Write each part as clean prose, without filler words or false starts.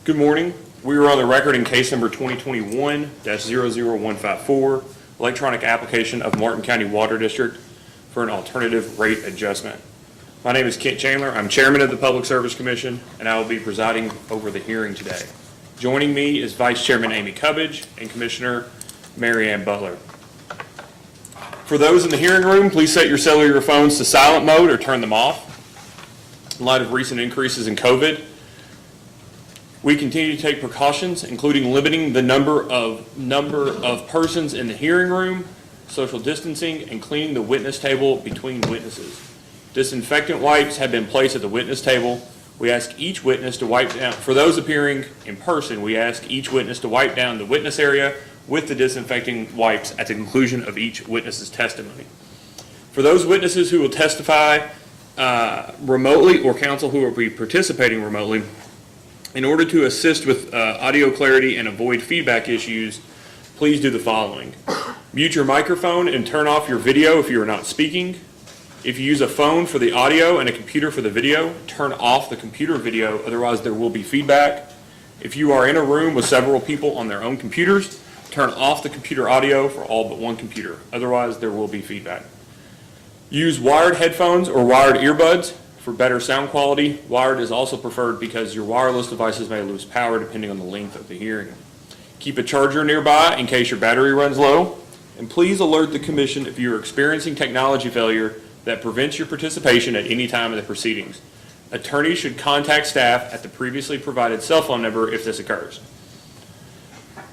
Good morning. We are on the record in case number 2021-00154, electronic application of Martin County Water District for an alternative rate adjustment. My name is Kent Chandler. I'm chairman of the Public Service Commission, and I will be presiding over the hearing today. Joining me is Vice Chairman Amy Cubbage and Commissioner Mary Ann Butler. For those in the hearing room, please set your cellular phones to silent mode or turn them off. In light of recent increases in COVID, we continue to take precautions, including limiting the number of persons in the hearing room, social distancing, and cleaning the witness table between witnesses. Disinfectant wipes have been placed at the witness table. We ask each witness to wipe down, for those appearing in person, we ask each witness to wipe down the witness area with the disinfecting wipes at the conclusion of each witness's testimony. For those witnesses who will testify remotely or counsel who will be participating remotely, in order to assist with audio clarity and avoid feedback issues, please do the following. Mute your microphone and turn off your video if you are not speaking. If you use a phone for the audio and a computer for the video, turn off the computer video, otherwise there will be feedback. If you are in a room with several people on their own computers, turn off the computer audio for all but one computer, otherwise there will be feedback. Use wired headphones or wired earbuds for better sound quality. Wired is also preferred because your wireless devices may lose power depending on the length of the hearing. Keep a charger nearby in case your battery runs low, and please alert the Commission if you are experiencing technology failure that prevents your participation at any time in the proceedings. Attorneys should contact staff at the previously provided cell phone number if this occurs.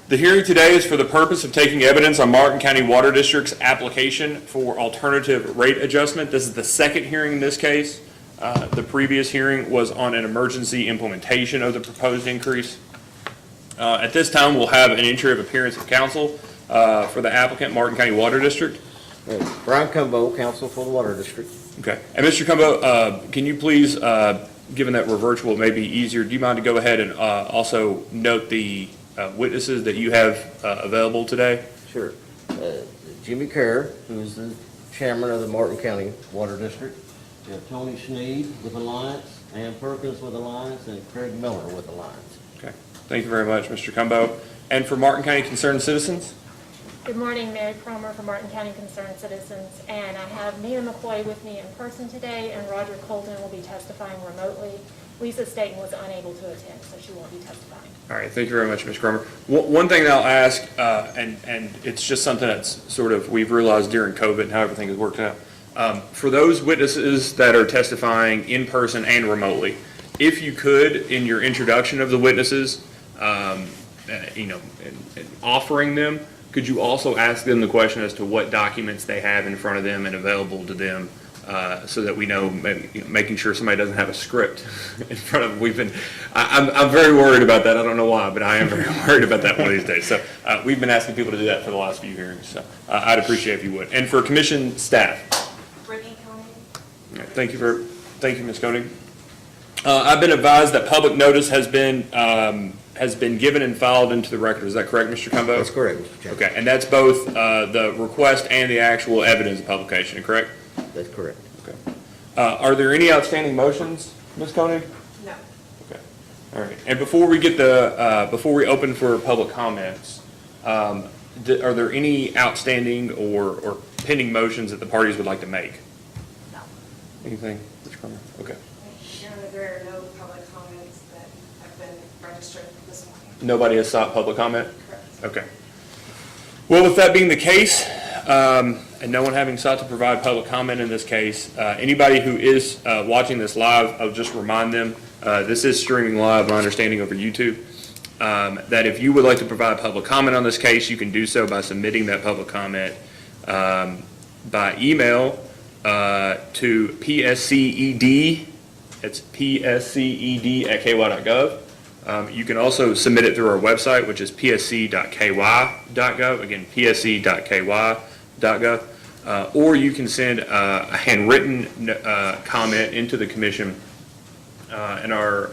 The hearing today is for the purpose of taking evidence on Martin County Water District's application for alternative rate adjustment. This is the second hearing in this case. The previous hearing was on an emergency implementation of the proposed increase. At this time, we'll have an entry of appearance of counsel for the applicant, Martin County Water District. Brian Cumbo, counsel for the Water District. Okay. And Mr. Cumbo, can you please, given that we're virtual, it may be easier, do you mind to go ahead and also note the witnesses that you have available today? Sure. Jimmy Kerr, who is the chairman of the Martin County Water District. We have Tony Sneed with Alliance, Ann Perkins with Alliance, and Craig Miller with Alliance. Okay. Thank you very much, Mr. Cumbo. And for Martin County Concerned Citizens? Good morning, Mary Cromer from Martin County Concerned Citizens, and I have Nina McCoy with me in person today, and Roger Colton will be testifying remotely. Lisa Staten was unable to attend, so she won't be testifying. All right, thank you very much, Ms. Cromer. One thing that I'll ask, and it's just something that's sort of, we've realized during COVID and how everything has worked out. For those witnesses that are testifying in person and remotely, if you could, in your introduction of the witnesses, and offering them, could you also ask them the question as to what documents they have in front of them and available to them, so that we know, making sure somebody doesn't have a script in front of them. I'm very worried about that. I don't know why, but I am very worried about that one of these days. So we've been asking people to do that for the last few hearings. So I'd appreciate if you would. And for commission staff. Brittany Koenig. Thank you, Ms. Koenig. I've been advised that public notice has been given and filed into the record. Is that correct, Mr. Cumbo? That's correct, Mr. Chairman. Okay, and that's both the request and the actual evidence of publication, correct? That's correct. Okay. Are there any outstanding motions, Ms. Koenig? No. Okay. All right. And before we get before we open for public comments, are there any outstanding or pending motions that the parties would like to make? No. Anything, Mr. Cromer? Okay. Chairman, there are no public comments that have been registered this morning. Nobody has sought public comment? Correct. Okay. Well, with that being the case, and no one having sought to provide public comment in this case, anybody who is watching this live, I'll just remind them, this is streaming live, my understanding, over YouTube, that if you would like to provide public comment on this case, you can do so by submitting that public comment by email to psced, it's psced@ky.gov. You can also submit it through our website, which is psc.ky.gov, again, psc.ky.gov, or you can send a handwritten comment into the commission, and our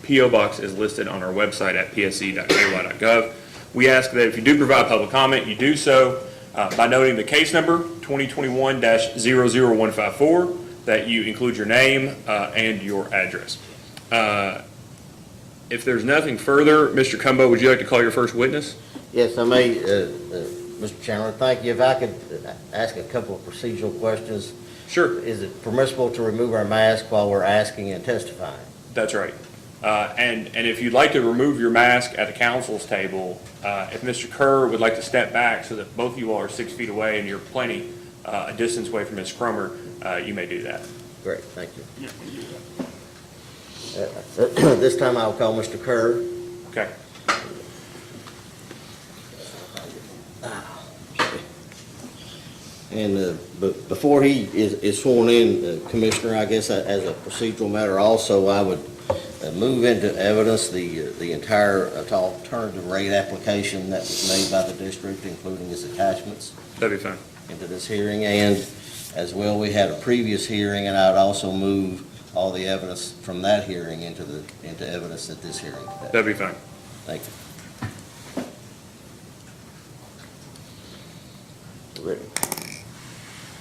P.O. box is listed on our website at psc.ky.gov. We ask that if you do provide public comment, you do so by noting the case number, 2021-00154, that you include your name and your address. If there's nothing further, Mr. Cumbo, would you like to call your first witness? Yes, I may, Mr. Chandler, thank you. If I could ask a couple of procedural questions. Sure. Is it permissible to remove our mask while we're asking and testifying? That's right. And if you'd like to remove your mask at the council's table, if Mr. Kerr would like to step back so that both of you all are 6 feet away and you're plenty a distance away from Ms. Cromer, you may do that. Great, thank you. This time I'll call Mr. Kerr. Okay. And but before he is sworn in, Commissioner, I guess as a procedural matter also, I would move into evidence the entire alternative rate application that was made by the district, including its attachments That'd be fine. into this hearing. And as well, we had a previous hearing, and I'd also move all the evidence from that hearing into evidence at this hearing today. That'd be fine. Thank you. Ready?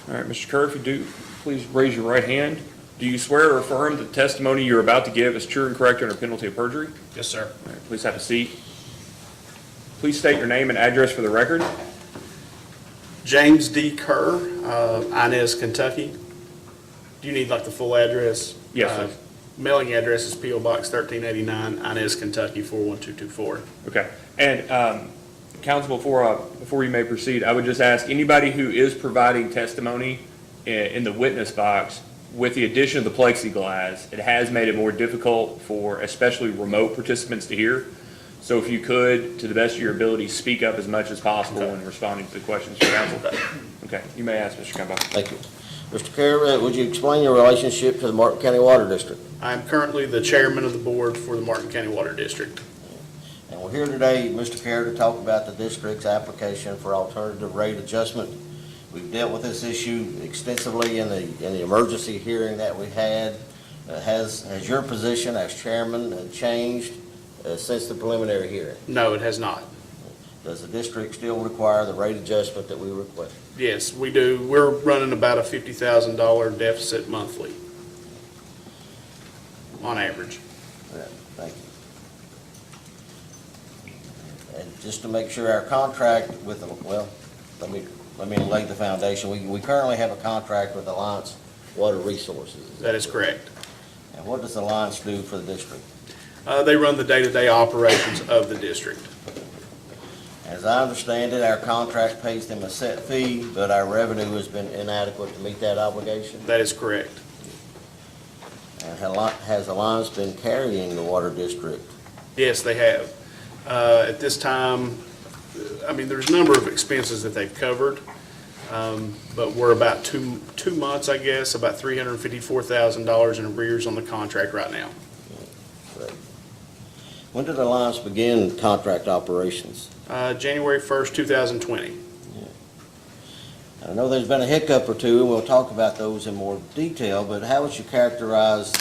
All right, Mr. Kerr, if you do, please raise your right hand. Do you swear or affirm that the testimony you're about to give is true and correct under penalty of perjury? Yes, sir. All right, please have a seat. Please state your name and address for the record. James D. Kerr, Inez, Kentucky. Do you need like the full address? Yes, please. Mailing address is P.O. Box 1389, Inez, Kentucky 41224. Okay. And, counsel, before you may proceed, I would just ask anybody who is providing testimony in the witness box, with the addition of the plexiglass, it has made it more difficult for especially remote participants to hear. So if you could, to the best of your ability, speak up as much as possible in responding to the questions from counsel. Okay, you may ask, Mr. Cumbo. Thank you. Mr. Kerr, would you explain your relationship to the Martin County Water District? I am currently the chairman of the board for the Martin County Water District. And we're here today, Mr. Kerr, to talk about the district's application for alternative rate adjustment. We've dealt with this issue extensively in the emergency hearing that we had. Has your position as chairman changed since the preliminary hearing? No, it has not. Does the district still require the rate adjustment that we request? Yes, we do. We're running about a $50,000 deficit monthly on average. Yeah, thank you. And just to make sure our contract with, let me lay the foundation. We currently have a contract with Alliance Water Resources. That is correct. And what does Alliance do for the district? They run the day-to-day operations of the district. As I understand it, our contract pays them a set fee, but our revenue has been inadequate to meet that obligation. That is correct. And has Alliance been carrying the water district? Yes, they have. At this time, I mean, there's a number of expenses that they've covered, but we're about two months, I guess, about $354,000 in arrears on the contract right now. Great. When did Alliance begin contract operations? January 1st, 2020. I know there's been a hiccup or two, and we'll talk about those in more detail, but how would you characterize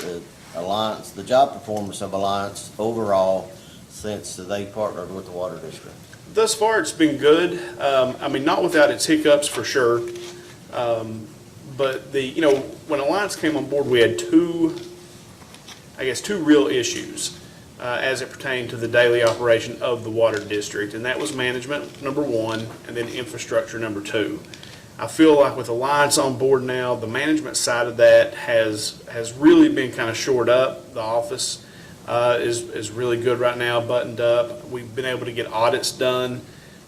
Alliance, the job performance of Alliance overall since they partnered with the water district? Thus far, it's been good. I mean, not without its hiccups for sure. But when Alliance came on board, we had two real issues as it pertained to the daily operation of the water district, and that was management, number one, and then infrastructure, number two. I feel like with Alliance on board now, the management side of that has really been kind of shored up. The office is really good right now, buttoned up. We've been able to get audits done.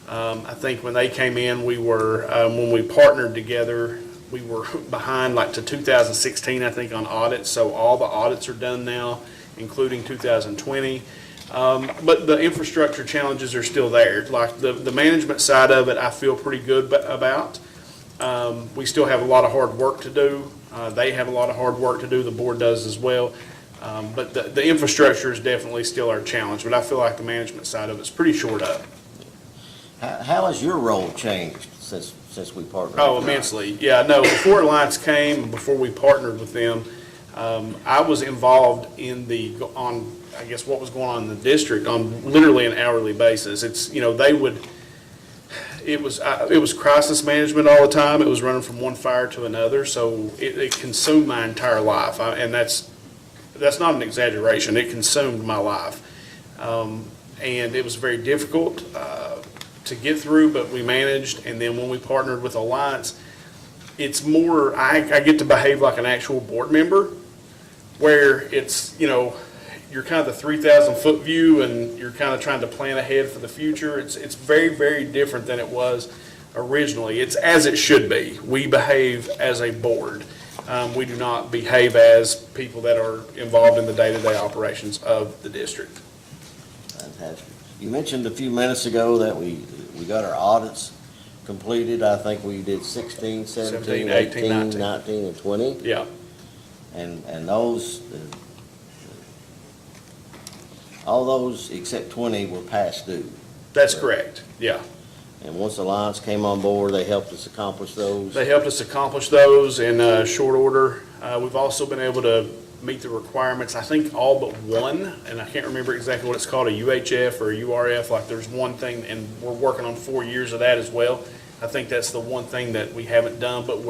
I think when they came in, when we partnered together, we were behind like to 2016, I think, on audits. So all the audits are done now, including 2020. But the infrastructure challenges are still there. Like the management side of it, I feel pretty good about. We still have a lot of hard work to do. They have a lot of hard work to do. The board does as well. But the infrastructure is definitely still our challenge. But I feel like the management side of it's pretty shored up. How has your role changed since we partnered? Oh, immensely. Yeah, no, before Alliance came, before we partnered with them, I was involved on I guess what was going on in the district on literally an hourly basis. It was crisis management all the time. It was running from one fire to another, so it consumed my entire life. And that's not an exaggeration. It consumed my life. And it was very difficult to get through, but we managed. And then when we partnered with Alliance, it's more, I get to behave like an actual board member, where it's, you're kind of the 3,000-foot view, and you're kind of trying to plan ahead for the future. It's very, very different than it was originally. It's as it should be. We behave as a board. We do not behave as people that are involved in the day-to-day operations of the district. Fantastic. You mentioned a few minutes ago that we got our audits completed. I think we did 16, 17, 18, 19, and 20. Yeah. And those, all those except 20 were past due. That's correct, yeah. And once Alliance came on board, they helped us accomplish those. They helped us accomplish those in short order. We've also been able to meet the requirements, I think all but one, and I can't remember exactly what it's called, a UHF or a URF, like there's one thing, and we're working on 4 years of that as well. I think that's the one thing that we haven't done, but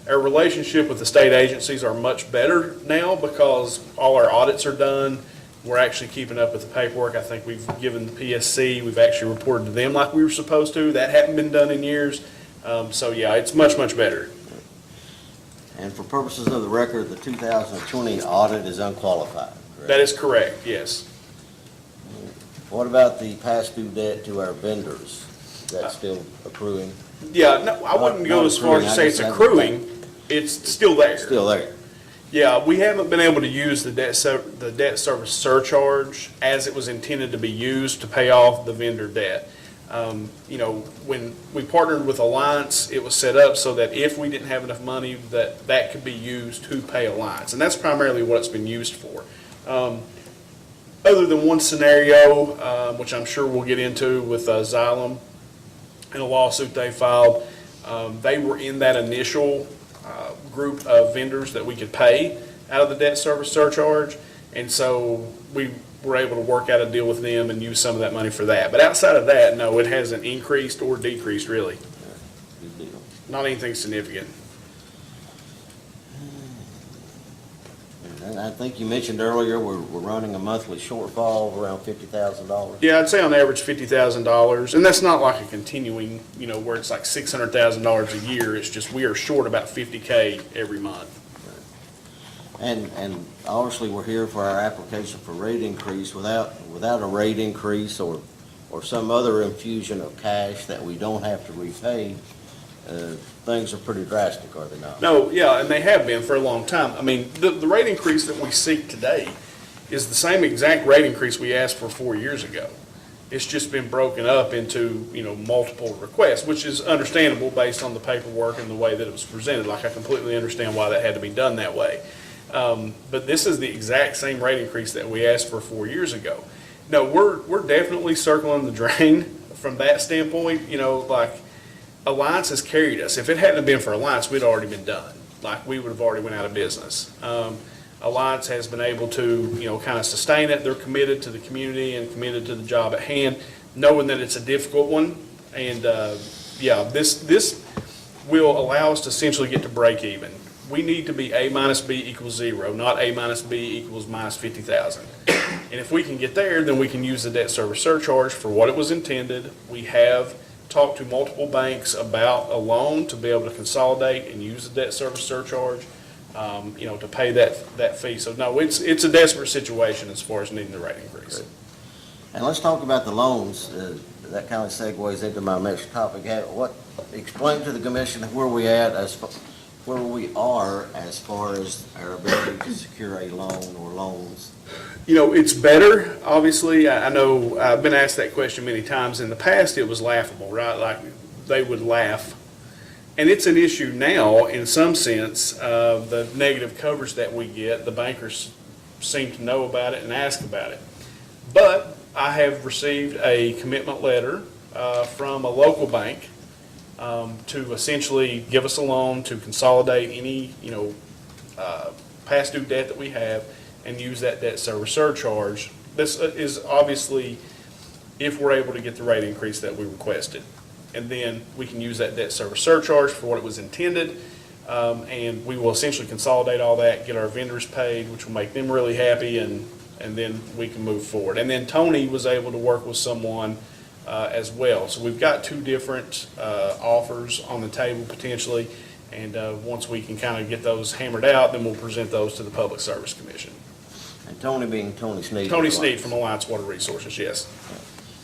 our relationship with the state agencies are much better now because all our audits are done. We're actually keeping up with the paperwork. I think we've given the PSC, we've actually reported to them like we were supposed to. That hadn't been done in years. So yeah, it's much, much better. And for purposes of the record, the 2020 audit is unqualified, correct? That is correct, yes. What about the past due debt to our vendors? Is that still accruing? Yeah, no, I wouldn't go as far as to say it's accruing. It's still there. Still there. Yeah, we haven't been able to use the debt service surcharge as it was intended to be used to pay off the vendor debt. When we partnered with Alliance, it was set up so that if we didn't have enough money, that could be used to pay Alliance, and that's primarily what it's been used for. Other than one scenario, which I'm sure we'll get into with Xylem and a lawsuit they filed, they were in that initial group of vendors that we could pay out of the debt service surcharge, and so we were able to work out a deal with them and use some of that money for that. But outside of that, no, it hasn't increased or decreased really. Good deal. Not anything significant. And I think you mentioned earlier, we're running a monthly shortfall of around $50,000. Yeah, I'd say on average $50,000, and that's not like a continuing, where it's like $600,000 a year. It's just we are short about $50K every month. And obviously, we're here for our application for rate increase. Without a rate increase or some other infusion of cash that we don't have to repay, things are pretty drastic, are they not? No, yeah, and they have been for a long time. I mean, the rate increase that we seek today is the same exact rate increase we asked for 4 years ago. It's just been broken up into, multiple requests, which is understandable based on the paperwork and the way that it was presented. Like, I completely understand why that had to be done that way. But this is the exact same rate increase that we asked for 4 years ago. No, we're definitely circling the drain from that standpoint. Alliance has carried us. If it hadn't been for Alliance, we'd already been done. Like, we would have already went out of business. Alliance has been able to, kind of sustain it. They're committed to the community and committed to the job at hand, knowing that it's a difficult one. And, this will allow us to essentially get to break even. We need to be A minus B equals 0, not A minus B equals minus 50,000. And if we can get there, then we can use the debt service surcharge for what it was intended. We have talked to multiple banks about a loan to be able to consolidate and use the debt service surcharge, to pay that fee. So no, it's a desperate situation as far as needing the rate increase. Great. And let's talk about the loans. That kind of segues into my next topic. Explain to the commission where we are as far as our ability to secure a loan or loans. It's better, obviously. I know I've been asked that question many times. In the past, it was laughable, right? Like, they would laugh. And it's an issue now, in some sense, the negative coverage that we get. The bankers seem to know about it and ask about it. But I have received a commitment letter from a local bank to essentially give us a loan to consolidate any, past due debt that we have and use that debt service surcharge. This is obviously if we're able to get the rate increase that we requested. And then we can use that debt service surcharge for what it was intended, and we will essentially consolidate all that, get our vendors paid, which will make them really happy, and and then we can move forward. And then Tony was able to work with someone as well. So we've got two different offers on the table potentially, and once we can kind of get those hammered out, then we'll present those to the Public Service Commission. And Tony being Tony Sneed. Tony Sneed from Alliance Water Resources, yes.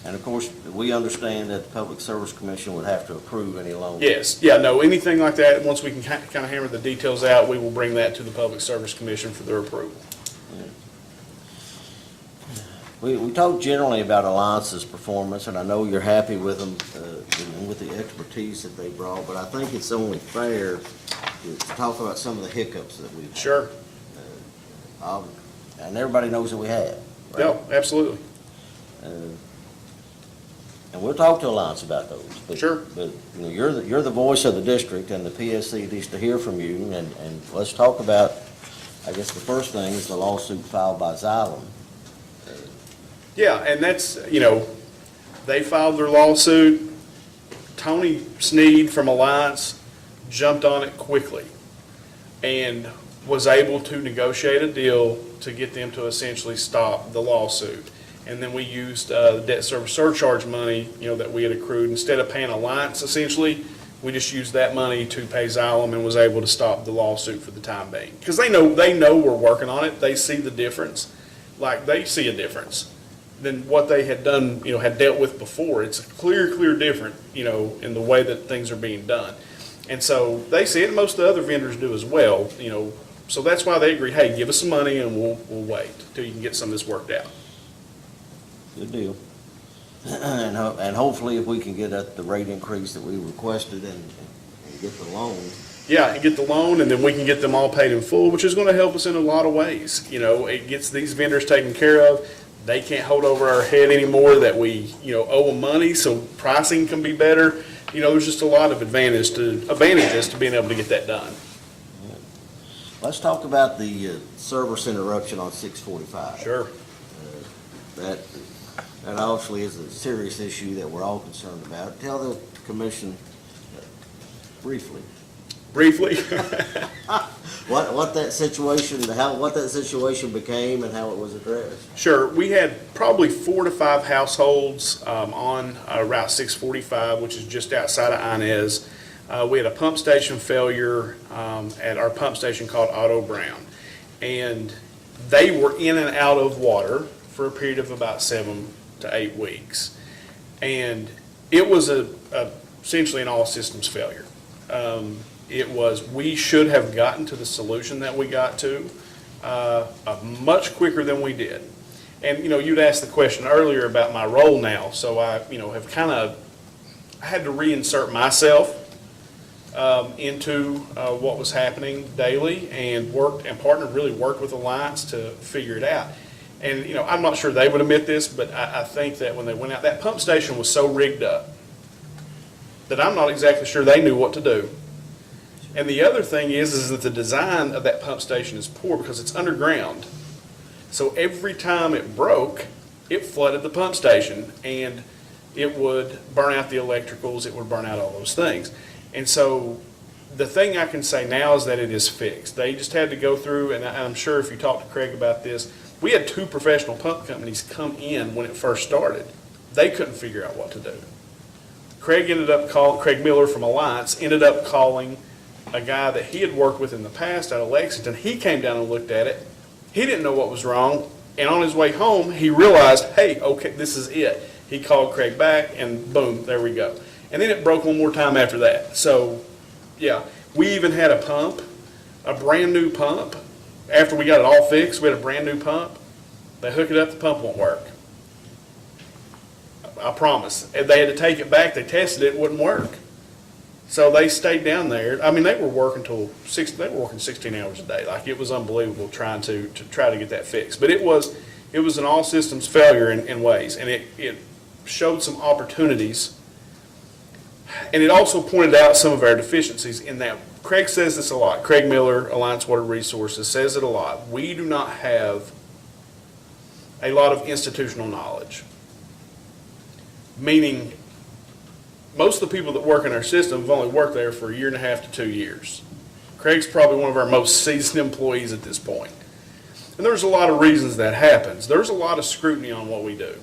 And of course, we understand that the Public Service Commission would have to approve any loan. Yes, yeah, no, anything like that, once we can kind of hammer the details out, we will bring that to the Public Service Commission for their approval. We talked generally about Alliance's performance, and I know you're happy with them, and with the expertise that they brought, but I think it's only fair to talk about some of the hiccups that we've had. Sure, And everybody knows that we have. right? no, absolutely. And we'll talk to Alliance about those. But- Sure. But, you know, you're the voice of the district, and the PSC needs to hear from you, and let's talk about, I guess the first thing is the lawsuit filed by Xylem. Yeah, and that's, you know, they filed their lawsuit. Tony Sneed from Alliance jumped on it quickly and was able to negotiate a deal to get them to essentially stop the lawsuit. And then we used the debt service surcharge money, you know, that we had accrued. Instead of paying Alliance essentially, we just used that money to pay Xylem and was able to stop the lawsuit for the time being. Because they know we're working on it. They see the difference. Like, they see a difference than what they had done, you know, had dealt with before. It's a clear difference, you know, in the way that things are being done. And so they see it, and most of the other vendors do as well, you know. So that's why they agreed, hey, give us some money and we'll wait till you can get some of this worked out. Good deal. And hopefully if we can get at the rate increase that we requested and get the loan. Yeah, and get the loan, and then we can get them all paid in full, which is going to help us in a lot of ways. You know, it gets these vendors taken care of. They can't hold over our head anymore that we, you know, owe them money, so pricing can be better. You know, there's just a lot of advantages to being able to get that done. Let's talk about the service interruption on 645. Sure. That obviously is a serious issue that we're all concerned about. Tell the commission briefly Briefly, what that situation became and how it was addressed. sure. We had probably 4 to 5 households on Route 645, which is just outside of Inez. We had a pump station failure at our pump station called Otto Brown. And they were in and out of water for a period of about 7 to 8 weeks. And it was essentially an all systems failure. We should have gotten to the solution that we got to much quicker than we did. And, you know, you'd asked the question earlier about my role now, so I, you know, have kind of had to reinsert myself into what was happening daily and partnered with Alliance to figure it out. And, you know, I'm not sure they would admit this, but I think that when they went out, that pump station was so rigged up that I'm not exactly sure they knew what to do. And the other thing is that the design of that pump station is poor because it's underground. So every time it broke, it flooded the pump station, and it would burn out the electricals, it would burn out all those things. And so the thing I can say now is that it is fixed. They just had to go through, and I'm sure if you talk to Craig about this, we had 2 professional pump companies come in when it first started. They couldn't figure out what to do. Craig Miller from Alliance ended up calling a guy that he had worked with in the past out of Lexington. He came down and looked at it. He didn't know what was wrong. And on his way home, he realized, hey, okay, this is it. He called Craig back, and boom, there we go. And then it broke one more time after that. So, yeah, we even had a pump, a brand new pump. After we got it all fixed, we had a brand new pump. They hook it up, the pump won't work. I promise. If they had to take it back, they tested it, it wouldn't work. So they stayed down there. I mean, they were working 16 hours a day. Like, it was unbelievable trying to get that fixed. But it was an all systems failure in ways, and it showed some opportunities. And it also pointed out some of our deficiencies in that. Craig says this a lot. Craig Miller, Alliance Water Resources, says it a lot. We do not have a lot of institutional knowledge. Meaning, most of the people that work in our system have only worked there for 1.5 to 2 years. Craig's probably one of our most seasoned employees at this point. And there's a lot of reasons that happens. There's a lot of scrutiny on what we do.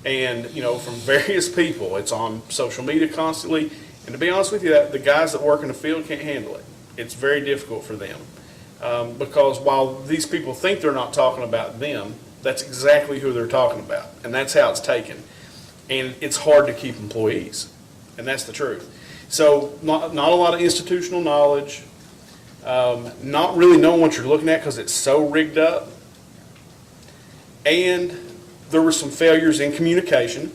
And, you know, from various people, it's on social media constantly. And to be honest with you, the guys that work in the field can't handle it. It's very difficult for them. Because while these people think they're not talking about them, that's exactly who they're talking about. And that's how it's taken. And it's hard to keep employees. And that's the truth. So not a lot of institutional knowledge, not really knowing what you're looking at because it's so rigged up. And there were some failures in communication.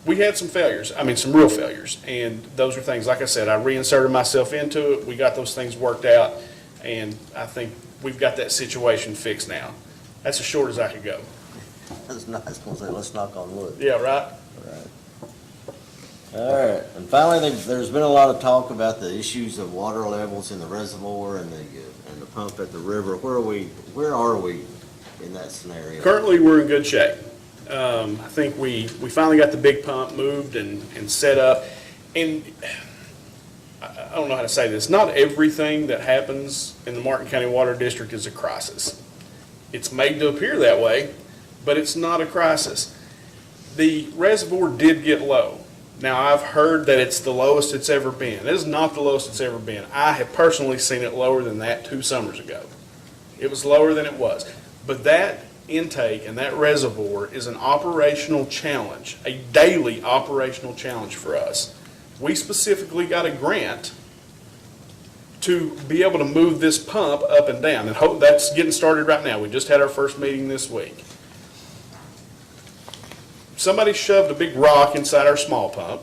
We had some failures, I mean, some real failures. And those are things, like I said, I reinserted myself into it. We got those things worked out. And I think we've got that situation fixed now. That's as short as I could go. That's nice. Let's knock on wood. Yeah, right? All right, and finally, there's been a lot of talk about the issues of water levels in the reservoir and the pump at the river. Where are we in that scenario? Currently, we're in good shape. I think we finally got the big pump moved and set up. And I don't know how to say this. Not everything that happens in the Martin County Water District is a crisis. It's made to appear that way, but it's not a crisis. The reservoir did get low. Now, I've heard that it's the lowest it's ever been. It is not the lowest it's ever been. I have personally seen it lower than that 2 summers ago. It was lower than it was. But that intake and that reservoir is an operational challenge, a daily operational challenge for us. We specifically got a grant to be able to move this pump up and down, and that's getting started right now. We just had our first meeting this week. Somebody shoved a big rock inside our small pump.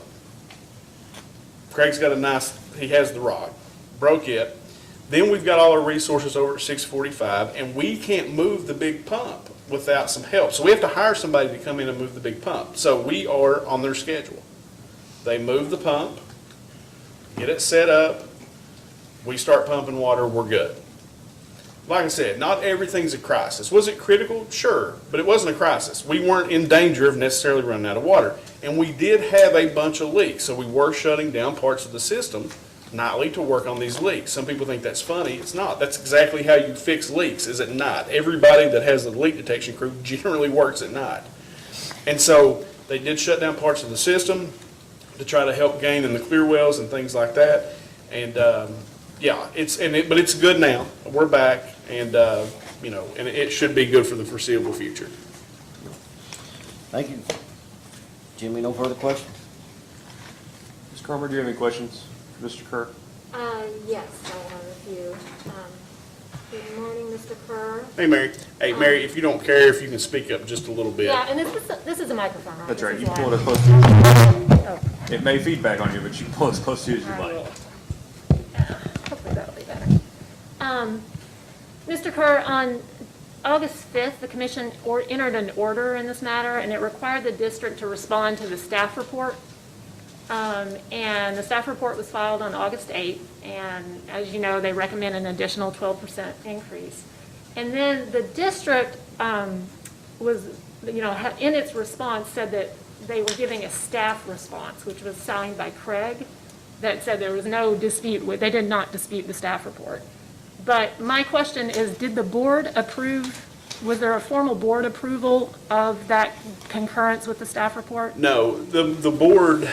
Craig's got he has the rock, broke it. Then we've got all our resources over at 645, and we can't move the big pump without some help. So we have to hire somebody to come in and move the big pump. So we are on their schedule. They move the pump, get it set up, we start pumping water, we're good. Like I said, not everything's a crisis. Was it critical? Sure, but it wasn't a crisis. We weren't in danger of necessarily running out of water. And we did have a bunch of leaks, so we were shutting down parts of the system nightly to work on these leaks. Some people think that's funny. It's not. That's exactly how you fix leaks, is at night. Everybody that has a leak detection crew generally works at night. And so they did shut down parts of the system to try to help gain in the clear wells and things like that. And yeah, but it's good now. We're back, and and it should be good for the foreseeable future. Thank you. Jimmy, no further questions? Ms. Cromer, do you have any questions for Mr. Kerr? Yes, I have a few. Good morning, Mr. Kerr. Hey, Mary. Hey, Mary, if you don't care, if you can speak up just a little bit. Yeah, and this is a microphone, right? That's right, This you is pull it live. as close to you. Oh, It may feedback on you, but you pull as close to you as you I like. will. Hopefully that'll be better. Mr. Kerr, on August 5th, the commission entered an order in this matter, and it required the district to respond to the staff report. And the staff report was filed on August 8th, and as you know, they recommend an additional 12% increase. And then the district was, in its response, said that they were giving a staff response, which was signed by Craig, that said there was no dispute they did not dispute the staff report. But my question is, did the board approve, was there a formal board approval of that concurrence with the staff report? No, the board,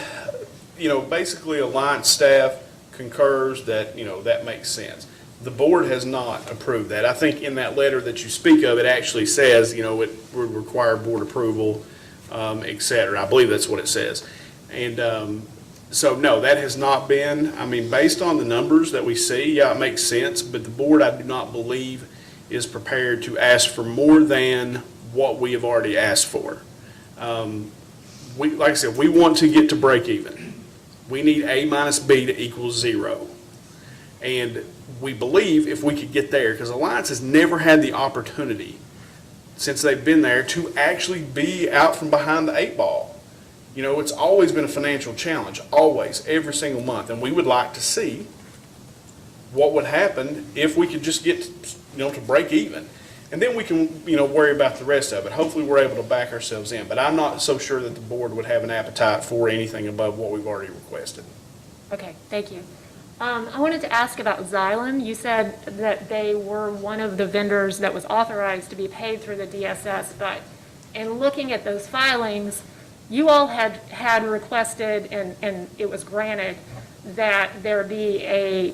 basically Alliance staff concurs that, that makes sense. The board has not approved that. I think in that letter that you speak of, it actually says, it would require board approval, et cetera. I believe that's what it says. And so, no, that has not been, based on the numbers that we see, yeah, it makes sense, but the board, I do not believe, is prepared to ask for more than what we have already asked for. Like I said, we want to get to break even. We need A minus B to equal 0. And we believe if we could get there, because Alliance has never had the opportunity since they've been there to actually be out from behind the 8 ball. It's always been a financial challenge, always, every single month. And we would like to see what would happen if we could just get, to break even. And then we can, worry about the rest of it. Hopefully we're able to back ourselves in. But I'm not so sure that the board would have an appetite for anything above what we've already requested. Okay, thank you. I wanted to ask about Xylem. You said that they were one of the vendors that was authorized to be paid through the DSS, but in looking at those filings, you all had requested, and it was granted, that there be a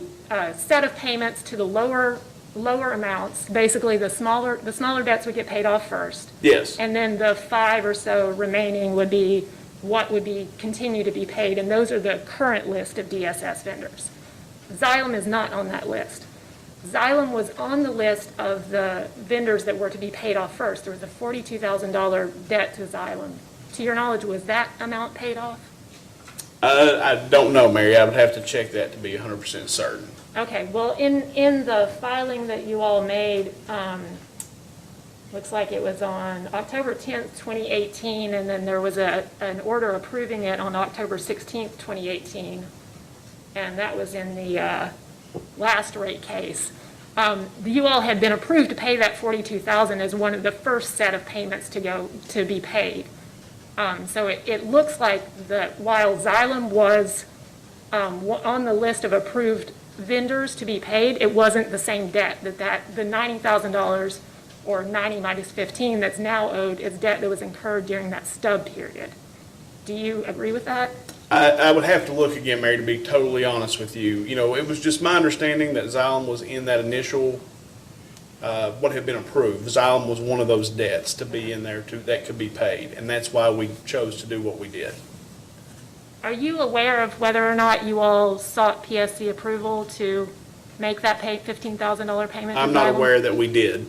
set of payments to the lower amounts. Basically, the smaller debts would get paid off first. Yes. And then the 5 or so remaining would be what would be, continue to be paid, and those are the current list of DSS vendors. Xylem is not on that list. Xylem was on the list of the vendors that were to be paid off first. There was a $42,000 debt to Xylem. To your knowledge, was that amount paid off? I don't know, Mary. I would have to check that to be 100% certain. Okay, well, in the filing that you all made, looks like it was on October 10th, 2018, and then there was an order approving it on October 16th, 2018, and that was in the last rate case. You all had been approved to pay that $42,000 as one of the first set of payments to be paid. So it looks like that while Xylem was on the list of approved vendors to be paid, it wasn't the same debt, that the $90,000 or 90 minus 15 that's now owed is debt that was incurred during that stub period. Do you agree with that? I would have to look again, Mary, to be totally honest with you. You know, it was just my understanding that Xylem was in that initial, what had been approved. Xylem was one of those debts to be in there that could be paid, and that's why we chose to do what we did. Are you aware of whether or not you all sought PSC approval to make that $15,000 payment to I'm not Xylem? aware that we did.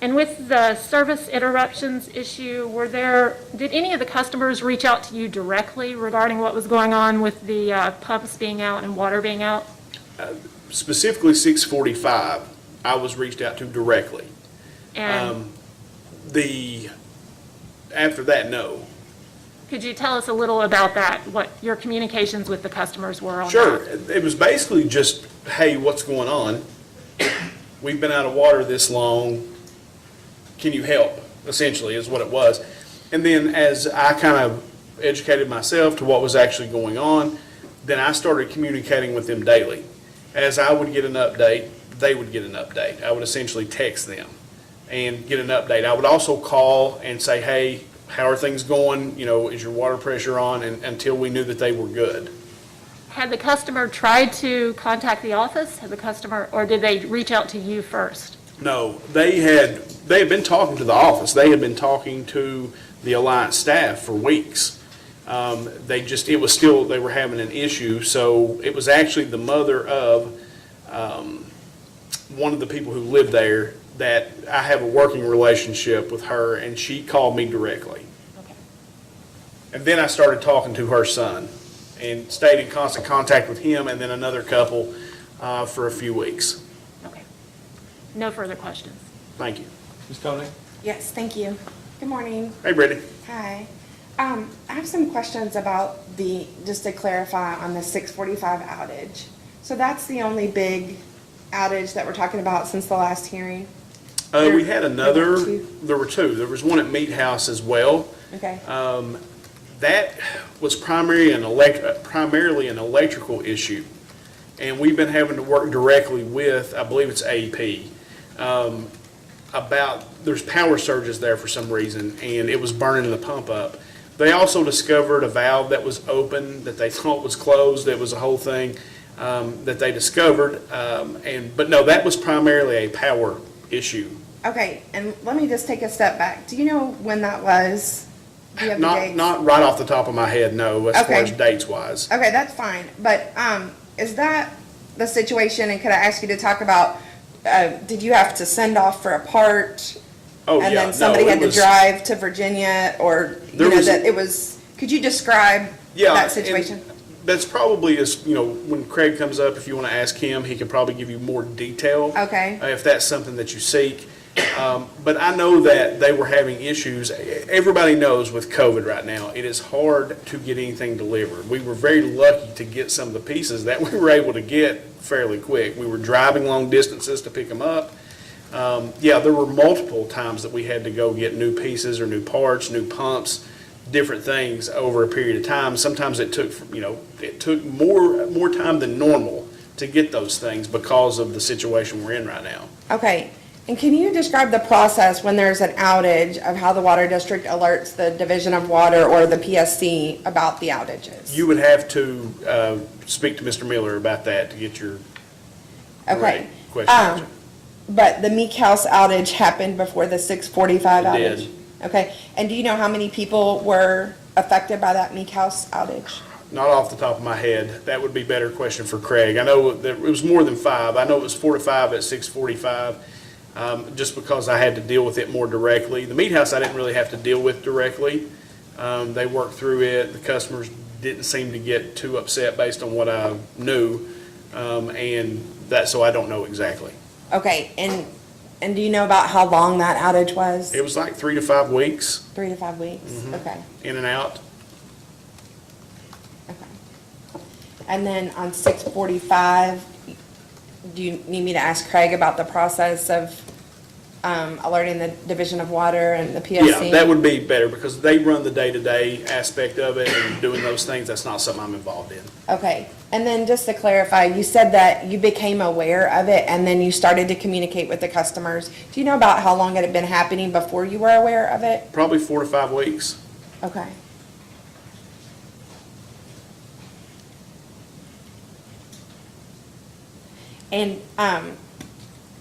And with the service interruptions issue, did any of the customers reach out to you directly regarding what was going on with the pumps being out and water being out? Specifically 645, I was reached out to directly. And After that, no. could you tell us a little about that, what your communications with the customers were on that? Sure. It was basically just, hey, what's going on? We've been out of water this long. Can you help? Essentially is what it was. And then as I kind of educated myself to what was actually going on, then I started communicating with them daily. As I would get an update, they would get an update. I would essentially text them and get an update. I would also call and say, hey, how are things going? You know, is your water pressure on? And until we knew that they were good. Had the customer tried to contact the office? Or did they reach out to you first? No, they had been talking to the office. They had been talking to the Alliance staff for weeks. They were having an issue. So it was actually the mother of one of the people who lived there that I have a working relationship with her, and she called me directly. Okay. And then I started talking to her son and stayed in constant contact with him and then another couple for a few weeks. Okay. No further questions. Thank you. Ms. Koenig? Yes, thank you. Good morning. Hey, Brittany. Hi. I have some questions about just to clarify on the 645 outage. So that's the only big outage that we're talking about since the last hearing? We had another, There were two? there were two. There was one at Meat House as well. Okay. That was primarily an electrical issue. And we've been having to work directly with, I believe it's AP, there's power surges there for some reason, and it was burning the pump up. They also discovered a valve that was open that they thought was closed. It was a whole thing that they discovered. But no, that was primarily a power issue. Okay, and let me just take a step back. Do you know when that was? Do you have the dates? Not right off the top of my head, no, as far Okay. as dates wise. Okay, that's fine. But is that the situation? And could I ask you to talk about, did you have to send off for a part? Oh, And yeah, then no, somebody it had to was- drive to Virginia, or, There was- that it was, could you describe Yeah, that and situation? That's probably when Craig comes up, if you want to ask him, he could probably give you more detail. Okay. If that's something that you seek. But I know that they were having issues. Everybody knows with COVID right now, it is hard to get anything delivered. We were very lucky to get some of the pieces that we were able to get fairly quick. We were driving long distances to pick them up. There were multiple times that we had to go get new pieces or new parts, new pumps, different things over a period of time. Sometimes it took, it took more time than normal to get those things because of the situation we're in right now. Okay, and can you describe the process when there's an outage of how the water district alerts the Division of Water or the PSC about the outages? You would have to speak to Mr. Miller about that to get your Okay. right question answered. But the Meek House outage happened before the 645 It outage? did. Okay, and do you know how many people were affected by that Meek House outage? Not off the top of my head. That would be a better question for Craig. I know that it was more than 5. I know it was 4 to 5 at 6:45, just because I had to deal with it more directly. The Meat House I didn't really have to deal with directly. They worked through it. The customers didn't seem to get too upset based on what I knew, and that, so I don't know exactly. Okay, and do you know about how long that outage was? It was like 3 to 5 weeks 3 to 5 weeks? Okay, in and out. okay. And then on 645, do you need me to ask Craig about the process of alerting the Division of Water and the PSC? Yeah, that would be better because they run the day-to-day aspect of it and doing those things. That's not something I'm involved in. Okay, and then just to clarify, you said that you became aware of it and then you started to communicate with the customers. Do you know about how long it had been happening before you were aware of it? Probably 4 to 5 weeks. Okay. And,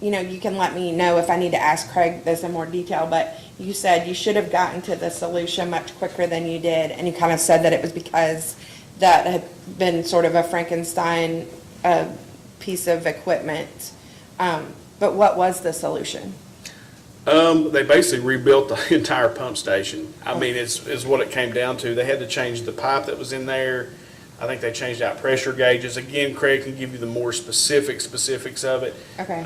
you can let me know if I need to ask Craig this in more detail, but you said you should have gotten to the solution much quicker than you did, and you kind of said that it was because that had been sort of a Frankenstein piece of equipment. But what was the solution? They basically rebuilt the entire pump station. I mean, is what it came down to. They had to change the pipe that was in there. I think they changed out pressure gauges. Again, Craig can give you the more specifics of it. Okay.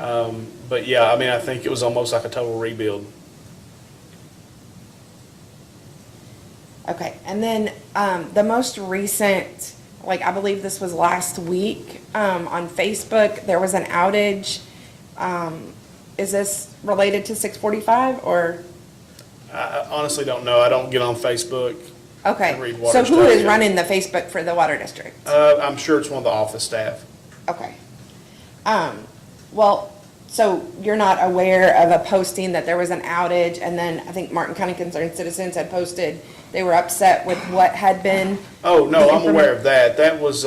But yeah, I mean, I think it was almost like a total rebuild. Okay, and then the most recent, I believe this was last week, on Facebook, there was an outage. Is this related to 645 or? I honestly don't know. I don't get on Facebook. Okay, And read water so who stuff, is yeah. running the Facebook for the water district? I'm sure it's one of the office staff. Okay. Well, so you're not aware of a posting that there was an outage, and then I think Martin County Concerned Citizens had posted they were upset with what had been? Oh, no, the I'm aware of that. That was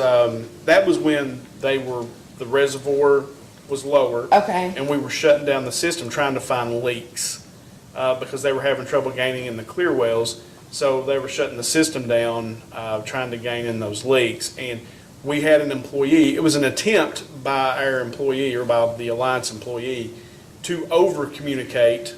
when the reservoir was lower. Okay. And we were shutting down the system trying to find leaks, because they were having trouble gaining in the clear wells. So they were shutting the system down, trying to gain in those leaks. And we had an employee, it was an attempt by our employee or by the Alliance employee to over-communicate,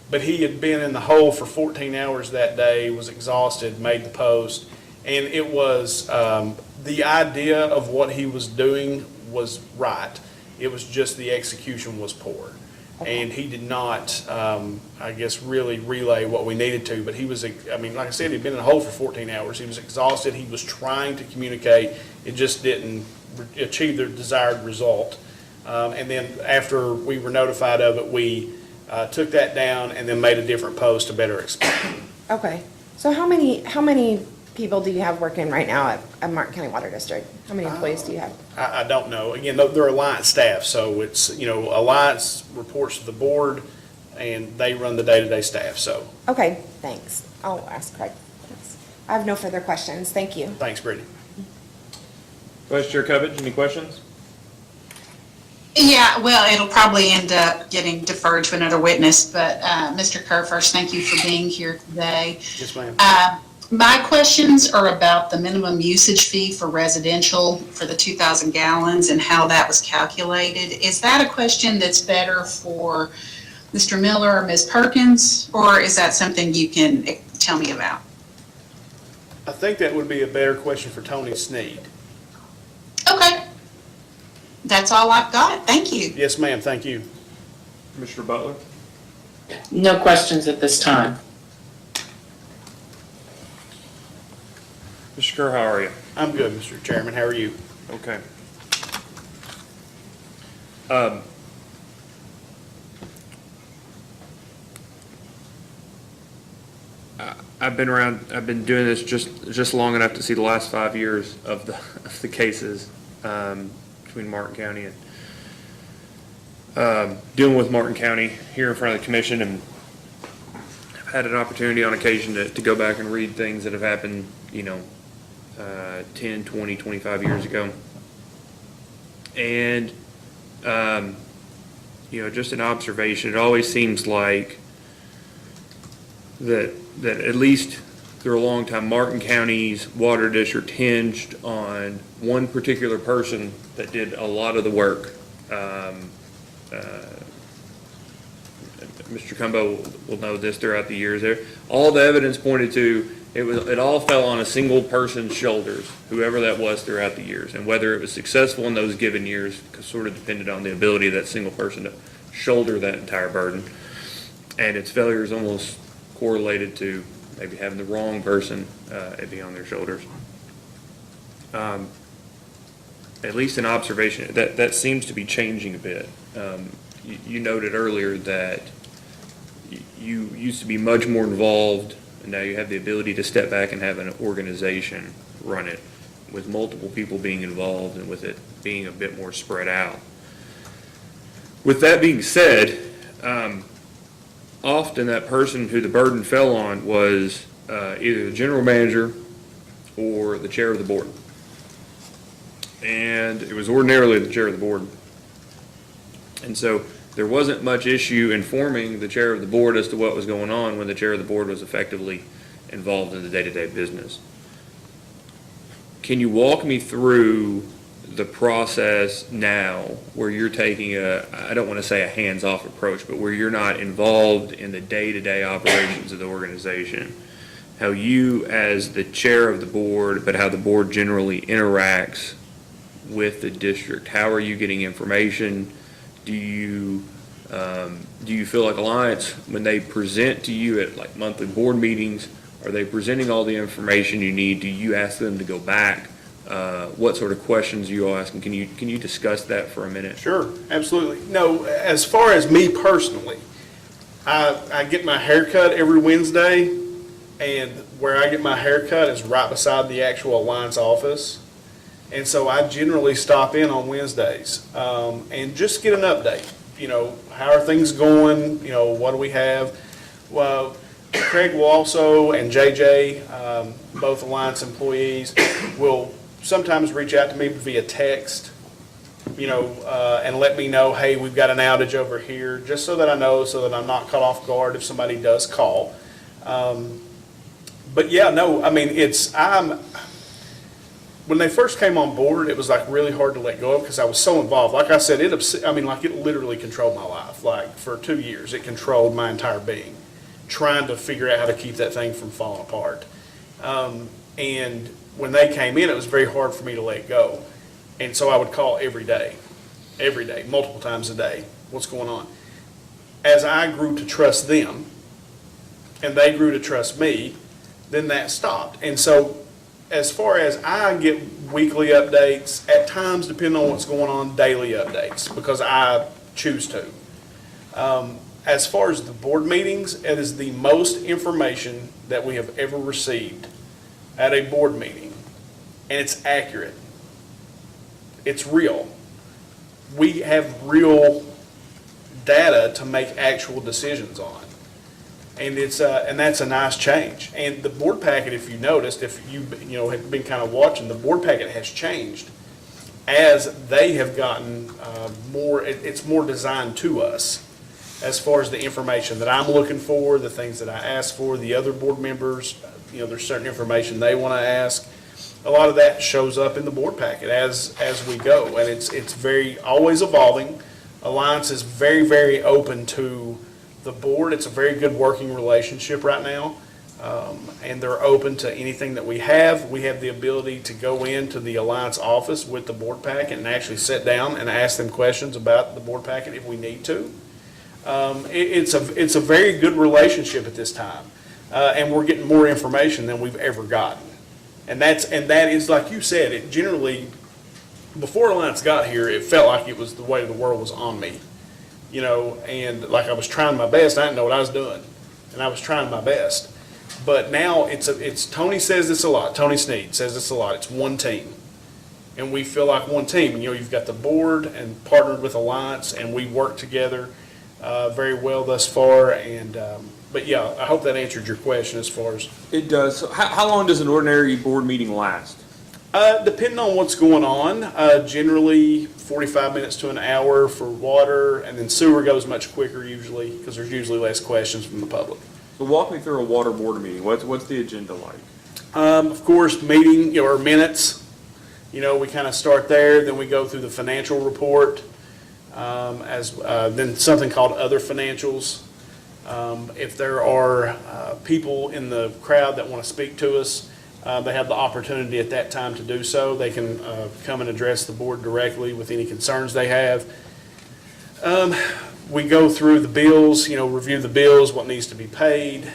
but he had been in the hole for 14 hours that day, was exhausted, made the post. And it was, the idea of what he was doing was right. It was just the execution was poor. And he did not, I guess, really relay what we needed to. But he was, I mean, like I said, he'd been in the hole for 14 hours. He was exhausted. He was trying to communicate. It just didn't achieve the desired result. And then after we were notified of it, we took that down and then made a different post to better explain. Okay, so how many people do you have working right now at Martin County Water District? How many employees do you have? I don't know. Again, they're Alliance staff, so it's, Alliance reports to the board, and they run the day-to-day staff, so. Okay, thanks. I'll ask Craig. Thanks. I have no further questions. Thank you. Thanks, Brittany. Vice Chair Covich, any questions? Yeah, well, it'll probably end up getting deferred to another witness, but Mr. Kerr, first, thank you for being here today. Yes, ma'am. My questions are about the minimum usage fee for residential for the 2,000 gallons and how that was calculated. Is that a question that's better for Mr. Miller or Ms. Perkins, or is that something you can tell me about? I think that would be a better question for Tony Sneed. Okay. That's all I've got. Thank you. Yes, ma'am, thank you. Commissioner Butler? No questions at this time. Mr. Kerr, how are you? I'm good, Mr. Chairman. How are you? Okay. I I've been around, I've been doing this just long enough to see the last 5 years of the cases, between Martin County and, dealing with Martin County here in front of the commission, and I've had an opportunity on occasion to go back and read things that have happened, 10, 20, 25 years ago. And, just an observation, it always seems like that at least through a long time, Martin County's water district hinged on one particular person that did a lot of the work. Mr. Cumbo will know this throughout the years. There, all the evidence pointed to it all fell on a single person's shoulders, whoever that was throughout the years, and whether it was successful in those given years sort of depended on the ability of that single person to shoulder that entire burden. And its failure is almost correlated to maybe having the wrong person be on their shoulders. At least an observation that seems to be changing a bit. You noted earlier that you used to be much more involved, and now you have the ability to step back and have an organization run it with multiple people being involved and with it being a bit more spread out. With that being said, often that person who the burden fell on was either the general manager or the chair of the board. And it was ordinarily the chair of the board. And so there wasn't much issue informing the chair of the board as to what was going on when the chair of the board was effectively involved in the day-to-day business. Can you walk me through the process now where you're taking I don't want to say a hands-off approach, but where you're not involved in the day-to-day operations of the organization, how you as the chair of the board, but how the board generally interacts with the district? How are you getting information? Do you feel like Alliance, when they present to you at like monthly board meetings, are they presenting all the information you need? Do you ask them to go back? What sort of questions are you all asking? Can you discuss that for a minute? Sure, absolutely. No, as far as me personally, I get my haircut every Wednesday, and where I get my haircut is right beside the actual Alliance office. And so I generally stop in on Wednesdays and just get an update. How are things going? What do we have? Well, Craig will also, and JJ, both Alliance employees, will sometimes reach out to me via text, and let me know, hey, we've got an outage over here, just so that I know, so that I'm not caught off guard if somebody does call. But yeah, no, I mean, when they first came on board, it was like really hard to let go of because I was so involved. Like I said, it literally controlled my life. Like for 2 years, it controlled my entire being, trying to figure out how to keep that thing from falling apart. And when they came in, it was very hard for me to let go. And so I would call every day, multiple times a day, what's going on? As I grew to trust them, and they grew to trust me, then that stopped. And so as far as I get weekly updates, at times, depending on what's going on, daily updates, because I choose to. As far as the board meetings, it is the most information that we have ever received at a board meeting, and it's accurate. It's real. We have real data to make actual decisions on. And and that's a nice change. And the board packet, if you noticed, if you have been kind of watching, the board packet has changed as they have gotten more. It's more designed to us as far as the information that I'm looking for, the things that I ask for. The other board members, there's certain information they want to ask. A lot of that shows up in the board packet as we go, and it's very always evolving. Alliance is very, very open to the board. It's a very good working relationship right now, and they're open to anything that we have. We have the ability to go into the Alliance office with the board packet and actually sit down and ask them questions about the board packet if we need to. It's a very good relationship at this time, and we're getting more information than we've ever gotten. And that is like you said. It generally, before Alliance got here, it felt like it was the way the world was on me. And like I was trying my best. I didn't know what I was doing, and I was trying my best. But now it's Tony says this a lot, Tony Sneed says this a lot, it's one team. And we feel like one team. You know, you've got the board and partnered with Alliance, and we work together very well thus far. And, but yeah, I hope that answered your question as far as. It does. So how long does an ordinary board meeting last? Depending on what's going on, generally 45 minutes to an hour for water, and then sewer goes much quicker usually, because there's usually less questions from the public. So walk me through a water board meeting. What's the agenda like? Of course, meeting, or minutes, we kind of start there, then we go through the financial report, then something called other financials. If there are people in the crowd that want to speak to us, they have the opportunity at that time to do so. They can come and address the board directly with any concerns they have. We go through the bills, review the bills, what needs to be paid.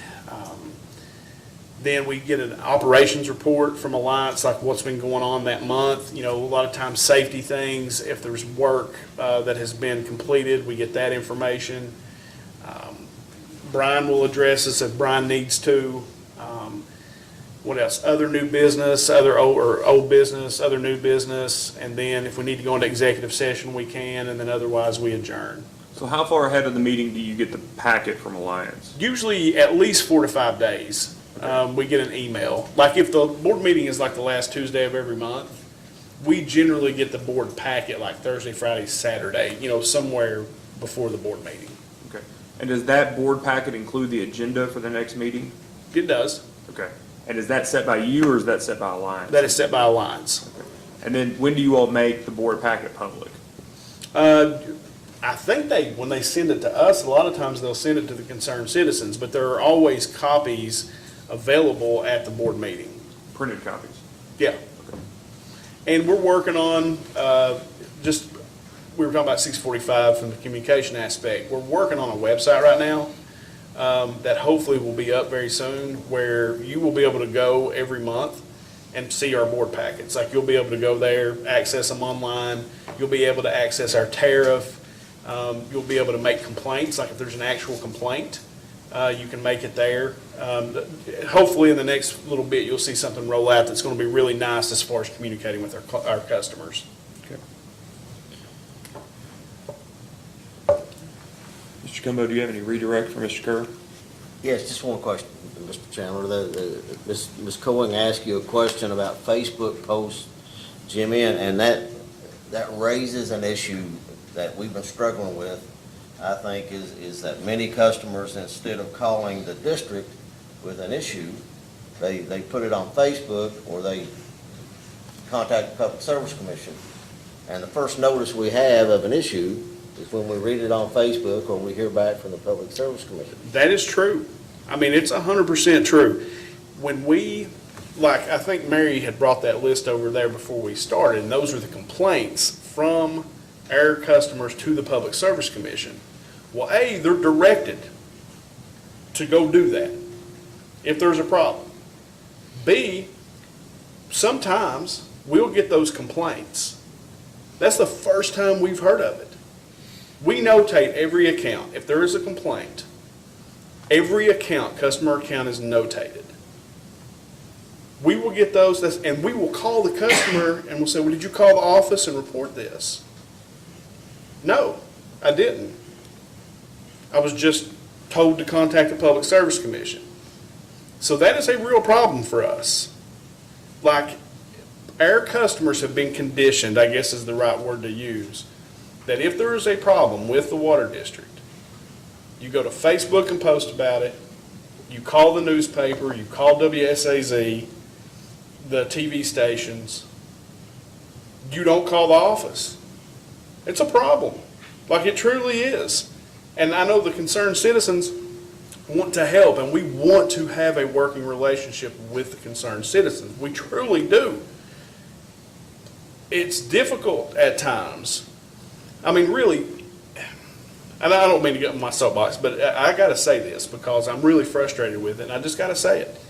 Then we get an operations report from Alliance, like what's been going on that month. A lot of times safety things, if there's work that has been completed, we get that information. Brian will address us if Brian needs to. What else? Other new business, other old business, other new business. And then if we need to go into executive session, we can, and then otherwise we adjourn. So how far ahead of the meeting do you get the packet from Alliance? Usually at least 4 to 5 days. We get an email. Like if the board meeting is like the last Tuesday of every month, we generally get the board packet like Thursday, Friday, Saturday, somewhere before the board meeting. Okay. And does that board packet include the agenda for the next meeting? It does. Okay. And is that set by you or is that set by Alliance? That is set by Alliance. And then when do you all make the board packet public? I think when they send it to us, a lot of times they'll send it to the concerned citizens, but there are always copies available at the board meeting. Printed copies? Yeah. And we're working on, we were talking about 645 from the communication aspect. We're working on a website right now that hopefully will be up very soon, where you will be able to go every month and see our board packets. Like you'll be able to go there, access them online. You'll be able to access our tariff. You'll be able to make complaints, like if there's an actual complaint, you can make it there. Hopefully in the next little bit, you'll see something roll out that's going to be really nice as far as communicating with our customers. Okay. Mr. Cumbo, do you have any redirect for Mr. Kerr? Yes, just one question, Mr. Chandler. Ms. Cohen asked you a question about Facebook posts, Jimmy, and that raises an issue that we've been struggling with, I think, is that many customers, instead of calling the district with an issue, they put it on Facebook or they contact the Public Service Commission. And the first notice we have of an issue is when we read it on Facebook or we hear back from the Public Service Commission. That is true. I mean, it's 100% true. When I think Mary had brought that list over there before we started, and those are the complaints from our customers to the Public Service Commission. Well, A, they're directed to go do that if there's a problem. B, sometimes we'll get those complaints. That's the first time we've heard of it. We notate every account. If there is a complaint, every customer account is notated. We will get those, and we will call the customer and we'll say, well, did you call the office and report this? No, I didn't. I was just told to contact the Public Service Commission. So that is a real problem for us. Like, our customers have been conditioned, I guess is the right word to use, that if there is a problem with the water district, you go to Facebook and post about it, you call the newspaper, you call WSAZ, the TV stations, you don't call the office. It's a problem. Like, it truly is. And I know the concerned citizens want to help, and we want to have a working relationship with the concerned citizens. We truly do. It's difficult at times. I mean, really, and I don't mean to get on my soapbox, but I got to say this because I'm really frustrated with it, and I just got to say it.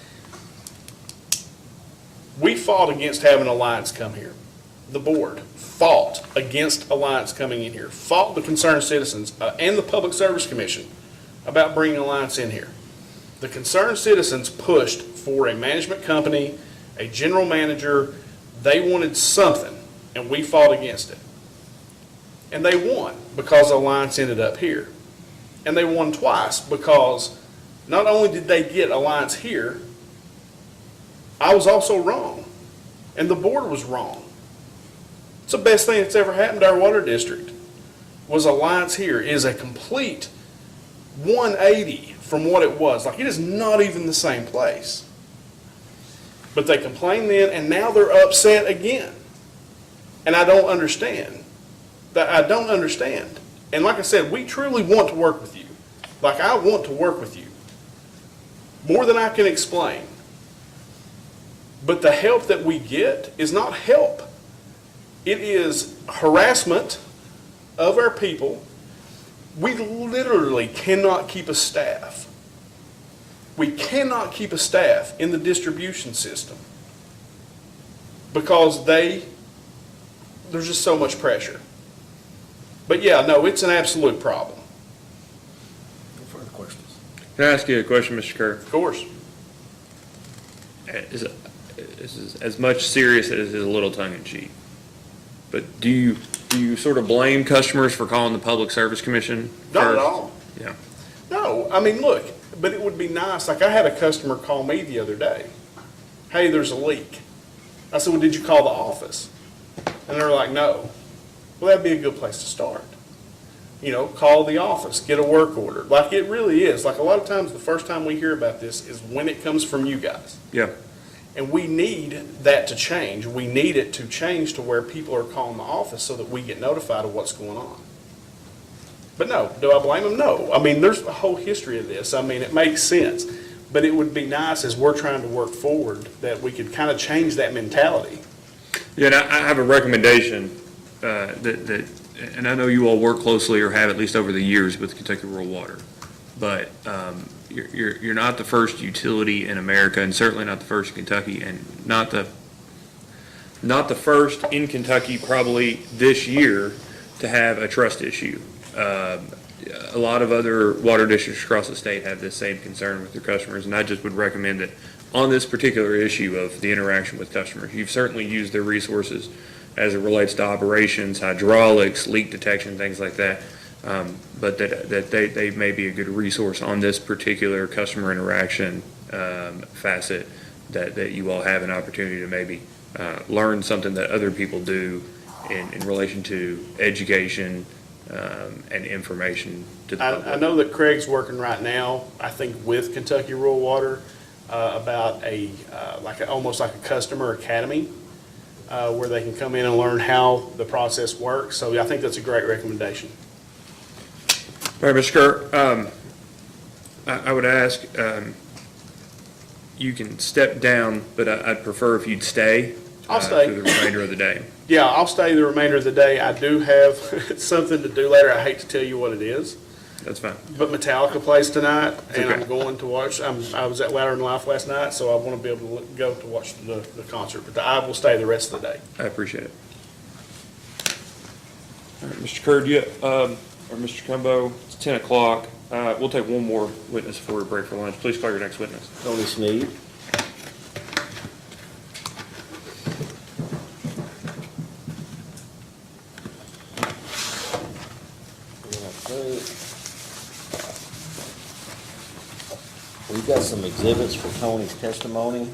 We fought against having Alliance come here. The board fought against Alliance coming in here, fought the concerned citizens and the Public Service Commission about bringing Alliance in here. The concerned citizens pushed for a management company, a general manager. They wanted something, and we fought against it. And they won because Alliance ended up here. And they won twice because not only did they get Alliance here, I was also wrong, and the board was wrong. It's the best thing that's ever happened to our water district, was Alliance here. It is a complete 180 from what it was. Like, it is not even the same place. But they complained then, and now they're upset again. And I don't understand. I don't understand. And like I said, we truly want to work with you. Like, I want to work with you. More than I can explain. But the help that we get is not help. It is harassment of our people. We literally cannot keep a staff. We cannot keep a staff in the distribution system because there's just so much pressure. But yeah, no, it's an absolute problem. No further questions. Can I ask you a question, Mr. Kerr? Of course. Is as much serious as it is a little tongue-in-cheek. But do you sort of blame customers for calling the Public Service Commission first? Not at all. Yeah. No, I mean, look, but it would be nice. Like, I had a customer call me the other day. Hey, there's a leak. I said, well, did you call the office? And they're like, no. Well, that'd be a good place to start. You know, call the office, get a work order. Like, it really is. Like, a lot of times, the first time we hear about this is when it comes from you guys. Yeah. And we need that to change. We need it to change to where people are calling the office so that we get notified of what's going on. But no, do I blame them? No. I mean, there's a whole history of this. I mean, it makes sense. But it would be nice as we're trying to work forward that we could kind of change that mentality. Yeah, and I have a recommendation and I know you all work closely or have at least over the years with Kentucky Rural Water, but you're not the first utility in America, and certainly not the first in Kentucky, and not the first in Kentucky probably this year to have a trust issue. A lot of other water districts across the state have this same concern with their customers, and I just would recommend that on this particular issue of the interaction with customers, you've certainly used their resources as it relates to operations, hydraulics, leak detection, things like that, but that they may be a good resource on this particular customer interaction facet, that you all have an opportunity to maybe learn something that other people do in relation to education and information to the public. I know that Craig's working right now, I think with Kentucky Rural Water, about almost like a customer academy, where they can come in and learn how the process works. So I think that's a great recommendation. All right, Mr. Kerr, I would ask, you can step down, but I'd prefer if you'd stay. I'll stay. Through the remainder of the day. Yeah, I'll stay the remainder of the day. I do have something to do later. I hate to tell you what it is, That's fine. but Metallica plays tonight, and Okay. I'm going to watch. I was at Louder Than Life last night, so I want to be able to go to watch the concert. But I will stay the rest of the day. I appreciate it. All right, Mr. Kerr, do you, or Mr. Cumbo, it's 10 o'clock. We'll take one more witness before we break for lunch. Please call your next witness. Tony Sneed. We've got some exhibits for Tony's testimony.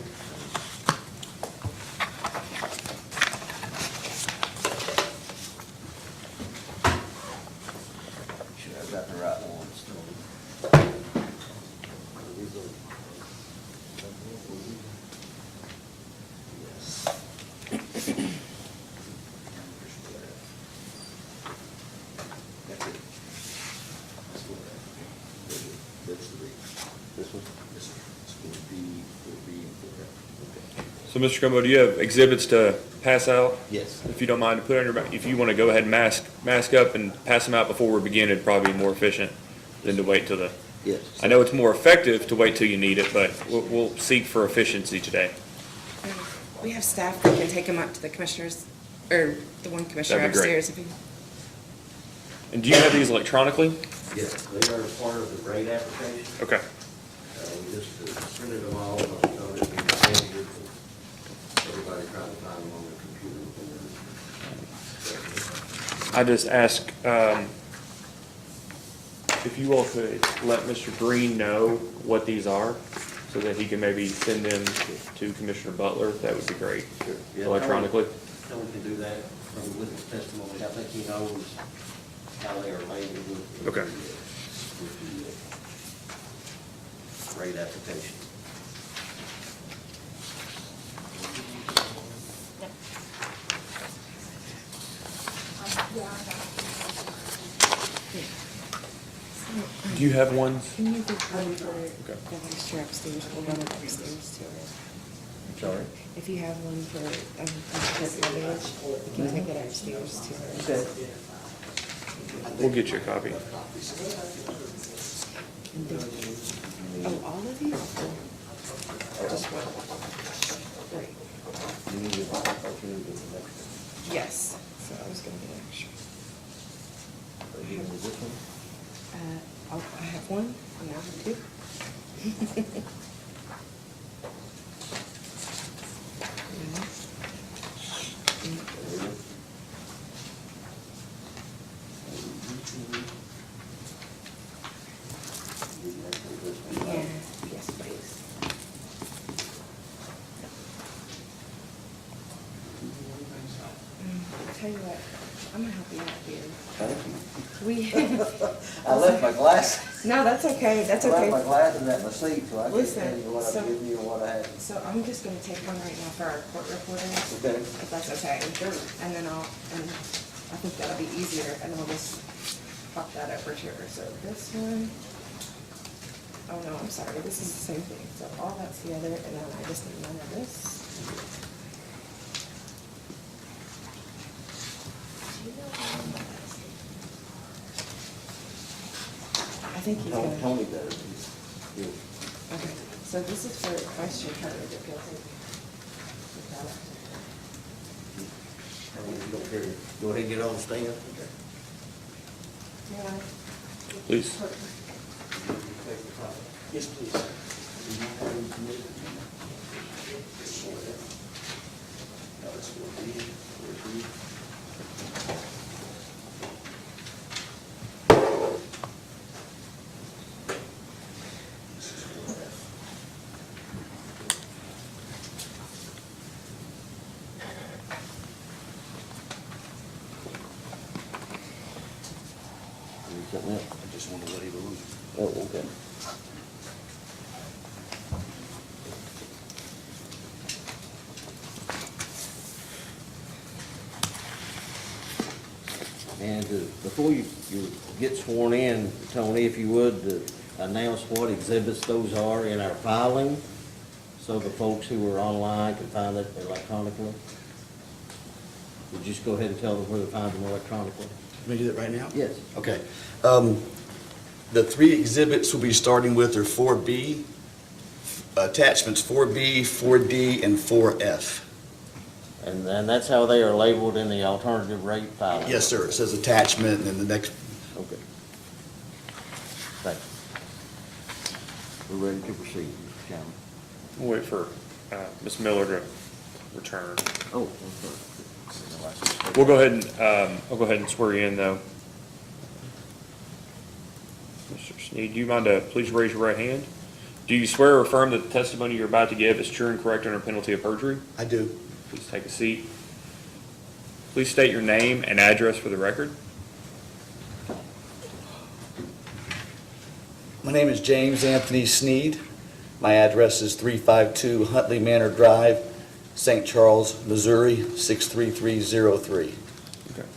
Sure I've got the right ones, Tony. Yes. This one? So, Mr. Cumbo, do you have exhibits to pass out? Yes. If you don't mind, to put on your back, if you want to go ahead and mask up and pass them out before we begin, it'd probably be more efficient than to wait till the, Yes. I know it's more effective to wait till you need it, but we'll seek for efficiency today. We have staff that can take them up to the commissioners, or the one commissioner That'd be great. upstairs if you. And do you have these electronically? Yes, they are part of the rate application. Okay. We just printed them all, I thought it'd be easier for everybody trying to find them on their computer. I just ask, if you all could let Mr. Green know what these are, so that he can maybe send them to Commissioner Butler, that would be great, Yeah, electronically. Tony can do that from the witness testimony. I think he knows how they are labeled with Okay. with the rate application. Do you have ones? Can you do one for the vice chair upstairs, we'll run it upstairs too. Sorry? If you have one for, Vice Chair Pavlovich, you can take it upstairs too. Okay. We'll get you a copy. And then- Oh, all of these? Or just one? Great. You need to, you need to do the next one. Yes, so I was gonna get extra. Are you gonna do this one? I have one, and I have two. Yeah, yes, please. I'll tell you what, I'm gonna help you out here. We, I left my glasses. no, that's okay, that's I left okay. my glasses at my seat, so I can't Listen, tell you what so- I've given you and what I haven't. So I'm just gonna take one right now for our court reporters, Okay. if that's okay. And then I think that'll be easier, and I'll just pop that over to her. So this one, oh no, I'm sorry, this is the same thing. So all that's the other, and then I just need none of this. I think he's gonna. Tony does. He's- Okay, so this is for Vice Chair Carter, if you'll take. you don't care to Go ahead and get on the stand. Yeah. Please. Yes, please. I just want to let you know. Oh, okay. And before you get sworn in, Tony, if you would, announce what exhibits those are in our filing, so the folks who are online can find it electronically. Would you just go ahead and tell them where to find them electronically? Can I do that right now? Yes. Okay. The three exhibits we'll be starting with are 4B, attachments 4B, 4D, and 4F. And that's how they are labeled in the alternative rate filing? Yes, sir. It says attachment, and then the next, Okay. Thank you. We're ready to proceed, Mr. Chairman. We'll wait for Ms. Miller to return. Oh, I'm sorry. We'll go ahead and, I'll go ahead and swear you in, though. Mr. Sneed, do you mind to please raise your right hand? Do you swear or affirm that the testimony you're about to give is true and correct under penalty of perjury? I do. Please take a seat. Please state your name and address for the record. My name is James Anthony Sneed. My address is 352 Huntley Manor Drive, St. Charles, Missouri, 63303. Okay.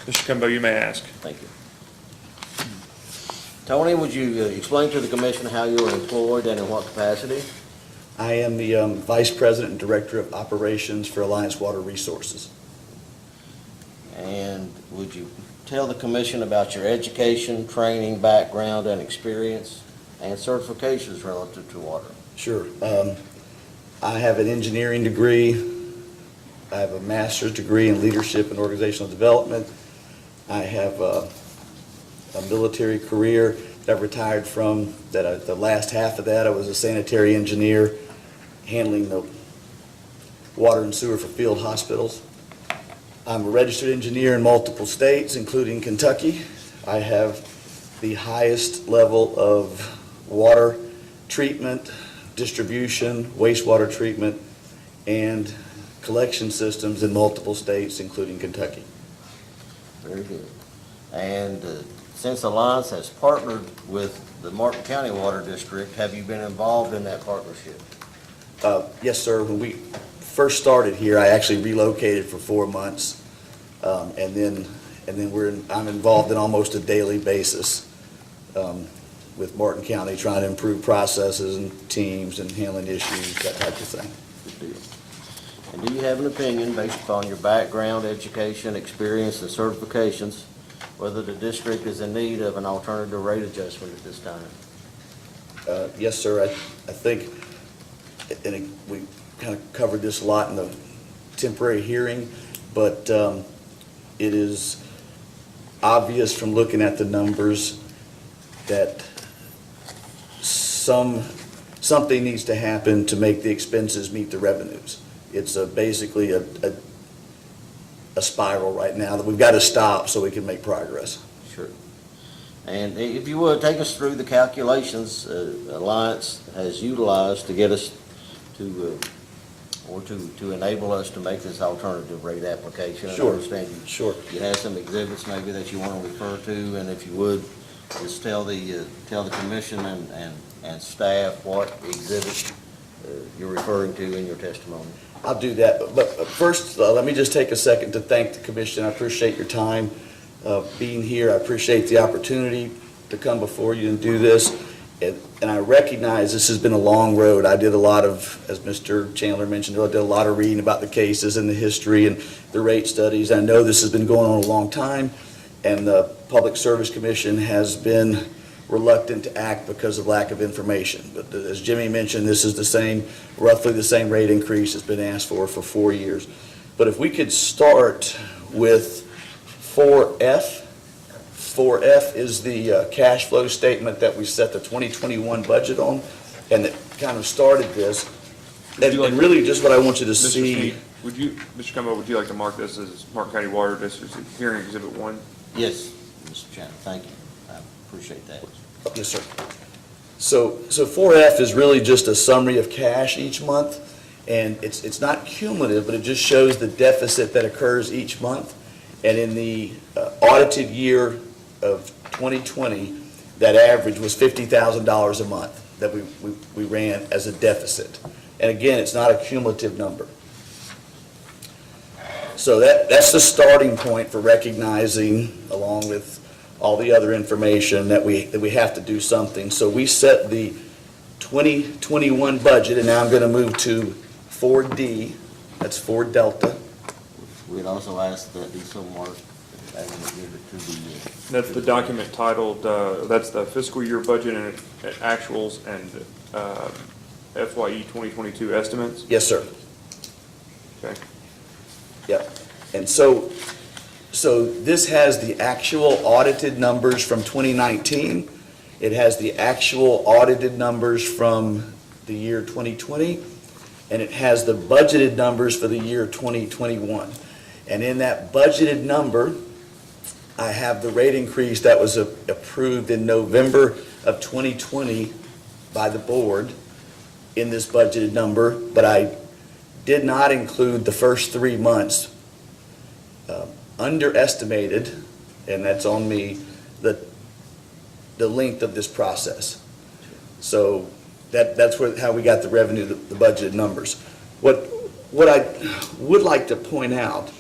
Mr. Cumbo, you may ask. Thank you. Tony, would you explain to the commission how you are employed and in what capacity? I am the Vice President and Director of Operations for Alliance Water Resources. And would you tell the commission about your education, training, background, and experience, and certifications relative to water? Sure. I have an engineering degree. I have a master's degree in leadership and organizational development. I have a military career. I've retired from, the last half of that, I was a sanitary engineer handling the water and sewer for field hospitals. I'm a registered engineer in multiple states, including Kentucky. I have the highest level of water treatment, distribution, wastewater treatment, and collection systems in multiple states, including Kentucky. Very good. And since Alliance has partnered with the Martin County Water District, have you been involved in that partnership? Yes, sir. When we first started here, I actually relocated for 4 months, and then I'm involved in almost a daily basis with Martin County, trying to improve processes and teams and handling issues, that type of thing. Good deal. And do you have an opinion, based upon your background, education, experience, and certifications, whether the district is in need of an alternative rate adjustment at this time? Yes, sir. I think, and we kind of covered this a lot in the temporary hearing, but it is obvious from looking at the numbers that something needs to happen to make the expenses meet the revenues. It's basically a spiral right now that we've got to stop so we can make progress. Sure. And if you would, take us through the calculations Alliance has utilized to get us to, or to enable us to make this alternative rate application. Sure. I understand you have some exhibits maybe that you want to refer to, and if you would, just tell the commission and staff what exhibit you're referring to in your testimony. I'll do that, but first, let me just take a second to thank the commission. I appreciate your time being here. I appreciate the opportunity to come before you and do this. And I recognize this has been a long road. I did a lot of, as Mr. Chandler mentioned, I did a lot of reading about the cases and the history and the rate studies. I know this has been going on a long time, and the Public Service Commission has been reluctant to act because of lack of information. But as Jimmy mentioned, this is roughly the same rate increase that's been asked for 4 years. But if we could start with 4F. 4F is the cash flow statement that we set the 2021 budget on, and it kind of started this. And really just what I want you to Mr. see. Sneed, Mr. Cumbo, would you like to mark this as Martin County Water District Hearing Exhibit 1? Yes, Mr. Chairman, thank you. I appreciate that. Yes, sir. So 4F is really just a summary of cash each month, and it's not cumulative, but it just shows the deficit that occurs each month. And in the audited year of 2020, that average was $50,000 a month that we ran as a deficit. And again, it's not a cumulative number. So that's the starting point for recognizing, along with all the other information, that we have to do something. So we set the 2021 budget, and now I'm going to move to 4D, that's 4 Delta. We'd also ask that be so marked as an exhibit to the, That's the document titled, that's the fiscal year budget and actuals and FYE 2022 estimates. Yes, sir. Okay. Yep. And so this has the actual audited numbers from 2019. It has the actual audited numbers from the year 2020, and it has the budgeted numbers for the year 2021. And in that budgeted number, I have the rate increase that was approved in November of 2020 by the board in this budgeted number, but I did not include the first 3 months. Underestimated, and that's on me, the length of this process. So that's how we got the revenue, the budgeted numbers. What I would like to point out,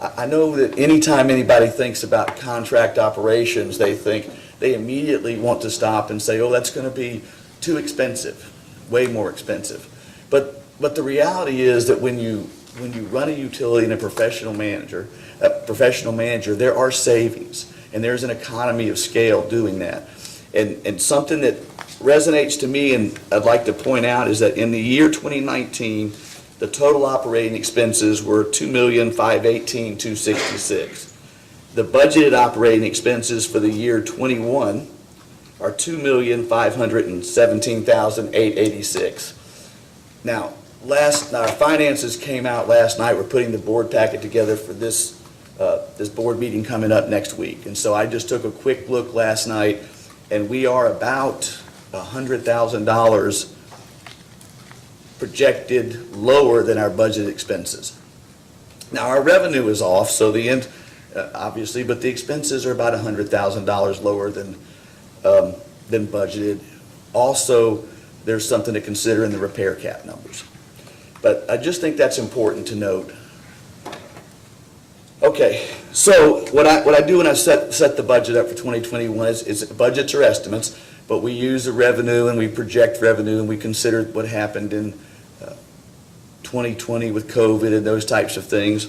I know that anytime anybody thinks about contract operations, they immediately want to stop and say, oh, that's going to be too expensive, way more expensive. But the reality is that when you run a utility and a professional manager, there are savings, and there's an economy of scale doing that. And something that resonates to me, and I'd like to point out, is that in the year 2019, the total operating expenses were $2,518,266. The budgeted operating expenses for the year 21 are $2,517,886. Now, our finances came out last night. We're putting the board packet together for this board meeting coming up next week. And so I just took a quick look last night, and we are about $100,000 projected lower than our budget expenses. Now, our revenue is off, so obviously, but the expenses are about $100,000 lower than budgeted. Also, there's something to consider in the repair cap numbers. But I just think that's important to note. Okay, so what I do when I set the budget up for 2021 is budgets are estimates, but we use the revenue and we project revenue and we consider what happened in 2020 with COVID and those types of things.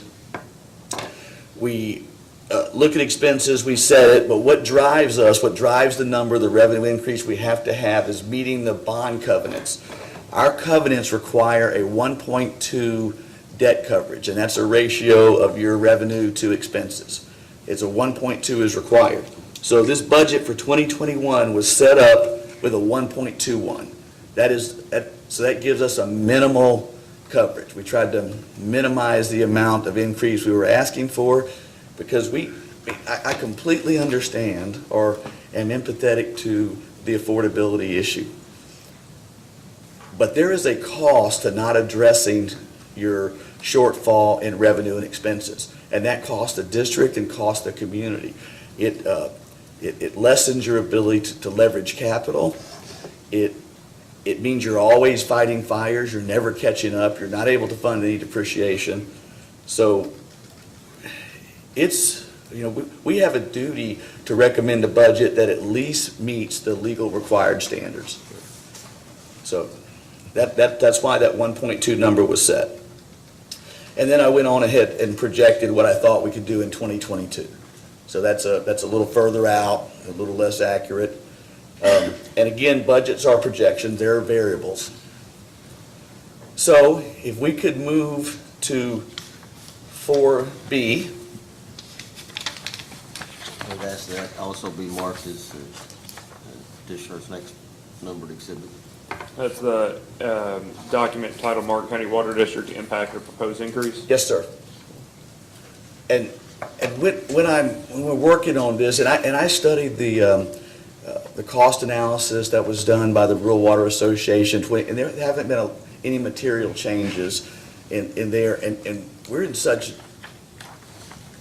We look at expenses, we set it, but what drives us, what drives the number, the revenue increase we have to have is meeting the bond covenants. Our covenants require a 1.2 debt coverage, and that's a ratio of your revenue to expenses. It's a 1.2 is required. So this budget for 2021 was set up with a 1.21. So that gives us a minimal coverage. We tried to minimize the amount of increase we were asking for because I completely understand or am empathetic to the affordability issue. But there is a cost to not addressing your shortfall in revenue and expenses, and that costs the district and costs the community. It lessens your ability to leverage capital. It means you're always fighting fires, you're never catching up, you're not able to fund any depreciation. So we have a duty to recommend a budget that at least meets the legal required standards. So that's why that 1.2 number was set. And then I went on ahead and projected what I thought we could do in 2022. So that's a little further out, a little less accurate. And again, budgets are projections, they're variables. So if we could move to 4B. I'd ask that also be marked as Commissioner's next numbered exhibit. That's the document titled Martin County Water District Impact of Proposed Increase. Yes, sir. And when we're working on this, and I studied the cost analysis that was done by the Rural Water Association, and there haven't been any material changes in there, and we're in such,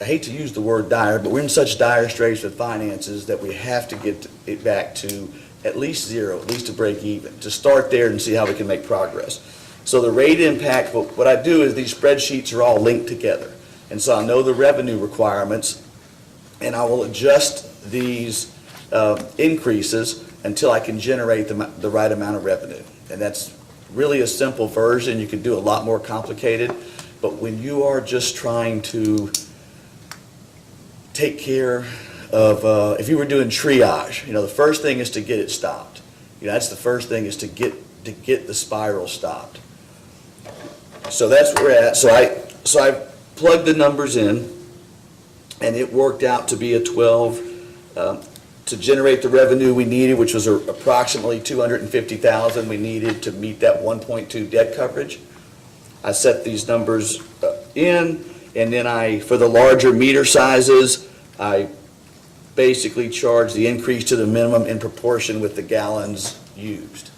I hate to use the word dire, but we're in such dire straits with finances that we have to get it back to at least zero, at least to break even, to start there and see how we can make progress. So the rate impact, what I do is these spreadsheets are all linked together. And so I know the revenue requirements, and I will adjust these increases until I can generate the right amount of revenue. And that's really a simple version. You can do a lot more complicated, but when you are just trying to take care of, if you were doing triage, the first thing is to get it stopped. That's the first thing is to get the spiral stopped. So that's where we're at. So I plugged the numbers in, and it worked out to be a 12 to generate the revenue we needed, which was approximately $250,000 we needed to meet that 1.2 debt coverage. I set these numbers in, and then for the larger meter sizes, I basically charge the increase to the minimum in proportion with the gallons used.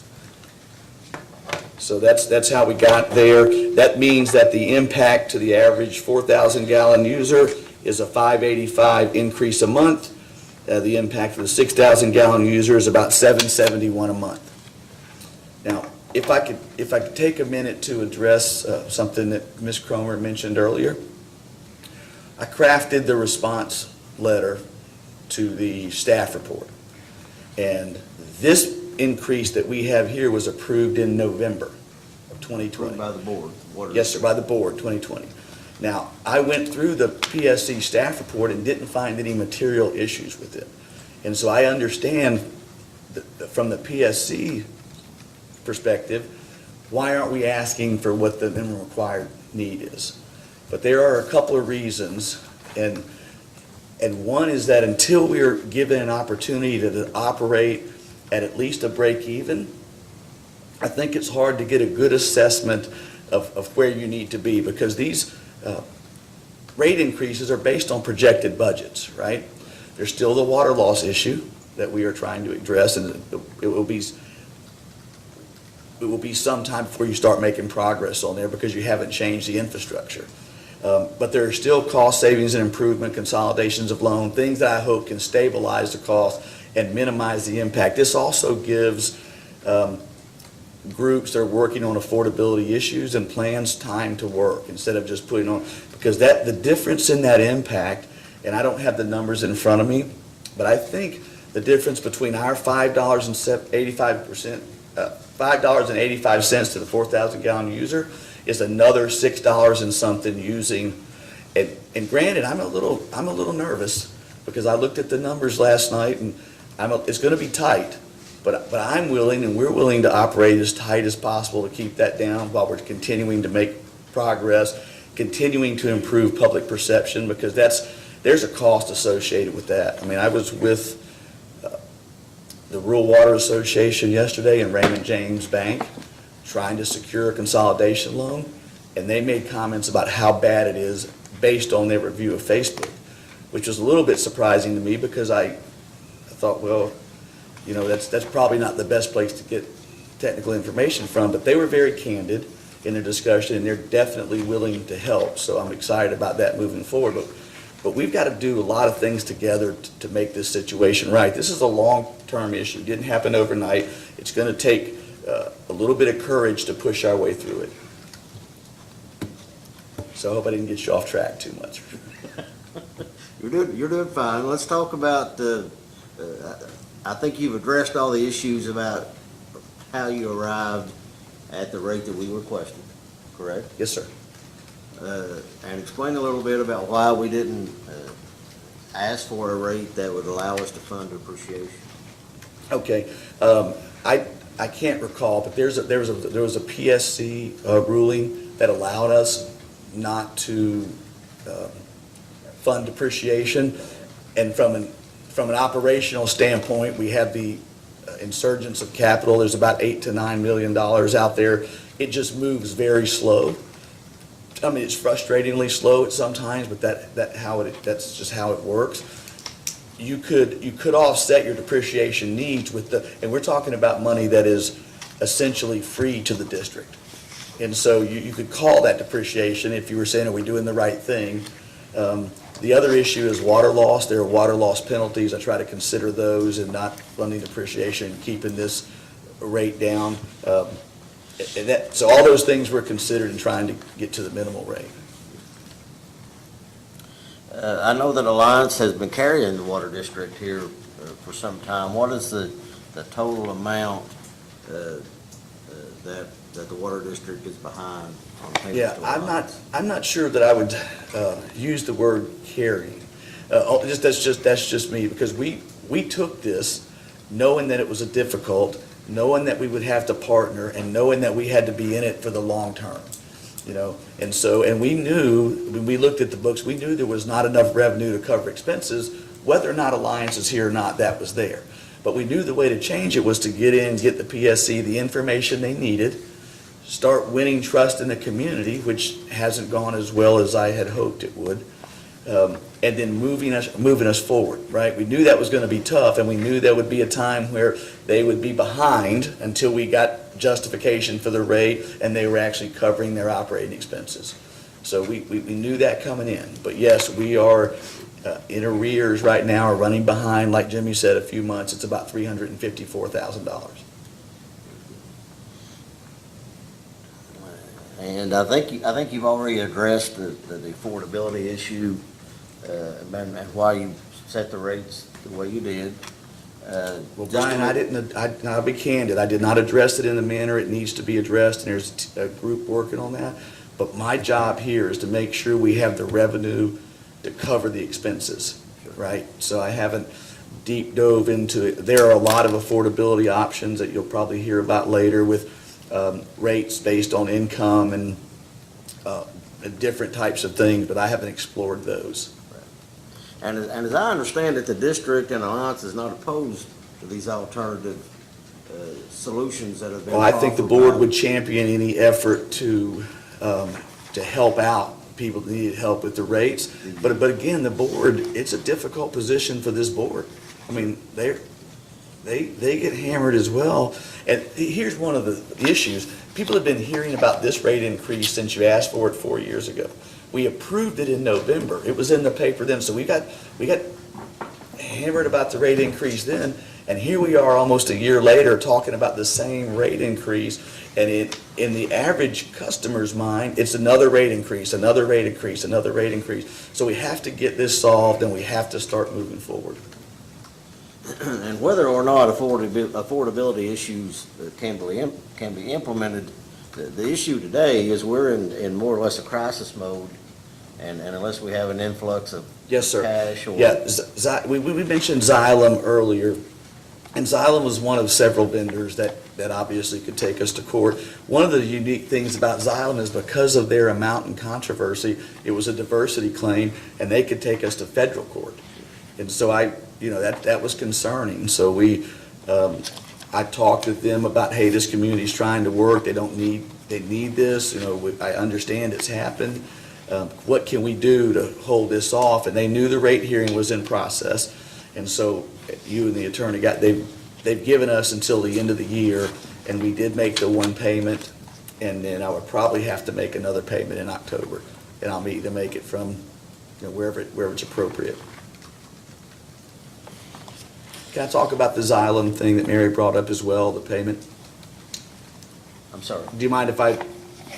So that's how we got there. That means that the impact to the average 4,000 gallon user is a $585 increase a month. The impact for the 6,000 gallon user is about $771 a month. Now, if I could take a minute to address something that Ms. Cromer mentioned earlier. I crafted the response letter to the staff report. And this increase that we have here was approved in November of 2020. Approved by the board. Yes, sir, by the board, 2020. Now, I went through the PSC staff report and didn't find any material issues with it. And so I understand from the PSC perspective, why aren't we asking for what the minimum required need is? But there are a couple of reasons, and one is that until we are given an opportunity to operate at least a break even, I think it's hard to get a good assessment of where you need to be, because these rate increases are based on projected budgets, right? There's still the water loss issue that we are trying to address, and it will be some time before you start making progress on there because you haven't changed the infrastructure. But there are still cost savings and improvement, consolidations of loan, things that I hope can stabilize the cost and minimize the impact. This also gives groups that are working on affordability issues and plans time to work instead of just putting on, because the difference in that impact, and I don't have the numbers in front of me, but I think the difference between our $5.85 to the 4,000 gallon user is another $6 and something using, and granted, I'm a little nervous because I looked at the numbers last night and it's gonna be tight, but I'm willing and we're willing to operate as tight as possible to keep that down while we're continuing to make progress, continuing to improve public perception, because there's a cost associated with that. I mean, I was with the Rural Water Association yesterday and Raymond James Bank trying to secure a consolidation loan, and they made comments about how bad it is based on their review of Facebook, which was a little bit surprising to me because I thought, well, you know, that's probably not the best place to get technical information from, but they were very candid in their discussion, and they're definitely willing to help, so I'm excited about that moving forward. But we've got to do a lot of things together to make this situation right. This is a long-term issue. It didn't happen overnight. It's going to take a little bit of courage to push our way through it. So I hope I didn't get you off track too much. You're doing fine. Let's talk about I think you've addressed all the issues about how you arrived at the rate that we requested, correct? Yes, sir. And explain a little bit about why we didn't ask for a rate that would allow us to fund depreciation. Okay. I can't recall, but there was a PSC ruling that allowed us not to fund depreciation, and from an operational standpoint, we have the insurgence of capital. There's about $8 to $9 million out there. It just moves very slow. I mean, it's frustratingly slow at sometimes, but that's just how it works. You could offset your depreciation needs with and we're talking about money that is essentially free to the district. And so you could call that depreciation if you were saying, are we doing the right thing? The other issue is water loss. There are water loss penalties. I try to consider those and not funding depreciation and keeping this rate down. So all those things were considered in trying to get to the minimal rate. I know that Alliance has been carrying the water district here for some time. What is the total amount that the water district is behind on payments Yeah, to Alliance? I'm not sure that I would use the word carrying. That's just me, because we took this knowing that it was difficult, knowing that we would have to partner, and knowing that we had to be in it for the long term, you know. And we knew, when we looked at the books, we knew there was not enough revenue to cover expenses. Whether or not Alliance is here or not, that was there. But we knew the way to change it was to get the PSC the information they needed, start winning trust in the community, which hasn't gone as well as I had hoped it would, and then moving us forward, right? We knew that was going to be tough, and we knew there would be a time where they would be behind until we got justification for the rate and they were actually covering their operating expenses. So we knew that coming in. But yes, we are in arrears right now, or running behind, like Jimmy said, a few months. It's about $354,000. And I think you've already addressed the affordability issue and why you set the rates the way you did. Well, Brian, I'll be candid, I did not address it in the manner it needs to be addressed, and there's a group working on that. But my job here is to make sure we have the revenue to cover the expenses, right? So I haven't deep dove into it. There are a lot of affordability options that you'll probably hear about later with rates based on income and different types of things, but I haven't explored those. And as I understand it, the district and Alliance is not opposed to these alternative solutions that have been Well, I think the offered board by- would champion any effort to help out people that need help with the rates. But again, the board, it's a difficult position for this board. I mean, they get hammered as well. And here's one of the issues. People have been hearing about this rate increase since you asked for it 4 years ago. We approved it in November. It was in the paper then, so we got hammered about the rate increase then, and here we are almost a year later talking about the same rate increase, and in the average customer's mind, it's another rate increase, another rate increase, another rate increase. So we have to get this solved, and we have to start moving forward. And whether or not affordability issues can be implemented, the issue today is we're in more or less a crisis mode, and unless we have an influx of Yes, sir. cash or... Yeah, we mentioned Xylem earlier, and Xylem was one of several vendors that obviously could take us to court. One of the unique things about Xylem is because of their amount in controversy, it was a diversity claim, and they could take us to federal court. And so that was concerning. So I talked with them about, hey, this community's trying to work, they need this, I understand it's happened. What can we do to hold this off? And they knew the rate hearing was in process. And so you and the attorney they've given us until the end of the year, and we did make the one payment, and then I would probably have to make another payment in October. And I'll either make it from wherever it's appropriate. Can I talk about the Xylem thing that Mary brought up as well, the payment? I'm sorry. Do you mind if I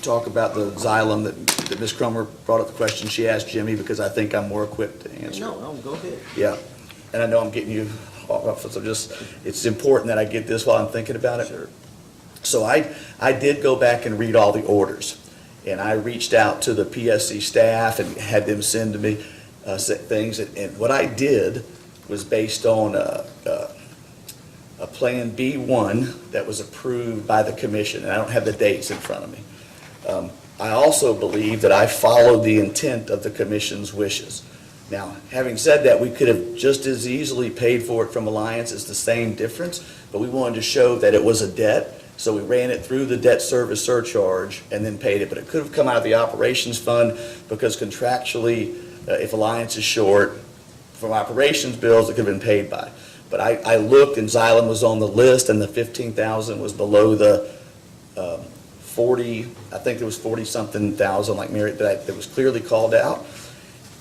talk about the Xylem that Ms. Cromer brought up the question she asked Jimmy, because I think I'm more equipped to answer? No, go ahead. Yeah, and I know I'm getting you off, so it's important that I get this while I'm thinking about it. Sure. So I did go back and read all the orders, and I reached out to the PSC staff and had them send to me things, and what I did was based on a Plan B1 that was approved by the commission, and I don't have the dates in front of me. I also believe that I followed the intent of the commission's wishes. Now, having said that, we could have just as easily paid for it from Alliance. It's the same difference, but we wanted to show that it was a debt, so we ran it through the debt service surcharge and then paid it. But it could have come out of the operations fund, because contractually, if Alliance is short from operations bills, it could have been paid by. But I looked, and Xylem was on the list, and the $15,000 was below the 40, I think there was 40-something thousand, like Mary, that was clearly called out.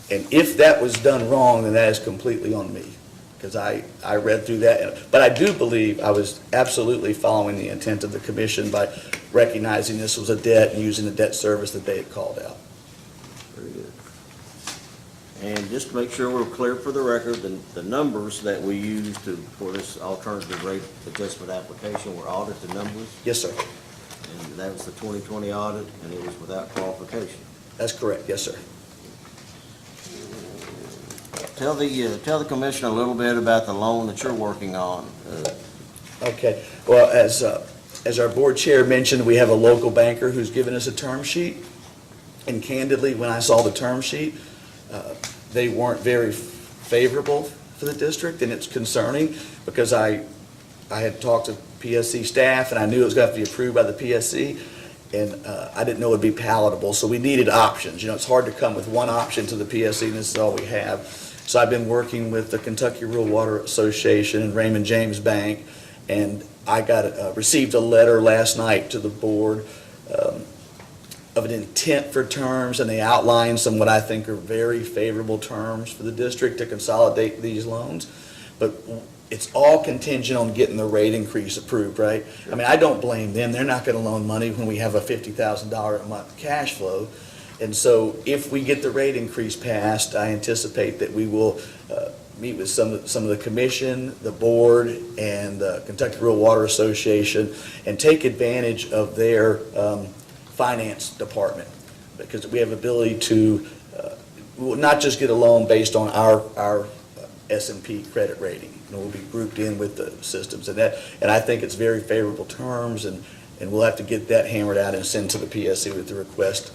And if that was done wrong, then that is completely on me, because I read through that. But I do believe I was absolutely following the intent of the commission by recognizing this was a debt and using the debt service that they had called out. Very good. And just to make sure we're clear for the record, the numbers that we used for this alternative rate adjustment application were audited numbers, Yes, sir. and that was the 2020 audit, and it was without qualification. That's correct. Yes, sir. Tell the commission a little bit about the loan that you're working on. Okay. Well, as our board chair mentioned, we have a local banker who's given us a term sheet. And candidly, when I saw the term sheet, they weren't very favorable for the district, and it's concerning, because I had talked to PSC staff, and I knew it was going to have to be approved by the PSC, and I didn't know it would be palatable, so we needed options. It's hard to come with one option to the PSC, and this is all we have. So I've been working with the Kentucky Rural Water Association and Raymond James Bank, and I received a letter last night to the board of an intent for terms, and they outline some what I think are very favorable terms for the district to consolidate these loans. But it's all contingent on getting the rate increase approved, right? I mean, I don't blame them. They're not going to loan money when we have a $50,000 a month cash flow. And so if we get the rate increase passed, I anticipate that we will meet with some of the commission, the board, and the Kentucky Rural Water Association, and take advantage of their finance department, because we have ability to we will not just get a loan based on our S&P credit rating. We'll be grouped in with the systems, and I think it's very favorable terms, and we'll have to get that hammered out and send to the PSC with the request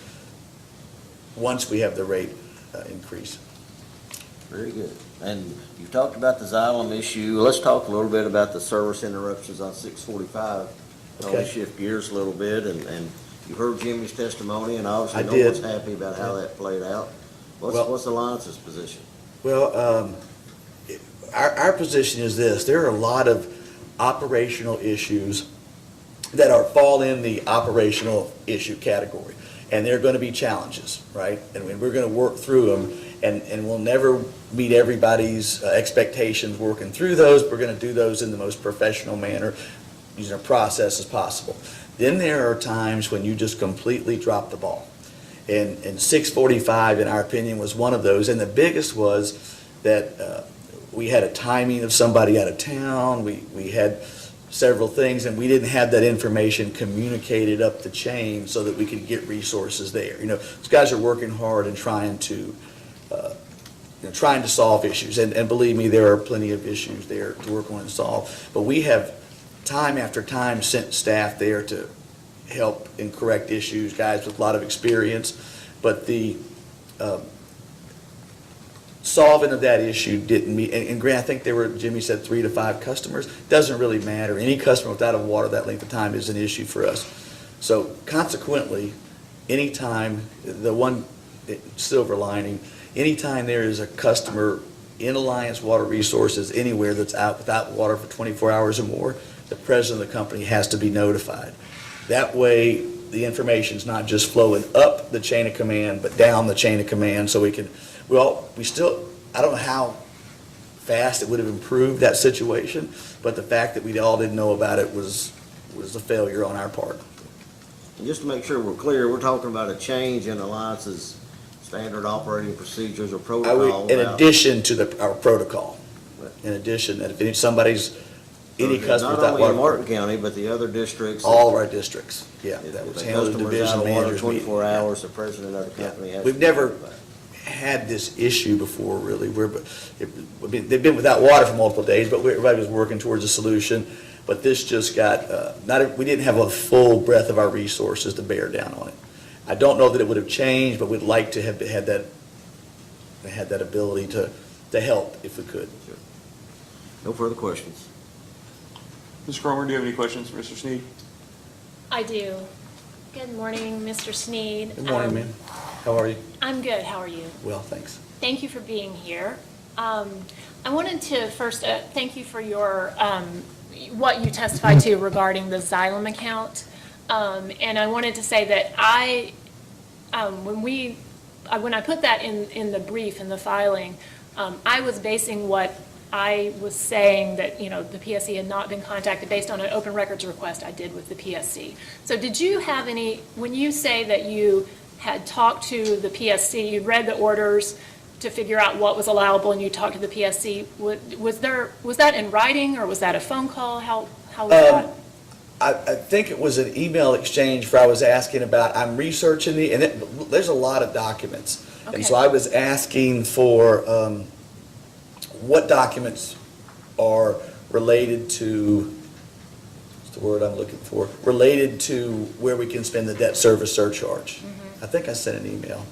once we have the rate increase. Very good. And you've talked about the Xylem issue. Let's talk a little bit about the service interruptions on 645. I want to Okay. shift gears a little bit, and you heard Jimmy's testimony, and I obviously no did. one's happy about how that played out. Well- What's Alliance's position? Well, our position is this: there are a lot of operational issues that fall in the operational issue category, and they're going to be challenges, right? And we're going to work through them, and we'll never meet everybody's expectations working through those. We're going to do those in the most professional manner, using a process as possible. Then there are times when you just completely drop the ball. And 645, in our opinion, was one of those. And the biggest was that we had a timing of somebody out of town. We had several things, and we didn't have that information communicated up the chain so that we could get resources there. You know, these guys are working hard and trying to solve issues. And believe me, there are plenty of issues there to work on and solve. But we have time after time sent staff there to help and correct issues, guys with a lot of experience. But the solving of that issue didn't meet, and Grant, I think there were, Jimmy said 3 to 5 customers. Doesn't really matter. Any customer without a water that length of time is an issue for us. So consequently, anytime, the one silver lining, anytime there is a customer in Alliance Water Resources anywhere that's out without water for 24 hours or more, the president of the company has to be notified. That way, the information's not just flowing up the chain of command, but down the chain of command, so we still, I don't know how fast it would have improved that situation, but the fact that we all didn't know about it was a failure on our part. And just to make sure we're clear, we're talking about a change in Alliance's standard operating procedures or protocol. In addition to our protocol, in addition, that if somebody's, any customer Not without only in water, Martin County, but the other districts. all of our districts, yeah, If that was a handled at customer's division out of water managers meeting. 24 hours, the president of the company has to. We've never notify. had this issue before, really. They've been without water for multiple days, but everybody was working towards a solution. But this just got, we didn't have a full breadth of our resources to bear down on it. I don't know that it would have changed, but we'd like to have had that ability to help if we could. No further questions. Mr. Cromer, do you have any questions for Mr. Sneed? I do. Good morning, Mr. Sneed. Good morning, ma'am. How are you? I'm good. How are you? Well, thanks. Thank you for being here. I wanted to first thank you for your, what you testified to regarding the Xylem account. And I wanted to say that when I put that in the brief, in the filing, I was basing what I was saying that, the PSC had not been contacted based on an open records request I did with the PSC. So did you have when you say that you had talked to the PSC, you read the orders to figure out what was allowable and you talked to the PSC, was that in writing or was that a phone call? How was that? I think it was an email exchange where I was asking about, I'm researching there's a lot of documents. And so Okay. I was asking for what documents are related to, what's the word I'm looking for? Related to where we can spend the debt service surcharge. I think I sent an email.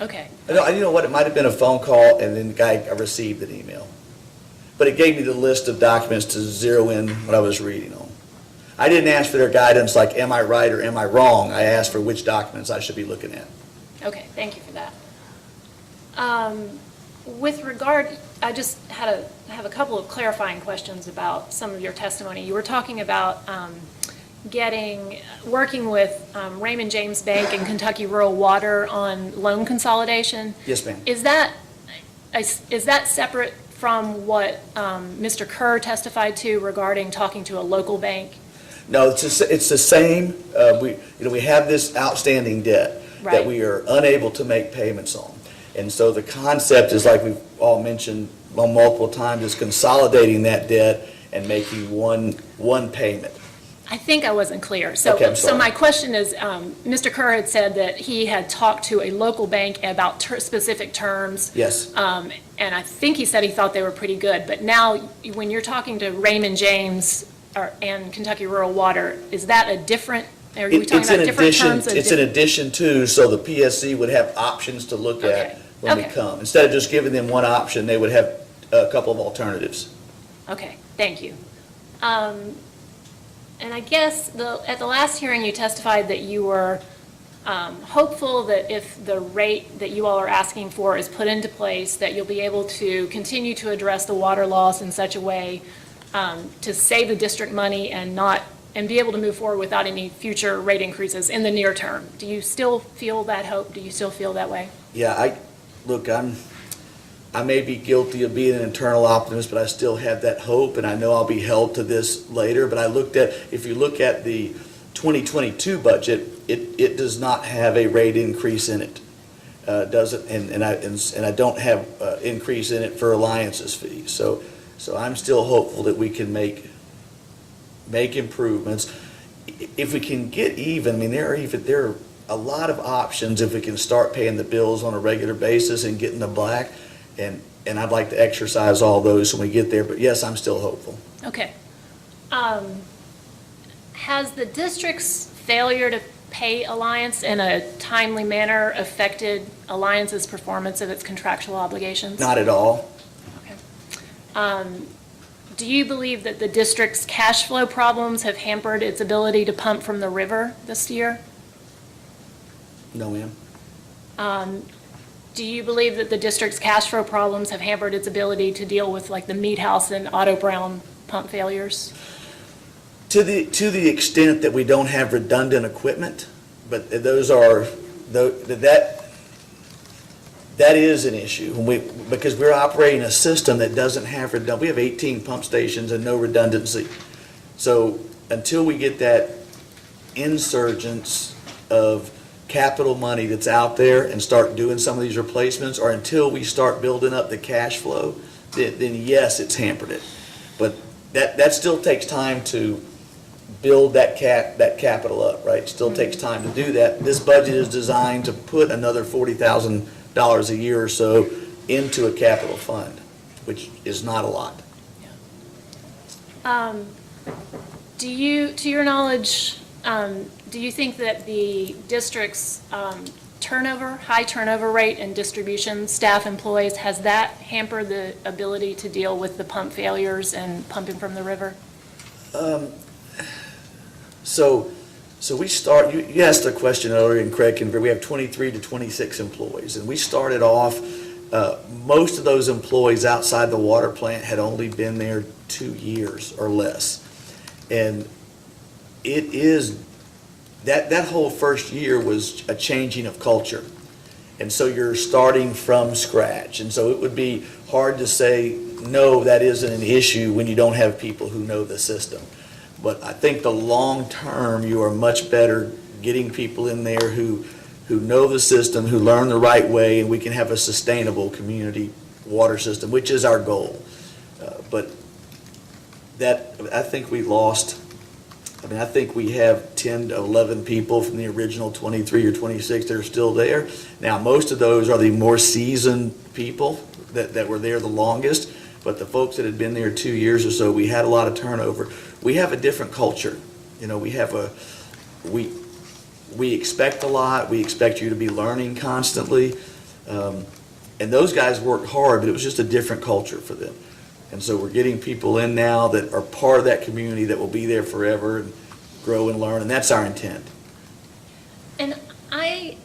Okay. You know what, it might have been a phone call and then I received an email. But it gave me the list of documents to zero in what I was reading on. I didn't ask for their guidance like, am I right or am I wrong? I asked for which documents I should be looking at. Okay, thank you for that. With regard, I just have a couple of clarifying questions about some of your testimony. You were talking about working with Raymond James Bank and Kentucky Rural Water on loan consolidation. Yes, ma'am. Is that separate from what Mr. Kerr testified to regarding talking to a local bank? No, it's the same. We have this outstanding debt that Right. we are unable to make payments on. And so the concept is, like we've all mentioned multiple times, is consolidating that debt and making one payment. I think I wasn't clear. Okay, I'm So sorry. my question is, Mr. Kerr had said that he had talked to a local bank about specific terms. Yes. And I think he said he thought they were pretty good. But now, when you're talking to Raymond James and Kentucky Rural Water, is that a different, are we talking about different terms? It's in addition to, so the PSC would have options to look Okay. at when we Okay. come. Instead of just giving them one option, they would have a couple of alternatives. Okay, thank you. And I guess at the last hearing, you testified that you were hopeful that if the rate that you all are asking for is put into place, that you'll be able to continue to address the water loss in such a way to save the district money and be able to move forward without any future rate increases in the near term. Do you still feel that hope? Do you still feel that way? Yeah, I may be guilty of being an internal optimist, but I still have that hope, and I know I'll be held to this later. But if you look at the 2022 budget, it does not have a rate increase in it. Doesn't, and I don't have increase in it for alliances fees. So I'm still hopeful that we can make improvements. If we can get even, I mean, there are a lot of options if we can start paying the bills on a regular basis and get in the black. And I'd like to exercise all those when we get there, but yes, I'm still hopeful. Okay. Has the district's failure to pay Alliance in a timely manner affected Alliance's performance of its contractual obligations? Not at all. Okay. Do you believe that the district's cash flow problems have hampered its ability to pump from the river this year? No, ma'am. Do you believe that the district's cash flow problems have hampered its ability to deal with like the Mead House and Otto Brown pump failures? To the extent that we don't have redundant equipment, but that is an issue because we're operating a system that doesn't have we have 18 pump stations and no redundancy. So until we get that insurgence of capital money that's out there and start doing some of these replacements, or until we start building up the cash flow, then yes, it's hampered it. But that still takes time to build that capital up, right? It still takes time to do that. This budget is designed to put another $40,000 a year or so into a capital fund, which is not a lot. To your knowledge, do you think that the district's high turnover rate in distribution staff employees, has that hampered the ability to deal with the pump failures and pumping from the river? So we start, you asked a question earlier, and Craig can, we have 23 to 26 employees, and we started off, most of those employees outside the water plant had only been there 2 years or less. And it is, that whole first year was a changing of culture. And so you're starting from scratch. And so it would be hard to say, no, that isn't an issue when you don't have people who know the system. But I think the long term, you are much better getting people in there who know the system, who learn the right way, and we can have a sustainable community water system, which is our goal. But that, I think we lost, I think we have 10 to 11 people from the original 23 or 26 that are still there. Now, most of those are the more seasoned people that were there the longest, but the folks that had been there 2 years or so, we had a lot of turnover. We have a different culture. You know, we expect a lot. We expect you to be learning constantly. And those guys worked hard, but it was just a different culture for them. And so we're getting people in now that are part of that community that will be there forever and grow and learn, and that's our intent. And I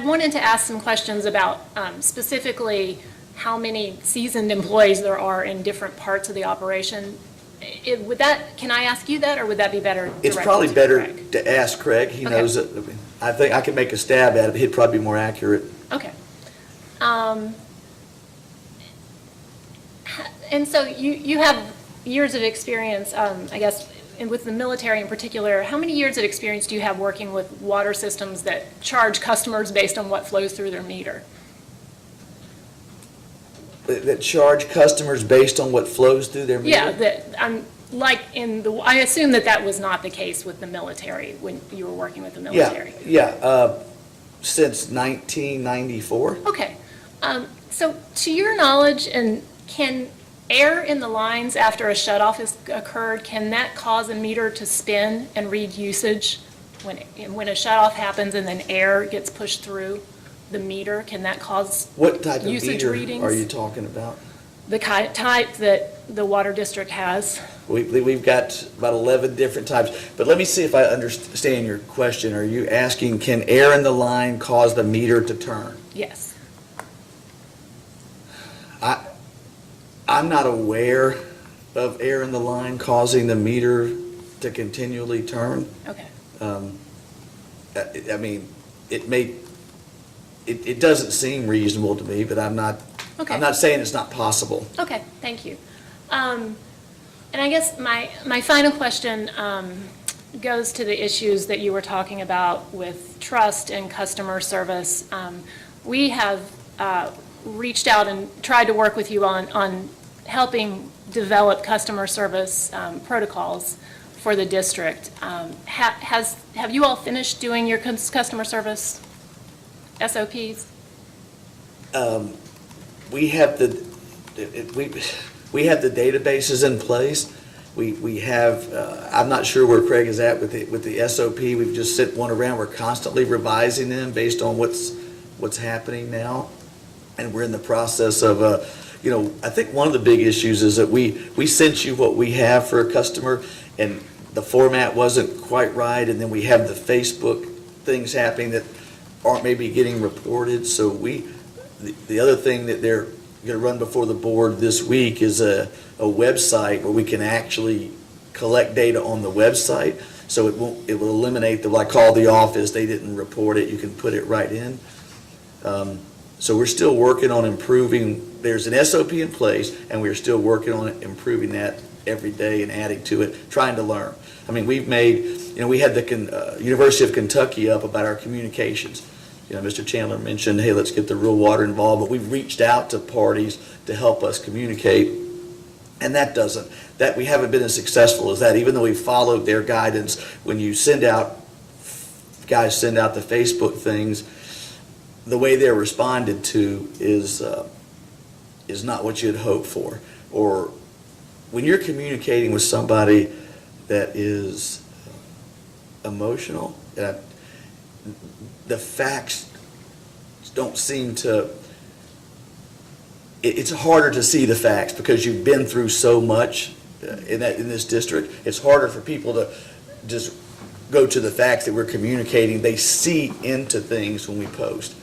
wanted to ask some questions about specifically how many seasoned employees there are in different parts of the operation. Can I ask you that, or would that be better? It's probably better to ask Craig. He knows it. I think I could make a stab at it. He'd probably be more accurate. Okay. And so you have years of experience, I guess, with the military in particular. How many years of experience do you have working with water systems that charge customers based on what flows through their meter? That charge customers based on what flows through their meter? Yeah, I assume that was not the case with the military when you were working with the military. Yeah. Since 1994. Okay. So to your knowledge, and can air in the lines after a shutoff has occurred, can that cause a meter to spin and read usage when a shutoff happens and then air gets pushed through? the meter, can that cause What type of usage meter readings? are you talking about? The type that the water district has? We've got about 11 different types, but let me see if I understand your question. Are you asking, can air in the line cause the meter to turn? Yes. I'm not aware of air in the line causing the meter to continually turn. Okay. I mean, it doesn't seem reasonable to me, but I'm not saying it's not possible. Okay, thank you. And I guess my final question goes to the issues that you were talking about with trust and customer service. We have reached out and tried to work with you on helping develop customer service protocols for the district. Have you all finished doing your customer service SOPs? We have the databases in place. We have, I'm not sure where Craig is at with the SOP. We've just sent one around. We're constantly revising them based on what's happening now. And we're in the process of, I think one of the big issues is that we sent you what we have for a customer, and the format wasn't quite right, and then we have the Facebook things happening that aren't maybe getting reported. So the other thing that they're going to run before the board this week is a website where we can actually collect data on the website. So it will eliminate what I call the office, they didn't report it, you can put it right in. So we're still working on improving, there's an SOP in place, and we're still working on improving that every day and adding to it, trying to learn. I mean, we've made, we had the University of Kentucky up about our communications. Mr. Chandler mentioned, hey, let's get the rural water involved, but we've reached out to parties to help us communicate, and we haven't been as successful as that, even though we followed their guidance. When you guys send out the Facebook things, the way they're responded to is not what you'd hope for. Or when you're communicating with somebody that is emotional, the facts don't seem to, it's harder to see the facts because you've been through so much in this district. It's harder for people to just go to the facts that we're communicating. They see into things when we post.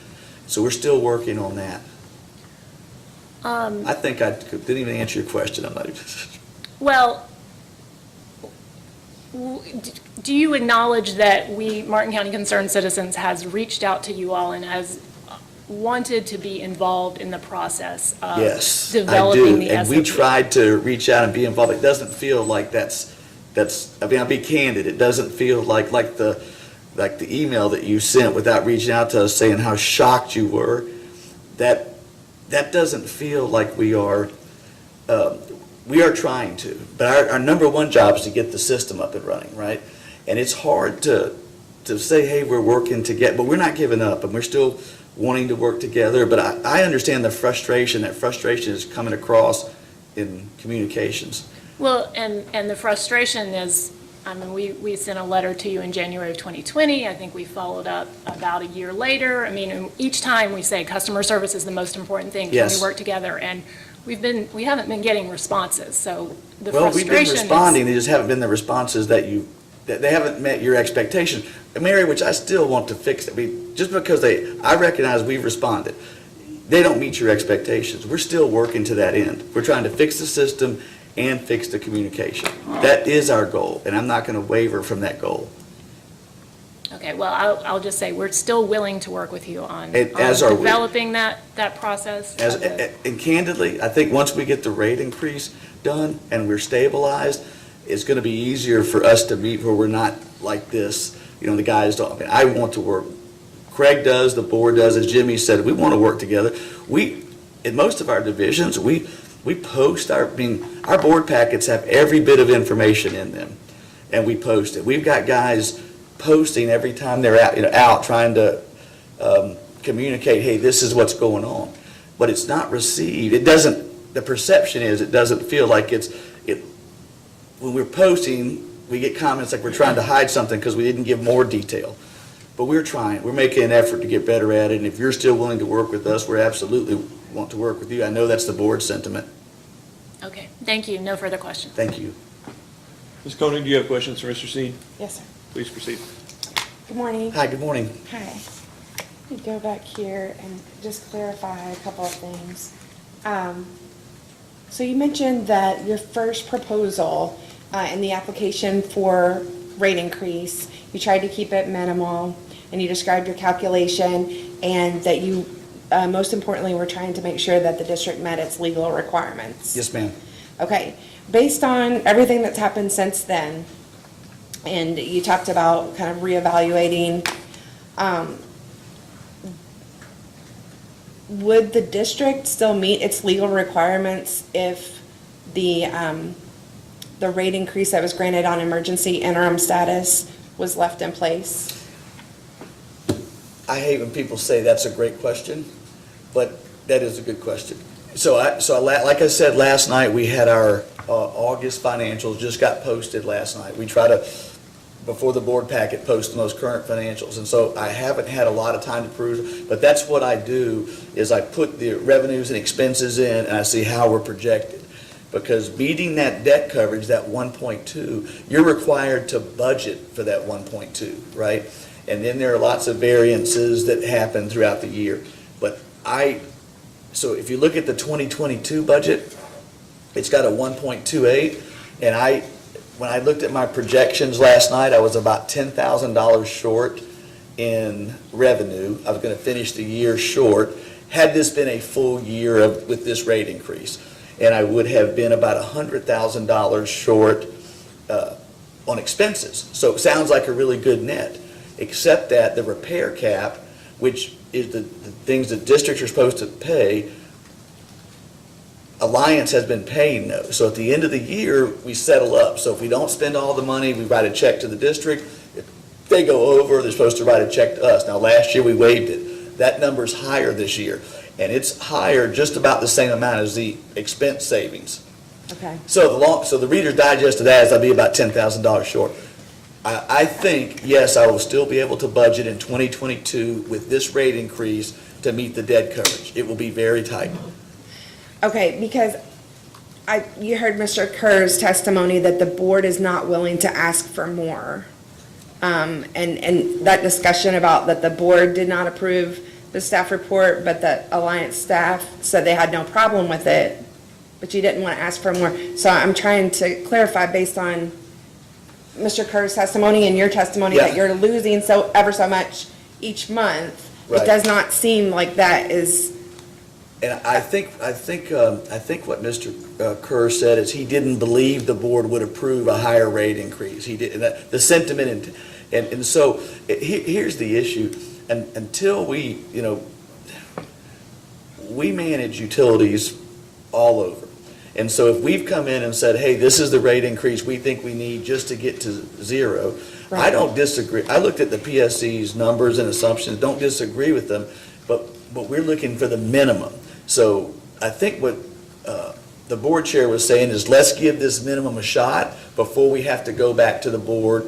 So we're still working on that. I think I didn't even answer your question. I'm not even. Well, do you acknowledge that Martin County Concerned Citizens, has reached out to you all and has wanted to be involved in the process of Yes, developing the I do. And we SOP? tried to reach out and be involved. It doesn't feel like that's, I mean, I'll be candid. It doesn't feel like the email that you sent without reaching out to us saying how shocked you were. That doesn't feel like we are trying to. But our number one job is to get the system up and running, right? And it's hard to say, hey, we're working together, but we're not giving up, and we're still wanting to work together. But I understand the frustration. That frustration is coming across in communications. Well, and the frustration is, I mean, we sent a letter to you in January of 2020. I think we followed up about a year later. I mean, each time we say customer service is the most important thing. Can Yes. we work together? And we haven't been getting responses, so the Well, we've frustration been responding, they just haven't been the responses that they haven't met your expectation. Mary, which I still want to fix. I mean, just because I recognize we've responded, they don't meet your expectations. We're still working to that end. We're trying to fix the system and fix the communication. That is our goal, and I'm not going to waver from that goal. Okay, well, I'll just say, we're still willing to work with you on As are we. developing that process. And candidly, I think once we get the rate increase done and we're stabilized, it's going to be easier for us to meet where we're not like this. The guys don't, I mean, I want to work. Craig does, the board does, as Jimmy said, we want to work together. In most of our divisions, we post our board packets have every bit of information in them, and we post it. We've got guys posting every time they're out trying to communicate, hey, this is what's going on. But it's not received. The perception is it doesn't feel like when we're posting, we get comments like we're trying to hide something because we didn't give more detail. but we're trying. We're making an effort to get better at it, and if you're still willing to work with us, we absolutely want to work with you. I know that's the board's sentiment. Okay, thank you. No further questions. Thank you. Ms. Koenig, do you have questions for Mr. Seed? Yes, sir. Please proceed. Good morning. Hi, good morning. Hi. Let me go back here and just clarify a couple of things. So you mentioned that your first proposal in the application for rate increase, you tried to keep it minimal, and you described your calculation, and that you, most importantly, were trying to make sure that the district met its legal requirements. Yes, ma'am. Okay, based on everything that's happened since then, and you talked about kind of reevaluating, would the district still meet its legal requirements if the rate increase that was granted on emergency interim status was left in place? I hate when people say that's a great question, but that is a good question. Like I said last night, we had our August financials just got posted last night. We try to, before the board packet, post the most current financials. And so I haven't had a lot of time to peruse, but that's what I do, is I put the revenues and expenses in, and I see how we're projected. Because meeting that debt coverage, that 1.2, you're required to budget for that 1.2, right? And then there are lots of variances that happen throughout the year. So if you look at the 2022 budget, it's got a 1.28, and when I looked at my projections last night, I was about $10,000 short in revenue. I was going to finish the year short, had this been a full year with this rate increase. And I would have been about $100,000 short on expenses. So it sounds like a really good net, except that the repair cap, which is the things that districts are supposed to pay, Alliance has been paying those. So at the end of the year, we settle up. So if we don't spend all the money, we write a check to the district. If they go over, they're supposed to write a check to us. Now, last year we waived it. That number's higher this year. And it's higher, just about the same amount as the expense savings. Okay. So the Reader's Digest of that is I'll be about $10,000 short. I think, yes, I will still be able to budget in 2022 with this rate increase to meet the debt coverage. It will be very tight. Okay, because you heard Mr. Kerr's testimony that the board is not willing to ask for more. And that discussion about that the board did not approve the staff report, but that Alliance staff said they had no problem with it, but you didn't want to ask for more. So I'm trying to clarify based on Mr. Kerr's testimony and your testimony that you're losing ever so much each month. Right. It does not seem like that is. And I think what Mr. Kerr said is he didn't believe the board would approve a higher rate increase. He did, the sentiment, and so here's the issue. And until we manage utilities all over. And so if we've come in and said, hey, this is the rate increase we think we need just to get to zero, Right. I don't disagree. I looked at the PSC's numbers and assumptions, don't disagree with them, but we're looking for the minimum. So I think what the board chair was saying is let's give this minimum a shot before we have to go back to the board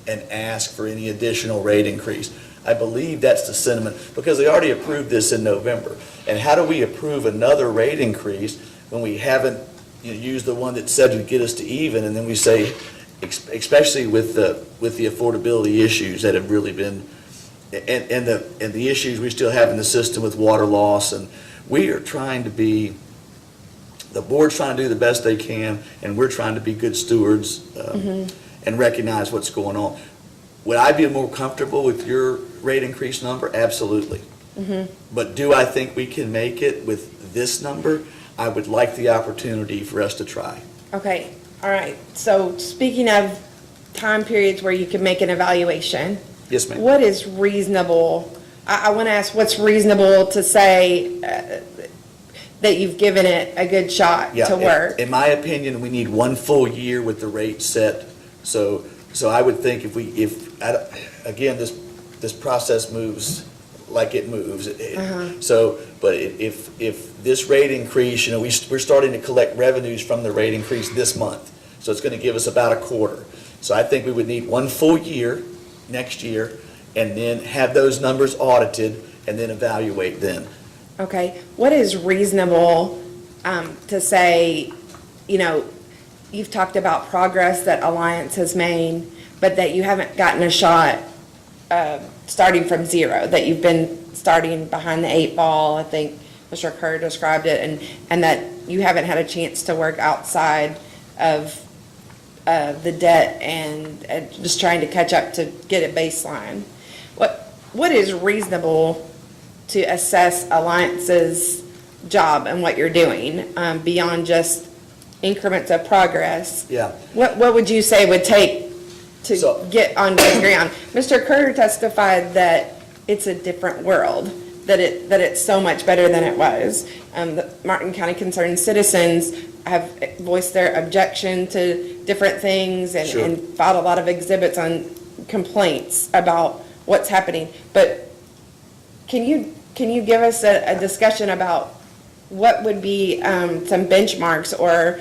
and ask for any additional rate increase. I believe that's the sentiment, because they already approved this in November. And how do we approve another rate increase when we haven't used the one that said would get us to even, and then we say, especially with the affordability issues that have really been, and the issues we still have in the system with water loss, and we are trying to be, the board's trying to do the best they can, and we're trying to be good stewards and recognize what's going on. Would I be more comfortable with your rate increase number? Absolutely. But do I think we can make it with this number? I would like the opportunity for us to try. Okay, all right. So speaking of time periods where you can make an evaluation. Yes, ma'am. What is reasonable? I want to ask what's reasonable to say that you've given it a good shot to work? In my opinion, we need 1 full year with the rate set. So I would think again, this process moves like it moves. But if this rate increase, we're starting to collect revenues from the rate increase this month. So it's going to give us about a quarter. So I think we would need 1 full year next year, and then have those numbers audited, and then evaluate then. Okay, what is reasonable to say, you know, you've talked about progress that Alliance has made, but that you haven't gotten a shot starting from zero, that you've been starting behind the 8 ball, I think Mr. Kerr described it, and that you haven't had a chance to work outside of the debt and just trying to catch up to get a baseline. What is reasonable to assess Alliance's job and what you're doing beyond just increments of progress? Yeah. What would you say would take to So- get on the ground? Mr. Kerr testified that it's a different world, that it's so much better than it was. The Martin County Concerned Citizens have voiced their objection to different things Sure. and filed a lot of exhibits on complaints about what's happening. But can you give us a discussion about what would be some benchmarks or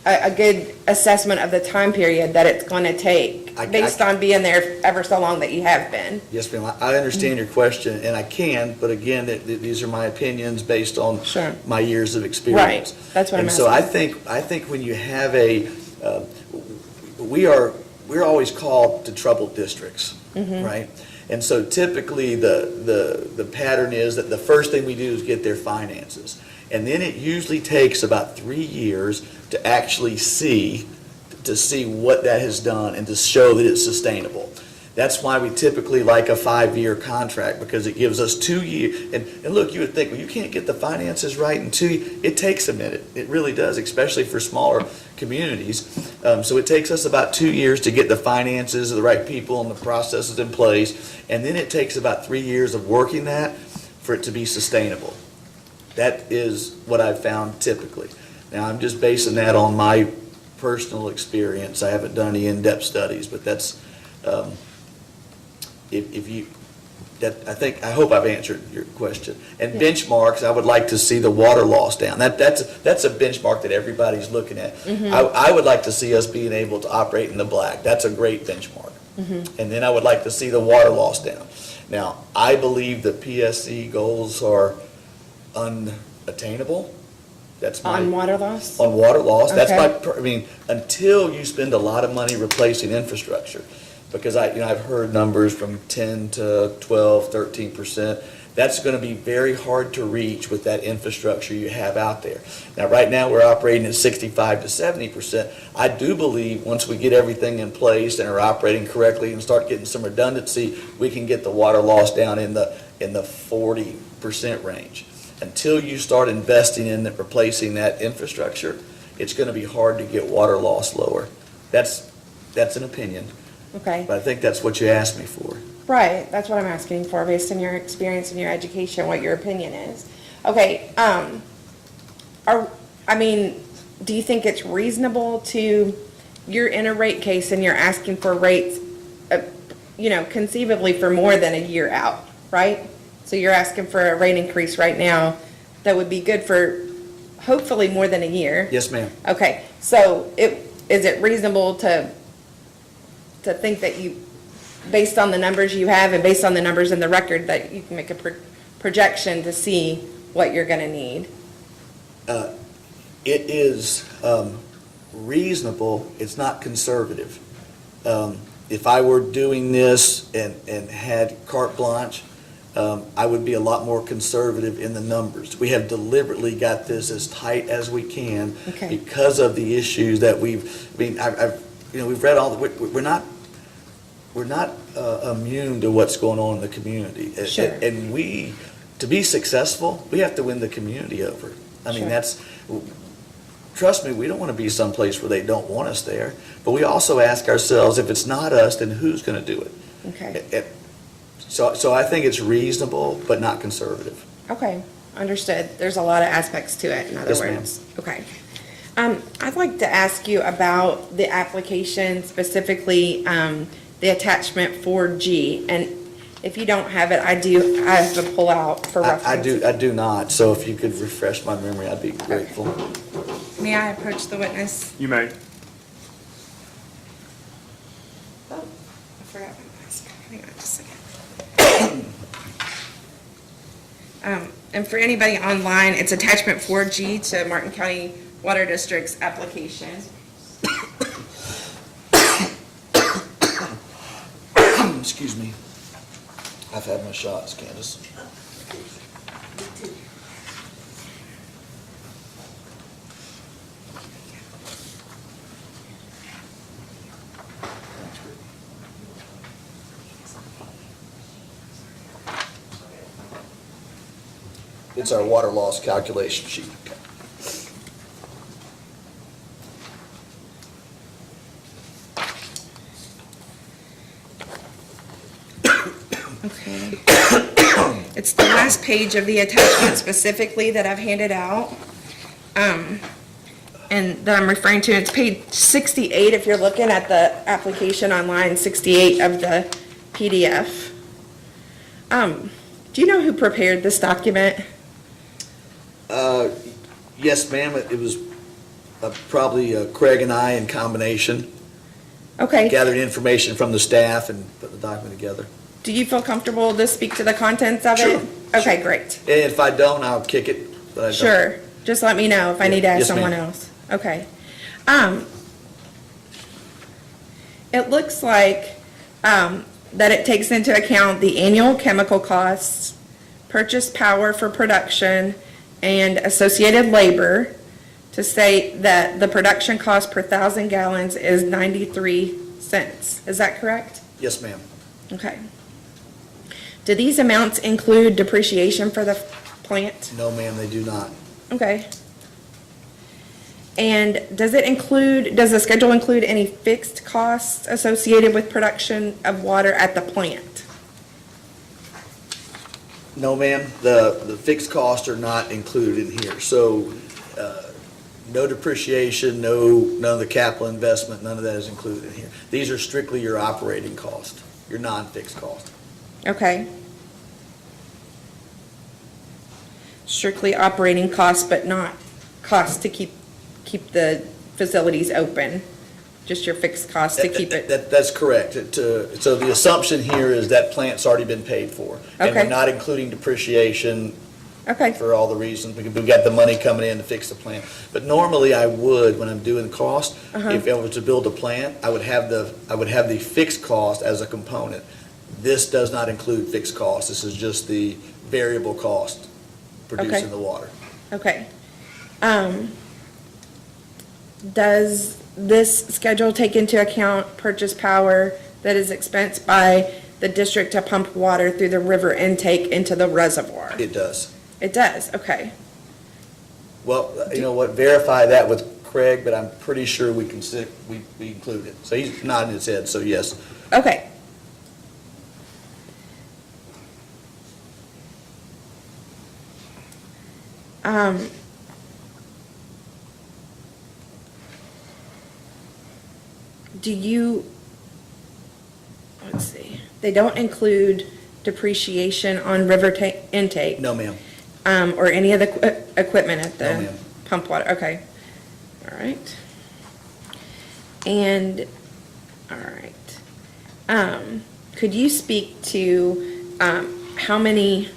a good assessment of the time period that it's going to take, based on being there ever so long that you have been? Yes, ma'am, I understand your question, and I can, but again, these are my opinions based on Sure. my years of experience. Right, that's what I'm And so asking. I think when you have we're always called to troubled districts, Mm-hmm. right? And so typically, the pattern is that the first thing we do is get their finances. And then it usually takes about 3 years to actually see what that has done and to show that it's sustainable. That's why we typically like a 5-year contract, because it gives us 2 years. And look, you would think, well, you can't get the finances right in 2 years. It takes a minute. It really does, especially for smaller communities. So it takes us about 2 years to get the finances, the right people and the processes in place. And then it takes about 3 years of working that for it to be sustainable. That is what I've found typically. Now, I'm just basing that on my personal experience. I haven't done any in-depth studies, but that's, I hope I've answered your question. And benchmarks, I would like to see the water loss down. That's a benchmark that everybody's looking at. I would like to see us being able to operate in the black. That's a great benchmark. And then I would like to see the water loss down. Now, I believe the PSC goals are unattainable. That's my. On water loss? On water loss. That's Okay. until you spend a lot of money replacing infrastructure. Because I've heard numbers from 10 to 12, 13%. That's going to be very hard to reach with that infrastructure you have out there. Now, right now, we're operating at 65 to 70%. I do believe once we get everything in place and are operating correctly and start getting some redundancy, we can get the water loss down in the 40% range. Until you start investing in replacing that infrastructure, it's going to be hard to get water loss lower. That's an opinion, Okay. but I think that's what you asked me for. Right, that's what I'm asking for, based on your experience and your education, what your opinion is. Okay, do you think it's reasonable you're in a rate case and you're asking for rates, conceivably for more than a year out, right? So you're asking for a rate increase right now that would be good for hopefully more than a year. Yes, ma'am. Okay, so is it reasonable to think that based on the numbers you have and based on the numbers in the record, that you can make a projection to see what you're gonna need? It is reasonable, it's not conservative. If I were doing this and had carte blanche, I would be a lot more conservative in the numbers. We have deliberately got this as tight as we can Okay. because of the issues that we've read all we're not immune to what's going on in the community. Sure. And to be successful, we have to win the community over. I mean, Sure. trust me, we don't want to be someplace where they don't want us there. But we also ask ourselves, if it's not us, then who's going to do it? Okay, So I think it's reasonable, but not conservative. okay, understood. There's a lot of aspects to it, in other Yes, ma'am. words. Okay. I'd like to ask you about the application, specifically, the attachment 4G. And if you don't have it, I have to pull out for reference. I do not, so if you could refresh my memory, I'd be grateful. May I approach the witness? You may. Oh, I forgot my mask. Hang on just a second. And for anybody online, it's attachment 4G to Martin County Water District's application. Excuse me. I've had my shots, Candace. It's our water loss calculation sheet. Okay. It's the last page of the attachment specifically that I've handed out. And that I'm referring to, it's page 68 if you're looking at the application online, 68 of the PDF. Do you know who prepared this document? Yes, ma'am, it was probably Craig and I in combination, Okay. gathered information from the staff and put the document together. Do you feel comfortable to speak to the contents of it? Sure. Okay, great. And if I don't, I'll kick it, but I don't. Sure. Just let me know if I need to ask Yes, ma'am. someone else. Okay. It looks like, that it takes into account the annual chemical costs, purchase power for production, and associated labor to state that the production cost per 1,000 gallons is 93 cents. Is that correct? Yes, ma'am. Okay. Do these amounts include depreciation for the plant? No, ma'am, they do not. Okay. And does the schedule include any fixed costs associated with production of water at the plant? No, ma'am, the fixed costs are not included in here. So, no depreciation, none of the capital investment, none of that is included in here. These are strictly your operating cost, your non-fixed cost. Okay. Strictly operating costs, but not costs to keep the facilities open? Just your fixed costs to keep it? That's correct. So the assumption here is that plant's already been paid for. And we're Okay. not including depreciation Okay, for all the reasons. We've got the money coming in to fix the plant. But normally I would, when I'm doing cost, if I was to build a plant, I would have the fixed cost as a component. This does not include fixed cost. This is just the variable cost producing the water. okay. Does this schedule take into account purchase power that is expensed by the district to pump water through the river intake into the reservoir? It does. It does, okay. Well, you know what, verify that with Craig, but I'm pretty sure we include it. So he's nodding his head, so yes. Okay. Let's see, they don't include depreciation on river intake? No, ma'am. Or any of the equipment at No, the ma'am. pump water, okay. All right. And, all right. Could you speak to, how many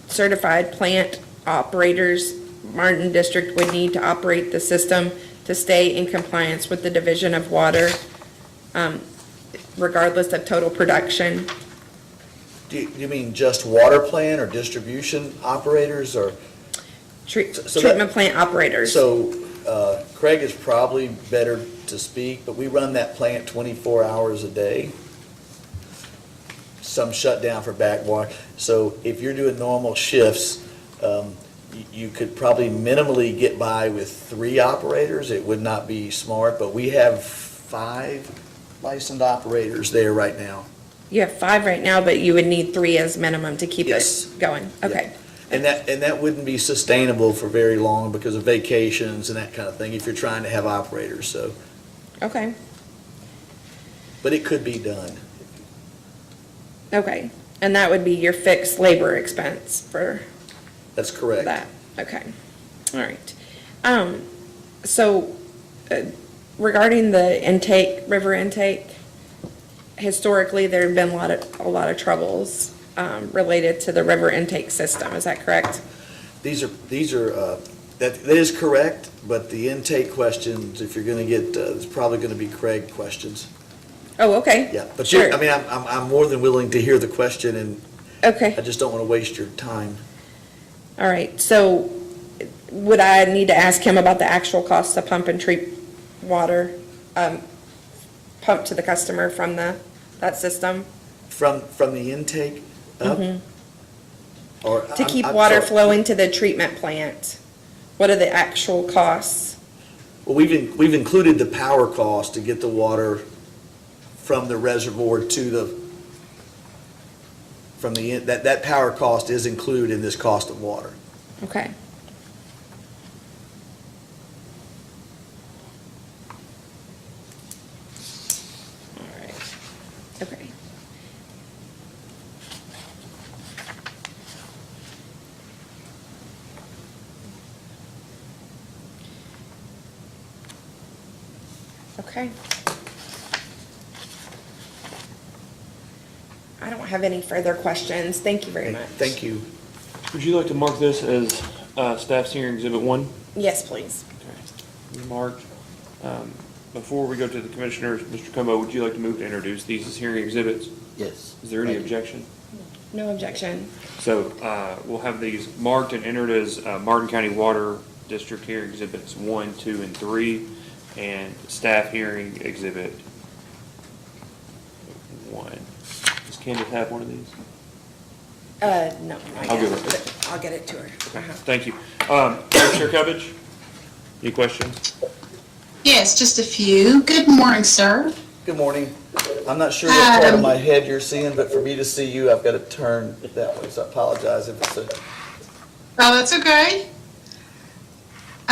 certified plant operators Martin District would need to operate the system to stay in compliance with the Division of Water, regardless of total production? Do you mean just water plant or distribution operators or? So that- Treatment plant operators? So Craig is probably better to speak, but we run that plant 24 hours a day. Some shut down for backwater. So if you're doing normal shifts, you could probably minimally get by with 3 operators. It would not be smart, but we have 5 licensed operators there right now. You have 5 right now, but you would need 3 as minimum to keep Yes. it going? Okay. And that wouldn't be sustainable for very long because of vacations and that kind of thing if you're trying to have operators, so. Okay, But it could be done. okay. And that would be your fixed labor expense for That's correct. that? Okay, all right. So regarding the intake, river intake, historically, there have been a lot of troubles related to the river intake system. Is that correct? These are, that is correct, but the intake questions, if you're gonna get, it's probably gonna be Craig questions. Oh, okay. Yeah, but Sure. I mean, I'm more than willing to hear the question, and Okay. I just don't wanna waste your time. All right. So would I need to ask him about the actual cost to pump and treat water, pump to the customer from that system? From the intake up? Or, To I'm- keep I'm water sorry. flowing to the treatment plant? What are the actual costs? Well, we've included the power cost to get the water from the reservoir to that power cost is included in this cost of water. Okay. All right. Okay. Okay. I don't have any further questions. Thank you very much. Thank you. Would you like to mark this as staff's hearing exhibit 1? Yes, please. Okay. Marked. Before we go to the commissioners, Mr. Como, would you like to move to introduce these as hearing exhibits? Yes. Is there any Thank you. objection? No objection. So we'll have these marked and entered as Martin County Water District hearing exhibits 1, 2, and 3, and staff hearing exhibit 1. Does Candace have one of these? No, not I'll give yet, her. but I'll get it to her. Uh-huh. Thank you. Commissioner Covich, any questions? Yes, just a few. Good morning, sir. Good morning. I'm not sure what part of my head you're seeing, but for me to see you, I've got to turn that way, so I apologize if it's a, Oh, that's okay.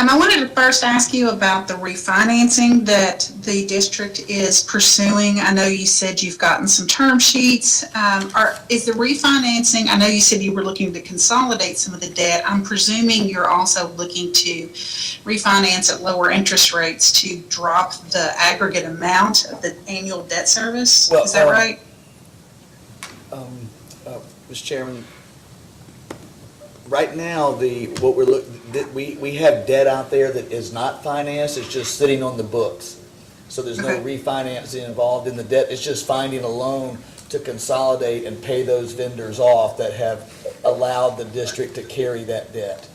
I wanted to first ask you about the refinancing that the district is pursuing. I know you said you've gotten some term sheets. Is the refinancing, I know you said you were looking to consolidate some of the debt. I'm presuming you're also looking to refinance at lower interest rates to drop the aggregate amount of the annual debt service? Well, Is that right? Mr. Chairman, right now, we have debt out there that is not financed, it's just sitting on the books. So there's no Okay. refinancing involved in the debt, it's just finding a loan to consolidate and pay those vendors off that have allowed the district to carry that debt.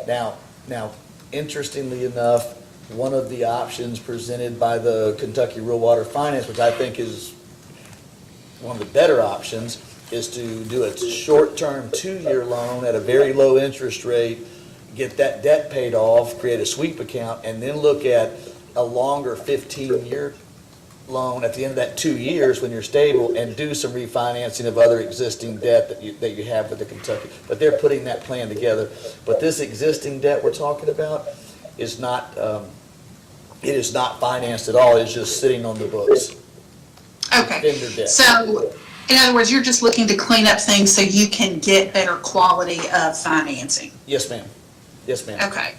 Now, interestingly enough, one of the options presented by the Kentucky Rural Water Finance, which I think is one of the better options, is to do a short-term 2-year loan at a very low interest rate, get that debt paid off, create a sweep account, and then look at a longer 15-year loan at the end of that 2 years when you're stable, and do some refinancing of other existing debt that you have with the Kentucky. But they're putting that plan together. But this existing debt we're talking about is not, it is not financed at all, it's just sitting on the books. Okay. Vendor debt. So, in other words, you're just looking to clean up things so you can get better quality of financing? Yes, ma'am. Yes, ma'am. Okay.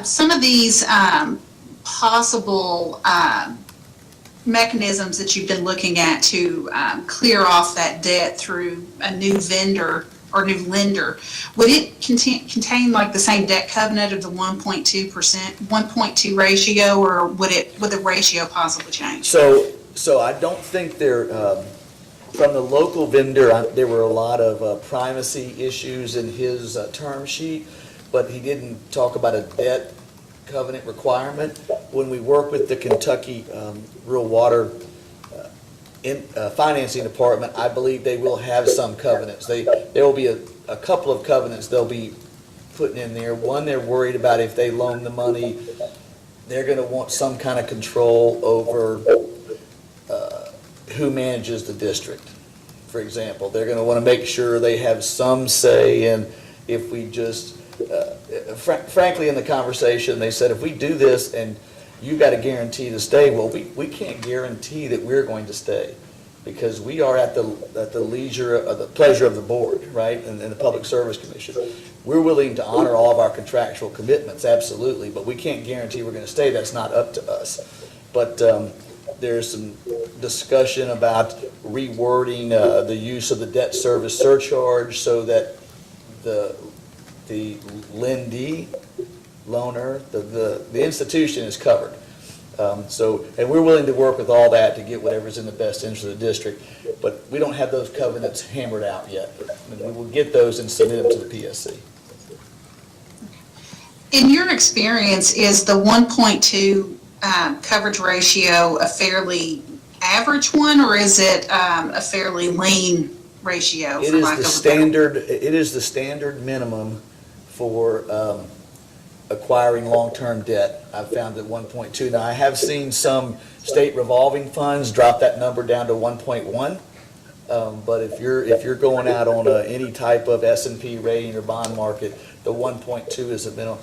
Some of these possible mechanisms that you've been looking at to clear off that debt through a new vendor or new lender, would it contain like the same debt covenant of the 1.2%, 1.2 ratio, or would the ratio possibly change? So I don't think from the local vendor, there were a lot of primacy issues in his term sheet, but he didn't talk about a debt covenant requirement. When we work with the Kentucky Rural Water Financing Department, I believe they will have some covenants. There will be a couple of covenants they'll be putting in there. One, they're worried about if they loan the money, they're going to want some kind of control over who manages the district, for example. They're going to want to make sure they have some say in if we just, frankly, in the conversation, they said, if we do this and you got to guarantee to stay, well, we can't guarantee that we're going to stay, because we are at the leisure, of the pleasure of the board, right, and the Public Service Commission. We're willing to honor all of our contractual commitments, absolutely, but we can't guarantee we're going to stay. That's not up to us. But There's some discussion about rewording the use of the debt service surcharge so that the lendee, loaner, the institution is covered. And we're willing to work with all that to get whatever's in the best interest of the district, but we don't have those covenants hammered out yet. And we will get those and submit them to the PSC. In your experience, is the 1.2 coverage ratio a fairly average one, or is it a fairly lean ratio? It for is lack the of a better- standard, it is the standard minimum for acquiring long-term debt. I've found at 1.2. Now, I have seen some state revolving funds drop that number down to 1.1. But if you're going out on any type of S&P rating or bond market, the 1.2 is a minimum.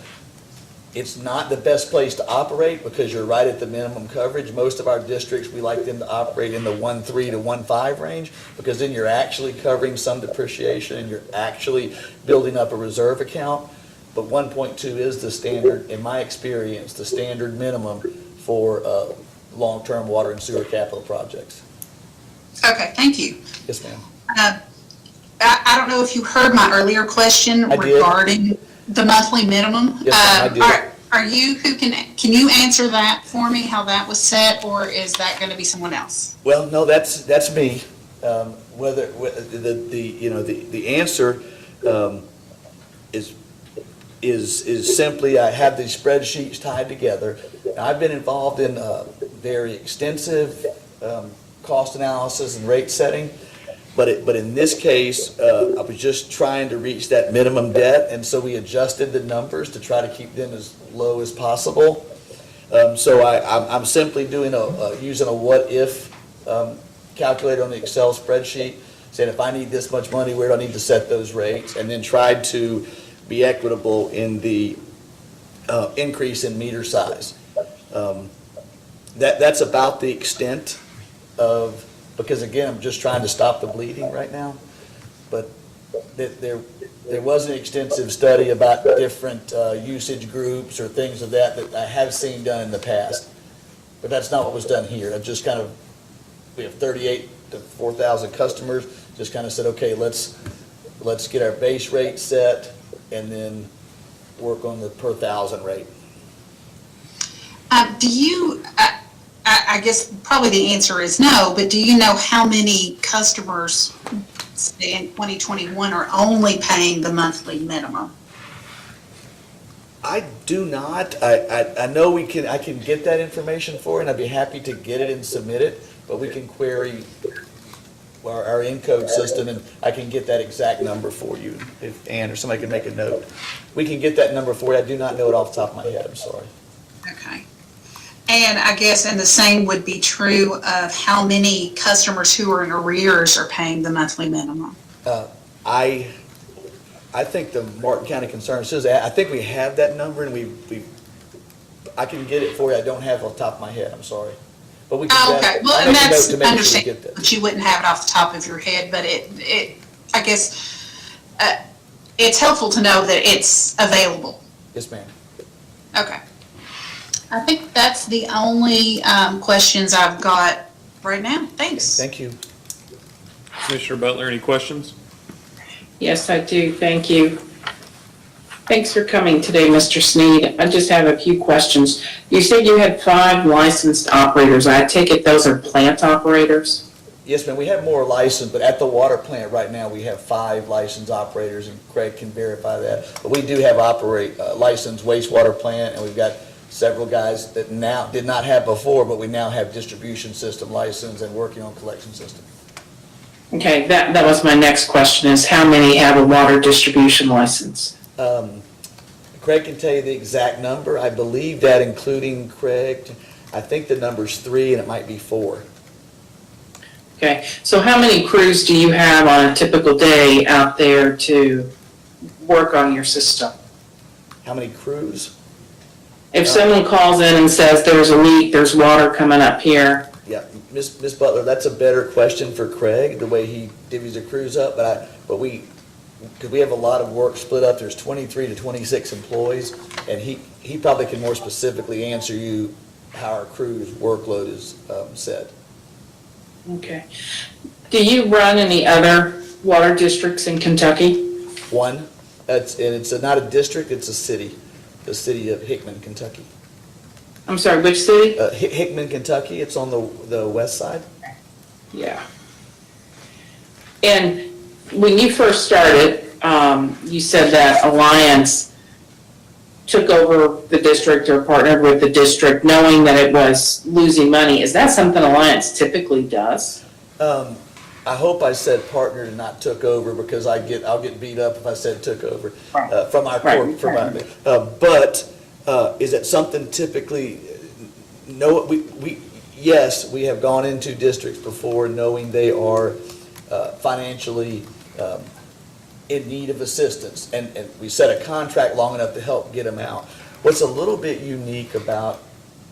It's not the best place to operate because you're right at the minimum coverage. Most of our districts, we like them to operate in the 1.3 to 1.5 range because then you're actually covering some depreciation and you're actually building up a reserve account. But 1.2 is the standard, in my experience, the standard minimum for long-term water and sewer capital projects. Okay, thank you. Yes, ma'am. I don't know if you heard my earlier question I did. regarding the monthly minimum. Yes, ma'am, I did. Are you, can you answer that for me, how that was set, or is that going to be someone else? Well, no, that's me. Whether the answer is simply I have these spreadsheets tied together. Now, I've been involved in very extensive cost analysis and rate setting, but in this case, I was just trying to reach that minimum debt, and so we adjusted the numbers to try to keep them as low as possible. So I'm simply doing using a what-if calculator on the Excel spreadsheet, saying if I need this much money, where do I need to set those rates, and then tried to be equitable in the increase in meter size. That's about the extent of, because again, I'm just trying to stop the bleeding right now. But there was an extensive study about different usage groups or things of that I have seen done in the past. But that's not what was done here. I just kind of, we have 38 to 4,000 customers, just kind of said, okay, let's get our base rate set and then work on the per thousand rate. Do you, I guess probably the answer is no, but do you know how many customers in 2021 are only paying the monthly minimum? I do not. I know I can get that information for you, and I'd be happy to get it and submit it, but we can query our Encode system, and I can get that exact number for you, if Ann or somebody can make a note. We can get that number for you. I do not know it off the top of my head, I'm sorry. Okay. And I guess, and the same would be true of how many customers who are in arrears are paying the monthly minimum? I think the Martin County Concerned Citizens, I think we have that number, and I can get it for you. I don't have it off the top of my head, I'm sorry. But we can. Okay, well, I'll and make a note that's to make sure we understandable, get that. but you wouldn't have it off the top of your head, but I guess, it's helpful to know that it's available. Yes, ma'am. Okay. I think that's the only questions I've got right now. Thanks. Thank you. Commissioner Butler, any questions? Yes, I do. Thank you. Thanks for coming today, Mr. Sneed. I just have a few questions. You said you had 5 licensed operators. I take it those are plant operators? Yes, ma'am, we have more licensed, but at the water plant right now, we have 5 licensed operators, and Craig can verify that. But we do have licensed wastewater plant, and we've got several guys that now did not have before, but we now have distribution system license and working on collection system. Okay, that was my next question, is how many have a water distribution license? Craig can tell you the exact number. I believe that including Craig, I think the number's 3 and it might be 4. Okay, so how many crews do you have on a typical day out there to work on your system? How many crews? If someone calls in and says there's a leak, there's water coming up here, Yeah, Ms. Butler, that's a better question for Craig, the way he divvies the crews up, because we have a lot of work split up, there's 23 to 26 employees, and he probably can more specifically answer you how our crew's workload is set. Okay. Do you run any other water districts in Kentucky? One, it's not a district, it's a city, the city of Hickman, Kentucky. I'm sorry, which city? Hickman, Kentucky, it's on the west side. Yeah. And when you first started, you said that Alliance took over the district or partnered with the district knowing that it was losing money. Is that something Alliance typically does? I hope I said partnered and not took over, because I'll get beat up if I said took over from our Right. but is it something typically? No, yes, we have gone into districts before knowing they are financially in need of assistance, and we set a contract long enough to help get them out. What's a little bit unique about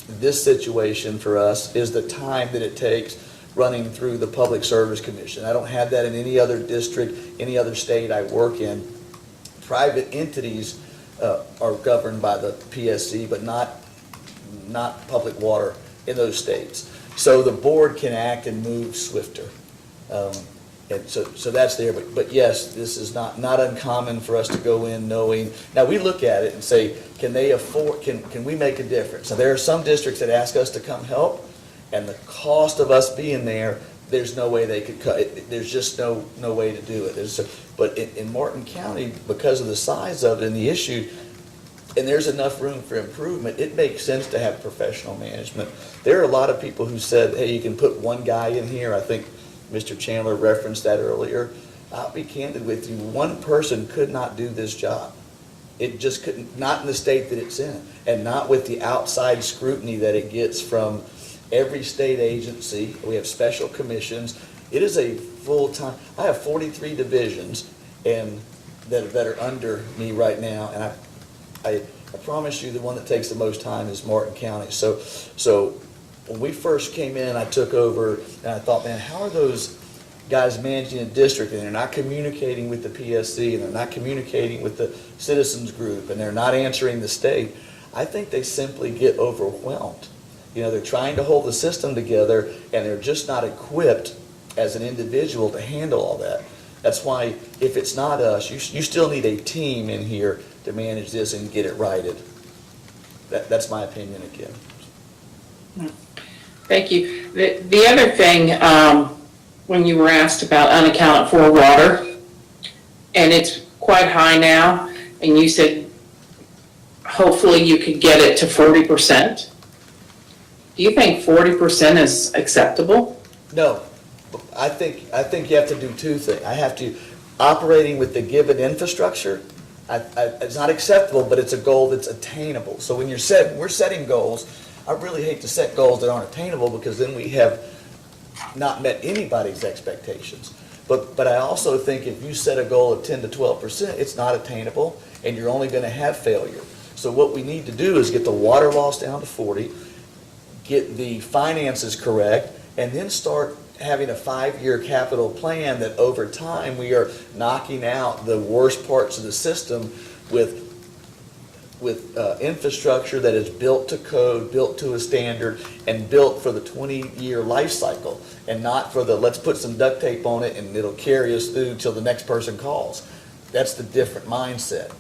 this situation for us is the time that it takes running through the Public Service Commission. I don't have that in any other district, any other state I work in. Private entities are governed by the PSC, but not public water in those states. So the board can act and move swifter. And so that's there, but yes, this is not uncommon for us to go in knowing, now we look at it and say, can they afford, can we make a difference? Now, there are some districts that ask us to come help, and the cost of us being there, there's no way they could cut it. There's just no way to do it. But in Martin County, because of the size of it and the issue, and there's enough room for improvement, it makes sense to have professional management. There are a lot of people who said, hey, you can put one guy in here. I think Mr. Chandler referenced that earlier. I'll be candid with you, one person could not do this job. It just couldn't, not in the state that it's in, and not with the outside scrutiny that it gets from every state agency. We have special commissions. It is a full-time, I have 43 divisions and that are under me right now, and I promise you the one that takes the most time is Martin County. So when we first came in, I took over, and I thought, man, how are those guys managing a district, and they're not communicating with the PSC, and they're not communicating with the citizens group, and they're not answering the state? I think they simply get overwhelmed. You know, they're trying to hold the system together, and they're just not equipped as an individual to handle all that. That's why, if it's not us, you still need a team in here to manage this and get it righted. That's my opinion again. Thank you. The other thing, when you were asked about unaccounted for water, and it's quite high now, and you said hopefully you could get it to 40%. Do you think 40% is acceptable? No, I think you have to do two things. I have to, operating with the given infrastructure, it's not acceptable, but it's a goal that's attainable. So when we're setting goals, I really hate to set goals that aren't attainable, because then we have not met anybody's expectations. But I also think if you set a goal of 10 to 12%, it's not attainable, and you're only going to have failure. So what we need to do is get the water loss down to 40, get the finances correct, and then start having a 5-year capital plan that over time we are knocking out the worst parts of the system with infrastructure that is built to code, built to a standard, and built for the 20-year life cycle, and not for the let's put some duct tape on it and it'll carry us through till the next person calls. That's the different mindset.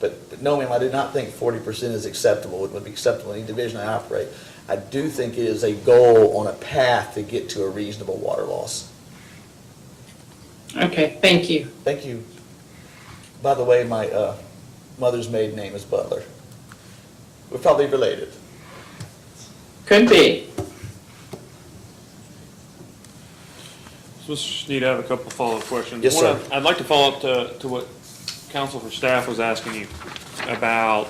But no, ma'am, I do not think 40% is acceptable. It would be acceptable in any division I operate. I do think it is a goal on a path to get to a reasonable water loss. Okay, thank you. Thank you. By the way, my mother's maiden name is Butler. We're probably related. Could be. So, Mr. Sneed, I have a couple of follow-up questions. Yes, sir. I'd like to follow up to what counsel for staff was asking you about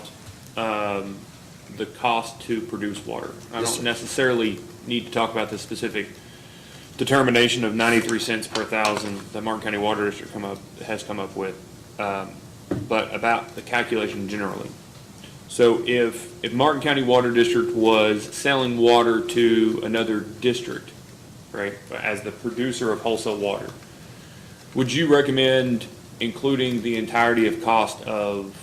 the cost to produce water. I Yes, don't sir. necessarily need to talk about the specific determination of 93 cents per thousand that Martin County Water District has come up with, but about the calculation generally. So if Martin County Water District was selling water to another district, right, as the producer of wholesale water, would you recommend including the entirety of cost of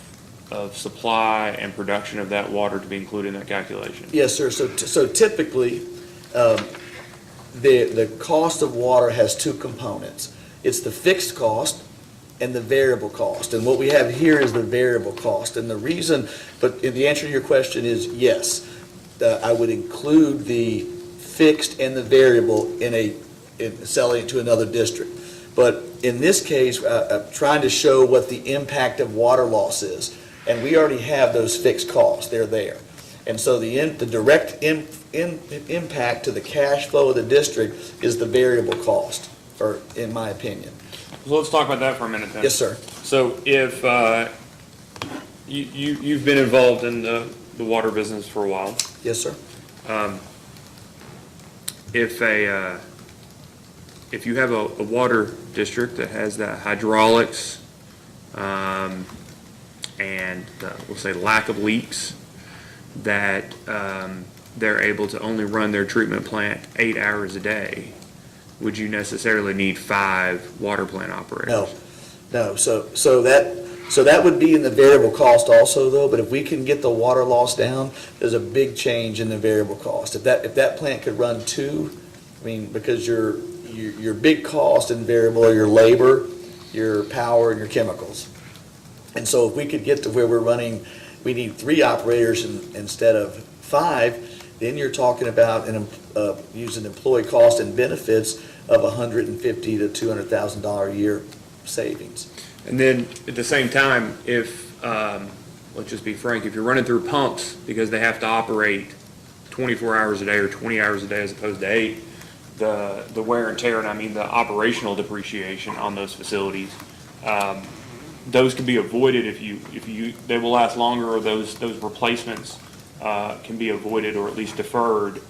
of supply and production of that water to be included in that calculation? Yes, sir. So typically, the cost of water has two components. It's the fixed cost and the variable cost. And what we have here is the variable cost. And the reason, but the answer to your question is yes. I would include the fixed and the variable in selling it to another district. But in this case, I'm trying to show what the impact of water loss is. And we already have those fixed costs. They're there. And so the direct impact to the cash flow of the district is the variable cost, or in my opinion. So let's talk about that for a minute then. Yes, sir. So if you've been involved in the water business for a while, Yes, sir. if you have a water district that has that hydraulics and we'll say lack of leaks, that they're able to only run their treatment plant 8 hours a day, would you necessarily need 5 water plant operators? No. So that would be in the variable cost also, though. But if we can get the water loss down, there's a big change in the variable cost. If that plant could run 2, I mean, because your big cost in variable are your labor, your power, and your chemicals. And so if we could get to where we need 3 operators instead of 5, then you're talking about using employee cost and benefits of $150,000 to $200,000 a year savings. And then at the same time, if, let's just be frank, if you're running through pumps because they have to operate 24 hours a day or 20 hours a day as opposed to 8, the wear and tear, and I mean the operational depreciation on those facilities, those can be avoided if they will last longer, or those replacements can be avoided or at least deferred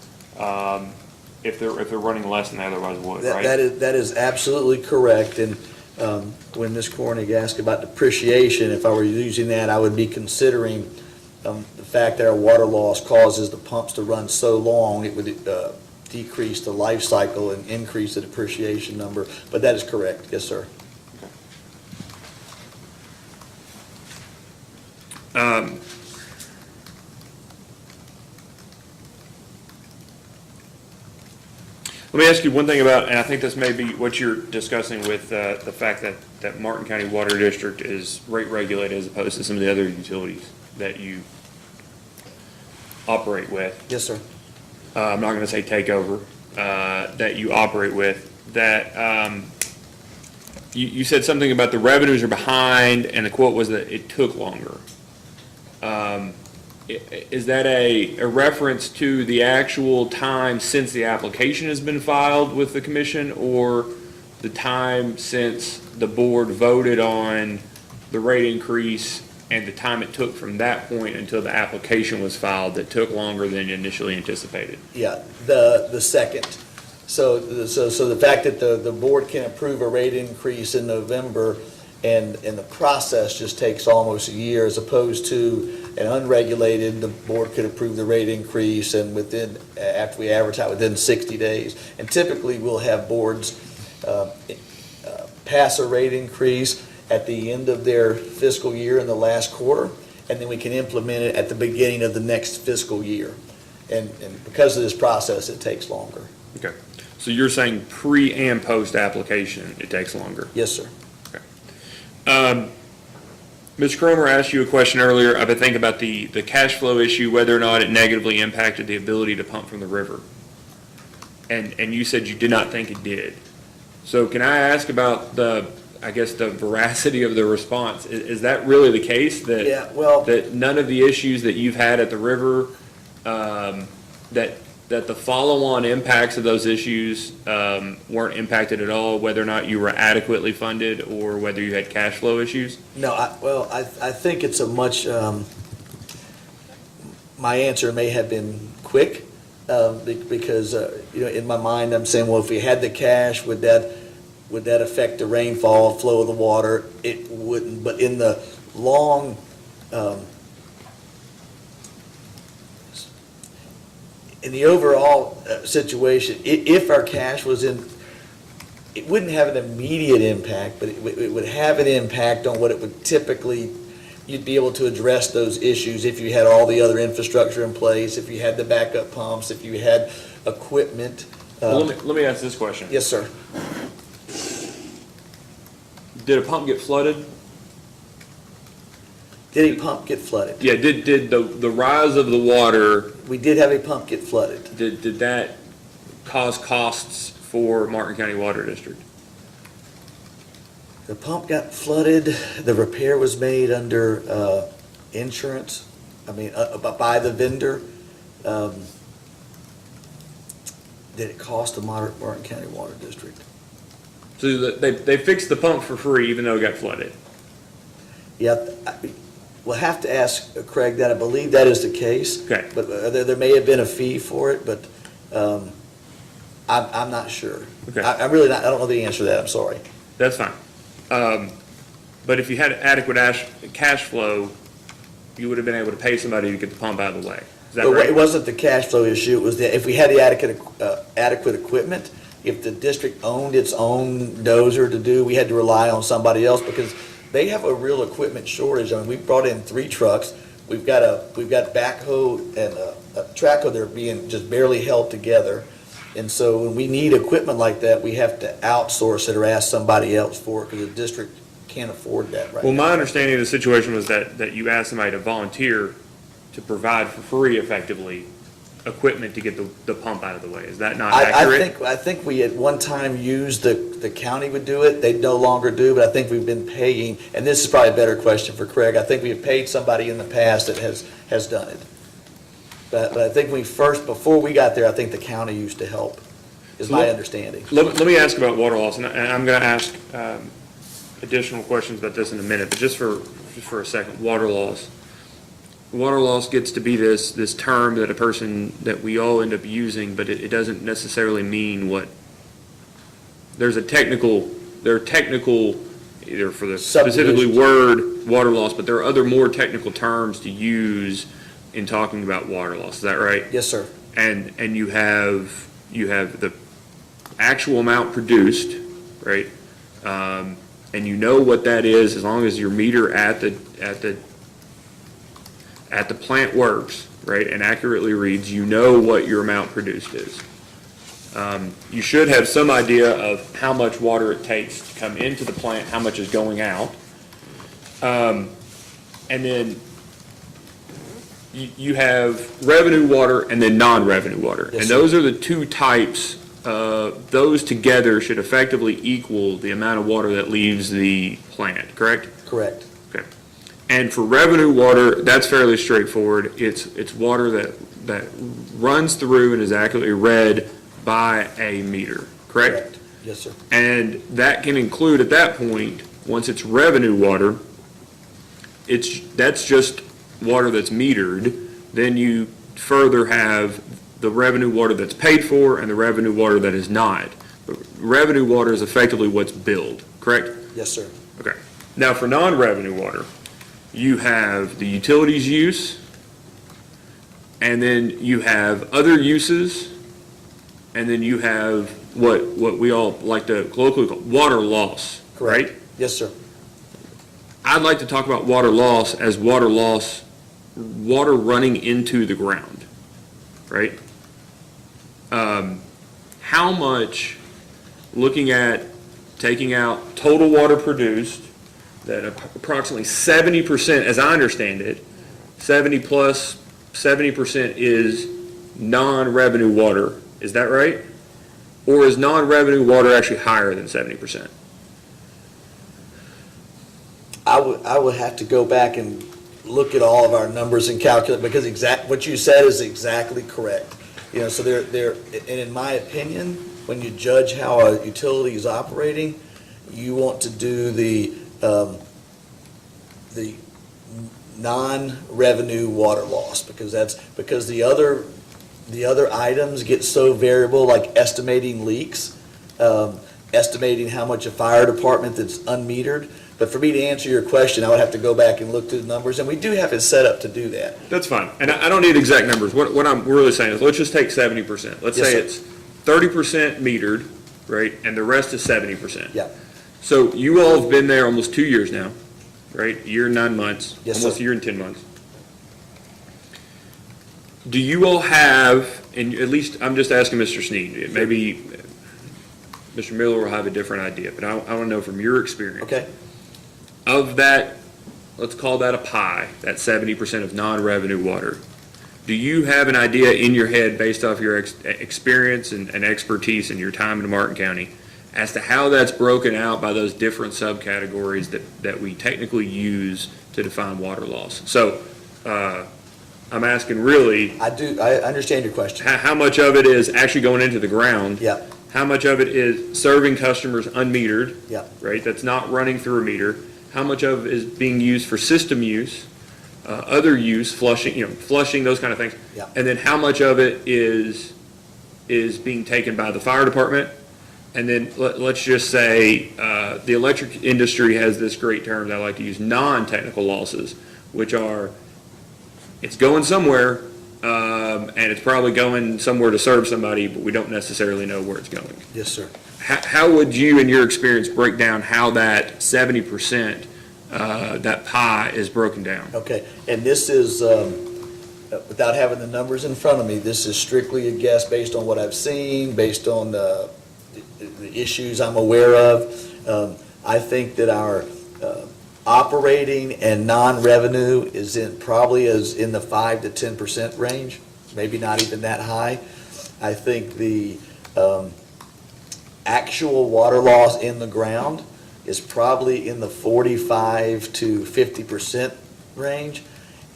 if they're running less than they otherwise would, right? That is absolutely correct. And when Ms. Cornig asked about depreciation, if I were using that, I would be considering the fact that our water loss causes the pumps to run so long, it would decrease the life cycle and increase the depreciation number. But that is correct. Yes, sir. Let me ask you one thing about, and I think this may be what you're discussing with the fact that Martin County Water District is rate regulated as opposed to some of the other utilities that you operate with. Yes, sir. I'm not going to say take over, that you operate with, that you said something about the revenues are behind, and the quote was that it took longer. Is that a reference to the actual time since the application has been filed with the commission, or the time since the board voted on the rate increase and the time it took from that point until the application was filed that took longer than initially anticipated? Yeah, the second. So the fact that the board can approve a rate increase in November and the process just takes almost a year, as opposed to an unregulated, the board could approve the rate increase and after we advertise, within 60 days. And typically, we'll have boards pass a rate increase at the end of their fiscal year in the last quarter, and then we can implement it at the beginning of the next fiscal year. And because of this process, it takes longer. Okay. So you're saying pre and post application, it takes longer? Yes, sir. Ms. Cromer asked you a question earlier, I think, about the cash flow issue, whether or not it negatively impacted the ability to pump from the river. And you said you did not think it did. So can I ask about the veracity of the response? Is that really the case? That none of the issues that you've had at the river, that the follow-on impacts of those issues weren't impacted at all, whether or not you were adequately funded or whether you had cash flow issues? No, I think it's a much, my answer may have been quick, because, in my mind, I'm saying, well, if we had the cash, would that affect the rainfall, flow of the water? It wouldn't, but in the long, in the overall situation, if our cash was in, it wouldn't have an immediate impact, but it would have an impact on what it would typically you'd be able to address those issues if you had all the other infrastructure in place, if you had the backup pumps, if you had equipment. Well, let me ask this question. Yes, sir. Did a pump get flooded? Did a pump get flooded? Yeah, did the rise of the water, We did have a pump get flooded. did that cause costs for Martin County Water District? The pump got flooded, the repair was made under insurance, by the vendor. Did it cost the Martin County Water District? So they fixed the pump for free even though it got flooded? Yeah, we'll have to ask Craig that, I believe that is the case. Okay. But there may have been a fee for it, but I'm not sure. Okay. I'm really not, I don't know the answer to that, I'm sorry. That's fine. But if you had adequate cash flow, you would have been able to pay somebody to get the pump out of the way. Is that But right? it wasn't the cash flow issue, it was if we had the adequate equipment, if the district owned its own dozer to do, we had to rely on somebody else because they have a real equipment shortage. I mean, we brought in 3 trucks, we've got backhoe and a track hoe that are being just barely held together. And so when we need equipment like that, we have to outsource it or ask somebody else for it because the district can't afford that right Well, now. my understanding of the situation was that you asked somebody to volunteer to provide for free effectively equipment to get the pump out of the way. Is that not accurate? I think we at one time used the county would do it, they no longer do, but I think we've been paying, and this is probably a better question for Craig, I think we have paid somebody in the past that has done it. But I think before we got there, I think the county used to help, is my understanding. Let me ask about water loss, and I'm going to ask additional questions about this in a minute, but just for a second, water loss. Water loss gets to be this term that we all end up using, but it doesn't necessarily mean what. There are technical, either for the specifically word water loss, but there are other more technical terms to use in talking about water loss. Is that right? Yes, sir. And you have the actual amount produced, right? And you know what that is as long as your meter at the plant works, right, and accurately reads, you know what your amount produced is. You should have some idea of how much water it takes to come into the plant, how much is going out. And then you have revenue water and then non-revenue water. Yes, And sir. those are the two types, those together should effectively equal the amount of water that leaves the plant, correct? Correct. Okay. And for revenue water, that's fairly straightforward. It's water that runs through and is accurately read by a meter, correct? Yes, sir. And that can include, at that point, once it's revenue water, that's just water that's metered. Then you further have the revenue water that's paid for and the revenue water that is not. Revenue water is effectively what's billed, correct? Yes, sir. Okay. Now, for non-revenue water, you have the utilities use, and then you have other uses, and then you have what we all like to colloquially call water loss, right? Yes, sir. I'd like to talk about water loss as water running into the ground, right? How much, looking at taking out total water produced, that approximately 70%, as I understand it, 70% is non-revenue water. Is that right? Or is non-revenue water actually higher than 70%? I would have to go back and look at all of our numbers and calculate, because what you said is exactly correct. You know, so and in my opinion, when you judge how a utility is operating, you want to do the non-revenue water loss, because the other items get so variable, like estimating leaks, estimating how much a fire department that's unmetered. But for me to answer your question, I would have to go back and look through the numbers, and we do have it set up to do that. That's fine. And I don't need exact numbers. What I'm really saying is, let's just take 70%. Let's Yes, say sir. it's 30% metered, right, and the rest is 70%. Yeah. So you all have been there almost 2 years now. right? A year and 9 months. Yes, Almost sir. a year and 10 months. Do you all have, and at least I'm just asking Mr. Sneed, maybe Mr. Miller will have a different idea, but I want to know from your experience. Okay, Of that, let's call that a pie, that 70% of non-revenue water. Do you have an idea in your head, based off your experience and expertise and your time in Martin County, as to how that's broken out by those different subcategories that we technically use to define water loss? So, I'm asking really, I understand your question. how much of it is actually going into the ground? Yeah, How much of it is serving customers unmetered? yeah. Right, that's not running through a meter. How much of it is being used for system use, other use, flushing, those kind of things? Yeah. And then how much of it is being taken by the fire department? And then let's just say, the electric industry has this great term that I like to use, non-technical losses, which are, it's going somewhere, and it's probably going somewhere to serve somebody, but we don't necessarily know where it's going. Yes, sir. How would you, in your experience, break down how that 70%, that pie is broken down? Okay, and this is, without having the numbers in front of me, this is strictly a guess based on what I've seen, based on the issues I'm aware of. I think that our operating and non-revenue is probably in the 5 to 10% range, maybe not even that high. I think the actual water loss in the ground is probably in the 45 to 50% range.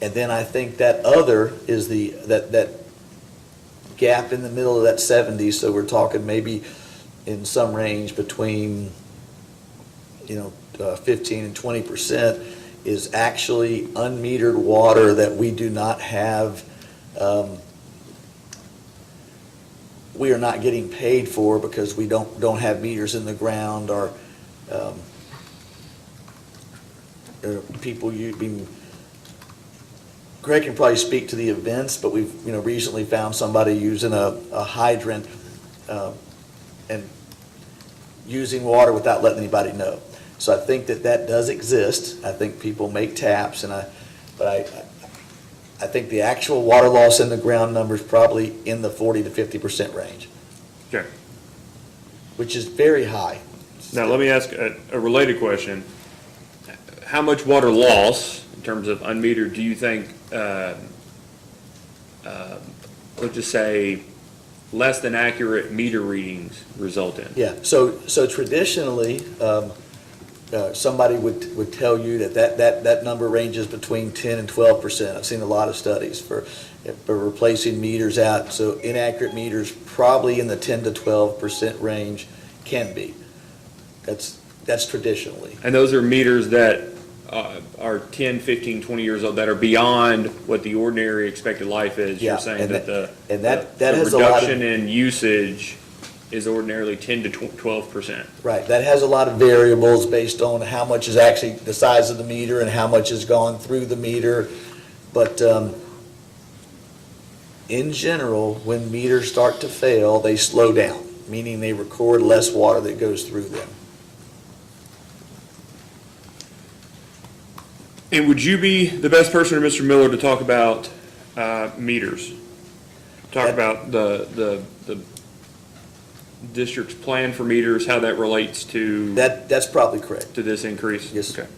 And then I think that other is that gap in the middle of that 70, so we're talking maybe in some range between, 15 and 20% is actually unmetered water that we do not have, we are not getting paid for because we don't have meters in the ground, or people Greg can probably speak to the events, but we've, recently found somebody using a hydrant and using water without letting anybody know. So I think that does exist. I think people make taps, but I think the actual water loss in the ground number is probably in the 40 to 50% range, Okay. which is very high. Now, let me ask a related question. How much water loss, in terms of unmetered, do you think, let's just say, less than accurate meter readings result in? Yeah, so traditionally, somebody would tell you that number ranges between 10 and 12%. I've seen a lot of studies for replacing meters out, so inaccurate meters probably in the 10 to 12% range can be. That's traditionally. And those are meters that are 10, 15, 20 years old, that are beyond what the ordinary expected life is. Yeah, You're saying and that that the has a lot of- reduction in usage is ordinarily 10 to 12%. Right, that has a lot of variables based on how much is actually the size of the meter and how much has gone through the meter. But in general, when meters start to fail, they slow down, meaning they record less water that goes through them. And would you be the best person, Mr. Miller, to talk about meters? Talk about the district's plan for meters, how that relates to That's probably correct. this increase? Yes. Okay.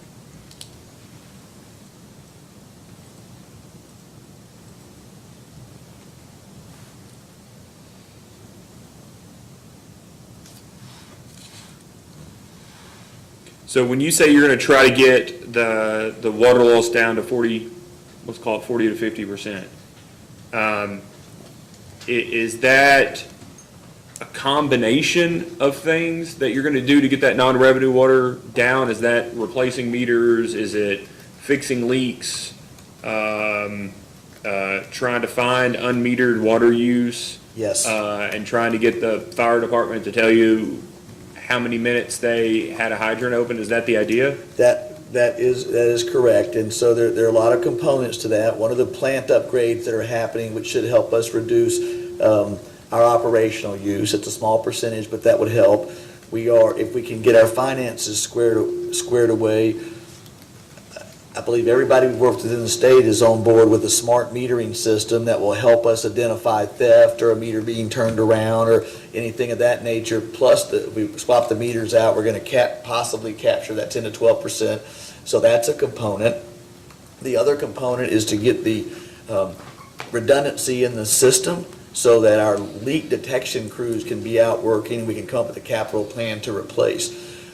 So when you say you're going to try to get the water loss down to 40, let's call it 40 to 50%, is that a combination of things that you're going to do to get that non-revenue water down? Is that replacing meters? Is it fixing leaks? Trying to find unmetered water use? Yes. And trying to get the fire department to tell you how many minutes they had a hydrant open? Is that the idea? That is correct, and so there are a lot of components to that. One of the plant upgrades that are happening, which should help us reduce our operational use. It's a small percentage, but that would help. If we can get our finances squared away, I believe everybody who works within the state is on board with a smart metering system that will help us identify theft or a meter being turned around or anything of that nature. Plus, we swap the meters out, we're going to possibly capture that 10 to 12%. So that's a component. The other component is to get the redundancy in the system so that our leak detection crews can be out working, we can come up with a capital plan to replace.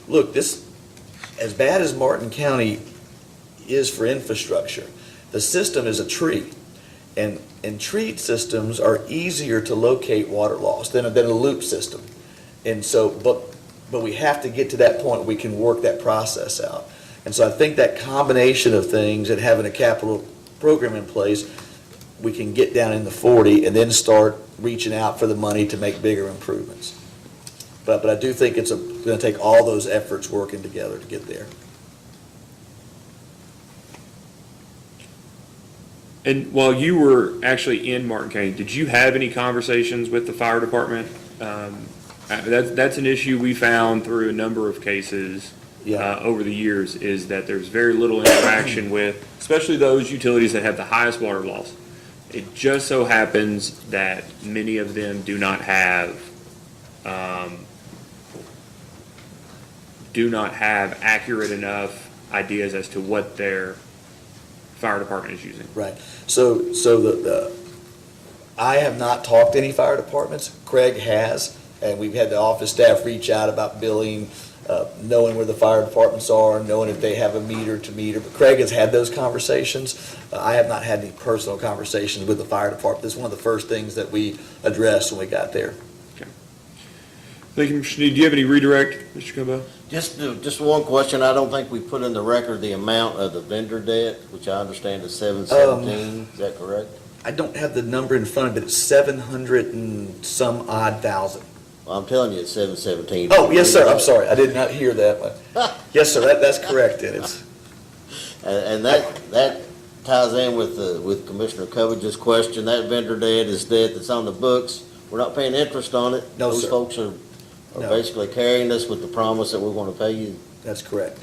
Look, this, as bad as Martin County is for infrastructure, the system is a tree. And tree systems are easier to locate water loss than a loop system. And so, but we have to get to that point where we can work that process out. And so I think that combination of things and having a capital program in place, we can get down in the 40 and then start reaching out for the money to make bigger improvements. But I do think it's going to take all those efforts working together to get there. And while you were actually in Martin County, did you have any conversations with the fire department? That's an issue we found through a number of cases over the years, is that there's very little interaction with, especially those utilities that have the highest water loss. It just so happens that many of them do not have accurate enough ideas as to what their fire department is using. Right. So I have not talked to any fire departments. Craig has, and we've had the office staff reach out about billing, knowing where the fire departments are, knowing if they have a meter to meter. But Craig has had those conversations. I have not had any personal conversations with the fire department. This is one of the first things that we addressed when we got there. Okay. Thank you, Mr. Sneed. Do you have any redirect, Mr. Cumbo? Just one question. I don't think we put in the record the amount of the vendor debt, which I understand is 717. Is that correct? I don't have the number in front of it. It's 700 and some odd thousand. Well, I'm telling you, it's 717. Oh, yes, sir. I'm sorry. I did not hear that one. Yes, sir. That's correct. And it's, And that ties in with Commissioner Coverage's question. That vendor debt is debt that's on the books. We're not paying interest on it. No, Those sir. folks are No. basically carrying us with the promise that we're going to pay you. that's correct.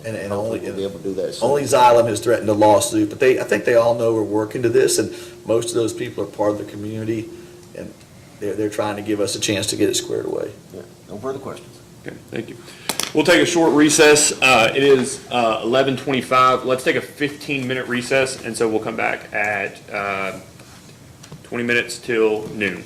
And Hopefully only, we'll be able to do that soon. only Xylem has threatened a lawsuit, but I think they all know we're working to this, and most of those people are part of the community, and they're trying to give us a chance to get it squared away. Yeah. No further questions. Okay, thank you. We'll take a short recess. It is 11:25. Let's take a 15-minute recess, and so we'll come back at 20 minutes till noon.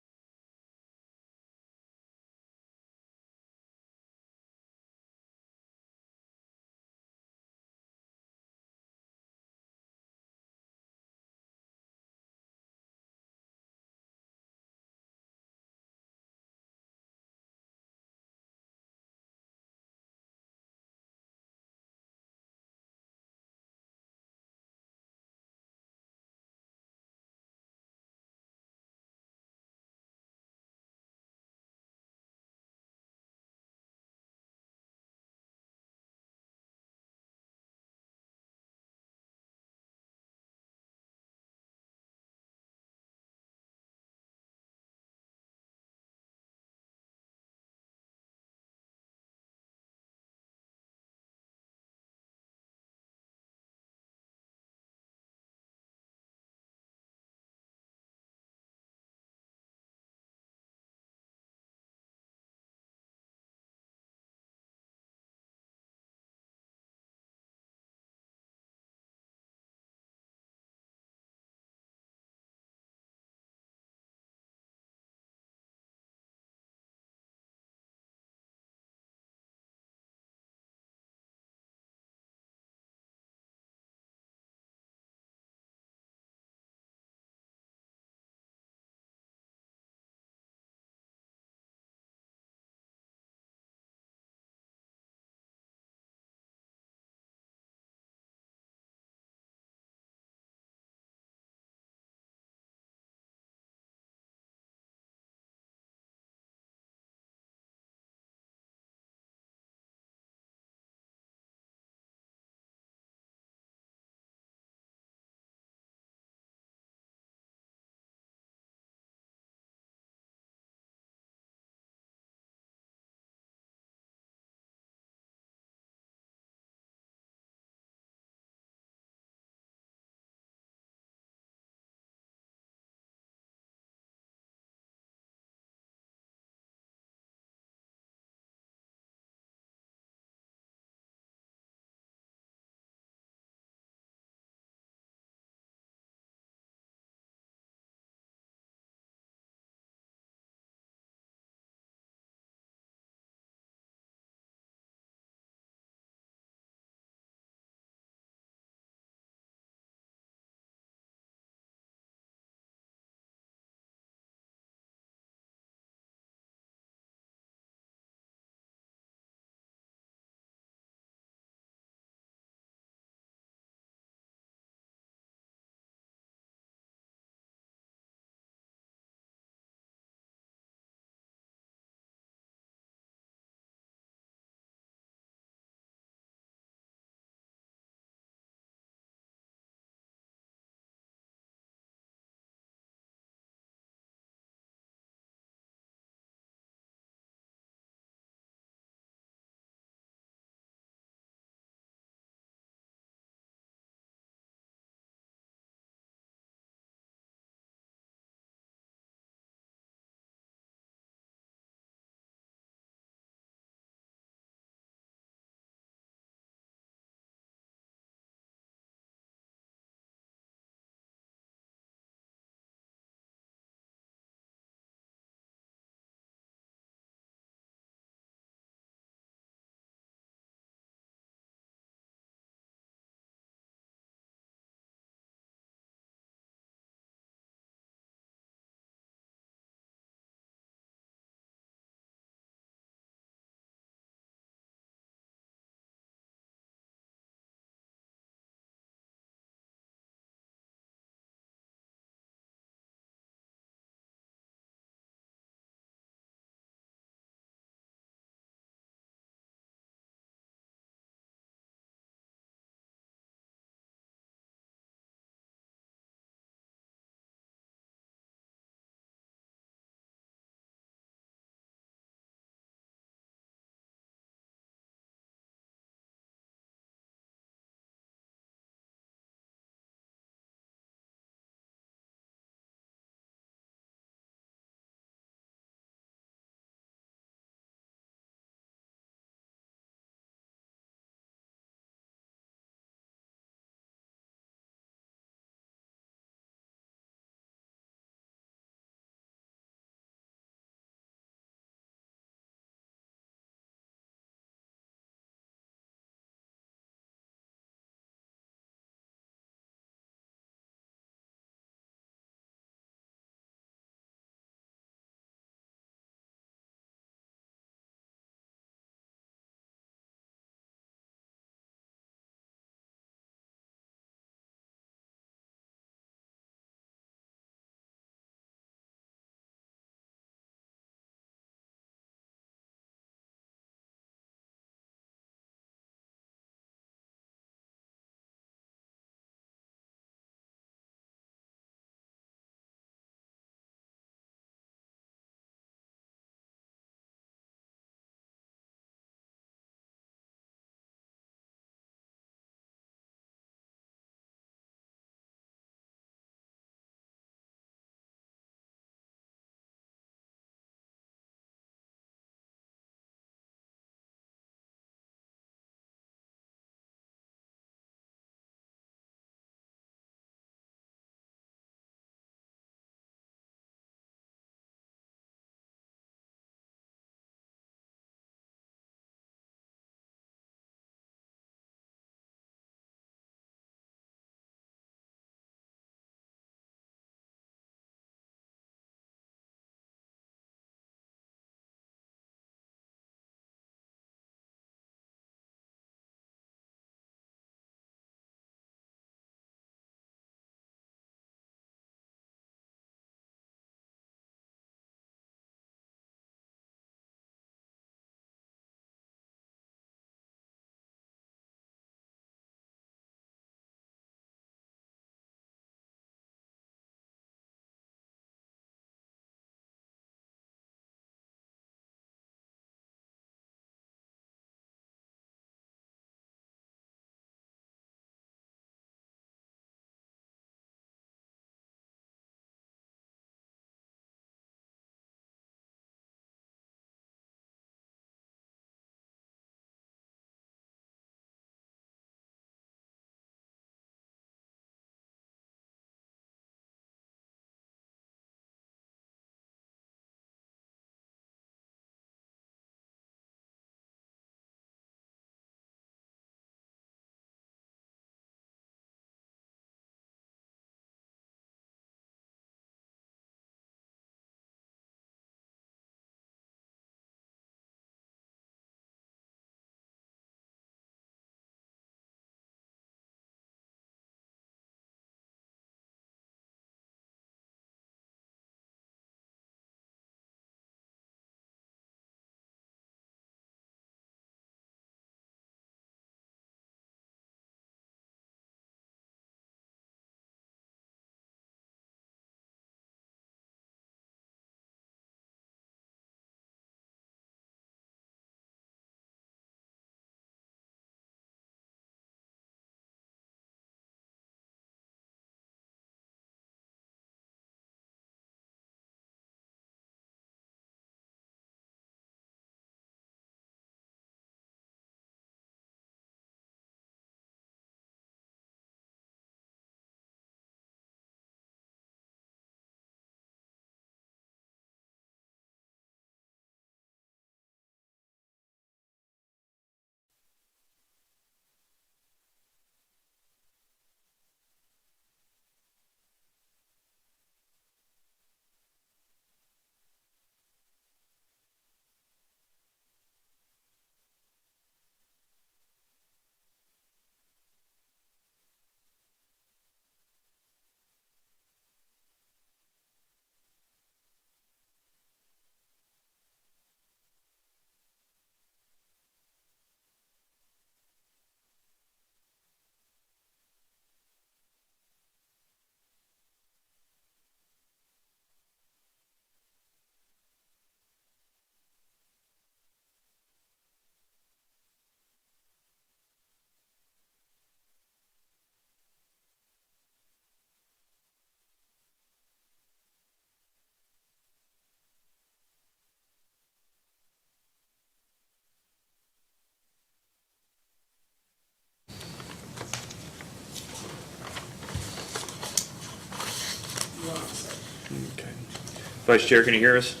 Vice Chair, can you hear us?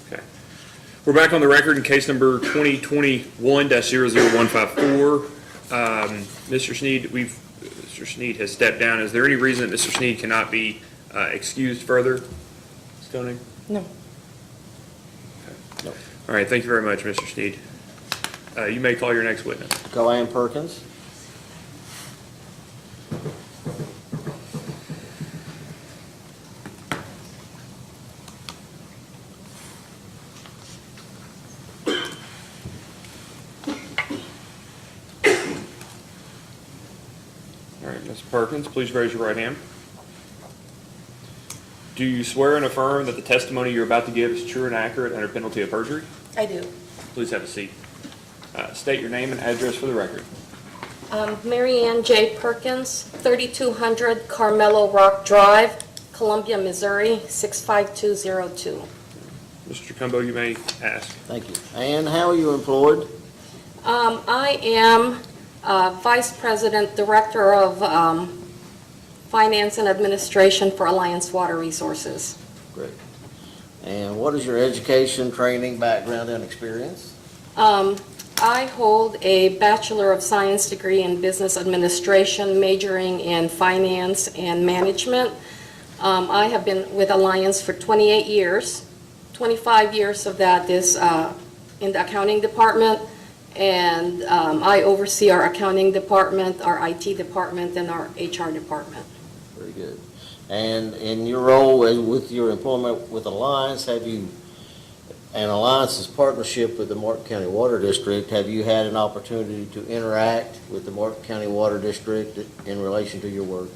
Okay. We're back on the record in case number 2021-00154. Mr. Sneed Sneed has stepped down. Is there any reason that Mr. Sneed cannot be excused further? Ms. Koenig? No. No. All right, thank you very much, Mr. Sneed. You may call your next witness. Coanne Perkins. All right, Ms. Perkins, please raise your right hand. Do you swear and affirm that the testimony you're about to give is true and accurate under penalty of perjury? I do. Please have a seat. State your name and address for the record. Mary Ann J. Perkins, 3200 Carmelo Rock Drive, Columbia, Missouri, 65202. Mr. Cumbo, you may ask. Thank you. And how are you employed? I am Vice President, Director of Finance and Administration for Alliance Water Resources. Great. And what is your education, training, background, and experience? I hold a Bachelor of Science degree in Business Administration, majoring in Finance and Management. I have been with Alliance for 28 years. 25 years of that is in the accounting department, and I oversee our accounting department, our IT department, and our HR department. Very good. And in your role with your employment with Alliance, have you, and Alliance's partnership with the Martin County Water District, have you had an opportunity to interact with the Martin County Water District in relation to your work?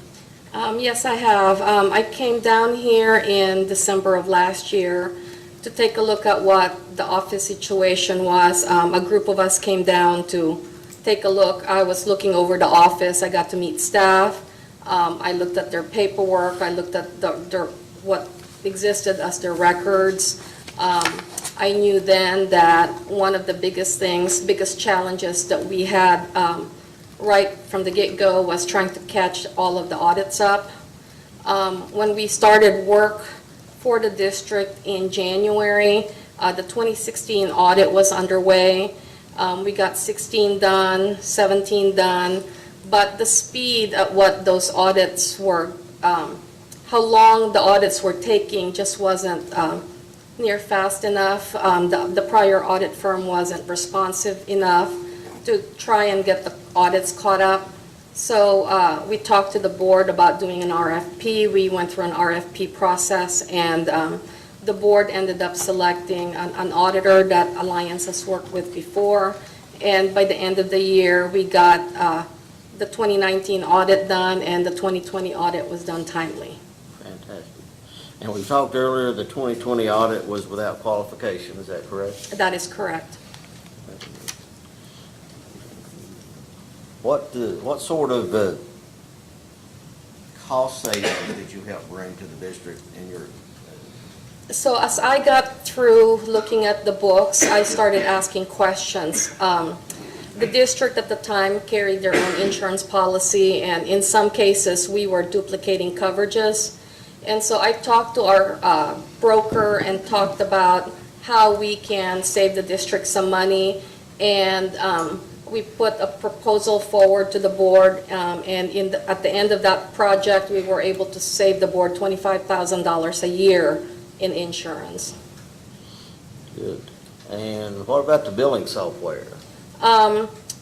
Yes, I have. I came down here in December of last year to take a look at what the office situation was. A group of us came down to take a look. I was looking over the office. I got to meet staff. I looked at their paperwork. I looked at what existed as their records. I knew then that one of the biggest challenges that we had right from the get-go was trying to catch all of the audits up. When we started work for the district in January, the 2016 audit was underway. We got 16 done, 17 done, but the speed at what those audits were, how long the audits were taking just wasn't near fast enough. The prior audit firm wasn't responsive enough to try and get the audits caught up. So we talked to the board about doing an RFP. We went through an RFP process, and the board ended up selecting an auditor that Alliance has worked with before. And by the end of the year, we got the 2019 audit done, and the 2020 audit was done timely. Fantastic. And we talked earlier, the 2020 audit was without qualification, is that correct? That is correct. What sort of cost savings did you help bring to the district in your? So as I got through looking at the books, I started asking questions. The district at the time carried their own insurance policy, and in some cases, we were duplicating coverages. And so I talked to our broker and talked about how we can save the district some money, and we put a proposal forward to the board, and at the end of that project, we were able to save the board $25,000 a year in insurance. Good. And what about the billing software?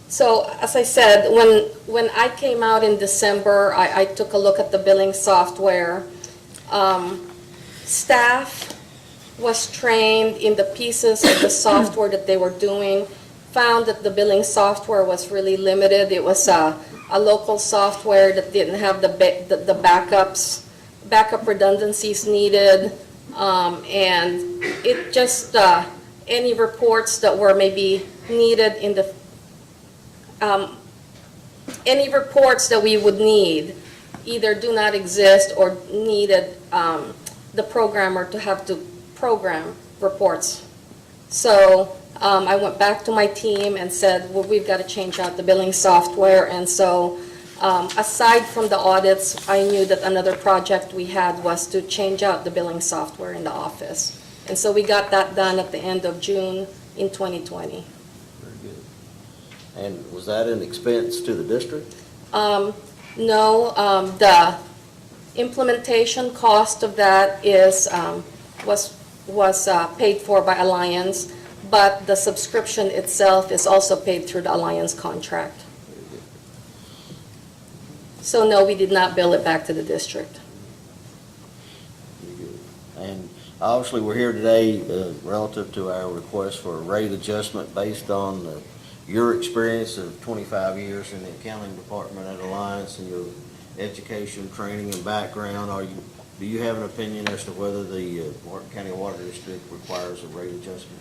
So as I said, when I came out in December, I took a look at the billing software. Staff was trained in the pieces of the software that they were doing, found that the billing software was really limited. It was a local software that didn't have the backup redundancies needed, and it just, any reports that were maybe needed in the, any reports that we would need either do not exist or needed the programmer to have to program reports. So I went back to my team and said, well, we've got to change out the billing software. And so Aside from the audits, I knew that another project we had was to change out the billing software in the office. And so we got that done at the end of June in 2020. Very good. And was that an expense to the district? No, the implementation cost of that was paid for by Alliance, but the subscription itself is also paid through the Alliance contract. So no, we did not bill it back to the district. Very good. And obviously, we're here today relative to our request for a rate adjustment based on your experience of 25 years in the accounting department at Alliance and your education, training, and background. Do you have an opinion as to whether the Martin County Water District requires a rate adjustment?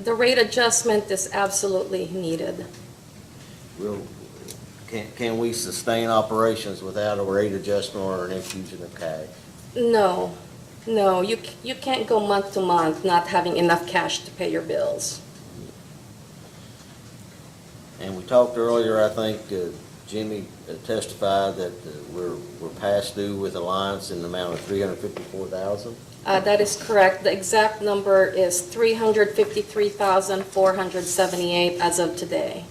The rate adjustment is absolutely needed. Can we sustain operations without a rate adjustment or an infusion of cash? No, you can't go month to month not having enough cash to pay your bills. And we talked earlier, I think Jimmy testified that we're past due with Alliance in the amount of $354,000. That is correct. The exact number is $353,478 as of today.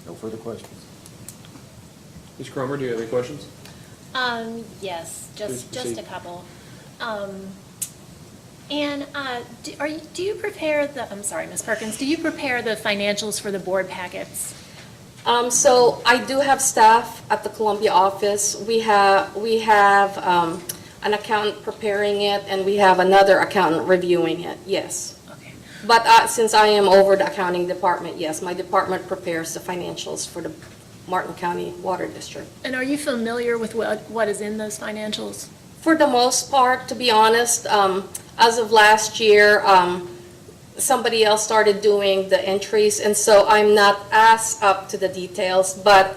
No further questions. Ms. Cromer, do you have any questions? Yes, Please just proceed. a couple. And do you prepare I'm sorry, Ms. Perkins, do you prepare the financials for the board packets? So I do have staff at the Columbia office. We have an accountant preparing it, and we have another accountant reviewing it, yes. Okay. But since I am over the accounting department, yes, my department prepares the financials for the Martin County Water District. And are you familiar with what is in those financials? For the most part, to be honest, as of last year, somebody else started doing the entries, and so I'm not as up to the details, but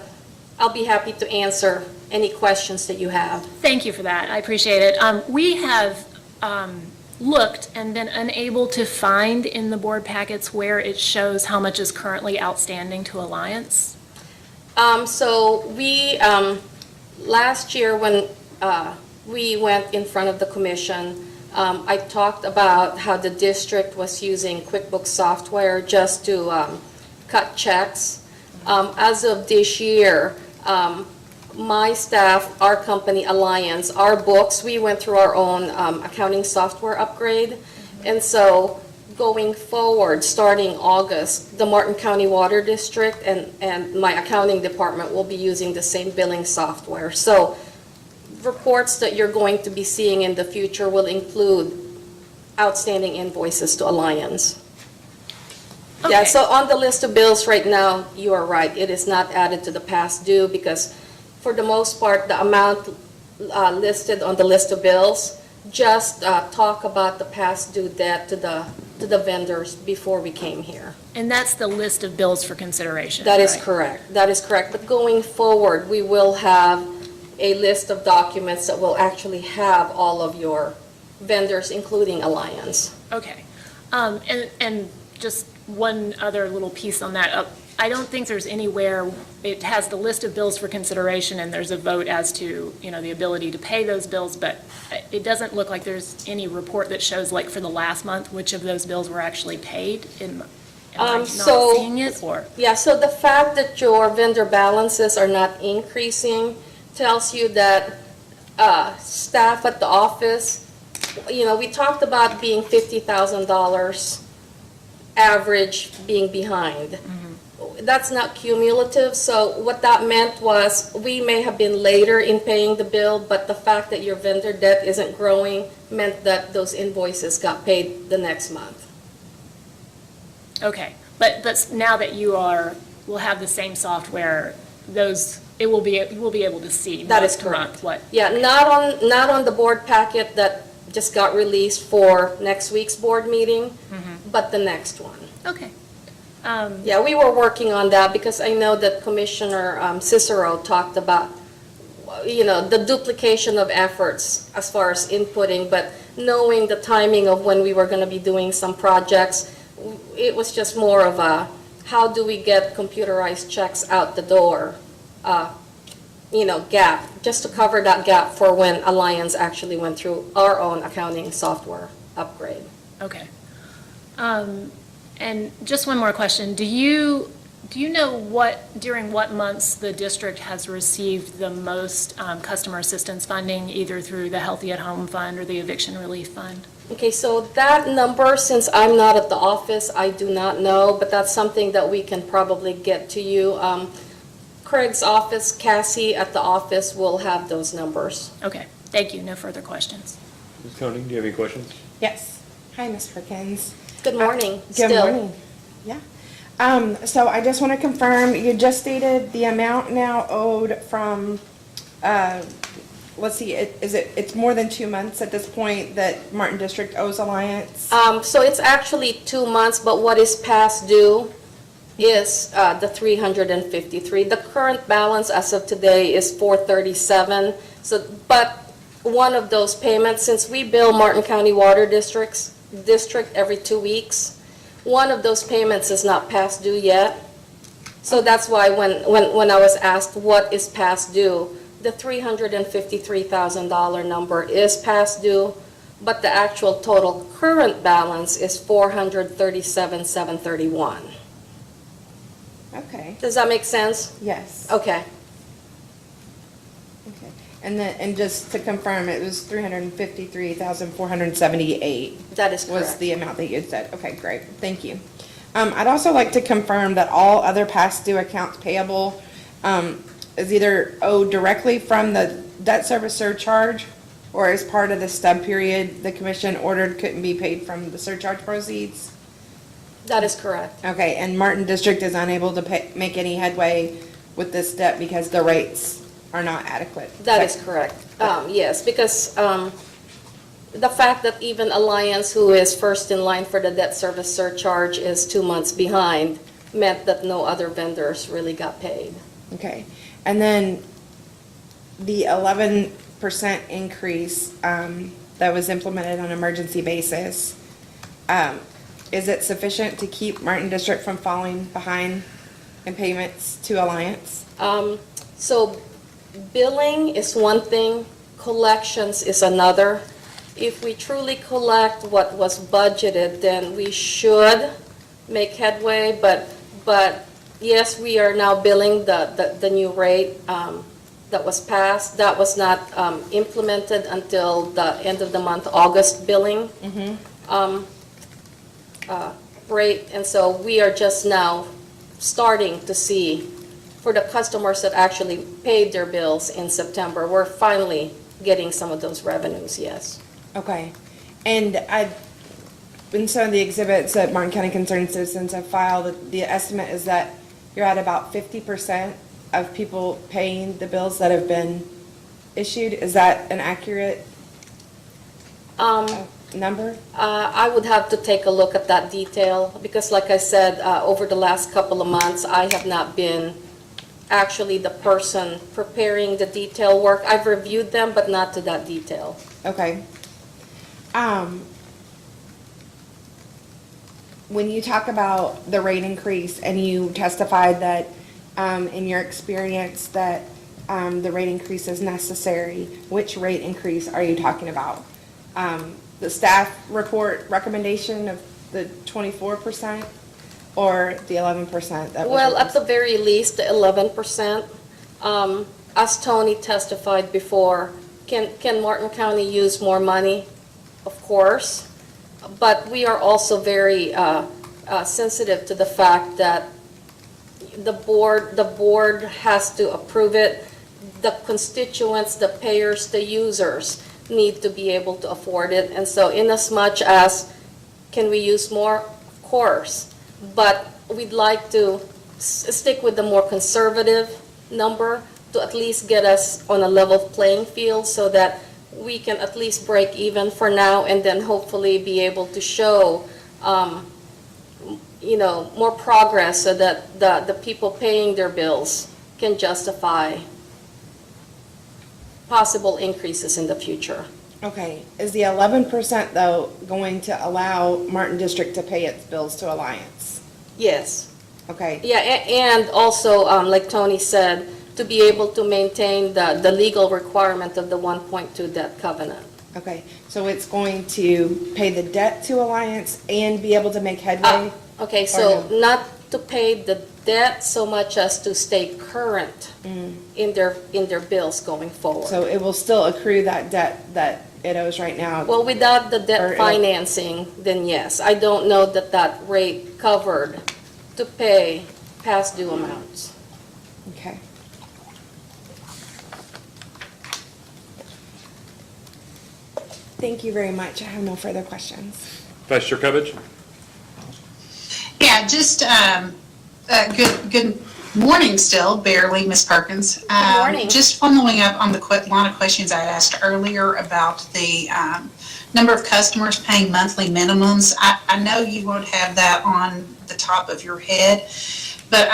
I'll be happy to answer any questions that you have. Thank you for that. I appreciate it. We have looked and been unable to find in the board packets where it shows how much is currently outstanding to Alliance. So we, last year when we went in front of the commission, I talked about how the district was using QuickBooks software just to cut checks. As of this year, my staff, our company, Alliance, our books, we went through our own accounting software upgrade. And so going forward, starting August, the Martin County Water District and my accounting department will be using the same billing software. So reports that you're going to be seeing in the future will include outstanding invoices to Alliance. Yeah, Okay. so on the list of bills right now, you are right, it is not added to the past due because for the most part, the amount listed on the list of bills just talk about the past due debt to the vendors before we came here. And that's the list of bills for consideration, That is right? correct, that is correct. But going forward, we will have a list of documents that will actually have all of your vendors, including Alliance. Okay. And just one other little piece on that. I don't think there's anywhere, it has the list of bills for consideration and there's a vote as to, the ability to pay those bills, but it doesn't look like there's any report that shows, like, for the last month, which of those bills were actually paid. Am I not So- seeing it, or? Yeah, so the fact that your vendor balances are not increasing tells you that staff at the office, we talked about being $50,000 average being behind. That's not cumulative, so what that meant was we may have been later in paying the bill, but the fact that your vendor debt isn't growing meant that those invoices got paid the next month. Okay, but now that will have the same software, you will be able to see That is month to month correct. what. Yeah, not on the board packet that just got released for next week's board meeting, but the next one. Okay. Yeah, we were working on that because I know that Commissioner Cicero talked about, the duplication of efforts as far as inputting, but knowing the timing of when we were going to be doing some projects, it was just more of a, how do we get computerized checks out the door gap, just to cover that gap for when Alliance actually went through our own accounting software upgrade. Okay. And just one more question. Do you know during what months the district has received the most customer assistance funding, either through the Healthy at Home Fund or the Eviction Relief Fund? Okay, so that number, since I'm not at the office, I do not know, but that's something that we can probably get to you. Craig's office, Cassie at the office will have those numbers. Okay, thank you. No further questions. Ms. Koenig, do you have any questions? Yes. Hi, Ms. Perkins. Good morning. Good Still. morning. Yeah. So I just want to confirm, you just stated the amount now owed from, let's see, it's more than 2 months at this point that Martin District owes Alliance? So it's actually 2 months, but what is past due is the 353. The current balance as of today is 437. So, but one of those payments, since we bill Martin County Water District every 2 weeks, one of those payments is not past due yet. So that's why when I was asked what is past due, the $353,000 number is past due, but the actual total current balance is $437,731. Okay, Does that make sense? yes. Okay. Okay. And just to confirm, it was 353,478 That is was correct. the amount that you had said. Okay, great, thank you. I'd also like to confirm that all other past due accounts payable is either owed directly from the debt service surcharge or as part of the stub period the commission ordered couldn't be paid from the surcharge proceeds. That is correct. Okay, and Martin District is unable to make any headway with this debt because the rates are not adequate. That is correct. Yes, because the fact that even Alliance, who is first in line for the debt service surcharge, is 2 months behind, meant that no other vendors really got paid. Okay, and then the 11% increase that was implemented on an emergency basis, is it sufficient to keep Martin District from falling behind in payments to Alliance? So billing is one thing, collections is another. If we truly collect what was budgeted, then we should make headway, but yes, we are now billing the new rate that was passed. That was not implemented until the end of the month, August billing rate, and so we are just now starting to see, for the customers that actually paid their bills in September, we're finally getting some of those revenues, yes. Okay, and in some of the exhibits that Martin County Concerned Citizens have filed, the estimate is that you're at about 50% of people paying the bills that have been issued. Is that an accurate number? I would have to take a look at that detail, because like I said, over the last couple of months, I have not been actually the person preparing the detail work. I've reviewed them, but not to that detail. Okay. When you talk about the rate increase and you testified that, in your experience, that the rate increase is necessary, which rate increase are you talking about? The staff report recommendation of the 24% or the 11% that was? Well, at the very least, the 11%. As Tony testified before, can Martin County use more money? Of course. But we are also very sensitive to the fact that the board has to approve it. The constituents, the payers, the users need to be able to afford it. And so in as much as, can we use more? Of course. But we'd like to stick with the more conservative number to at least get us on a level playing field so that we can at least break even for now and then hopefully be able to show, more progress so that the people paying their bills can justify possible increases in the future. Okay, is the 11% though going to allow Martin District to pay its bills to Alliance? Yes. Okay, Yeah, and also, like Tony said, to be able to maintain the legal requirement of the 1.2 debt covenant. Okay, so it's going to pay the debt to Alliance and be able to make headway? Okay, Or so no? not to pay the debt so much as to stay current in their bills going forward. So it will still accrue that debt that it owes right now? Well, without the Or debt it'll- financing, then yes. I don't know that that rate covered to pay past due amounts. Okay. Thank you very much. I have no further questions. Vice Chair Covich? Yeah, just, good morning still, barely, Ms. Perkins. Good morning. Just following up on the line of questions I asked earlier about the number of customers paying monthly minimums. I know you won't have that on the top of your head, but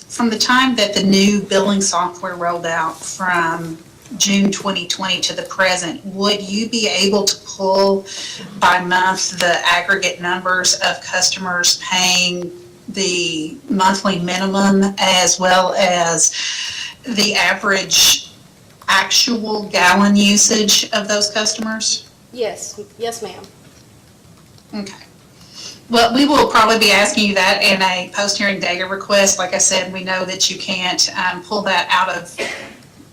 from the time that the new billing software rolled out from June 2020 to the present, would you be able to pull by month the aggregate numbers of customers paying the monthly minimum as well as the average actual gallon usage of those customers? Yes, yes, ma'am. Okay. Well, we will probably be asking you that in a post-hearing data request. Like I said, we know that you can't pull that out of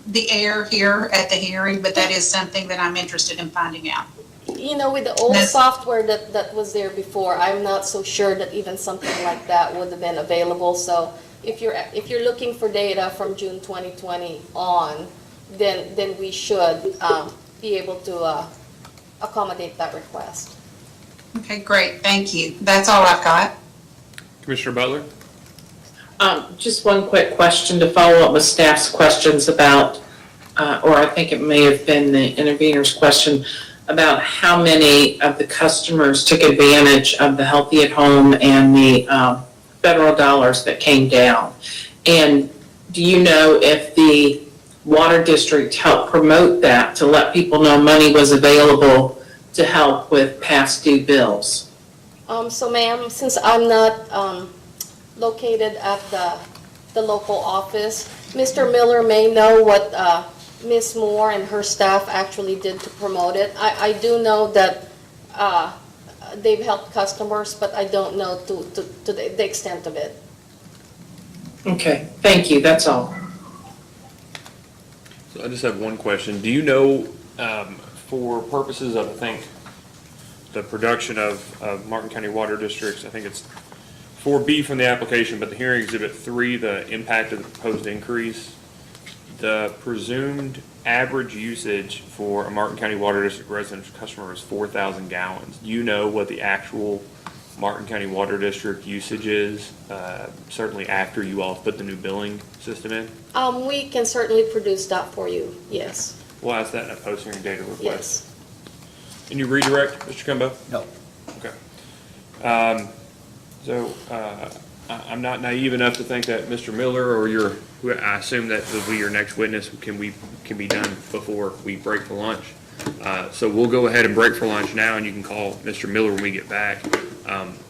the air here at the hearing, but that is something that I'm interested in finding out. You know, with the old Yes. software that was there before, I'm not so sure that even something like that would have been available. So if you're looking for data from June 2020 on, then we should be able to accommodate that request. Okay, great, thank you. That's all I've got. Commissioner Butler? Just one quick question to follow up with staff's questions about, or I think it may have been the intervener's question, about how many of the customers took advantage of the Healthy at Home and the federal dollars that came down. And do you know if the water district helped promote that to let people know money was available to help with past due bills? So ma'am, since I'm not located at the local office, Mr. Miller may know what Ms. Moore and her staff actually did to promote it. I do know that they've helped customers, but I don't know to the extent of it. Okay, thank you, that's all. So I just have one question. Do you know, for purposes of, I think, the production of Martin County Water Districts, I think it's 4B from the application, but the hearing exhibit 3, the impact of the proposed increase, the presumed average usage for a Martin County Water District residential customer is 4,000 gallons. Do you know what the actual Martin County Water District usage is, certainly after you all put the new billing system in? We can certainly produce that for you, yes, We'll ask that in a post-hearing data request. yes. Can you redirect, Mr. Cumbo? No. Okay. So, I'm not naive enough to think that Mr. Miller or who I assume that will be your next witness can be done before we break for lunch. So we'll go ahead and break for lunch now, and you can call Mr. Miller when we get back.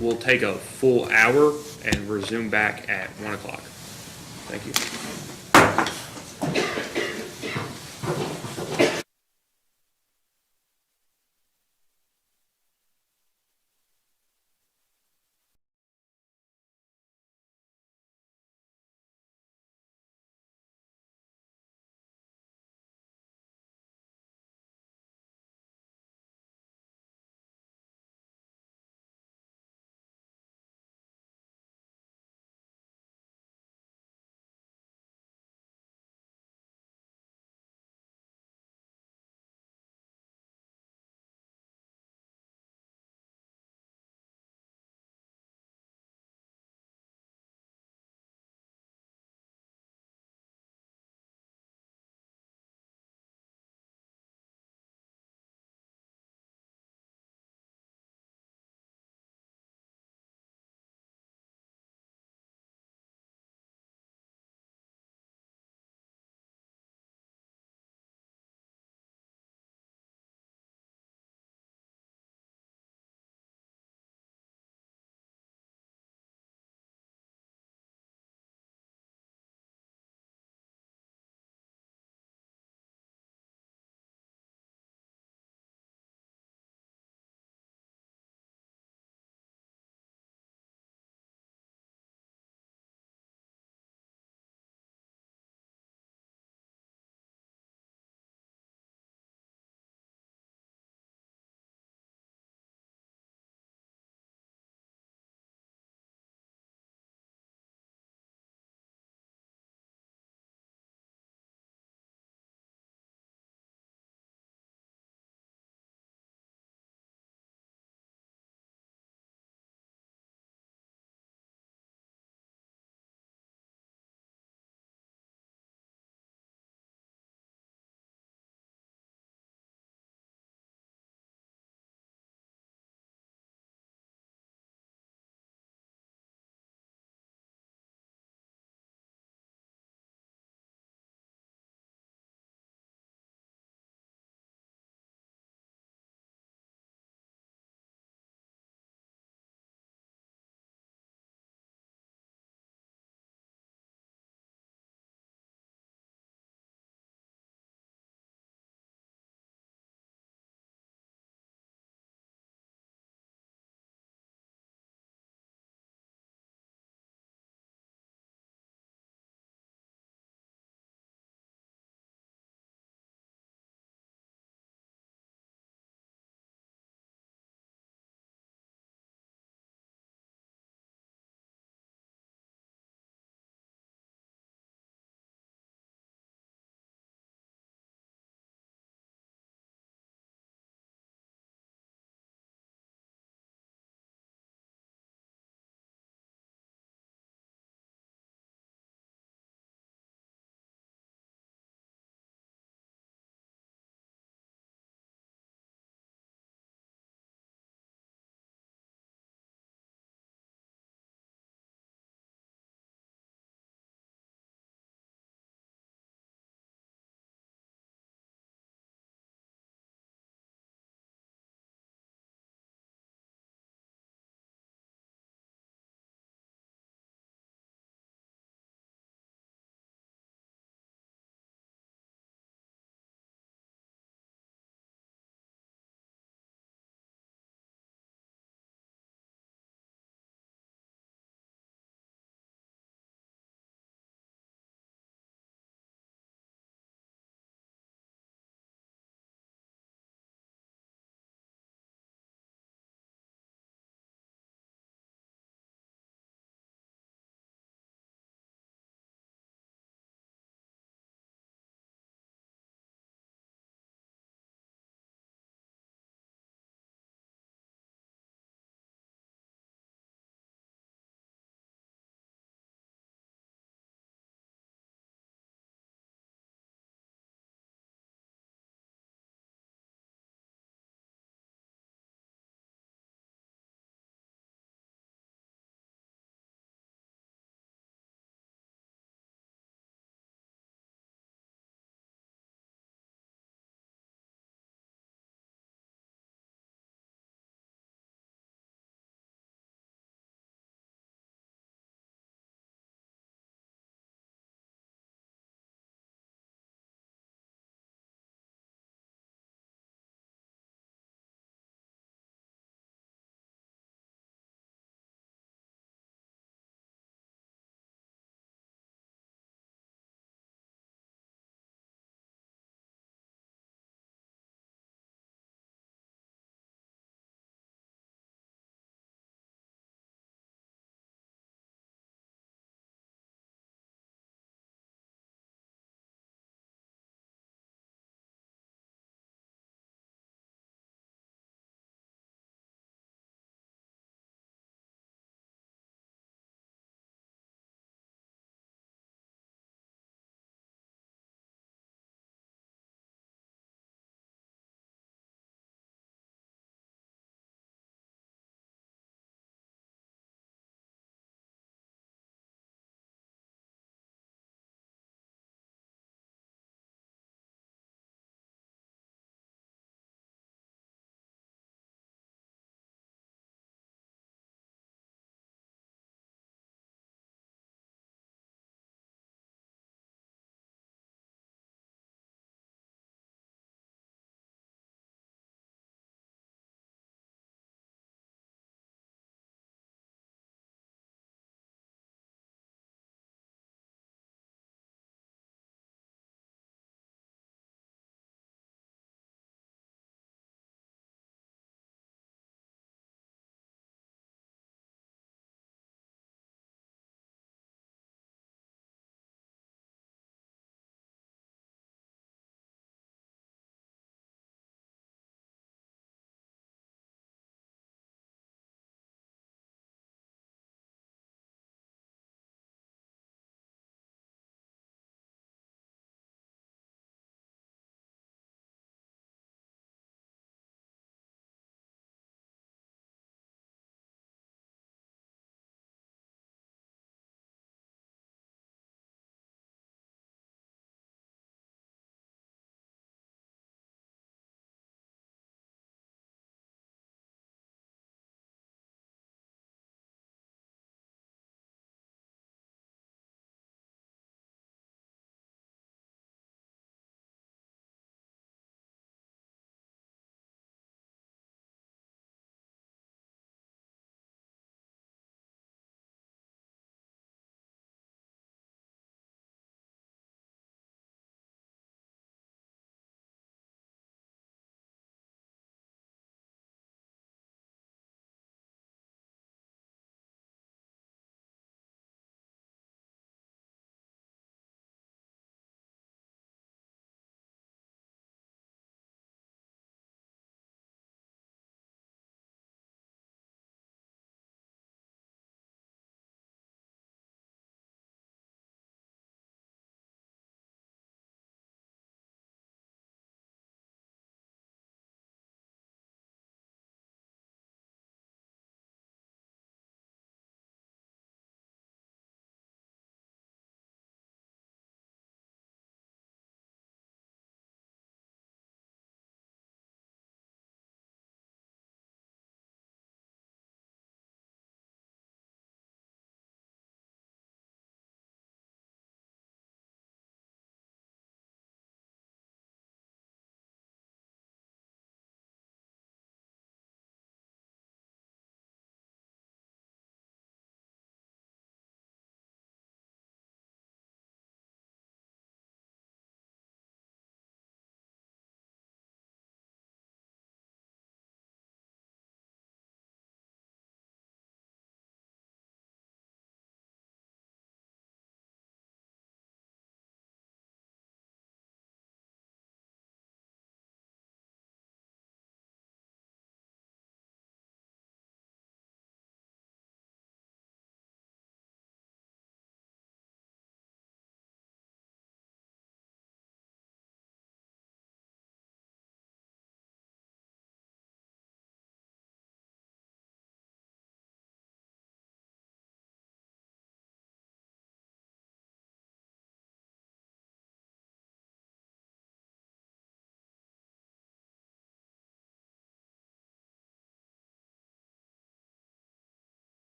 We'll take a full hour and resume back at 1 o'clock. Thank you.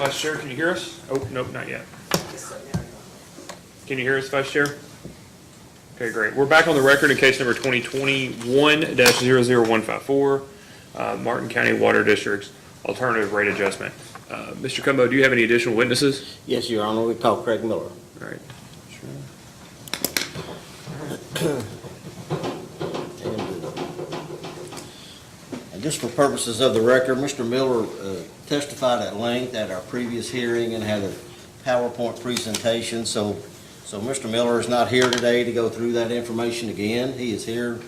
Vice Chair, can you hear us? Oh, nope, not yet. Can you hear us, Vice Chair? Okay, great. We're back on the record in case number 2021-00154, Martin County Water District's alternative rate adjustment. Mr. Cumbo, do you have any additional witnesses? Yes, Your Honor, we call Craig Miller. All right. And just for purposes of the record, Mr. Miller testified at length at our previous hearing and had a PowerPoint presentation, so Mr. Miller is not here today to go through that information again. He is here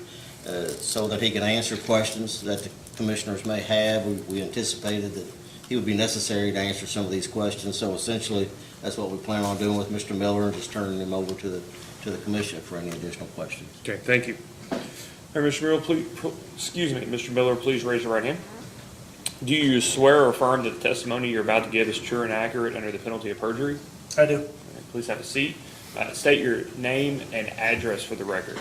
so that he can answer questions that the commissioners may have. We anticipated that he would be necessary to answer some of these questions, so essentially, that's what we plan on doing with Mr. Miller, and just turning him over to the commission for any additional questions. Okay, thank you. All right, Mr. Miller, please raise your right hand. Do you swear or affirm that the testimony you're about to give is true and accurate under the penalty of perjury? I do. All right, please have a seat. State your name and address for the record.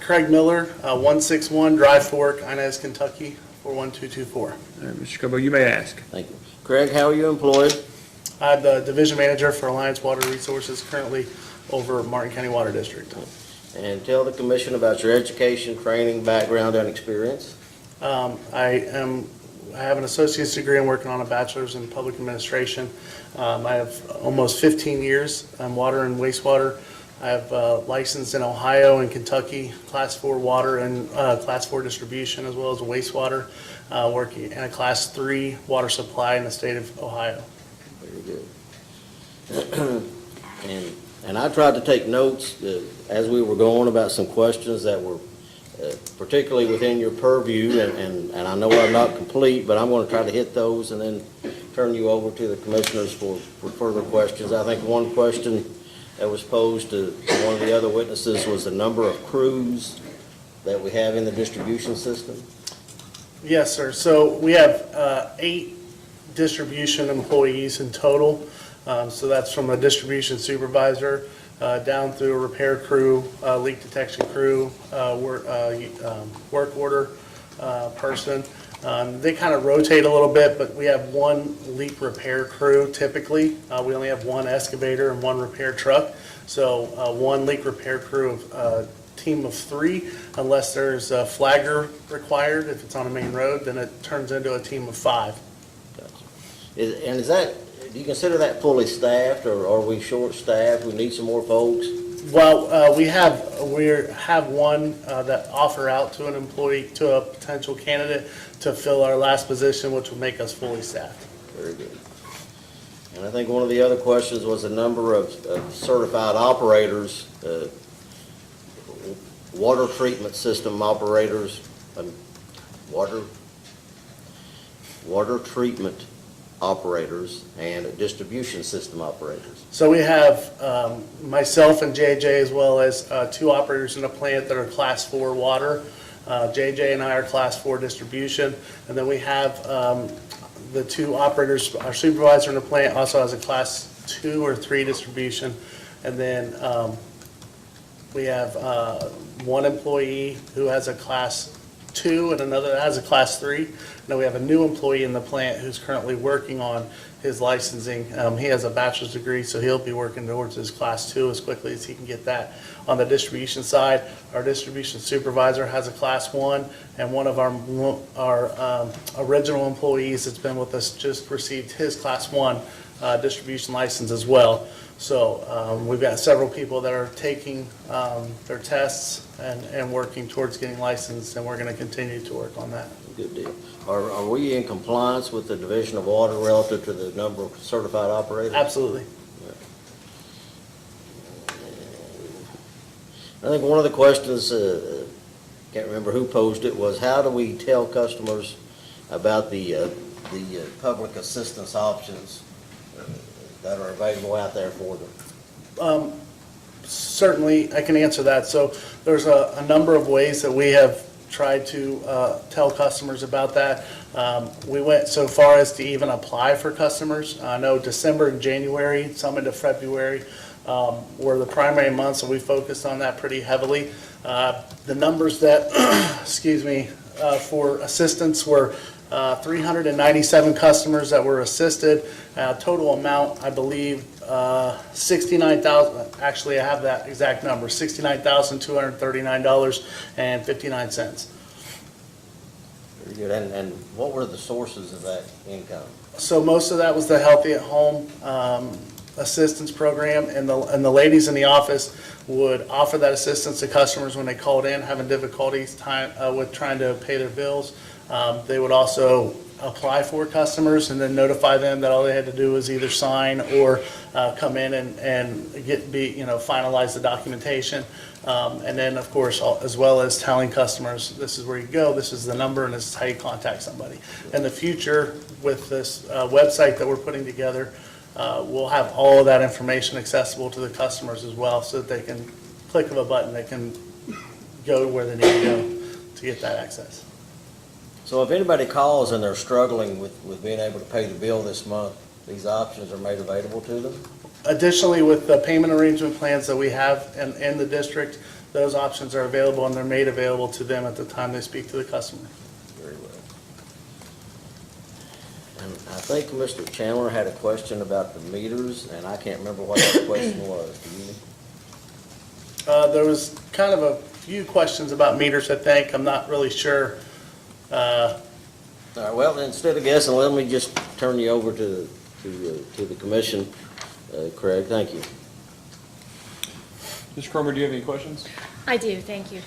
Craig Miller, 161 Dry Fork, Inez, Kentucky, 41224. All right, Mr. Cumbo, you may ask. Thank you. Craig, how are you employed? I'm the division manager for Alliance Water Resources, currently over Martin County Water District. And tell the commission about your education, training, background, and experience. I have an associate's degree. I'm working on a bachelor's in public administration. I have almost 15 years in water and wastewater. I have licensed in Ohio and Kentucky, Class 4 water and Class 4 distribution, as well as wastewater, working in a Class 3 water supply in the state of Ohio. Very good. And I tried to take notes as we were going about some questions that were particularly within your purview, and I know I'm not complete, but I'm going to try to hit those and then turn you over to the commissioners for further questions. I think one question that was posed to one of the other witnesses was the number of crews that we have in the distribution system. Yes, sir. So we have 8 distribution employees in total. So that's from a distribution supervisor down through a repair crew, leak detection crew, work order person. They kind of rotate a little bit, but we have 1 leak repair crew typically. We only have 1 excavator and 1 repair truck. So 1 leak repair crew of team of 3, unless there's a flagger required. If it's on a main road, then it turns into a team of 5. And is that, do you consider that fully staffed, or are we short-staffed? We need some more folks? Well, we have one that offer out to an employee, to a potential candidate to fill our last position, which will make us fully staffed. Very good. And I think one of the other questions was the number of certified operators, water treatment system operators, water treatment operators, and distribution system operators. So we have myself and JJ, as well as 2 operators in the plant that are Class 4 water. JJ and I are Class 4 distribution. And then we have the 2 operators, our supervisor in the plant also has a Class 2 or 3 distribution. And then we have 1 employee who has a Class 2 and another that has a Class 3. Now we have a new employee in the plant who's currently working on his licensing. He has a bachelor's degree, so he'll be working towards his Class 2 as quickly as he can get that. On the distribution side, our distribution supervisor has a Class 1, and one of our original employees that's been with us just received his Class 1 distribution license as well. So we've got several people that are taking their tests and working towards getting licensed, and we're going to continue to work on that. Good deal. Are we in compliance with the Division of Water relative to the number of certified operators? Absolutely. I think one of the questions, can't remember who posed it, was how do we tell customers about the public assistance options that are available out there for them? Certainly, I can answer that. So there's a number of ways that we have tried to tell customers about that. We went so far as to even apply for customers. I know December and January, some into February, were the primary months, so we focused on that pretty heavily. The numbers that, for assistance were 397 customers that were assisted. Total amount, I believe, 69,000, actually, I have that exact number, $69,239.59. Very good. And what were the sources of that income? So most of that was the Healthy at Home assistance program, and the ladies in the office would offer that assistance to customers when they called in, having difficulties with trying to pay their bills. They would also apply for customers and then notify them that all they had to do was either sign or come in and finalize the documentation. And then, of course, as well as telling customers, this is where you go, this is the number, and this is how you contact somebody. In the future, with this website that we're putting together, we'll have all of that information accessible to the customers as well, so that they can click of a button, they can go where they need to go to get that access. So if anybody calls and they're struggling with being able to pay the bill this month, these options are made available to them? Additionally, with the payment arrangement plans that we have in the district, those options are available and they're made available to them at the time they speak to the customer. Very well. And I think Mr. Chandler had a question about the meters, and I can't remember what that question was. Do you? There was kind of a few questions about meters, I think. I'm not really sure. All right, well, instead of guessing, let me just turn you over to the commission. Craig, thank you. Mr. Cromer, do you have any questions? I do, thank you.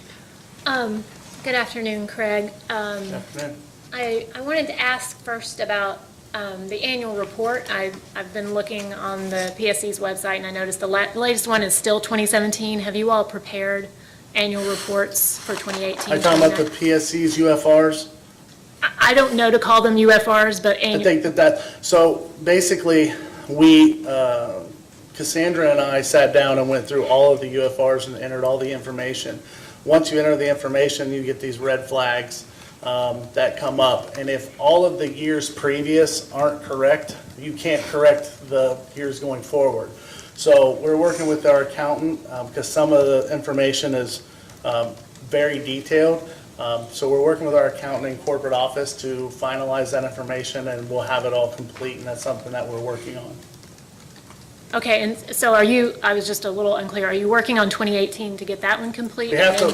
Good afternoon, Craig. Afternoon. I wanted to ask first about the annual report. I've been looking on the PSC's website, and I noticed the latest one is still 2017. Have you all prepared annual reports for 2018? Are you talking about the PSC's UFRs? I don't know to call them UFRs, but I annual. think so basically, we, Cassandra and I sat down and went through all of the UFRs and entered all the information. Once you enter the information, you get these red flags that come up. And if all of the years previous aren't correct, you can't correct the years going forward. So we're working with our accountant because some of the information is very detailed. So we're working with our accountant in corporate office to finalize that information, and we'll have it all complete, and that's something that we're working on. Okay, and so I was just a little unclear, are you working on 2018 to get that one complete? We have to,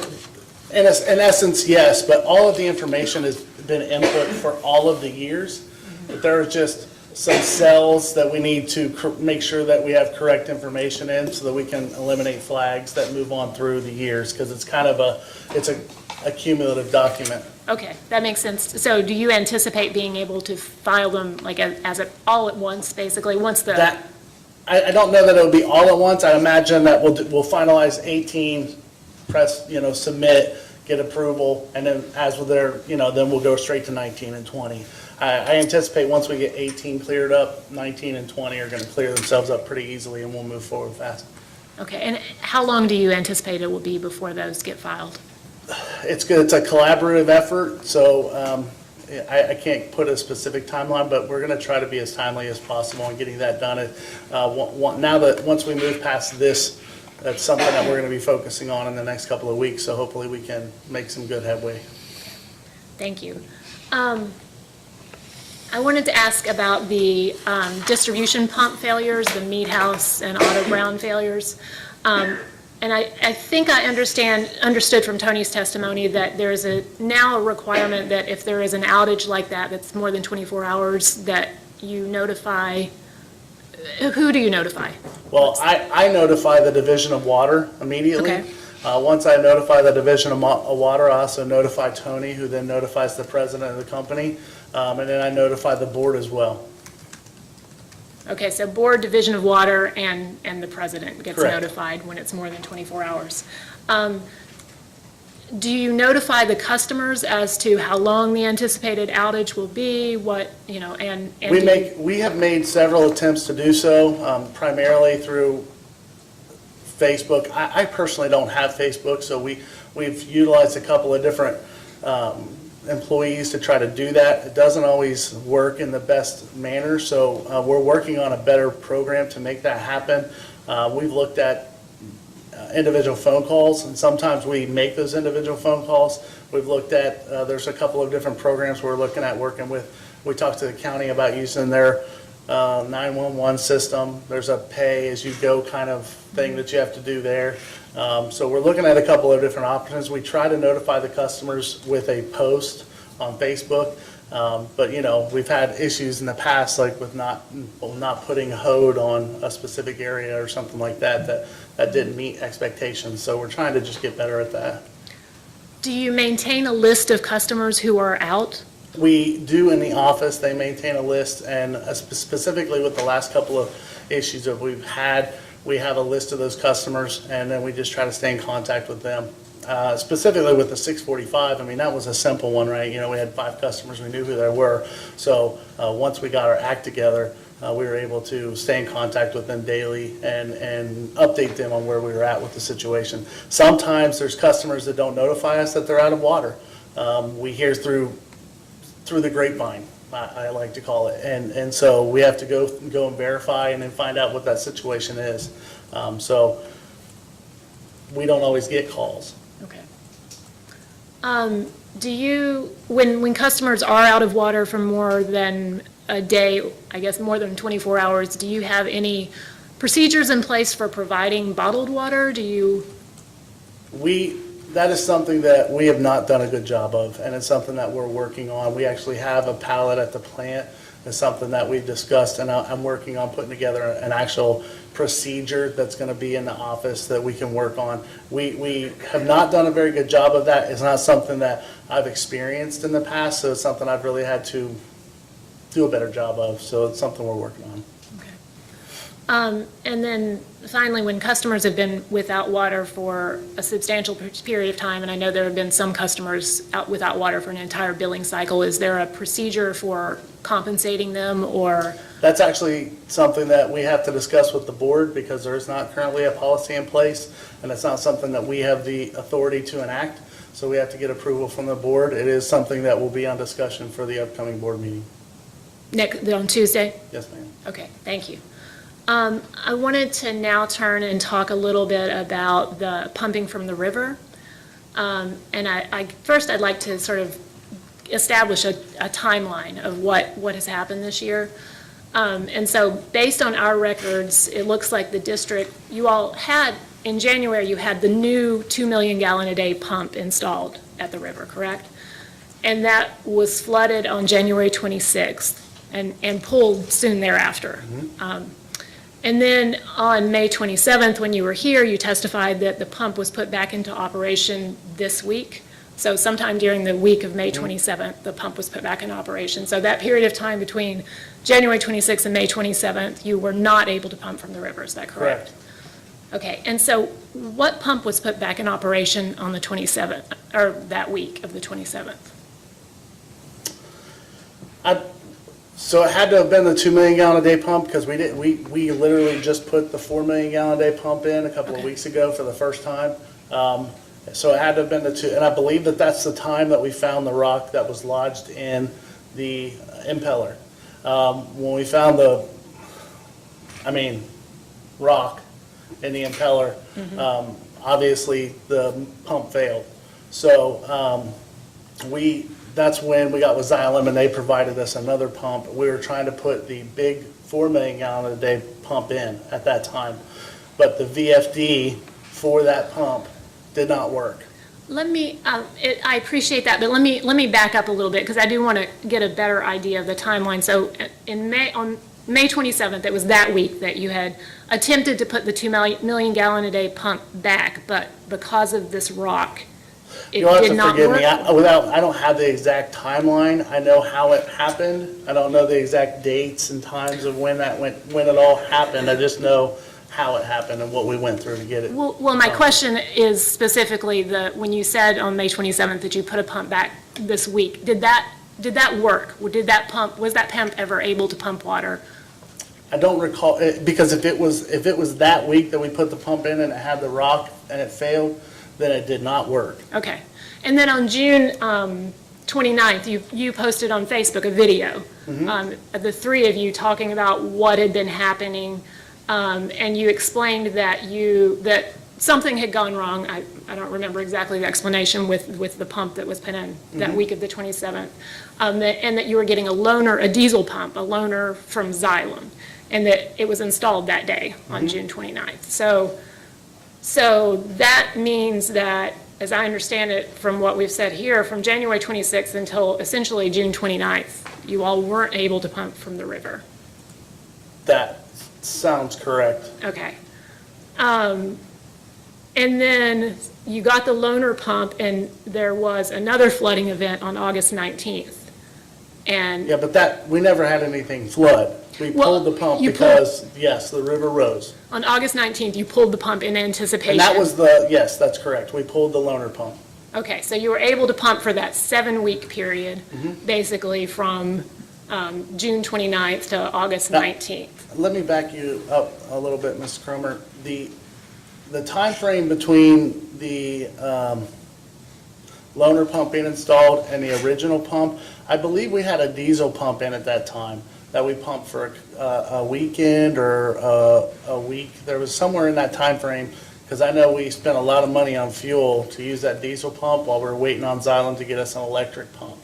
in essence, yes, but all of the information has been input for all of the years. But there are just some cells that we need to make sure that we have correct information in so that we can eliminate flags that move on through the years, because it's kind of a cumulative document. Okay, that makes sense. So do you anticipate being able to file them like all at once, basically, once the? I don't know that it'll be all at once. I imagine that we'll finalize 18, press, submit, get approval, and then as with their, then we'll go straight to 19 and 20. I anticipate once we get 18 cleared up, 19 and 20 are going to clear themselves up pretty easily, and we'll move forward fast. Okay, and how long do you anticipate it will be before those get filed? It's good. It's a collaborative effort, so I can't put a specific timeline, but we're going to try to be as timely as possible in getting that done. Now that once we move past this, that's something that we're going to be focusing on in the next couple of weeks, so hopefully we can make some good headway. Thank you. I wanted to ask about the distribution pump failures, the Mead House and Otto Brown failures. And I think I understood from Tony's testimony that there is now a requirement that if there is an outage like that that's more than 24 hours, that you notify. Who do you notify? Well, I notify the Division of Water immediately. Okay. Once I notify the Division of Water, I also notify Tony, who then notifies the president of the company, and then I notify the board as well. Okay, so board, Division of Water, and the president gets Correct. notified when it's more than 24 hours. Do you notify the customers as to how long the anticipated outage will be, We have made several attempts to do so, primarily through Facebook. I personally don't have Facebook, so we've utilized a couple of different employees to try to do that. It doesn't always work in the best manner, so we're working on a better program to make that happen. We've looked at individual phone calls, and sometimes we make those individual phone calls. We've looked at, there's a couple of different programs we're looking at working with. We talked to the county about using their 911 system. There's a pay-as-you-go kind of thing that you have to do there. So we're looking at a couple of different options. We try to notify the customers with a post on Facebook. But, you know, we've had issues in the past, like with not putting a HOD on a specific area or something like that, that didn't meet expectations. So we're trying to just get better at that. Do you maintain a list of customers who are out? We do in the office, they maintain a list, and specifically with the last couple of issues that we've had, we have a list of those customers, and then we just try to stay in contact with them. Specifically with the 645, I mean, that was a simple one, right? You know, we had 5 customers, we knew who they were. So once we got our act together, we were able to stay in contact with them daily and update them on where we were at with the situation. Sometimes there's customers that don't notify us that they're out of water. We hear through the grapevine, I like to call it. And so we have to go and verify and then find out what that situation is. So we don't always get calls. Okay. Do you, when customers are out of water for more than a day, I guess more than 24 hours, do you have any procedures in place for providing bottled water? Do you? That is something that we have not done a good job of, and it's something that we're working on. We actually have a pallet at the plant. It's something that we've discussed, and I'm working on putting together an actual procedure that's going to be in the office that we can work on. We have not done a very good job of that. It's not something that I've experienced in the past, so it's something I've really had to do a better job of. So it's something we're working on. And then finally, when customers have been without water for a substantial period of time, and I know there have been some customers out without water for an entire billing cycle, is there a procedure for compensating them or? That's actually something that we have to discuss with the board because there is not currently a policy in place, and it's not something that we have the authority to enact. So we have to get approval from the board. It is something that will be on discussion for the upcoming board meeting. On Tuesday? Yes, ma'am. Okay, thank you. I wanted to now turn and talk a little bit about the pumping from the river. And first I'd like to sort of establish a timeline of what has happened this year. And so based on our records, it looks like the district, you all had, in January, you had the new 2 million gallon a day pump installed at the river, correct? And that was flooded on January 26th and pulled soon thereafter. And then on May 27th, when you were here, you testified that the pump was put back into operation this week. So sometime during the week of May 27th, the pump was put back in operation. So that period of time between January 26th and May 27th, you were not able to pump from the river, is that correct? Okay, and so what pump was put back in operation on the 27th, or that week of the 27th? So it had to have been the 2 million gallon a day pump because we literally just put the 4 million gallon a day pump in a couple of weeks ago for the first time. So it had to have been the 2, and I believe that that's the time that we found the rock that was lodged in the impeller. When we found rock in the impeller, obviously the pump failed. So that's when we got with Xylem, and they provided us another pump. We were trying to put the big 4 million gallon a day pump in at that time, but the VFD for that pump did not work. Let me, I appreciate that, but let me back up a little bit because I do want to get a better idea of the timeline. So on May 27th, it was that week that you had attempted to put the 2 million gallon a day pump back, but because of this rock, it You'll have did to not forgive work? me. I don't have the exact timeline. I know how it happened. I don't know the exact dates and times of when it all happened. I just know how it happened and what we went through to get it. Well, my question is specifically when you said on May 27th that you put a pump back this week, did that work? Was that pump ever able to pump water? I don't recall, because if it was that week that we put the pump in and it had the rock and it failed, then it did not work. Okay. And then on June 29th, you posted on Facebook a video, the three of you talking about what had been happening, and you explained that something had gone wrong. I don't remember exactly the explanation with the pump that was put in that week of the 27th. And that you were getting a diesel pump, a loaner from Xylem, and that it was installed that day on June 29th. So that means that, as I understand it from what we've said here, from January 26th until essentially June 29th, you all weren't able to pump from the river. That sounds correct. Okay. And then you got the loaner pump, and there was another flooding event on August 19th. And, Yeah, but we never had anything flood. We Well, pulled the pump you because, yes, the river rose. on August 19th, you pulled the pump in anticipation. And that was yes, that's correct. We pulled the loaner pump. Okay, so you were able to pump for that 7-week period, basically from June 29th to August Now- 19th. Let me back you up a little bit, Mrs. Cromer. The timeframe between the loaner pump being installed and the original pump, I believe we had a diesel pump in at that time that we pumped for a weekend or a week. There was somewhere in that timeframe, because I know we spent a lot of money on fuel to use that diesel pump while we were waiting on Xylem to get us an electric pump.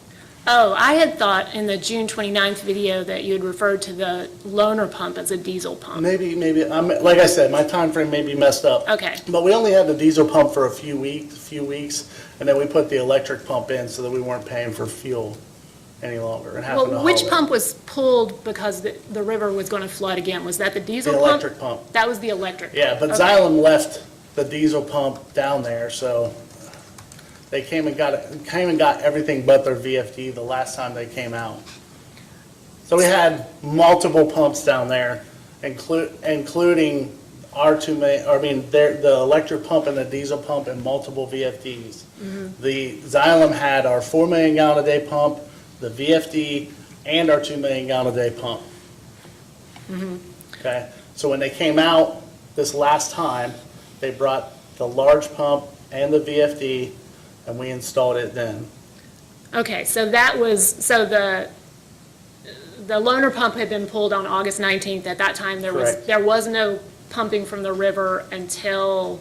Oh, I had thought in the June 29th video that you had referred to the loaner pump as a diesel pump. Maybe, like I said, my time frame may be messed up. Okay. But we only had the diesel pump for a few weeks, and then we put the electric pump in so that we weren't paying for fuel any longer and having to Well, haul which it. pump was pulled because the river was going to flood again? Was that the diesel The pump? electric pump. That was the electric. Yeah, but Okay. Xylem left the diesel pump down there, so they came and got everything but their VFD the last time they came out. So we had multiple pumps down there, including our the electric pump and the diesel pump and multiple VFDs. The Xylem had our 4 million gallon a day pump, the VFD, and our 2 million gallon a day pump. Okay, so when they came out this last time, they brought the large pump and the VFD, and we installed it then. Okay, so the loaner pump had been pulled on August 19th. At that time, Correct. there was no pumping from the river until,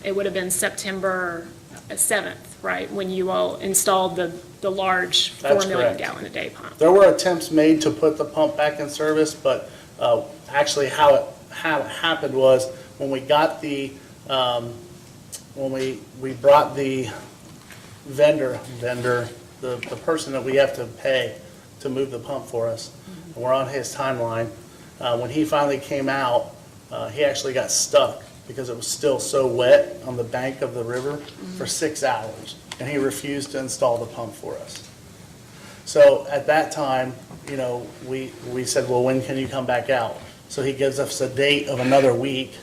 it would have been September 7th, right? When you all installed the large 4 That's million correct. gallon a day pump. There were attempts made to put the pump back in service, but actually how it happened was when we got when we brought the vendor, the person that we have to pay to move the pump for us, and we're on his timeline. When he finally came out, he actually got stuck because it was still so wet on the bank of the river for 6 hours, and he refused to install the pump for us. So at that time, we said, well, when can you come back out? So he gives us a date of another week.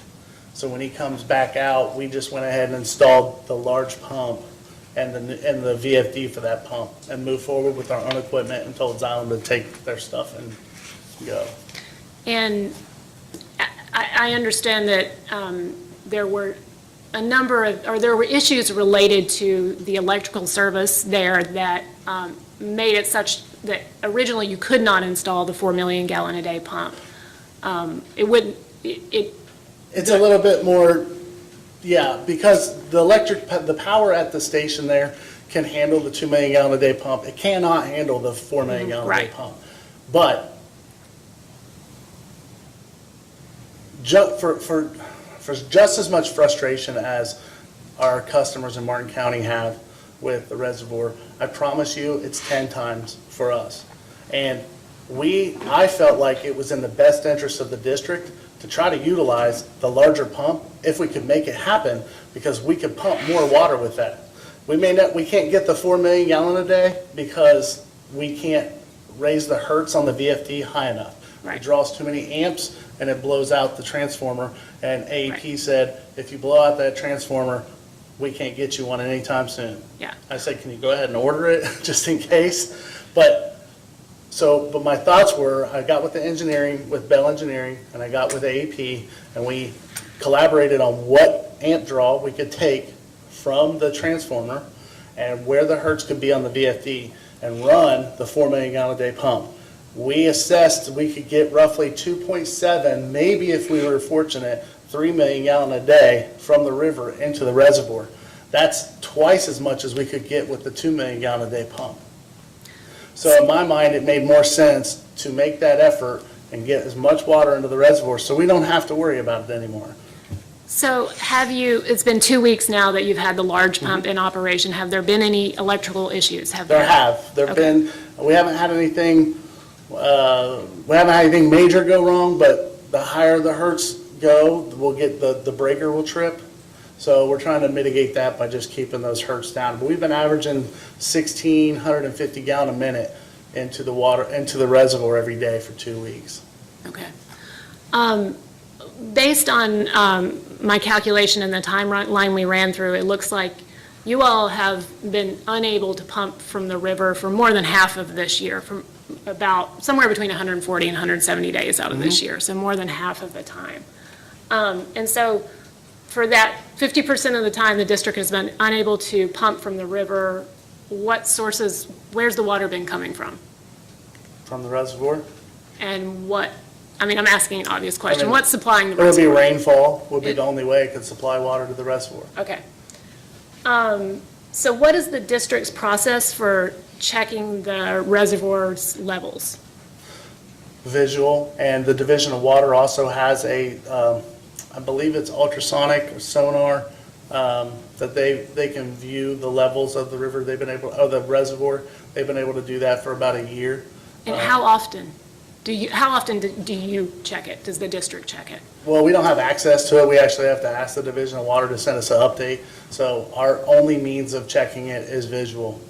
So when he comes back out, we just went ahead and installed the large pump and the VFD for that pump and moved forward with our own equipment and told Xylem to take their stuff and go. And I understand that there were there were issues related to the electrical service there that made it such that originally you could not install the 4 million gallon a day pump. It's a little bit more, yeah, because the power at the station there can handle the 2 million gallon a day pump. It cannot handle the 4 million gallon a day Right. pump. But for just as much frustration as our customers in Martin County have with the reservoir, I promise you, it's 10 times for us. And I felt like it was in the best interest of the district to try to utilize the larger pump if we could make it happen, because we could pump more water with that. We can't get the 4 million gallon a day because we can't raise the hertz on the VFD high enough. Right. It draws too many amps and it blows out the transformer. And AEP said, if you blow out that transformer, we can't get you one anytime soon. Yeah. I said, can you go ahead and order it just in case? But my thoughts were, I got with the engineering, with Bell Engineering, and I got with AEP, and we collaborated on what amp draw we could take from the transformer and where the hertz could be on the VFD and run the 4 million gallon a day pump. We assessed we could get roughly 2.7, maybe if we were fortunate, 3 million gallon a day from the river into the reservoir. That's twice as much as we could get with the 2 million gallon a day pump. So in my mind, it made more sense to make that effort and get as much water into the reservoir so we don't have to worry about it anymore. So it's been 2 weeks now that you've had the large pump in operation. Have there been any electrical issues? There've been, we haven't had anything major go wrong, but the higher the hertz go, we'll get, the breaker will trip. So we're trying to mitigate that by just keeping those hertz down. But we've been averaging 1,650 gallon a minute into the water, into the reservoir every day for 2 weeks. Okay. Based on my calculation and the timeline we ran through, it looks like you all have been unable to pump from the river for more than half of this year, from about somewhere between 140 and 170 days out of this year, so more than half of the time. And so for that 50% of the time the district has been unable to pump from the river, where's the water been coming from? From the reservoir? And I'm asking an obvious question. What's supplying the It would be reservoir? rainfall would be the only way it could supply water to the reservoir. Okay. So what is the district's process for checking the reservoir's levels? Visual, and the Division of Water also has I believe it's ultrasonic or sonar, that they can view the levels of the river. The reservoir. They've been able to do that for about a year. And how often do you check it? Does the district check it? Well, we don't have access to it. We actually have to ask the Division of Water to send us an update. So our only means of checking it is visual.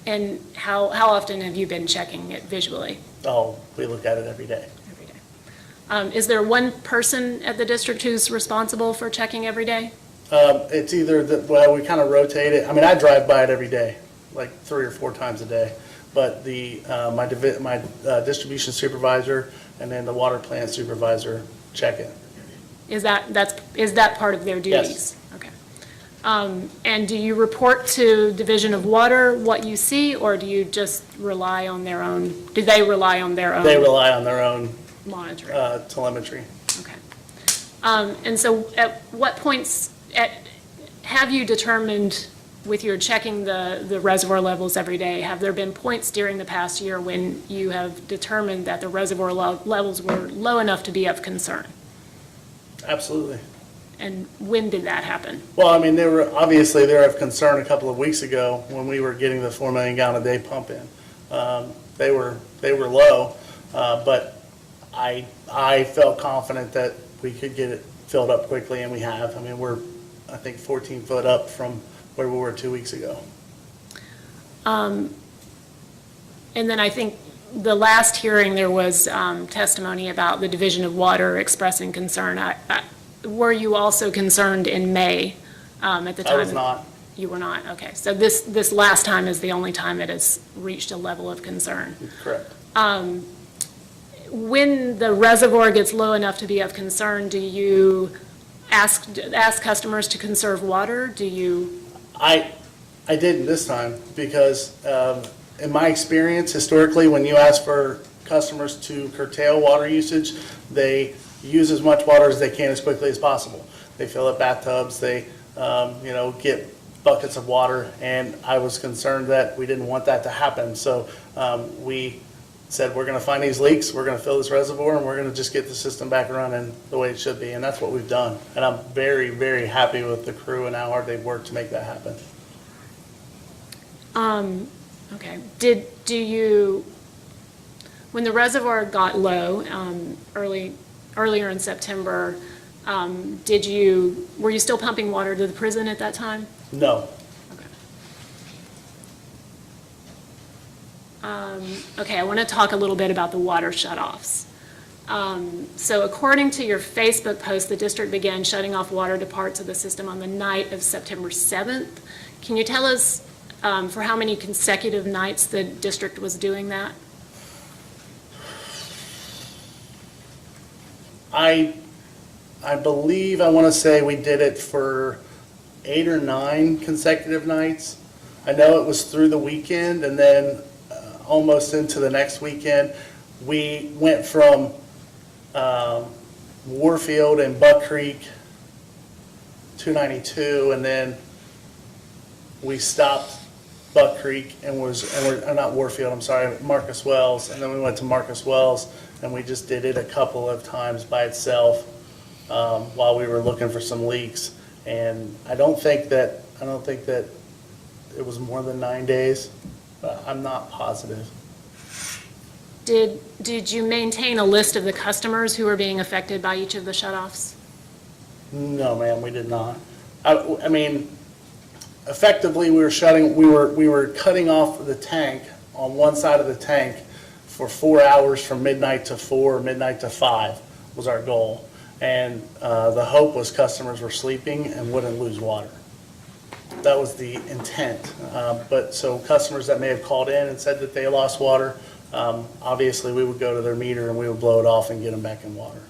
And how often have you been checking it visually? Oh, we look at it every day. Every day. Is there one person at the district who's responsible for checking every day? It's either, we kind of rotate it. I mean, I drive by it every day, like 3 or 4 times a day. But my distribution supervisor and then the water plant supervisor check it. Is that part of their duties? Yes. Okay. And do you report to Division of Water what you see, or do you just rely on their own? Do they rely on their own? They rely on their own monitoring. telemetry. Okay. And so at what points have you determined, with your checking the reservoir levels every day, have there been points during the past year when you have determined that the reservoir levels were low enough to be of concern? Absolutely. And when did that happen? Well, I mean, they were of concern a couple of weeks ago when we were getting the 4 million gallon a day pump in. They were low, but I felt confident that we could get it filled up quickly, and we have. I mean, we're, I think, 14 foot up from where we were 2 weeks ago. And then I think the last hearing, there was testimony about the Division of Water expressing concern. Were you also concerned in May at the time? I was not. You were not? Okay. So this last time is the only time it has reached a level of concern. Correct. When the reservoir gets low enough to be of concern, do you ask customers to conserve water? Do you? I didn't this time because in my experience, historically, when you ask for customers to curtail water usage, they use as much water as they can as quickly as possible. They fill up bathtubs, they get buckets of water, and I was concerned that we didn't want that to happen. So we said, we're gonna find these leaks, we're gonna fill this reservoir, and we're gonna just get the system back running the way it should be, and that's what we've done. And I'm very, very happy with the crew and how hard they've worked to make that happen. Okay. Do you, when the reservoir got low earlier in September, were you still pumping water to the prison at that time? No. Okay, I want to talk a little bit about the water shutoffs. So according to your Facebook post, the district began shutting off water to parts of the system on the night of September 7th. Can you tell us for how many consecutive nights the district was doing that? I believe, I want to say we did it for 8 or 9 consecutive nights. I know it was through the weekend, and then almost into the next weekend. We went from Warfield and Buck Creek 292, and then we stopped Buck Creek and we're not Warfield, I'm sorry, Marcus Wells, and then we went to Marcus Wells, and we just did it a couple of times by itself while we were looking for some leaks. And I don't think that it was more than 9 days, but I'm not positive. Did you maintain a list of the customers who were being affected by each of the shutoffs? No, ma'am, we did not. I mean, effectively, we were cutting off the tank on one side of the tank for 4 hours from midnight to 4, midnight to 5 was our goal. And the hope was customers were sleeping and wouldn't lose water. That was the intent. But so customers that may have called in and said that they lost water, obviously we would go to their meter and we would blow it off and get them back in water.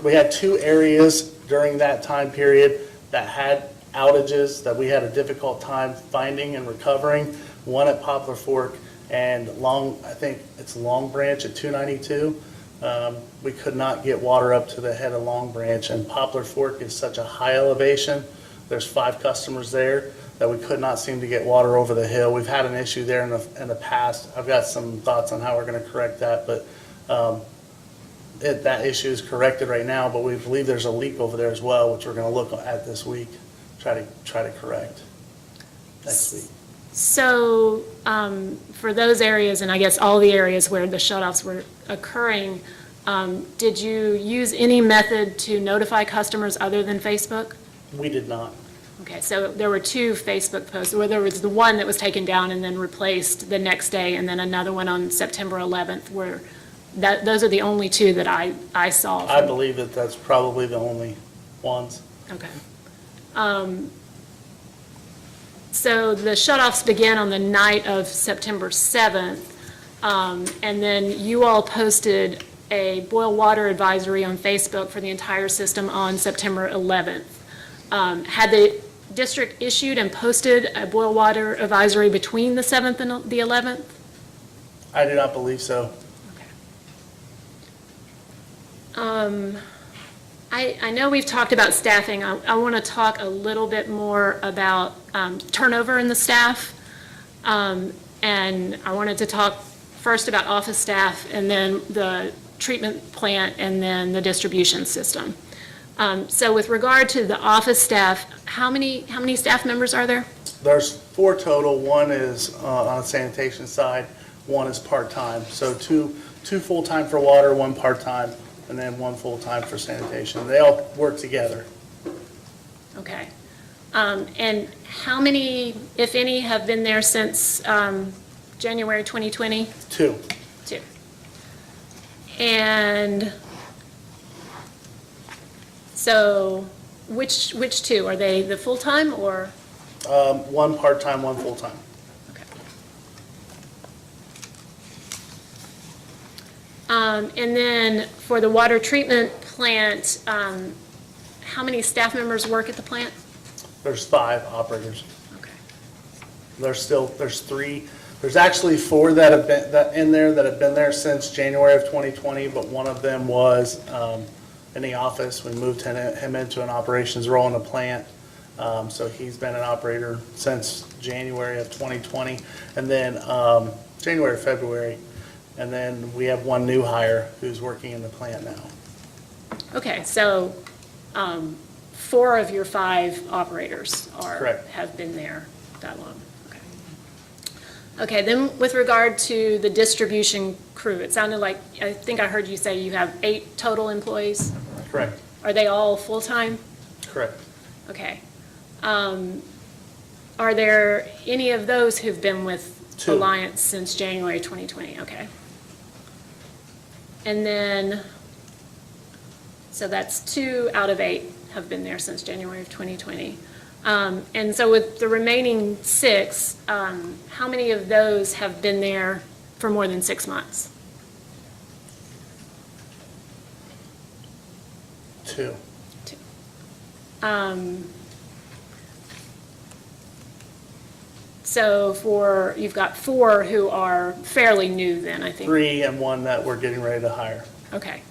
We had 2 areas during that time period that had outages that we had a difficult time finding and recovering. One at Poplar Fork and I think it's Long Branch at 292. We could not get water up to the head of Long Branch, and Poplar Fork is such a high elevation. There's 5 customers there that we could not seem to get water over the hill. We've had an issue there in the past. I've got some thoughts on how we're going to correct that, but that issue is corrected right now, but we believe there's a leak over there as well, which we're going to look at this week, try to correct next week. So for those areas, and I guess all the areas where the shutoffs were occurring, did you use any method to notify customers other than Facebook? We did not. Okay, so there were 2 Facebook posts, where there was the one that was taken down and then replaced the next day, and then another one on September 11th, where those are the only 2 that I saw. I believe that that's probably the only ones. Okay. So the shutoffs began on the night of September 7th, and then you all posted a boil water advisory on Facebook for the entire system on September 11th. Had the district issued and posted a boil water advisory between the 7th and the 11th? I do not believe so. I know we've talked about staffing. I want to talk a little bit more about turnover in the staff. And I wanted to talk first about office staff, and then the treatment plant, and then the distribution system. So with regard to the office staff, how many staff members are there? There's 4 total. 1 is on the sanitation side, 1 is part-time. So two full-time for water, 1 part-time, and then 1 full-time for sanitation. They all work together. Okay. And how many, if any, have been there since January 2020? 2. 2. And so which 2? Are they the full-time or? 1 part-time, 1 full-time. Okay. And then for the water treatment plant, how many staff members work at the plant? There's 5 operators. Okay. There's 3. There's actually 4 that have been that have been there since January of 2020, but one of them was in the office. We moved him into an operations role in the plant. So he's been an operator since January of 2020, and then January, February. And then we have 1 new hire who's working in the plant now. Okay, so 4 of your 5 operators Correct. have been there that long. Okay. Okay, then with regard to the distribution crew, it sounded like, I think I heard you say you have 8 total employees? Correct. Are they all full-time? Correct. Okay. Are there any of those who've been with 2. Alliance since January 2020? Okay. And then, so that's 2 out of 8 have been there since January of 2020. And so with the remaining 6, how many of those have been there for more than 6 months? 2. 2. So you've got 4 who are fairly new then, I think. 3 and 1 that we're getting ready to hire. Okay.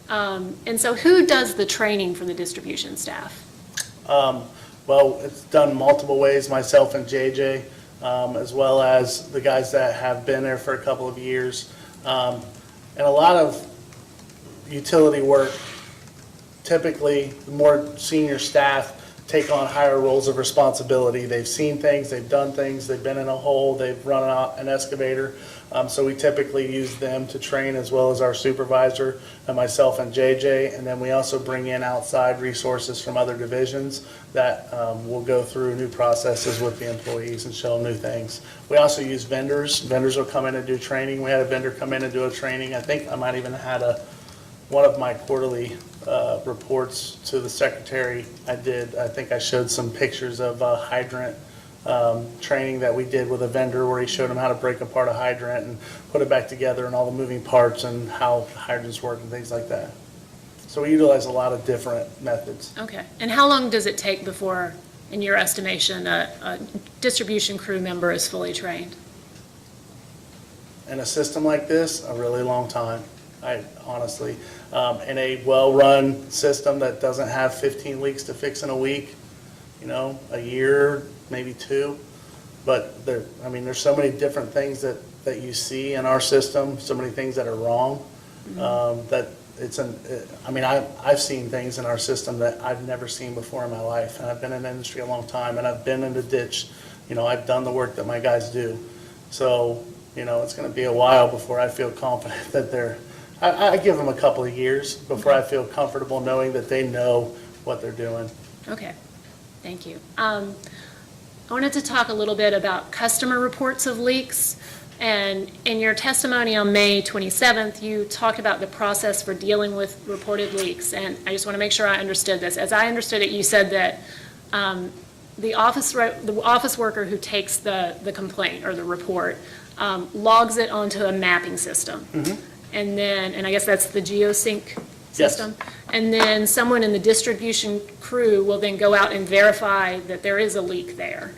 And so who does the training for the distribution staff? Well, it's done multiple ways, myself and JJ, as well as the guys that have been there for a couple of years. And a lot of utility work, typically, the more senior staff take on higher roles of responsibility. They've seen things, they've done things, they've been in a hole, they've run out an excavator. So we typically use them to train, as well as our supervisor and myself and JJ. And then we also bring in outside resources from other divisions that will go through new processes with the employees and show them new things. We also use vendors. Vendors will come in and do training. We had a vendor come in and do a training. I think I might even had one of my quarterly reports to the secretary. I think I showed some pictures of a hydrant training that we did with a vendor, where he showed him how to break apart a hydrant and put it back together and all the moving parts and how hydrants work and things like that. So we utilize a lot of different methods. Okay. And how long does it take before, in your estimation, a distribution crew member is fully trained? In a system like this, a really long time, honestly. In a well-run system that doesn't have 15 leaks to fix in a week, a year, maybe 2. But there's so many different things that you see in our system, so many things that are wrong, that I've seen things in our system that I've never seen before in my life. And I've been in the industry a long time, and I've been in the ditch. I've done the work that my guys do. So, it's going to be a while before I feel confident that I give them a couple of years before I feel comfortable knowing that they know what they're doing. Okay. Thank you. I wanted to talk a little bit about customer reports of leaks. And in your testimony on May 27th, you talked about the process for dealing with reported leaks. And I just want to make sure I understood this. As I understood it, you said that the office worker who takes the complaint or the report logs it onto a mapping system. And I guess that's the GeoSync system. Yes. And then someone in the distribution crew will then go out and verify that there is a leak there.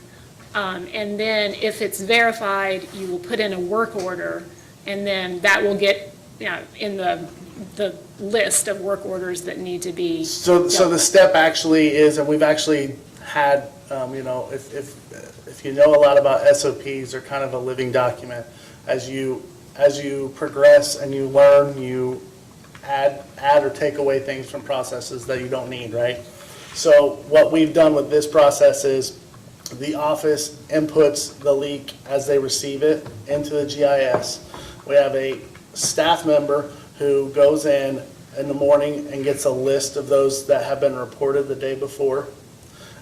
And then if it's verified, you will put in a work order, and then that will get, in the list of work orders that need to be So dealt the with. step actually is, and we've actually had, if you know a lot about SOPs, they're kind of a living document. As you progress and you learn, you add or take away things from processes that you don't need, right? So what we've done with this process is the office inputs the leak as they receive it into the GIS. We have a staff member who goes in the morning and gets a list of those that have been reported the day before.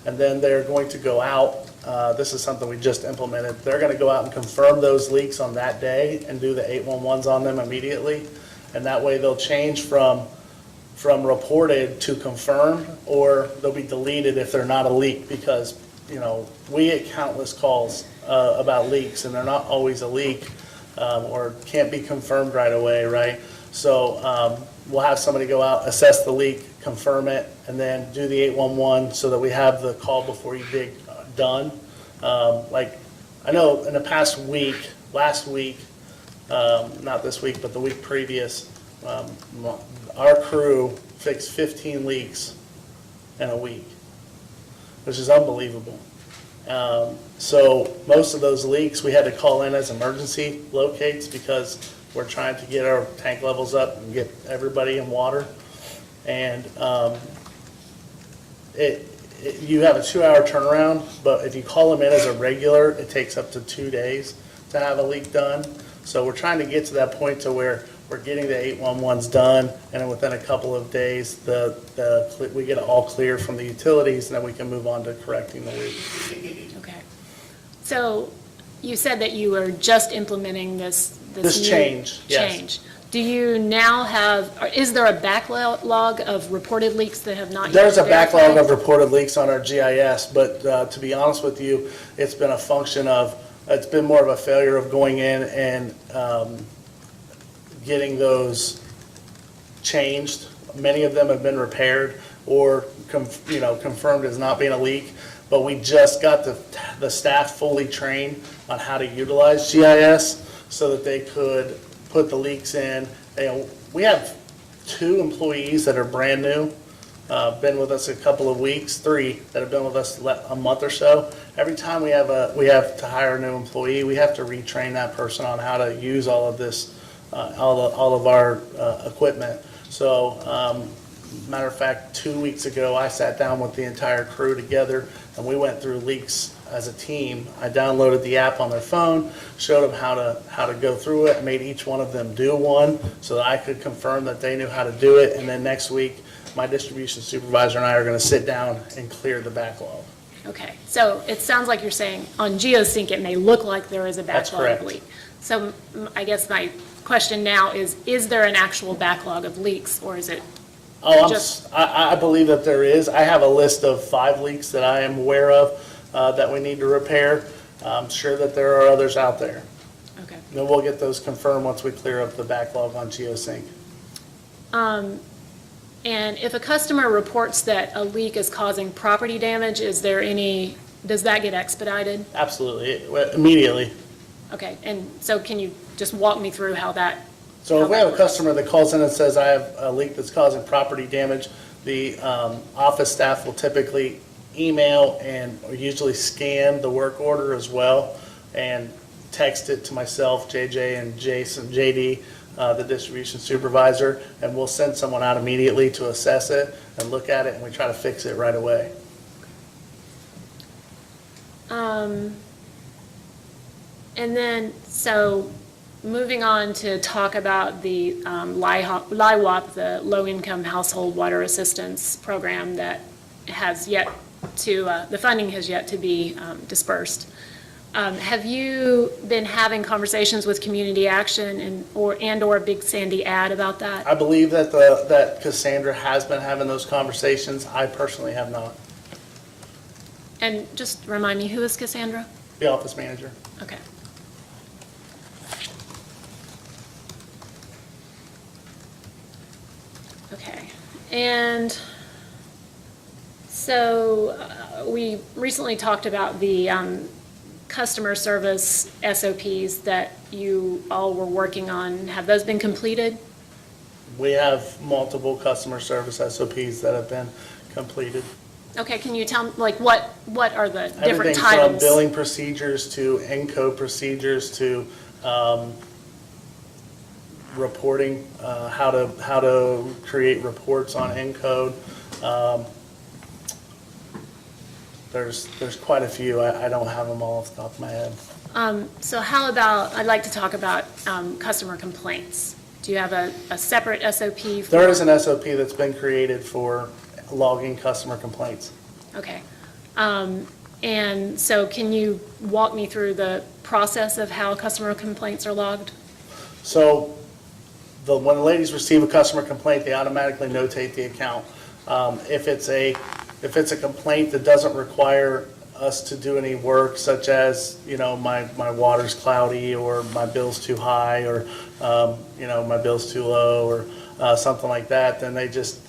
And then they're going to go out, this is something we just implemented, they're going to go out and confirm those leaks on that day and do the 811s on them immediately. And that way they'll change from reported to confirmed, or they'll be deleted if they're not a leak, because, we get countless calls about leaks, and they're not always a leak, or can't be confirmed right away, right? So we'll have somebody go out, assess the leak, confirm it, and then do the 811 so that we have the call before you dig done. I know in the past week, last week, not this week, but the week previous, our crew fixed 15 leaks in a week, which is unbelievable. So most of those leaks we had to call in as emergency locates, because we're trying to get our tank levels up and get everybody in water. And you have a 2-hour turnaround, but if you call them in as a regular, it takes up to 2 days to have a leak done. So we're trying to get to that point to where we're getting the 811s done, and then within a couple of days, we get it all clear from the utilities, and then we can move on to correcting the leak. Okay. So you said that you were just implementing this This new change, yes. change. Do you now is there a backlog of reported leaks that have not yet There's a been backlog verified? of reported leaks on our GIS, but to be honest with you, it's been a function of, it's been more of a failure of going in and getting those changed. Many of them have been repaired or confirmed as not being a leak, but we just got the staff fully trained on how to utilize GIS so that they could put the leaks in. We have 2 employees that are brand new been with us a couple of weeks, 3 that have been with us a month or so. Every time we have to hire a new employee, we have to retrain that person on how to use all of this, all of our equipment. So, matter of fact, 2 weeks ago, I sat down with the entire crew together and we went through leaks as a team. I downloaded the app on their phone, showed them how to go through it, made each one of them do one so that I could confirm that they knew how to do it. And then next week, my distribution supervisor and I are going to sit down and clear the backlog. Okay, so it sounds like you're saying on GeoSync, it may look like there is a That's backlog of correct. leak. So I guess my question now is there an actual backlog of leaks, or is it Oh, just? I believe that there is. I have a list of 5 leaks that I am aware of that we need to repair. I'm sure that there are others out there. Okay. And we'll get those confirmed once we clear up the backlog on GeoSync. And if a customer reports that a leak is causing property damage, does that get expedited? Absolutely, immediately. Okay, and so can you just walk me through how that? So how if we that have a works? customer that calls in and says, I have a leak that's causing property damage, the office staff will typically email and usually scan the work order as well and text it to myself, JJ, and Jason, JD, the distribution supervisor, and we'll send someone out immediately to assess it and look at it, and we try to fix it right away. And then, so moving on to talk about the LIWAP, the Low Income Household Water Assistance Program that has yet to, the funding has yet to be dispersed. Have you been having conversations with Community Action and/or Big Sandy Ad about that? I believe that that Cassandra has been having those conversations. I personally have not. And just remind me, who is Cassandra? The office manager. Okay. Okay, and so we recently talked about the customer service SOPs that you all were working on. Have those been completed? We have multiple customer service SOPs that have been completed. Okay, can you tell me, like, what are the different Everything from titles? billing procedures to ENCODE procedures to reporting, how to create reports on ENCODE. There's quite a few. I don't have them all off the top of my head. So how about, I'd like to talk about customer complaints. Do you have a separate SOP for? There is an SOP that's been created for logging customer complaints. Okay. And so can you walk me through the process of how customer complaints are logged? So when the ladies receive a customer complaint, they automatically notate the account. If it's a complaint that doesn't require us to do any work, such as, my water's cloudy, or my bill's too high, or, my bill's too low, or something like that, then they just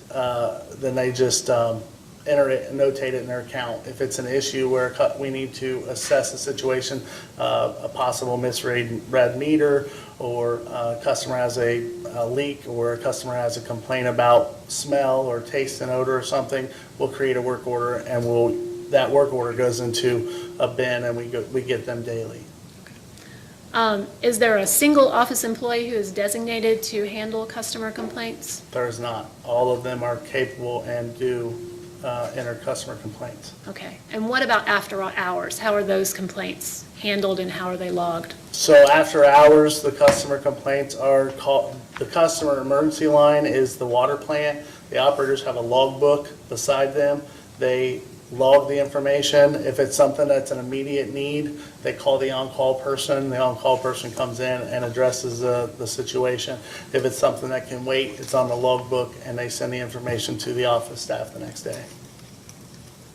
enter it and notate it in their account. If it's an issue where we need to assess the situation, a possible misread meter, or a customer has a leak, or a customer has a complaint about smell or taste and odor or something, we'll create a work order, and that work order goes into a bin, and we get them daily. Is there a single office employee who is designated to handle customer complaints? There is not. All of them are capable and do enter customer complaints. Okay. And what about after hours? How are those complaints handled and how are they logged? So after hours, the customer complaints are called, the customer emergency line is the water plant. The operators have a logbook beside them. They log the information. If it's something that's an immediate need, they call the on-call person. The on-call person comes in and addresses the situation. If it's something that can wait, it's on the logbook, and they send the information to the office staff the next day.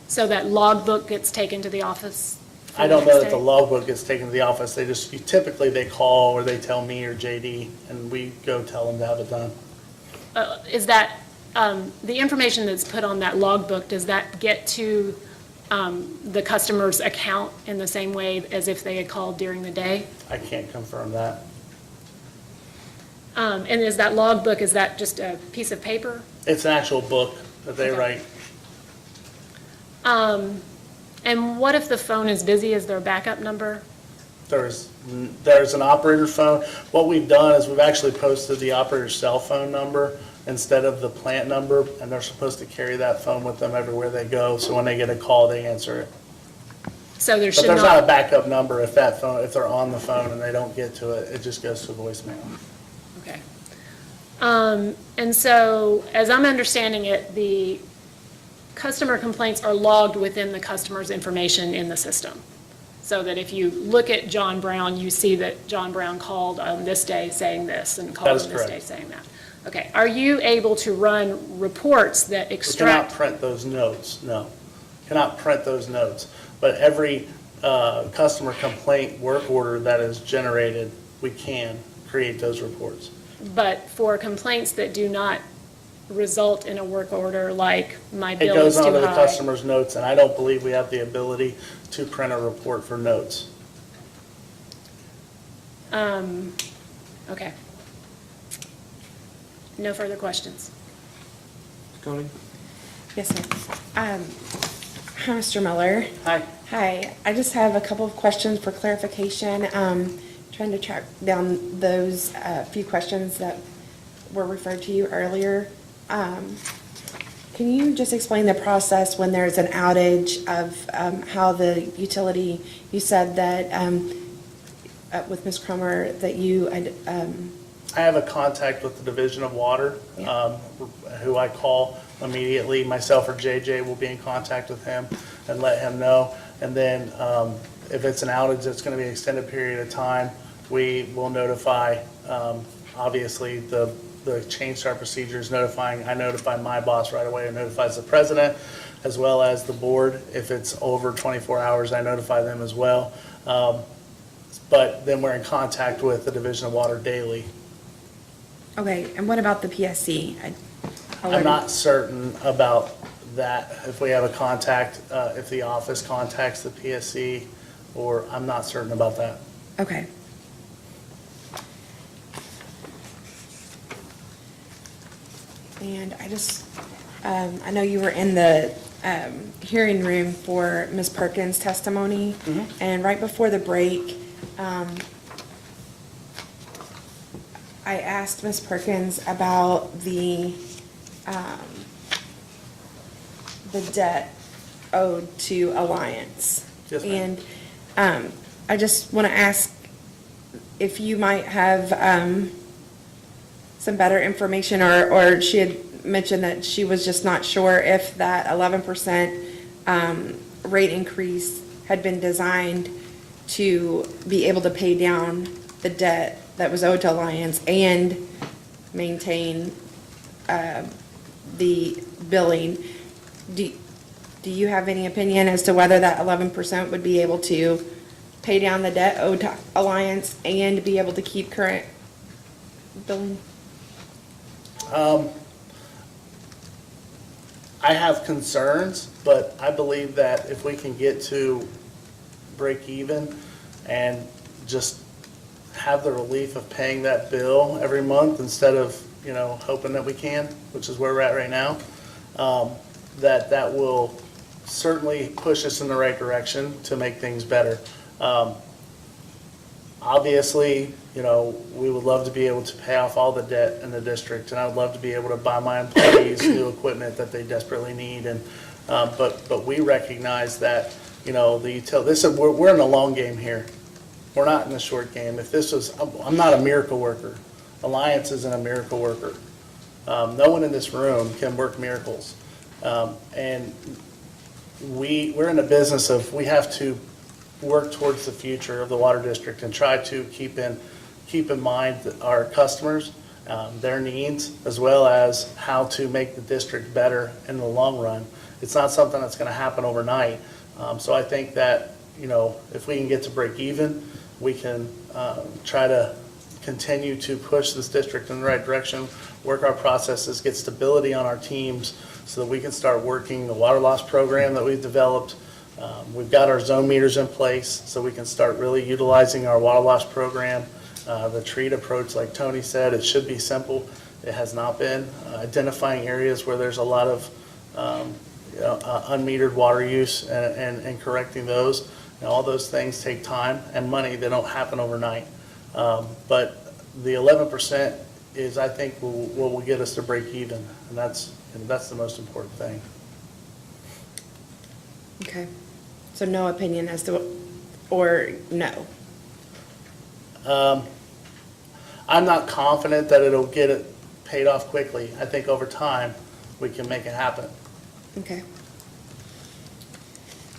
So that logbook gets taken to the office? for I don't know next that the day? logbook gets taken to the office. Typically they call, or they tell me or JD, and we go tell them to have it done. Is that, the information that's put on that logbook, does that get to the customer's account in the same way as if they had called during the day? I can't confirm that. And is that logbook, is that just a piece of paper? It's an actual book that they Okay. write. And what if the phone is busy? Is there a backup number? There's an operator phone. What we've done is we've actually posted the operator's cell phone number instead of the plant number, and they're supposed to carry that phone with them everywhere they go, so when they get a call, they answer it. So there But should there's not a not, backup number if they're on the phone and they don't get to it, it just goes to voicemail. okay. And so, as I'm understanding it, the customer complaints are logged within the customer's information in the system. So that if you look at John Brown, you see that John Brown called on this day saying this and That called is on this day correct. saying that. Okay, are you able to run reports that We cannot extract? print those notes, no. Cannot print those notes. But every customer complaint work order that is generated, we can create those reports. But for complaints that do not result in a work order, like my It bill goes is too onto the high? customer's notes, and I don't believe we have the ability to print a report for notes. Okay. No further questions. Connie? Yes, sir. Hi, Mr. Miller. Hi. Hi, I just have a couple of questions for clarification. Trying to track down those few questions that were referred to you earlier. Can you just explain the process when there's an outage of how the utility, you said that with Ms. Cromer, that you, I have a contact with the Division of Water, who I call immediately. Myself or JJ will be in contact with him and let him know. And then if it's an outage that's going to be an extended period of time, we will notify, obviously, the change to our procedures, I notify my boss right away, it notifies the president, as well as the board. If it's over 24 hours, I notify them as well. But then we're in contact with the Division of Water daily. okay, and what about the PSC? I'm not certain about that, if we have a contact, if the office contacts the PSC, or I'm not certain about that. Okay. And I just, I know you were in the hearing room for Ms. Perkins' testimony, and right before the break, I asked Ms. Perkins about the debt owed to Alliance. Yes, ma'am. And I just want to ask if you might have some better information, or she had mentioned that she was just not sure if that 11% rate increase had been designed to be able to pay down the debt that was owed to Alliance and maintain the billing. Do you have any opinion as to whether that 11% would be able to pay down the debt owed to Alliance and be able to keep current billing? I have concerns, but I believe that if we can get to break even and just have the relief of paying that bill every month instead of, hoping that we can, which is where we're at right now, that will certainly push us in the right direction to make things better. Obviously, we would love to be able to pay off all the debt in the district, and I would love to be able to buy my employees new equipment that they desperately need. And but we recognize that we're in the long game here. We're not in the short game. If this was, I'm not a miracle worker. Alliance isn't a miracle worker. No one in this room can work miracles, and we're in the business of we have to work towards the future of the water district and try to keep in mind our customers, their needs, as well as how to make the district better in the long run. It's not something that's going to happen overnight. So I think that, if we can get to break even, we can try to continue to push this district in the right direction, work our processes, get stability on our teams so that we can start working the water loss program that we've developed. We've got our zone meters in place, so we can start really utilizing our water loss program. The TREAT approach, like Tony said, it should be simple. It has not been. Identifying areas where there's a lot of unmetered water use and correcting those. All those things take time and money. They don't happen overnight. But the 11% is, I think, what will get us to break even, and that's the most important thing. Okay. So no opinion as to, or no? I'm not confident that it'll get it paid off quickly. I think over time, we can make it happen. Okay.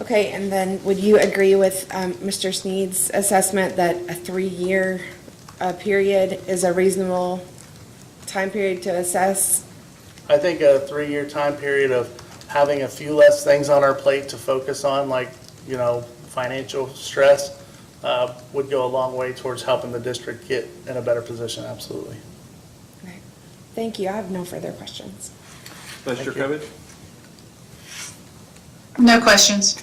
Okay, and then would you agree with Mr. Sneed's assessment that a 3-year period is a reasonable time period to assess? I think a 3-year time period of having a few less things on our plate to focus on, like, financial stress, would go a long way towards helping the district get in a better position, absolutely. Okay. Thank you. I have no further questions. Vice Chair Covich? No questions.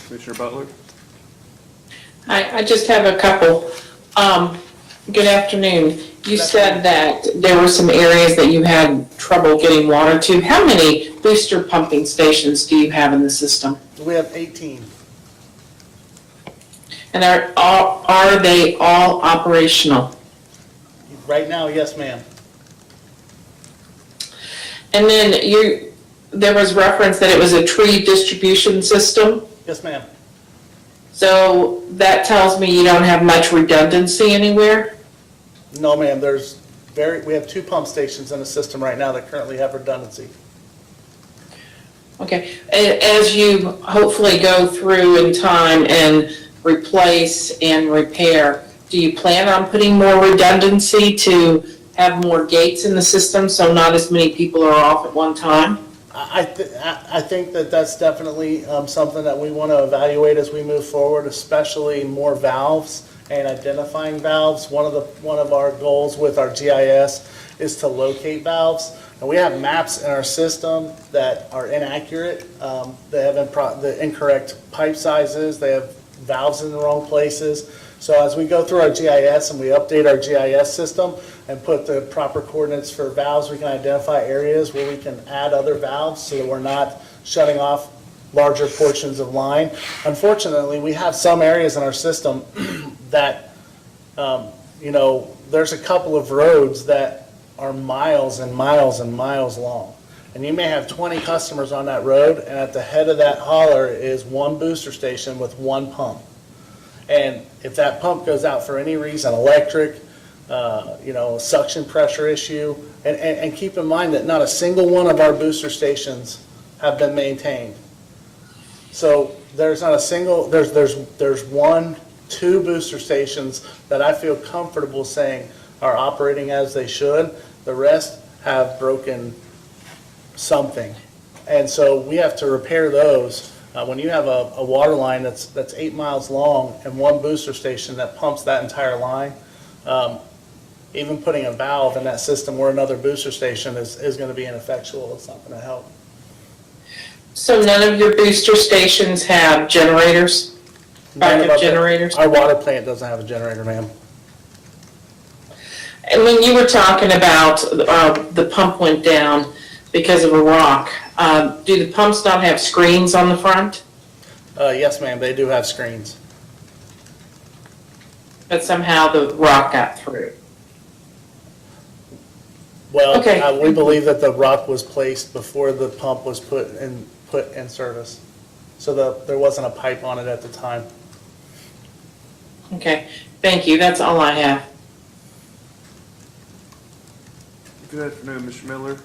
Commissioner Butler? I just have a couple. Good afternoon. You said that there were some areas that you had trouble getting water to. How many booster pumping stations do you have in the system? We have 18. And are they all operational? Right now, yes, ma'am. And then there was reference that it was a tree distribution system. Yes, ma'am. So that tells me you don't have much redundancy anywhere? No, ma'am, we have 2 pump stations in the system right now that currently have redundancy. Okay. As you hopefully go through in time and replace and repair, do you plan on putting more redundancy to have more gates in the system so not as many people are off at one time? I think that that's definitely something that we want to evaluate as we move forward, especially more valves and identifying valves. One of our goals with our GIS is to locate valves. And we have maps in our system that are inaccurate. They have the incorrect pipe sizes. They have valves in the wrong places. So as we go through our GIS and we update our GIS system and put the proper coordinates for valves, we can identify areas where we can add other valves so that we're not shutting off larger portions of line. Unfortunately, we have some areas in our system that, there's a couple of roads that are miles and miles and miles long. And you may have 20 customers on that road, and at the head of that holler is one booster station with one pump. And if that pump goes out for any reason, electric, suction pressure issue, and keep in mind that not a single one of our booster stations have been maintained. So there's not a single, there's 1, 2 booster stations that I feel comfortable saying are operating as they should. The rest have broken something. And so we have to repair those. When you have a water line that's 8 miles long and 1 booster station that pumps that entire line, even putting a valve in that system where another booster station is going to be ineffectual. It's not going to help. So none of your booster stations have generators? Backup generators? Our water plant doesn't have a generator, ma'am. And when you were talking about the pump went down because of a rock, do the pumps not have screens on the front? Yes, ma'am, they do have screens. But somehow the rock got through. Well, Okay. we believe that the rock was placed before the pump was put in service. So there wasn't a pipe on it at the time. Okay, thank you, that's all I have. Good afternoon, Mr. Miller.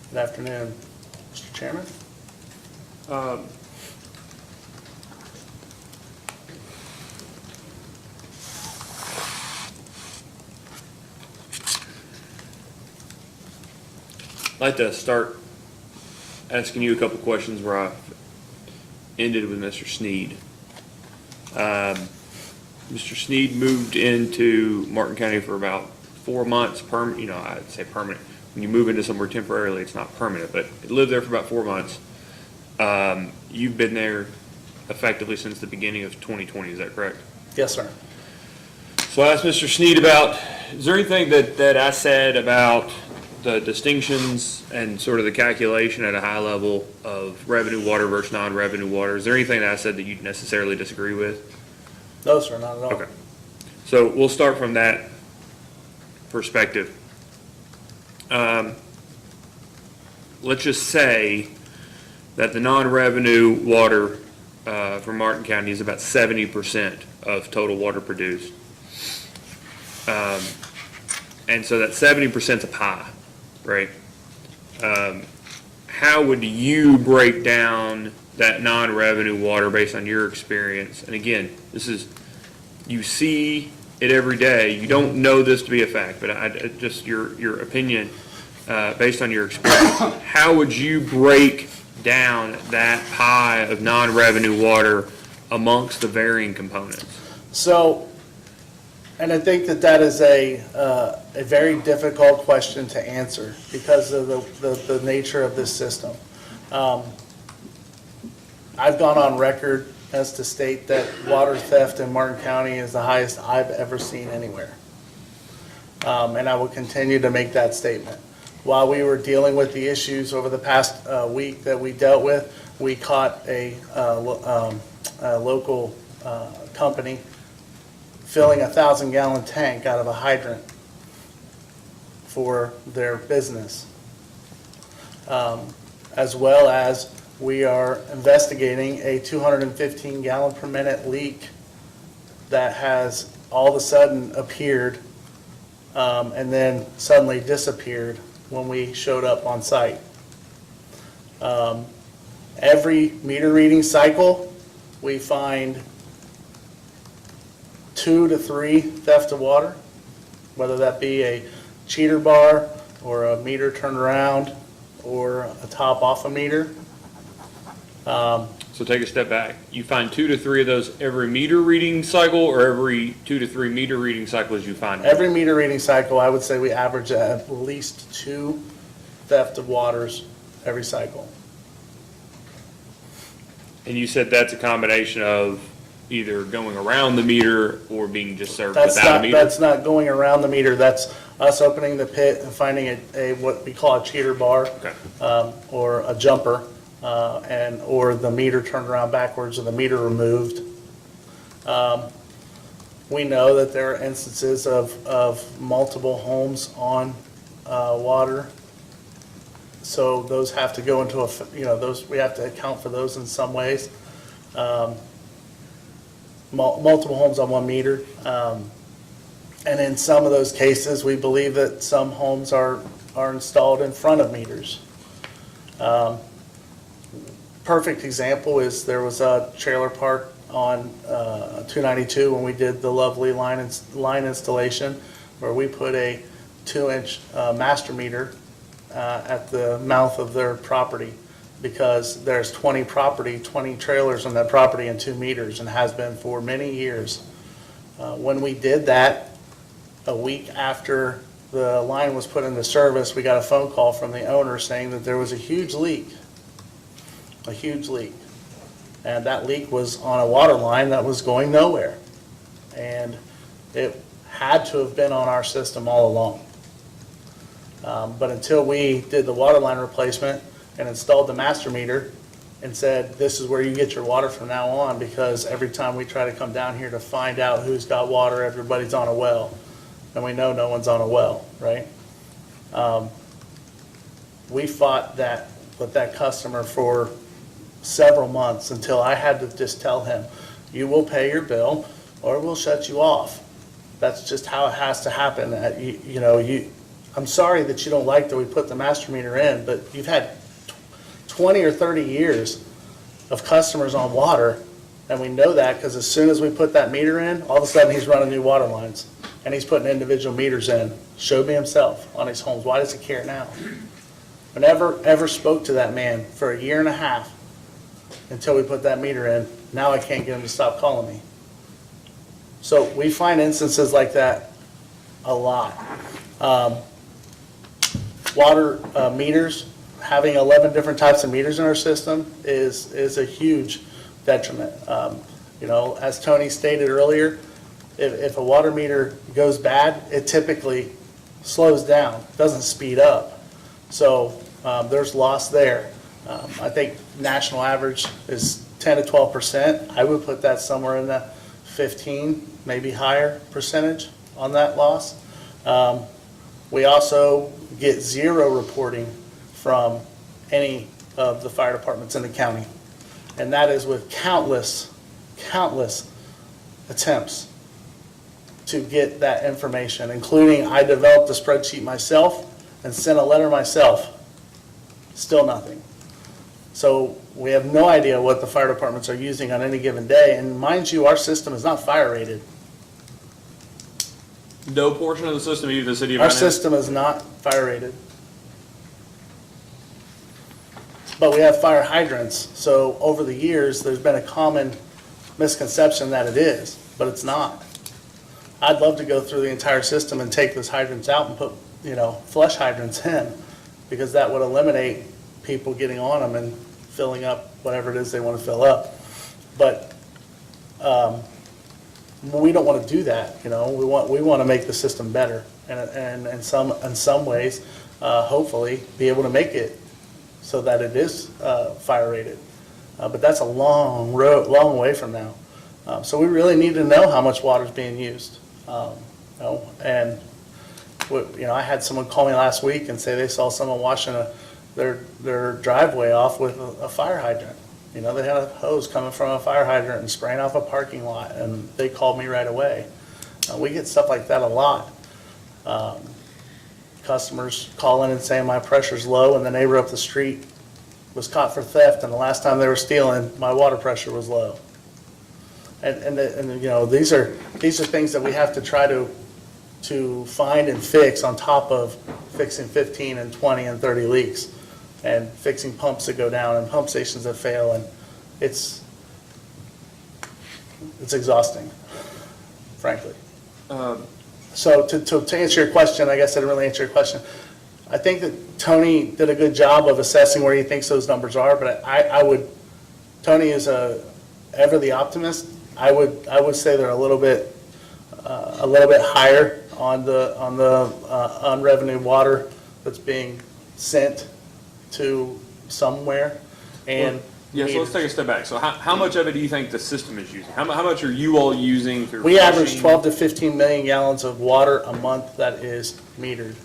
Good afternoon, Mr. Chairman. I'd like to start asking you a couple questions where I ended with Mr. Sneed. Mr. Sneed moved into Martin County for about 4 months, I'd say permanent. When you move into somewhere temporarily, it's not permanent, but it lived there for about 4 months. You've been there effectively since the beginning of 2020, is that correct? Yes, sir. So I asked Mr. Sneed about, is there anything that I said about the distinctions and sort of the calculation at a high level of revenue water versus non-revenue water. Is there anything that I said that you necessarily disagree with? No, sir, not at all. Okay. So we'll start from that perspective. Let's just say that the non-revenue water for Martin County is about 70% of total water produced. And so that 70% is a pie, right? How would you break down that non-revenue water based on your experience? And again, this is, you see it every day. You don't know this to be a fact, but just your opinion based on your experience. How would you break down that pie of non-revenue water amongst the varying components? So, and I think that is a very difficult question to answer because of the nature of this system. I've gone on record as to state that water theft in Martin County is the highest I've ever seen anywhere. And I will continue to make that statement. While we were dealing with the issues over the past week that we dealt with, we caught a local company filling a 1,000-gallon tank out of a hydrant for their business. As well as we are investigating a 215-gallon per minute leak that has all of a sudden appeared and then suddenly disappeared when we showed up on site. Every meter reading cycle, we find 2 to 3 theft of water, whether that be a cheater bar or a meter turned around or a top off a meter. So take a step back. You find 2 to 3 of those every meter reading cycle, or every 2 to 3 meter reading cycles you find? Every meter reading cycle, I would say we average at least 2 theft of waters every cycle. And you said that's a combination of either going around the meter or being just served without a meter? That's not going around the meter, that's us opening the pit and finding a what we call a cheater bar. Okay. Or a jumper, or the meter turned around backwards or the meter removed. We know that there are instances of multiple homes on water. So those have to go into those, we have to account for those in some ways. Multiple homes on one meter. And in some of those cases, we believe that some homes are installed in front of meters. Perfect example is there was a trailer park on 292 when we did the lovely line installation where we put a 2-inch master meter at the mouth of their property because there's 20 trailers on that property and 2 meters and has been for many years. When we did that, a week after the line was put into service, we got a phone call from the owner saying that there was a huge leak. And that leak was on a water line that was going nowhere. And it had to have been on our system all along. But until we did the water line replacement and installed the master meter and said, this is where you get your water from now on, because every time we try to come down here to find out who's got water, everybody's on a well. And we know no one's on a well, right? We fought with that customer for several months until I had to just tell him, you will pay your bill or we'll shut you off. That's just how it has to happen. I'm sorry that you don't like that we put the master meter in, but you've had 20 or 30 years of customers on water, and we know that because as soon as we put that meter in, all of a sudden he's running new water lines and he's putting individual meters in. Showed me himself on his homes. Why does he care now? I never ever spoke to that man for 1.5 years until we put that meter in. Now I can't get him to stop calling me. So we find instances like that a lot. Water meters, having 11 different types of meters in our system is a huge detriment. As Tony stated earlier, if a water meter goes bad, it typically slows down, doesn't speed up. So there's loss there. I think national average is 10 to 12%. I would put that somewhere in the 15, maybe higher percentage on that loss. We also get zero reporting from any of the fire departments in the county. And that is with countless attempts to get that information, including I developed a spreadsheet myself and sent a letter myself. Still nothing. So we have no idea what the fire departments are using on any given day. And mind you, our system is not fire rated. No portion of the system, either the city of Our Van Ness? system is not fire rated. But we have fire hydrants, so over the years, there's been a common misconception that it is, but it's not. I'd love to go through the entire system and take those hydrants out and put, flush hydrants in, because that would eliminate people getting on them and filling up whatever it is they want to fill up. But we don't want to do that, we want to make the system better, and in some ways, hopefully, be able to make it so that it is fire rated. But that's a long way from now. So we really need to know how much water is being used. And I had someone call me last week and say they saw someone washing their driveway off with a fire hydrant. They had a hose coming from a fire hydrant and spraying off a parking lot, and they called me right away. We get stuff like that a lot. Customers calling and saying my pressure's low, and the neighbor up the street was caught for theft, and the last time they were stealing, my water pressure was low. And these are things that we have to try to find and fix on top of fixing 15 and 20 and 30 leaks, and fixing pumps that go down and pump stations that fail, and it's exhausting, frankly. So to answer your question, I guess I didn't really answer your question. I think that Tony did a good job of assessing where he thinks those numbers are, but Tony is ever the optimist. I would say they're a little bit higher on the unrevenue water that's being sent to somewhere. And Yeah, so let's take a step back. So how much of it do you think the system is using? How much are you all using through we average flushing? 12 to 15 million gallons of water a month that is metered.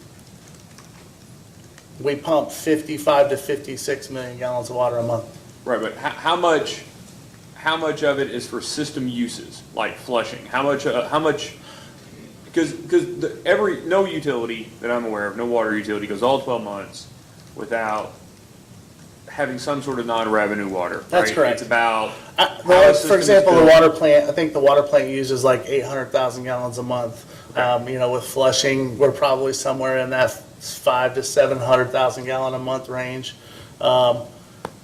We pump 55 to 56 million gallons of water a month. Right, but how much of it is for system uses, like flushing? How much, because no utility that I'm aware of, no water utility goes all 12 months without having some sort of non-revenue water, right? That's correct. It's about. Well, for example, the water plant, I think the water plant uses like 800,000 gallons a month. With flushing, we're probably somewhere in that 500 to 700,000 gallon a month range.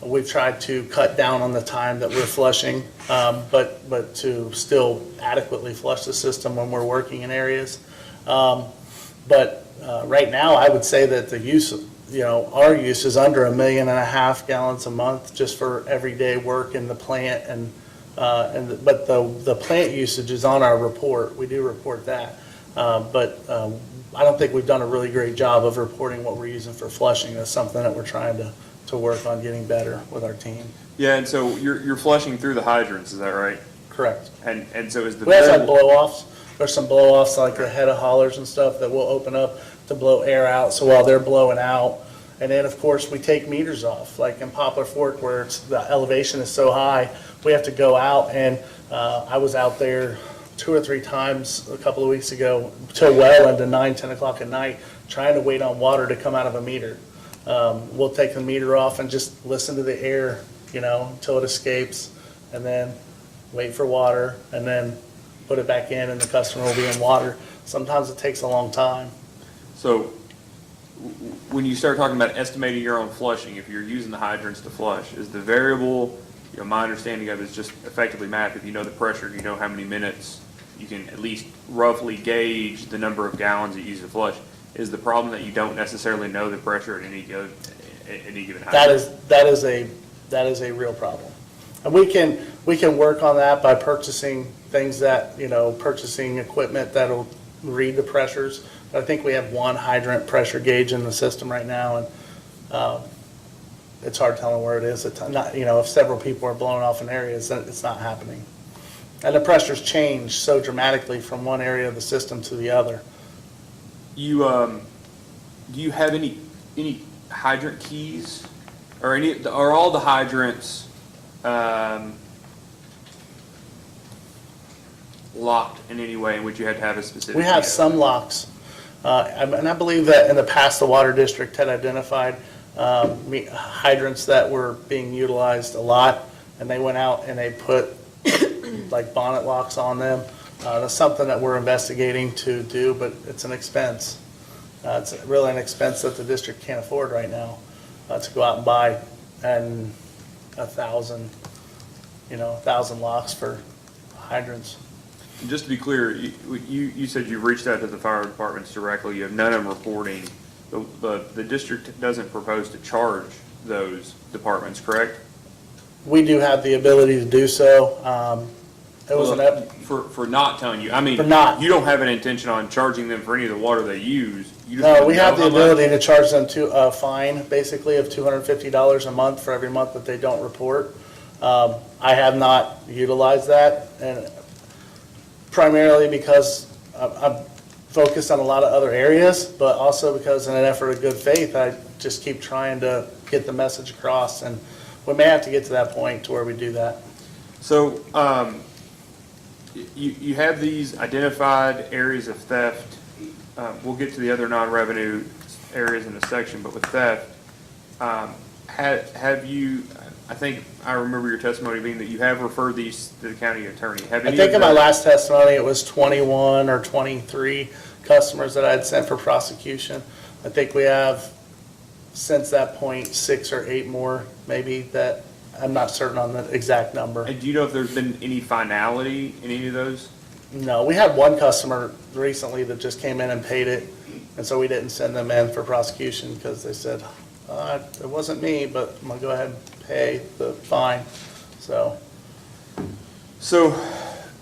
We've tried to cut down on the time that we're flushing, but to still adequately flush the system when we're working in areas. But right now, I would say that the use, our use is under 1.5 million gallons a month just for everyday work in the plant, but the plant usage is on our report. We do report that, but I don't think we've done a really great job of reporting what we're using for flushing. That's something that we're trying to work on getting better with our team. Yeah, and so you're flushing through the hydrants, is that right? Correct. And so is the. We also have blow-offs. There's some blow-offs like the head of haulers and stuff that we'll open up to blow air out, so while they're blowing out. And then, of course, we take meters off, like in Poplar Fork where the elevation is so high, we have to go out, and I was out there 2 or 3 times a couple of weeks ago till well into 9, 10 o'clock at night, trying to wait on water to come out of a meter. We'll take the meter off and just listen to the air, until it escapes, and then wait for water, and then put it back in, and the customer will be in water. Sometimes it takes a long time. So when you start talking about estimating your own flushing, if you're using the hydrants to flush, is the variable, my understanding of it is just effectively math. If you know the pressure, you know how many minutes, you can at least roughly gauge the number of gallons you use to flush. Is the problem that you don't necessarily know the pressure at any given hydrant? That is a real problem. And we can work on that by purchasing things that, purchasing equipment that'll read the pressures. I think we have one hydrant pressure gauge in the system right now, and it's hard telling where it is. It's not, if several people are blowing off in areas, then it's not happening. And the pressures change so dramatically from one area of the system to the other. You, do you have any hydrant keys? Or are all the hydrants, locked in any way in which you had to have a specific? We have key? some locks, and I believe that in the past, the Water District had identified hydrants that were being utilized a lot, and they went out and they put like bonnet locks on them. That's something that we're investigating to do, but it's an expense. It's really an expense that the district can't afford right now, to go out and buy, and 1,000 locks for hydrants. Just to be clear, you said you reached out to the fire departments directly, you have none of them reporting. The district doesn't propose to charge those departments, correct? We do have the ability to do so. It was For not telling you, I mean, For not. you don't have an intention on charging them for any of the water they use. You just No, wanna we know have the how much. ability to charge them to a fine, basically, of $250 a month for every month that they don't report. I have not utilized that, and primarily because I'm focused on a lot of other areas, but also because in an effort of good faith, I just keep trying to get the message across, and we may have to get to that point to where we do that. So, you have these identified areas of theft. We'll get to the other non-revenue areas in a section, but with theft, have you, I think I remember your testimony being that you have referred these to the county attorney. Have I any think of in my the- last testimony, it was 21 or 23 customers that I had sent for prosecution. I think we have, since that point, 6 or 8 more, maybe, that I'm not certain on the exact number. And do you know if there's been any finality in any of those? No, we had one customer recently that just came in and paid it, and so we didn't send them in for prosecution because they said, it wasn't me, but I'm gonna go ahead and pay the fine, so. So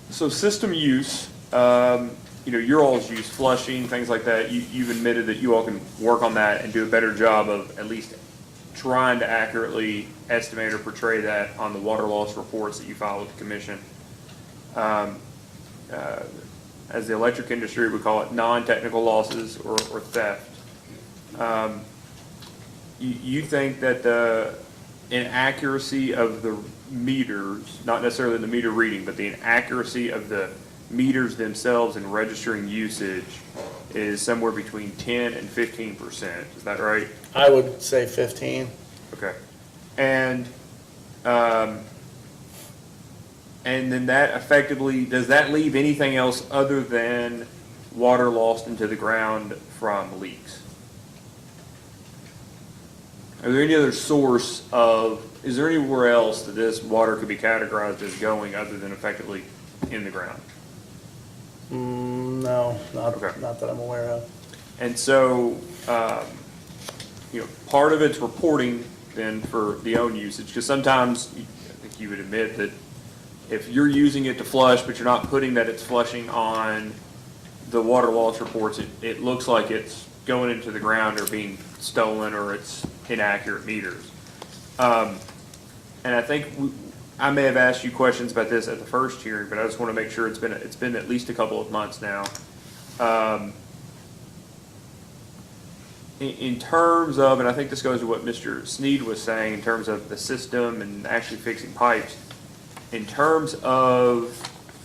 system use, your all's use, flushing, things like that, you've admitted that you all can work on that and do a better job of at least trying to accurately estimate or portray that on the water loss reports that you file with the commission. As the electric industry, we call it non-technical losses or theft. You think that the inaccuracy of the meters, not necessarily the meter reading, but the inaccuracy of the meters themselves in registering usage is somewhere between 10 and 15%, is that right? I would say 15. Okay. And then that effectively, does that leave anything else other than water lost into the ground from leaks? Are there any other source is there anywhere else that this water could be categorized as going other than effectively in the ground? No, Okay. not that I'm aware of. And so, part of it's reporting then for the own usage, because sometimes, I think you would admit that if you're using it to flush, but you're not putting that it's flushing on the water loss reports, it looks like it's going into the ground or being stolen or it's inaccurate meters. And I think I may have asked you questions about this at the first hearing, but I just want to make sure it's been at least a couple of months now. In terms of, and I think this goes to what Mr. Sneed was saying in terms of the system and actually fixing pipes, in terms of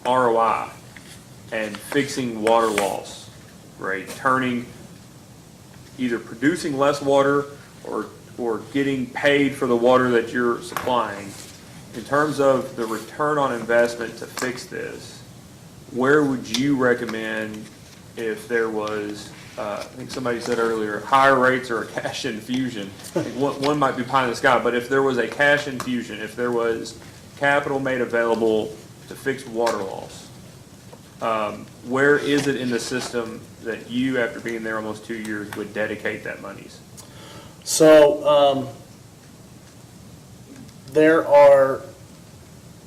ROI and fixing water loss, right? Either producing less water or getting paid for the water that you're supplying. In terms of the return on investment to fix this, where would you recommend if there was, I think somebody said earlier, higher rates or a cash infusion? One might be pie in the sky, but if there was a cash infusion, if there was capital made available to fix water loss, where is it in the system that you, after being there almost 2 years, would dedicate that monies? So, there are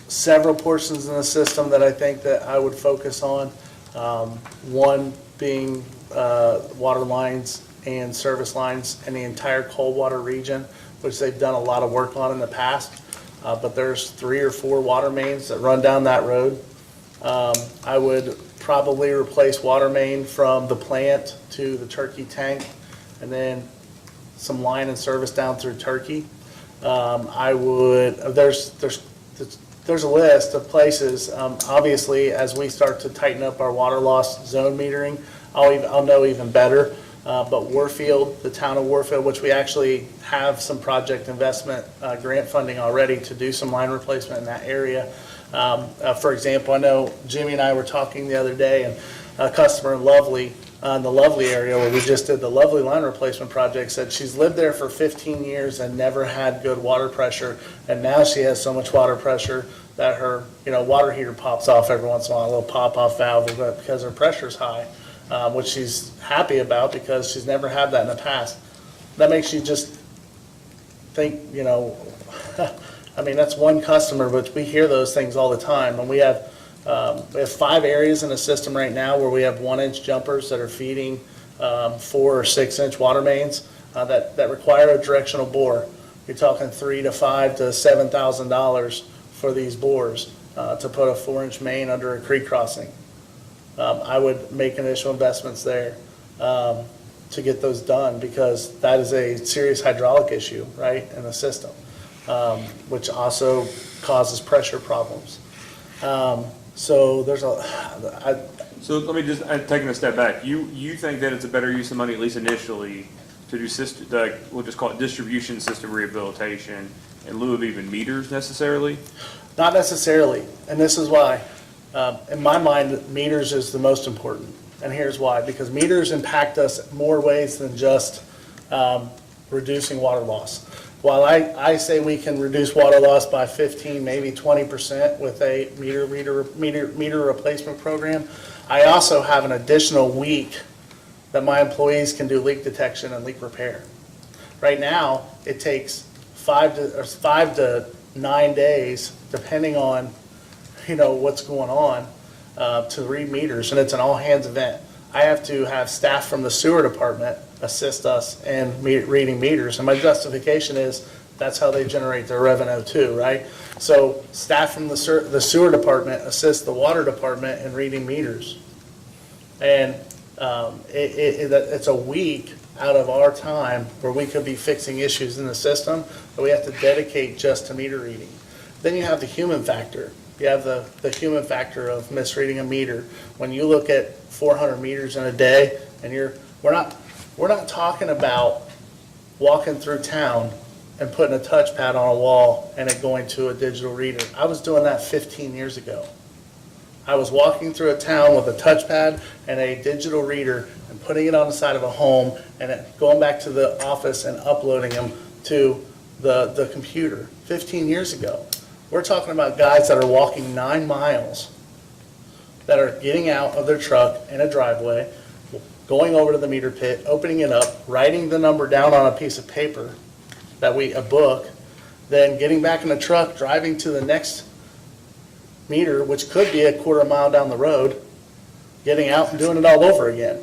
several portions in the system that I think that I would focus on. One being water lines and service lines in the entire Coldwater region, which they've done a lot of work on in the past. But there's 3 or 4 water mains that run down that road. I would probably replace water main from the plant to the Turkey tank, and then some line and service down through Turkey. I would, there's a list of places. Obviously, as we start to tighten up our water loss zone metering, I'll know even better. But Warfield, the town of Warfield, which we actually have some project investment grant funding already to do some line replacement in that area. For example, I know Jimmy and I were talking the other day, and a customer in Lovely, in the Lovely area where we just did the Lovely line replacement project, said she's lived there for 15 years and never had good water pressure, and now she has so much water pressure that her, water heater pops off every once in a while, a little pop-off valve, because her pressure's high, which she's happy about because she's never had that in the past. That makes you just think, I mean, that's one customer, but we hear those things all the time. And we have 5 areas in the system right now where we have 1-inch jumpers that are feeding 4 or 6-inch water mains that require a directional bore. You're talking $3,000 to $5,000 to $7,000 for these bores to put a 4-inch main under a creek crossing. I would make initial investments there to get those done, because that is a serious hydraulic issue, right, in the system, which also causes pressure problems. So there's So let me just, taking a step back, you think that it's a better use of money, at least initially, to do system, we'll just call it distribution system rehabilitation in lieu of even meters necessarily? Not necessarily, and this is why. In my mind, meters is the most important, and here's why. Because meters impact us more ways than just reducing water loss. While I say we can reduce water loss by 15, maybe 20% with a meter replacement program, I also have an additional week that my employees can do leak detection and leak repair. Right now, it takes 5 to 9 days, depending on what's going on, to read meters, and it's an all-hands event. I have to have staff from the sewer department assist us in reading meters, and my justification is that's how they generate their revenue too, right? So staff from the sewer department assist the water department in reading meters. And it's a week out of our time where we could be fixing issues in the system that we have to dedicate just to meter reading. Then you have the human factor. You have the human factor of misreading a meter. When you look at 400 meters in a day, and we're not talking about walking through town and putting a touchpad on a wall and it going to a digital reader. I was doing that 15 years ago. I was walking through a town with a touchpad and a digital reader and putting it on the side of a home and going back to the office and uploading them to the computer 15 years ago. We're talking about guys that are walking 9 miles, that are getting out of their truck in a driveway, going over to the meter pit, opening it up, writing the number down on a piece of paper, a book, then getting back in the truck, driving to the next meter, which could be a quarter mile down the road, getting out and doing it all over again.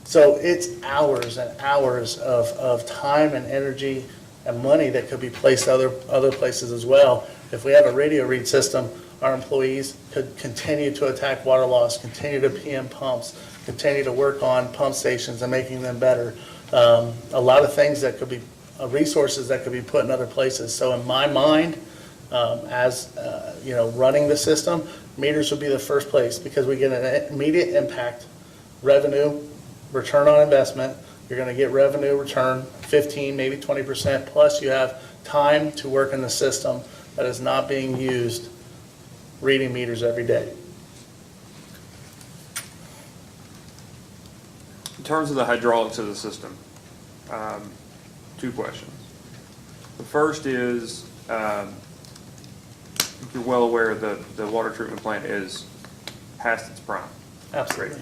So it's hours and hours of time and energy and money that could be placed other places as well. If we have a radio read system, our employees could continue to attack water loss, continue to PM pumps, continue to work on pump stations and making them better. A lot of things that could be, resources that could be put in other places. So in my mind, running the system, meters would be the first place, because we get an immediate impact, revenue, return on investment. You're going to get revenue return 15, maybe 20%, plus you have time to work in the system that is not being used reading meters every day. In terms of the hydraulics of the system, 2 questions. The first is, you're well aware the water treatment plant is past its prime. Absolutely.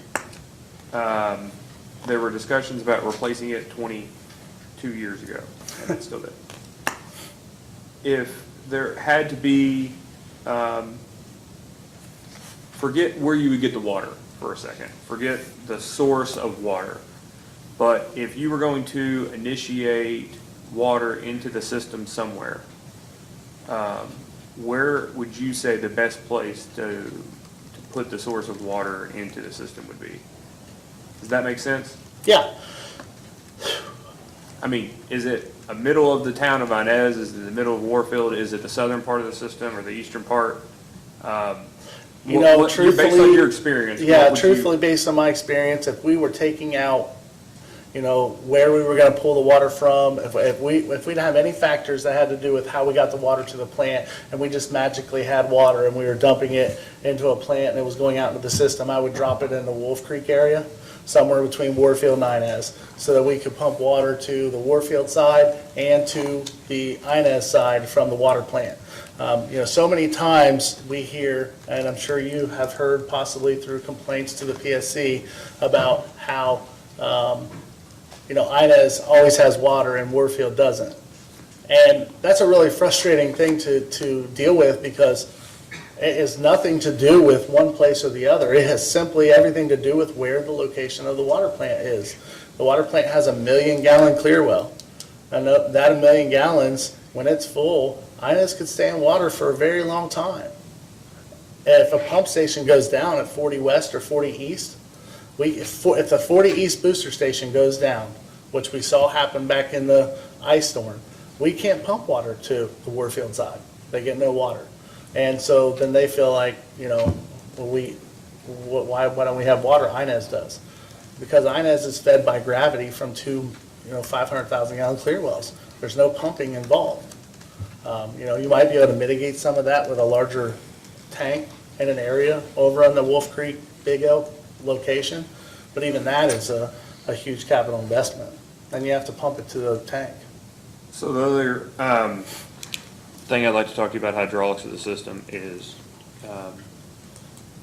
There were discussions about replacing it 22 years ago, and it's still there. If there had to be, forget where you would get the water for a second. Forget the source of water. But if you were going to initiate water into the system somewhere, where would you say the best place to put the source of water into the system would be? Does that make sense? Yeah, I mean, is it a middle of the town of Inez? Is it the middle of Warfield? Is it the southern part of the system or the eastern part? You know, Based on truthfully- your experience. yeah, what would you- truthfully, based on my experience, if we were taking out, you know, where we were gonna pull the water from, if we didn't have any factors that had to do with how we got the water to the plant, and we just magically had water and we were dumping it into a plant and it was going out into the system, I would drop it in the Wolf Creek area, somewhere between Warfield and Inez, so that we could pump water to the Warfield side and to the Inez side from the water plant. You know, so many times we hear, and I'm sure you have heard possibly through complaints to the PSC, about how, you know, Inez always has water and Warfield doesn't. And that's a really frustrating thing to deal with, because it has nothing to do with one place or the other. It has simply everything to do with where the location of the water plant is. The water plant has a 1 million gallon clear well. And that 1 million gallons, when it's full, Inez could stay in water for a very long time. If a pump station goes down at 40 West or 40 East, if the 40 East booster station goes down, which we saw happen back in the ice storm, we can't pump water to the Warfield side. They get no water. And so then they feel like, you know, well, why don't we have water? Inez does. Because Inez is fed by gravity from two, 500,000 gallon clear wells. There's no pumping involved. You know, you might be able to mitigate some of that with a larger tank in an area over on the Wolf Creek Big Elk location, but even that is a huge capital investment. And you have to pump it to the tank. So the other thing I'd like to talk to you about hydraulics of the system is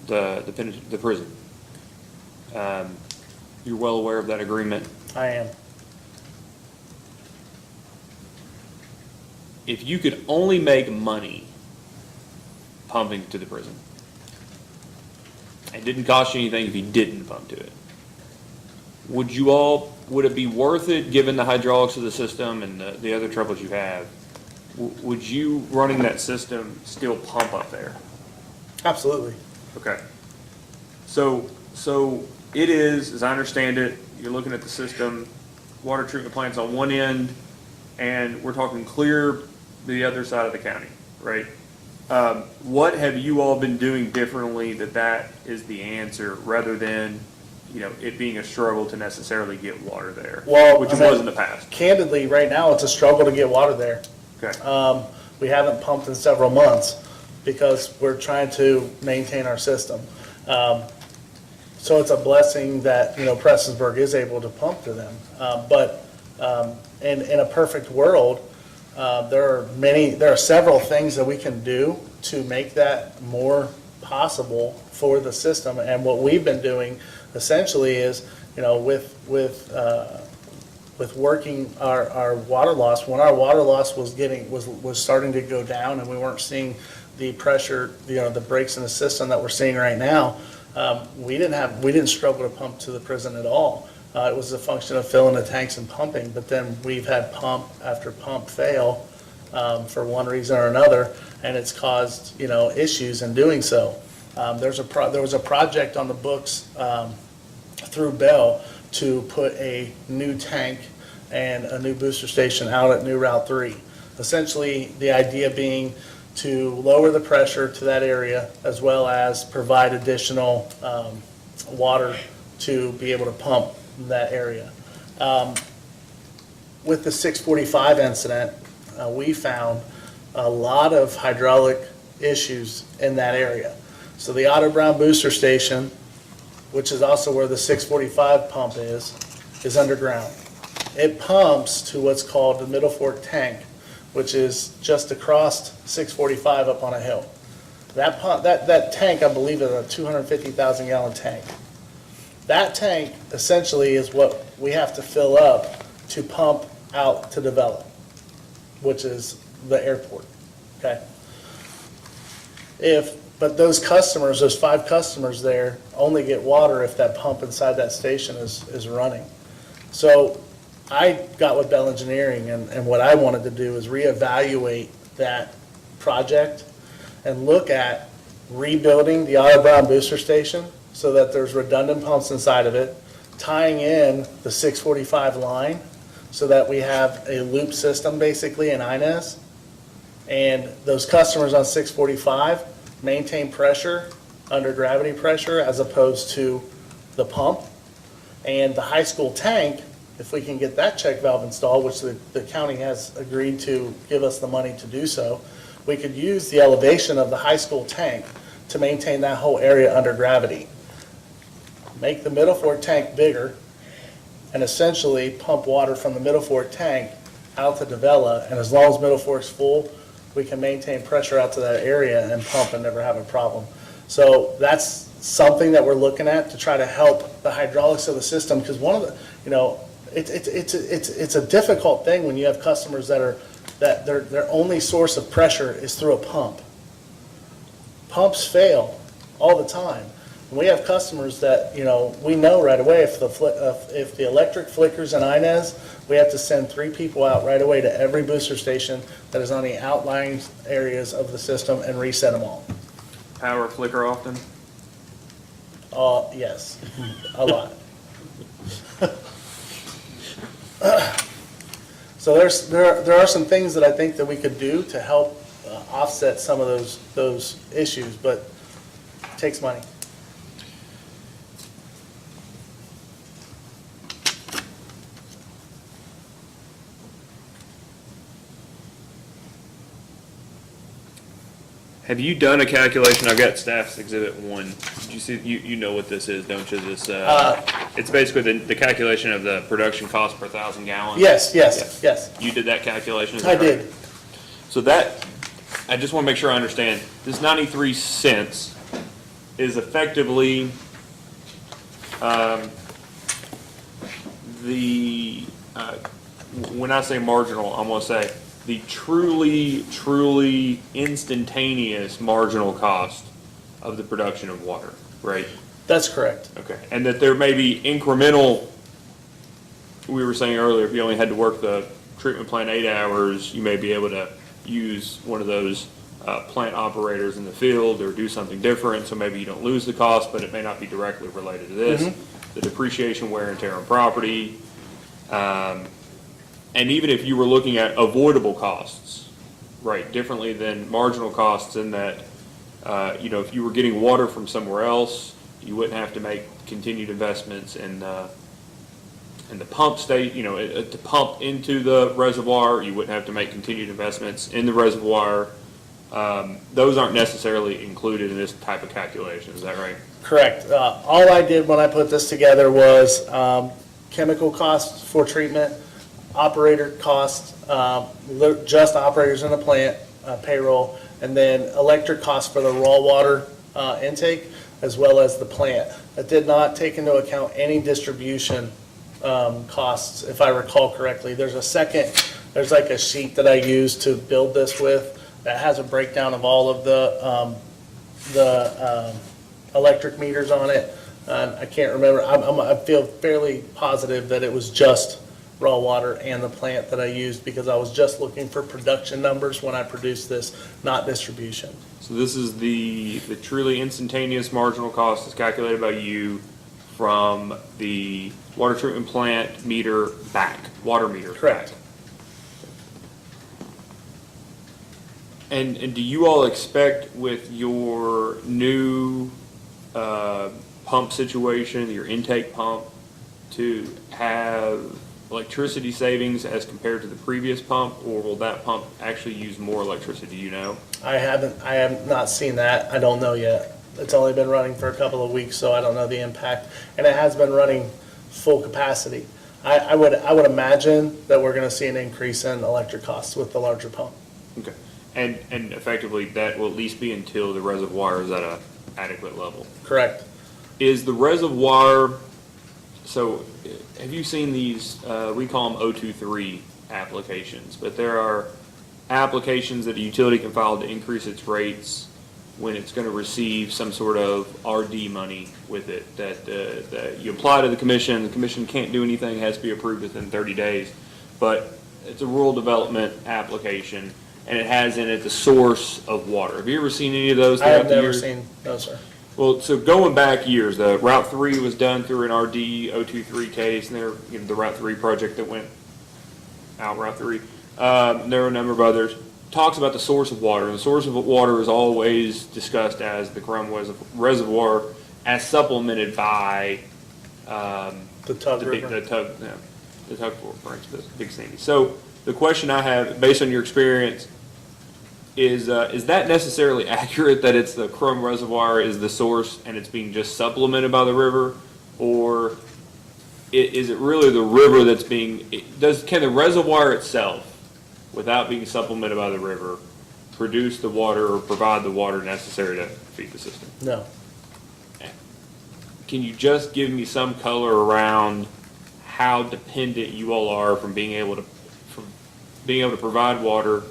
the prison. You're well aware of that agreement. I am. If you could only make money pumping to the prison, it didn't cost you anything if you didn't pump to it, would it be worth it, given the hydraulics of the system and the other troubles you have, would you, running that system, still pump up there? Absolutely. Okay. So it is, as I understand it, you're looking at the system, water treatment plants on one end, and we're talking clear the other side of the county, right? What have you all been doing differently that is the answer, rather than, it being a struggle to necessarily get water there? Well, which I it mean, was in the past. Candidly, right now, it's a struggle to get water there. Okay. We haven't pumped in several months because we're trying to maintain our system. So it's a blessing that, Prestonsburg is able to pump to them. But in a perfect world, there are several things that we can do to make that more possible for the system. And what we've been doing essentially is, with working our water loss, when our water loss was starting to go down and we weren't seeing the pressure, the breaks in the system that we're seeing right now, we didn't struggle to pump to the prison at all. It was a function of filling the tanks and pumping, but then we've had pump after pump fail for one reason or another, and it's caused, issues in doing so. There was a project on the books through Bell to put a new tank and a new booster station out at New Route 3. Essentially, the idea being to lower the pressure to that area, as well as provide additional water to be able to pump that area. With the 645 incident, we found a lot of hydraulic issues in that area. So the Otto Brown booster station, which is also where the 645 pump is underground. It pumps to what's called the Middle Fork tank, which is just across 645 up on a hill. That tank, I believe, is a 250,000 gallon tank. That tank essentially is what we have to fill up to pump out to develop, which is the airport, okay? But those 5 customers there only get water if that pump inside that station is running. So I got with Bell Engineering, and what I wanted to do is reevaluate that project and look at rebuilding the Otto Brown booster station so that there's redundant pumps inside of it, tying in the 645 line so that we have a loop system basically in Inez. And those customers on 645 maintain pressure, under gravity pressure, as opposed to the pump. And the high school tank, if we can get that check valve installed, which the county has agreed to give us the money to do so, we could use the elevation of the high school tank to maintain that whole area under gravity. Make the Middle Fork tank bigger and essentially pump water from the Middle Fork tank out to Davila. And as long as Middle Fork's full, we can maintain pressure out to that area and pump and never have a problem. So that's something that we're looking at to try to help the hydraulics of the system, because one of the, it's a difficult thing when you have customers that their only source of pressure is through a pump. Pumps fail all the time. And we have customers that, we know right away if the electric flickers in Inez, we have to send 3 people out right away to every booster station that is on the outlying areas of the system and reset them all. Power flicker often? Yes, a lot. So there are some things that I think that we could do to help offset some of those issues, but it takes money. Have you done a calculation? I've got staff's exhibit 1. Did you see, you know what this is, don't you? This, it's basically the calculation of the production cost per 1,000 gallons. Yes. You did that calculation? Is I that right? did. So that, I just want to make sure I understand, this 93 cents is effectively, when I say marginal, I'm going to say the truly instantaneous marginal cost of the production of water, right? That's correct. Okay, and that there may be incremental, we were saying earlier, if you only had to work the treatment plant 8 hours, you may be able to use one of those plant operators in the field or do something different, so maybe you don't lose the cost, but it may not be directly related to this. The depreciation, wear and tear on property, and even if you were looking at avoidable costs, right, differently than marginal costs in that, if you were getting water from somewhere else, you wouldn't have to make continued investments in the pump state, to pump into the reservoir, you wouldn't have to make continued investments in the reservoir. Those aren't necessarily included in this type of calculation, is that right? Correct. All I did when I put this together was chemical costs for treatment, operator costs, just operators in the plant, payroll, and then electric costs for the raw water intake, as well as the plant. That did not take into account any distribution costs, if I recall correctly. There's like a sheet that I used to build this with that has a breakdown of all of the electric meters on it. I can't remember. I feel fairly positive that it was just raw water and the plant that I used, because I was just looking for production numbers when I produced this, not distribution. So this is the truly instantaneous marginal cost is calculated by you from the water treatment plant meter back, water meter back. Correct. And do you all expect with your new pump situation, your intake pump, to have electricity savings as compared to the previous pump, or will that pump actually use more electricity, do you know? I have not seen that. I don't know yet. It's only been running for a couple of weeks, so I don't know the impact. And it has been running full capacity. I would imagine that we're gonna see an increase in electric costs with the larger pump. Okay. And effectively, that will at least be until the reservoir is at a adequate level. Correct. Is the reservoir, so have you seen these, we call them 023 applications, but there are applications that a utility can file to increase its rates when it's going to receive some sort of RD money with it, that you apply to the commission can't do anything, it has to be approved within 30 days. But it's a rural development application, and it has in it the source of water. Have you ever seen any of those I throughout have the never years? seen, no, sir. Well, so going back years, the Route 3 was done through an RD 023 case, and there, the Route 3 project that went out Route 3. There were a number of others. Talks about the source of water. The source of water is always discussed as the Crum Reservoir, as supplemented by The Tug River. the Tug Branch, the Big Sandy. So the question I have, based on your experience, is that necessarily accurate, that it's the Crum Reservoir is the source and it's being just supplemented by the river? Or is it really the river that's can the reservoir itself, without being supplemented by the river, produce the water or provide the water necessary to feed the system? No. Can you just give me some color around how dependent you all are from being able to provide water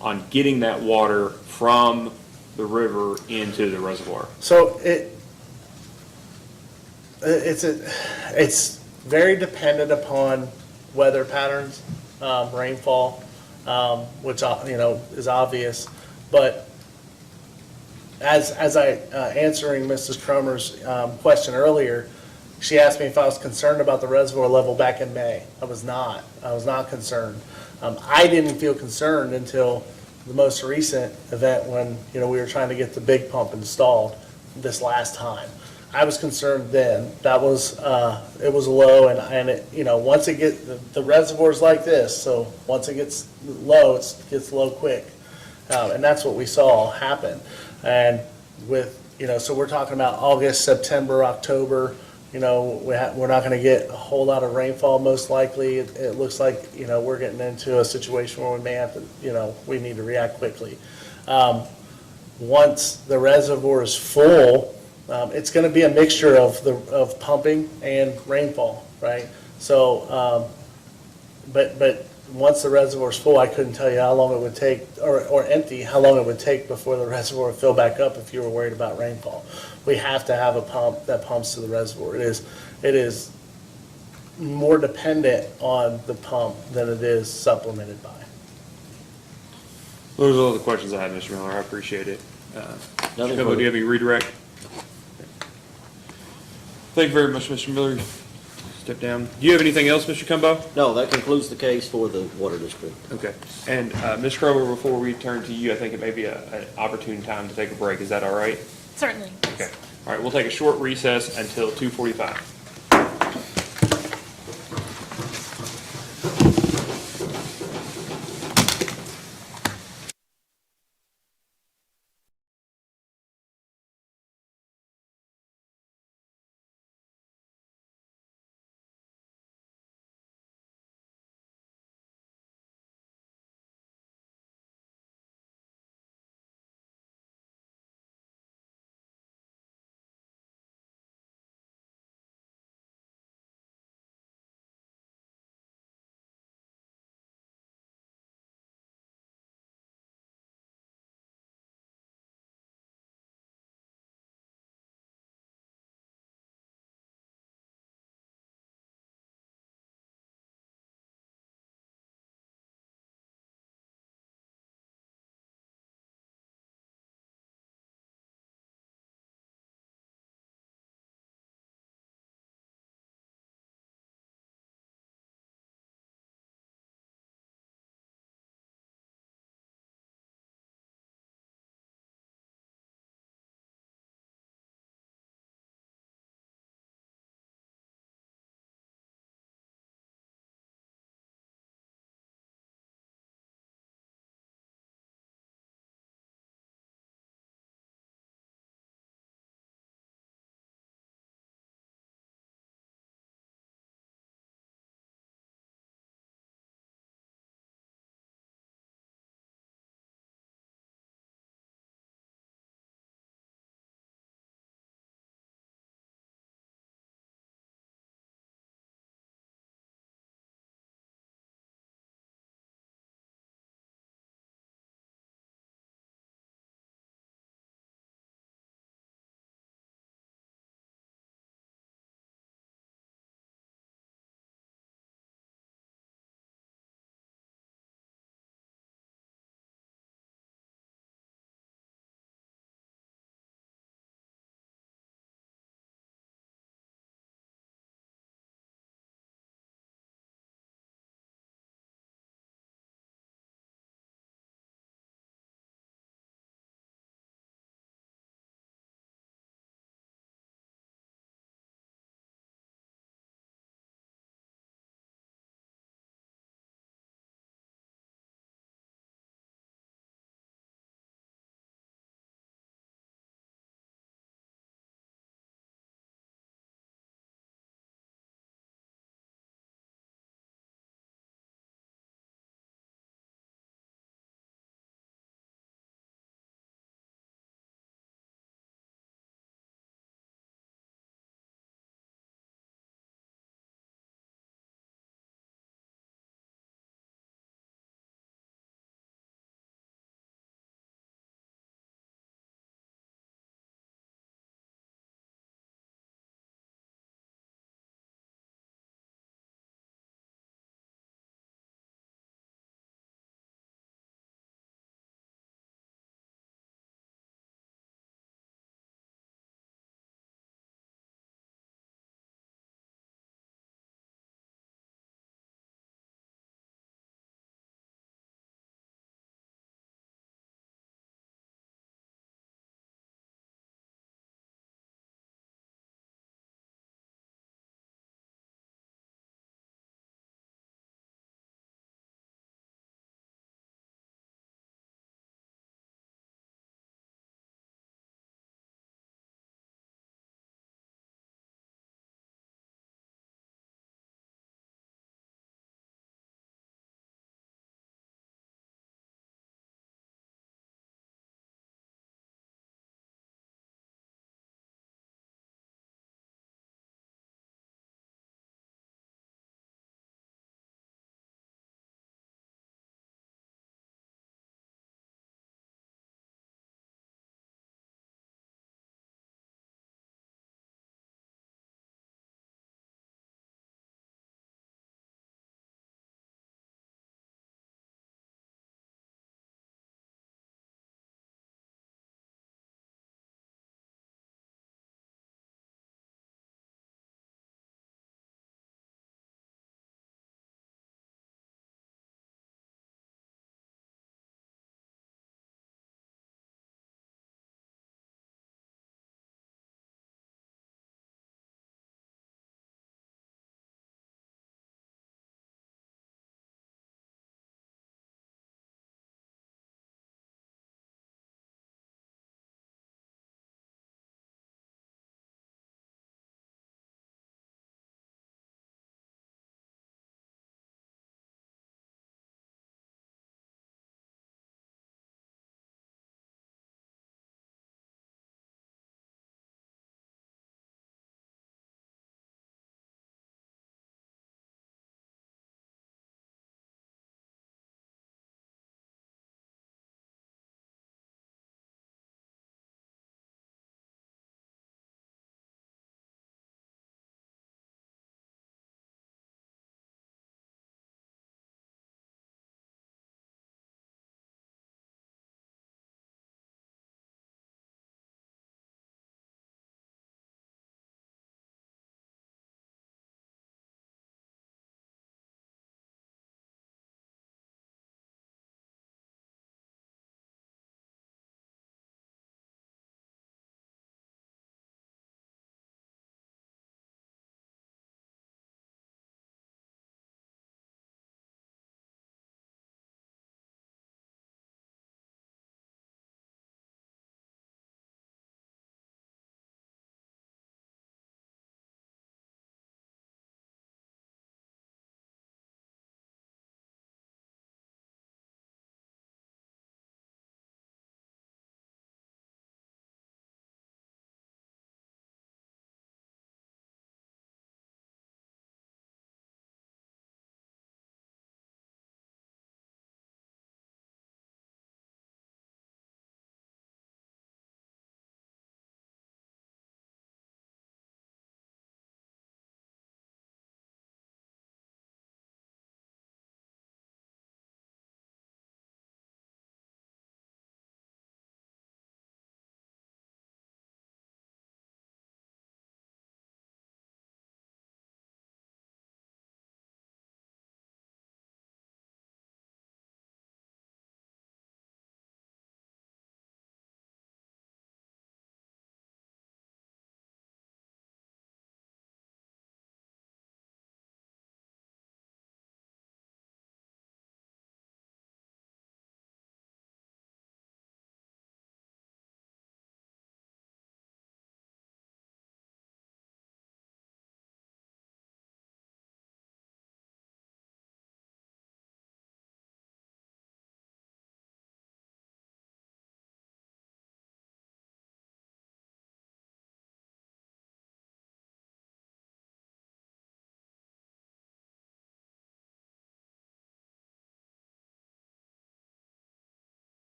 on getting that water from the river into the reservoir? So it's very dependent upon weather patterns, rainfall, which, is obvious. But as I, answering Mrs. Cromer's, question earlier, she asked me if I was concerned about the reservoir level back in May. I was not concerned. I didn't feel concerned until the most recent event when, we were trying to get the big pump installed this last time. I was concerned then. That was, it was low, and it, once it the reservoir's like this, so once it gets low, it gets low quick. And that's what we saw happen. And with, so we're talking about August, September, October, we're not gonna get a whole lot of rainfall, most likely. It looks like, we're getting into a situation where we may have to, we need to react quickly. Once the reservoir is full, it's gonna be a mixture of pumping and rainfall, right? So, but once the reservoir's full, I couldn't tell you how long it would take, or empty, how long it would take before the reservoir would fill back up if you were worried about rainfall. We have to have a pump that pumps to the reservoir. It is more dependent on the pump than it is supplemented by. Those are all the questions I had, Mr. Miller. I appreciate it. Mr. Nothing Cumbo, do you have further. any redirect? Thank you very much, Mr. Miller. Step down. Do you have anything else, Mr. Cumbo? No, that concludes the case for the Water District. Okay. And Ms. Cromer, before we turn to you, I think it may be an opportune time to take a break. Is that all right? Certainly. Okay. All right, we'll take a short recess until 2:45.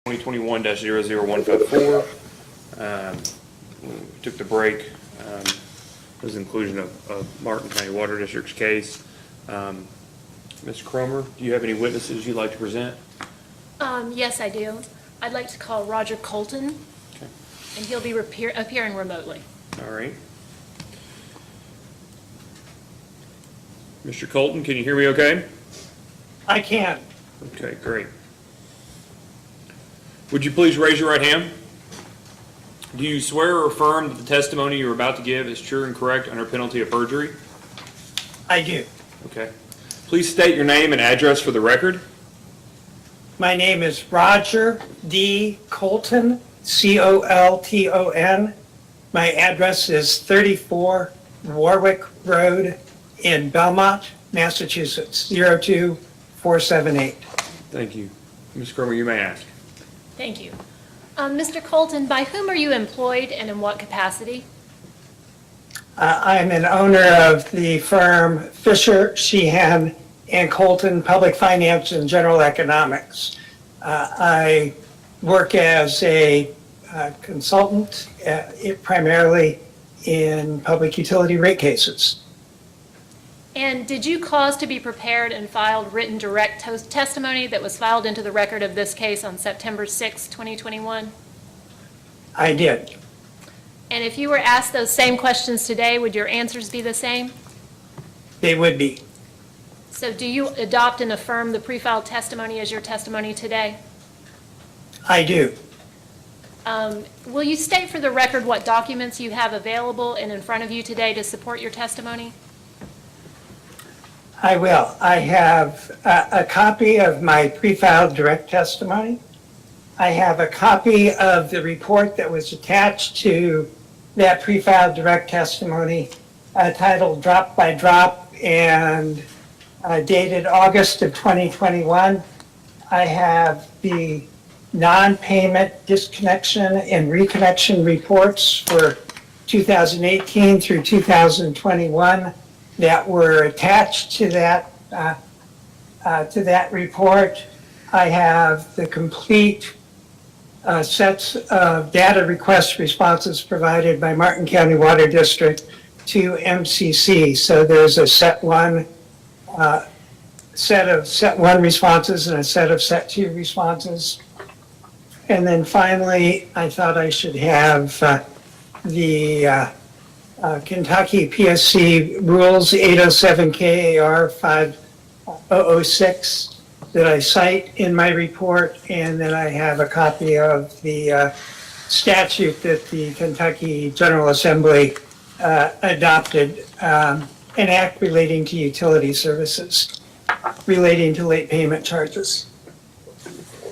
2021-00154. We took the break. Was the inclusion of Martin County Water District's case. Mr. Cromer, do you have any witnesses you'd like to present? Yes, I do. I'd like to call Roger Colton, Okay. and he'll be appearing remotely. All right. Mr. Colton, can you hear me okay? I can. Okay, great. Would you please raise your right hand? Do you swear or affirm that the testimony you're about to give is true and correct under penalty of perjury? I do. Okay. Please state your name and address for the record. My name is Roger D. Colton, Colton. My address is 34 Warwick Road in Belmont, Massachusetts, 02478. Thank you. Ms. Cromer, you may ask. Thank you. Mr. Colton, by whom are you employed and in what capacity? I'm an owner of the firm Fisher, Sheehan, and Colton Public Finance and General Economics. I work as a consultant, primarily in public utility rate cases. And did you cause to be prepared and filed written direct testimony that was filed into the record of this case on September 6, 2021? I did. And if you were asked those same questions today, would your answers be the same? They would be. So do you adopt and affirm the pre-filed testimony as your testimony today? I do. Will you state for the record what documents you have available and in front of you today to support your testimony? I will. I have a copy of my pre-filed direct testimony. I have a copy of the report that was attached to that pre-filed direct testimony titled Drop by Drop and dated August of 2021. I have the non-payment disconnection and reconnection reports for 2018 through 2021 that were attached to that report. I have the complete sets of data request responses provided by Martin County Water District to MCC. So there's a set one responses and a set of set two responses. And then finally, I thought I should have the Kentucky PSC Rules 807 KAR 5006 that I cite in my report, and then I have a copy of the statute that the Kentucky General Assembly adopted, an act relating to utility services, relating to late payment charges.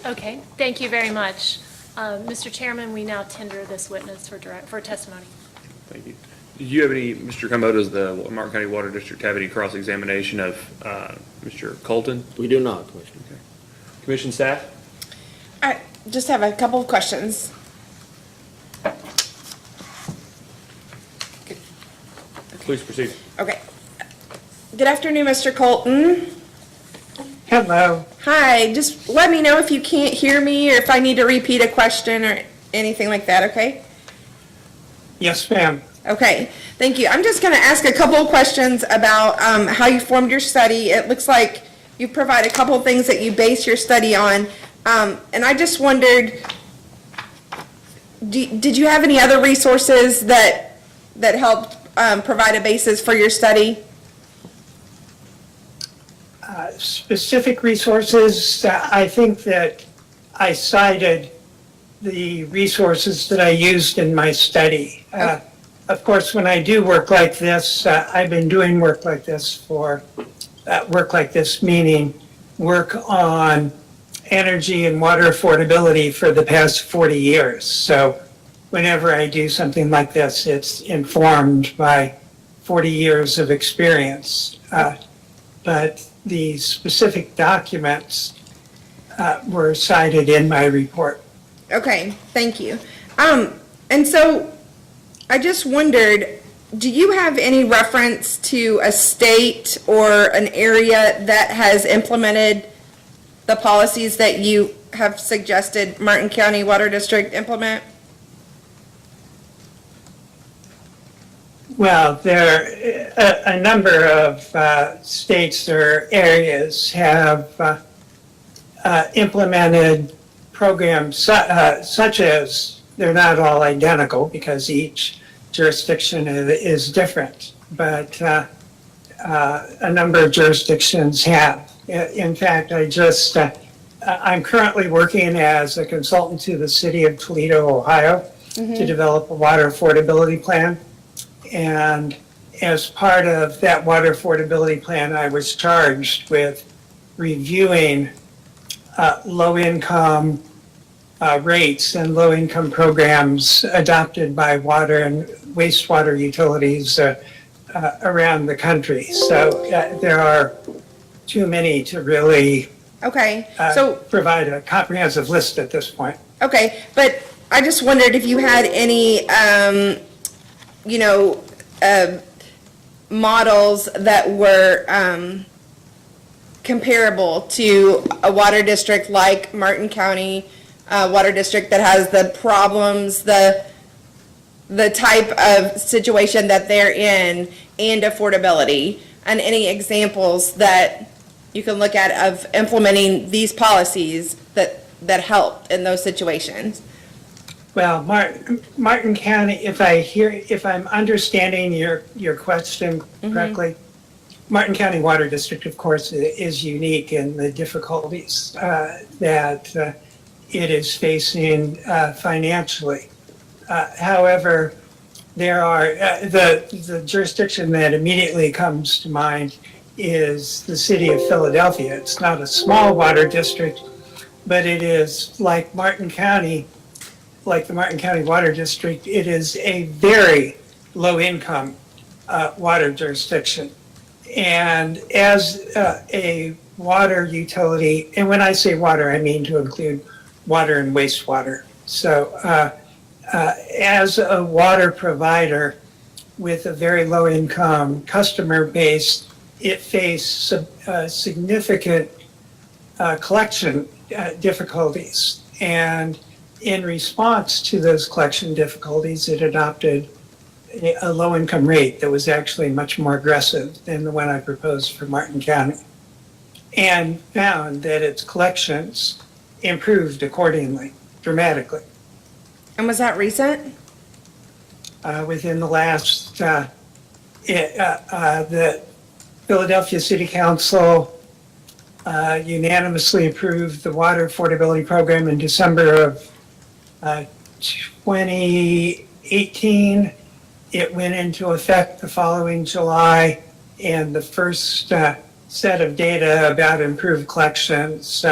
Okay, thank you very much. Mr. Chairman, we now tender this witness for testimony. Thank you. Do you have any, Mr. Cumbo, does the Martin County Water District have any cross-examination of Mr. Colton? We do not, Commissioner. Okay. Commission staff? I just have a couple of questions. Please proceed. Okay. Good afternoon, Mr. Colton. Hello. Hi, just let me know if you can't hear me or if I need to repeat a question or anything like that, okay? Yes, ma'am. Okay, thank you. I'm just going to ask a couple of questions about how you formed your study. It looks like you provide a couple of things that you base your study on. And I just wondered, did you have any other resources that helped provide a basis for your study? Specific resources, I think that I cited the resources that I used in my study. Of course, when I do work like this, I've been doing work like this meaning work on energy and water affordability for the past 40 years. So whenever I do something like this, it's informed by 40 years of experience. But the specific documents were cited in my report. Okay, thank you. And so I just wondered, do you have any reference to a state or an area that has implemented the policies that you have suggested Martin County Water District implement? Well, a number of states or areas have implemented programs such as, they're not all identical because each jurisdiction is different, but a number of jurisdictions have. In fact, I'm currently working as a consultant to the city of Toledo, Ohio, to develop a water affordability plan. And as part of that water affordability plan, I was charged with reviewing low-income rates and low-income programs adopted by water and wastewater utilities around the country. So there are too many to really Okay, so, provide a comprehensive list at this point. okay, but I just wondered if you had any, models that were, comparable to a water district like Martin County, Water District that has the problems, the type of situation that they're in and affordability, and any examples that you can look at of implementing these policies that help in those situations. Well, Martin County, if I'm understanding your question correctly, Martin County Water District, of course, is unique in the difficulties that it is facing financially. However, there are, the jurisdiction that immediately comes to mind is the city of Philadelphia. It's not a small water district, but it is like Martin County, like the Martin County Water District, it is a very low-income water jurisdiction. And as a water utility, and when I say water, I mean to include water and wastewater. So as a water provider with a very low-income customer base, it faced significant collection difficulties. And in response to those collection difficulties, it adopted a low-income rate that was actually much more aggressive than the one I proposed for Martin County, and found that its collections improved accordingly, dramatically. And was that recent? Within the last, the Philadelphia City Council unanimously approved the water affordability program in December of 2018. It went into effect the following July, and the first set of data about improved collections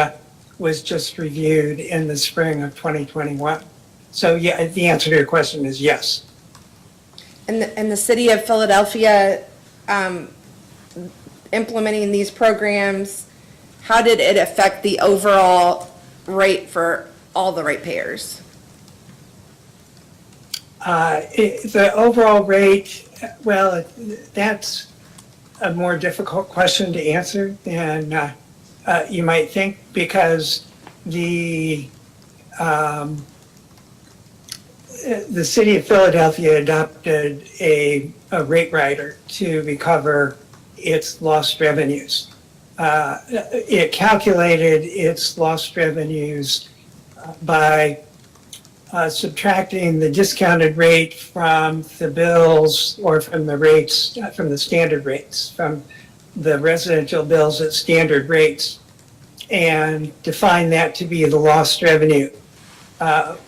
was just reviewed in the spring of 2021. So yeah, the answer to your question is yes. And the city of Philadelphia, implementing these programs, how did it affect the overall rate for all the ratepayers? The overall rate, well, that's a more difficult question to answer than you might think, because the city of Philadelphia adopted a rate rider to recover its lost revenues. It calculated its lost revenues by subtracting the discounted rate from the bills, or from the rates, from the standard rates, from the residential bills at standard rates, and define that to be the lost revenue.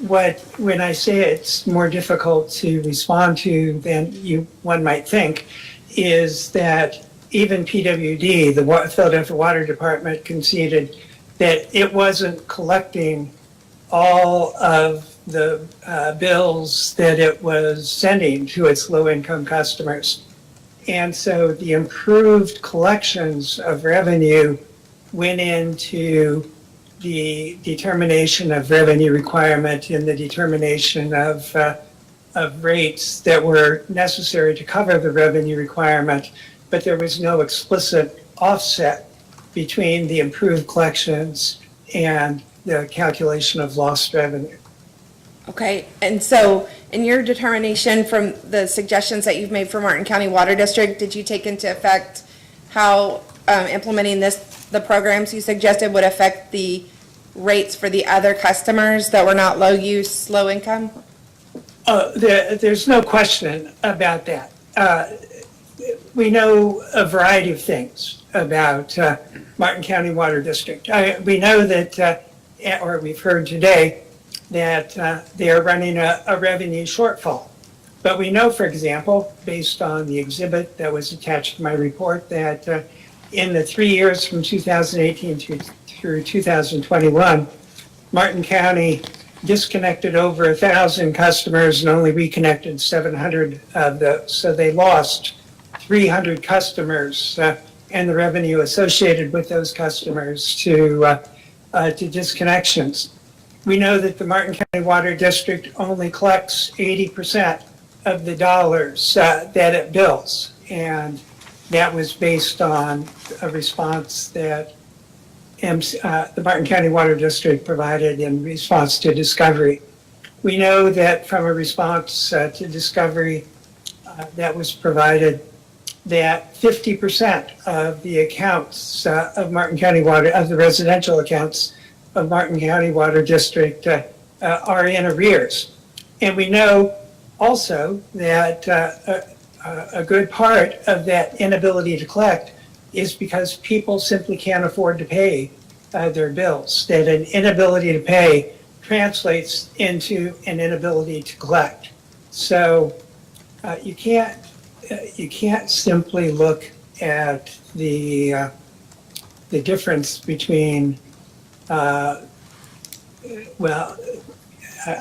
When I say it's more difficult to respond to than one might think, is that even PWD, the Philadelphia Water Department, conceded that it wasn't collecting all of the bills that it was sending to its low-income customers. And so the improved collections of revenue went into the determination of revenue requirement and the determination of rates that were necessary to cover the revenue requirement, but there was no explicit offset between the improved collections and the calculation of lost revenue. Okay, and so in your determination from the suggestions that you've made for Martin County Water District, did you take into effect how implementing the programs you suggested would affect the rates for the other customers that were not low use, low income? There's no question about that. We know a variety of things about Martin County Water District. We know that, or we've heard today, that they are running a revenue shortfall. But we know, for example, based on the exhibit that was attached to my report, that in the 3 years from 2018 through 2021, Martin County disconnected over 1,000 customers and only reconnected 700 of those. So they lost 300 customers and the revenue associated with those customers to disconnections. We know that the Martin County Water District only collects 80% of the dollars that it bills. And that was based on a response that the Martin County Water District provided in response to Discovery. We know that from a response to Discovery that was provided, that 50% of the accounts of Martin County Water, of the residential accounts of Martin County Water District are in arrears. And we know also that a good part of that inability to collect is because people simply can't afford to pay their bills, that an inability to pay translates into an inability to collect. So you can't simply look at the difference between well,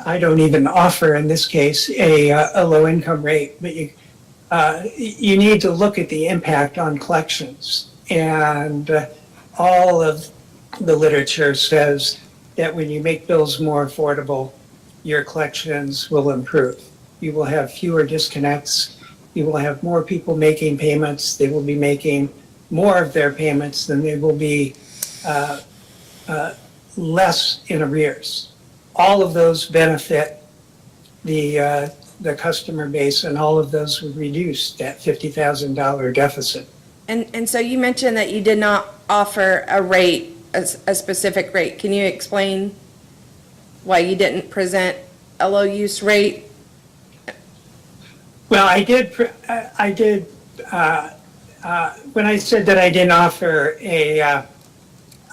I don't even offer in this case a low income rate, but you need to look at the impact on collections. And all of the literature says that when you make bills more affordable, your collections will improve. You will have fewer disconnects. You will have more people making payments. They will be making more of their payments than they will be less in arrears. All of those benefit the customer base, and all of those would reduce that $50,000 deficit. And so you mentioned that you did not offer a rate, a specific rate. Can you explain why you didn't present a low use rate? Well, I did, when I said that I didn't offer a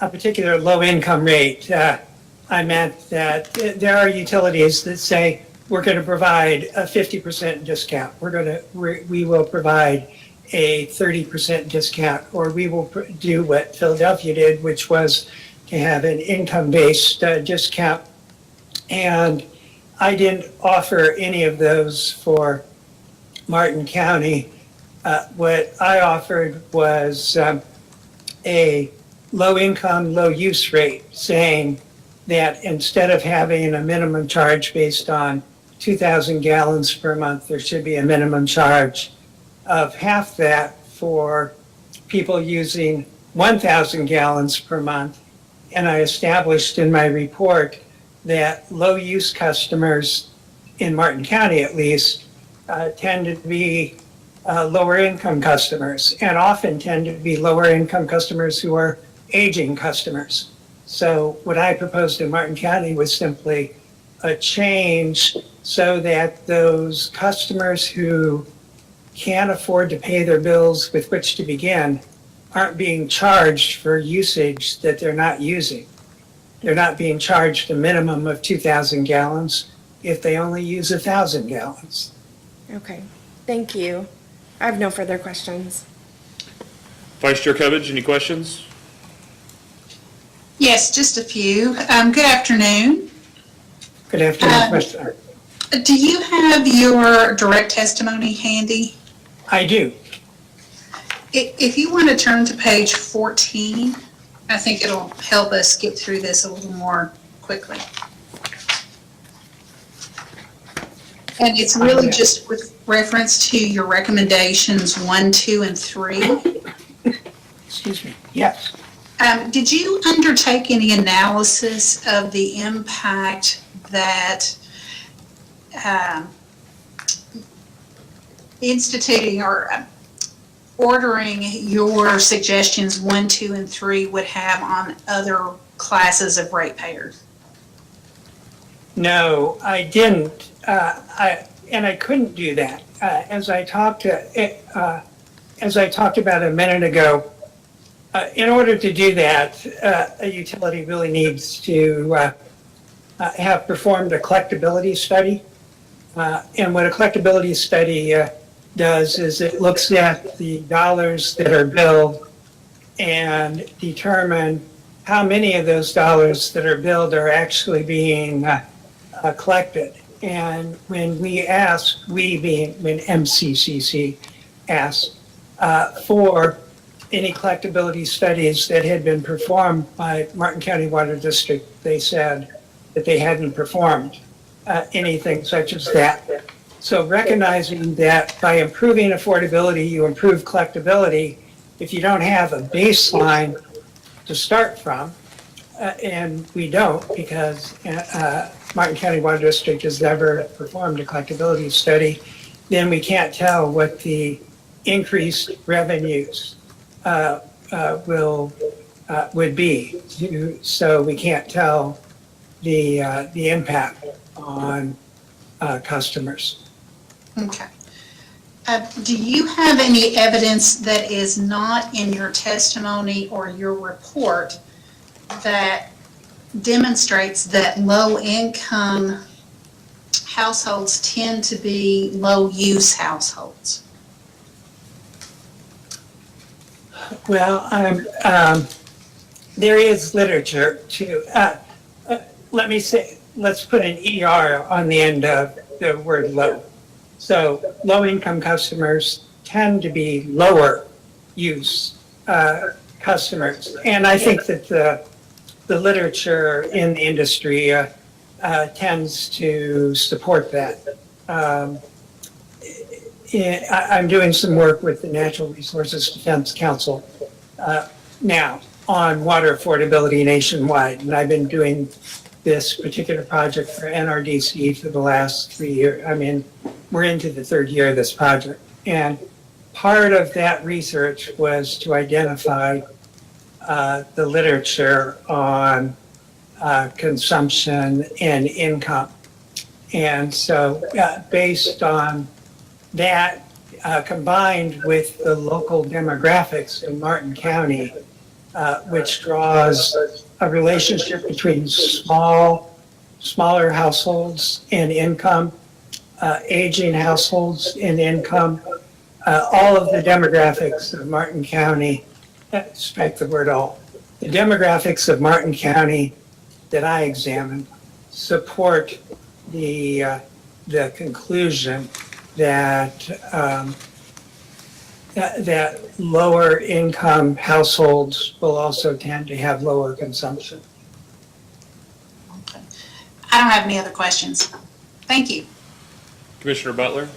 particular low-income rate, I meant that there are utilities that say, we're going to provide a 50% discount. We will provide a 30% discount, or we will do what Philadelphia did, which was to have an income-based discount. And I didn't offer any of those for Martin County. What I offered was a low-income, low-use rate, saying that instead of having a minimum charge based on 2,000 gallons per month, there should be a minimum charge of half that for people using 1,000 gallons per month. And I established in my report that low-use customers, in Martin County at least, tend to be lower-income customers, and often tend to be lower-income customers who are aging customers. So what I proposed in Martin County was simply a change so that those customers who can't afford to pay their bills with which to begin aren't being charged for usage that they're not using. They're not being charged a minimum of 2,000 gallons if they only use 1,000 gallons. Okay, thank you. I have no further questions. Vice Chair Covage, any questions? Yes, just a few. Good afternoon. Good afternoon, Commissioner. Do you have your direct testimony handy? I do. If you want to turn to page 14, I think it'll help us get through this a little more quickly. And it's really just with reference to your recommendations 1, 2, and 3. Excuse me. Yes. Did you undertake any analysis of the impact that instituting or ordering your suggestions 1, 2, and 3 would have on other classes of ratepayers? No, I didn't. And I couldn't do that. As I talked about a minute ago, in order to do that, a utility really needs to have performed a collectability study. And what a collectability study does is it looks at the dollars that are billed and determine how many of those dollars that are billed are actually being collected. And when we ask, when MCCC asked for any collectability studies that had been performed by Martin County Water District, they said that they hadn't performed anything such as that. So recognizing that by improving affordability, you improve collectability, if you don't have a baseline to start from, and we don't because Martin County Water District has never performed a collectability study, then we can't tell what the increased revenues would be. So we can't tell the impact on customers. Okay. Do you have any evidence that is not in your testimony or your report that demonstrates that low-income households tend to be low-use households? Well, there is literature to, let's put an ER on the end of the word low. So low-income customers tend to be lower use customers. And I think that the literature in the industry tends to support that. I'm doing some work with the Natural Resources Defense Council now on water affordability nationwide. And I've been doing this particular project for NRDC for the last 3 years. I mean, we're into the 3rd year of this project. And part of that research was to identify the literature on consumption and income. And so based on that, combined with the local demographics in Martin County, which draws a relationship between smaller households and income, aging households and income, all of the demographics of Martin County, strike the word all, the demographics of Martin County that I examined support the conclusion that that lower income households will also tend to have lower consumption. Okay. I don't have any other questions. Thank you. Commissioner Butler?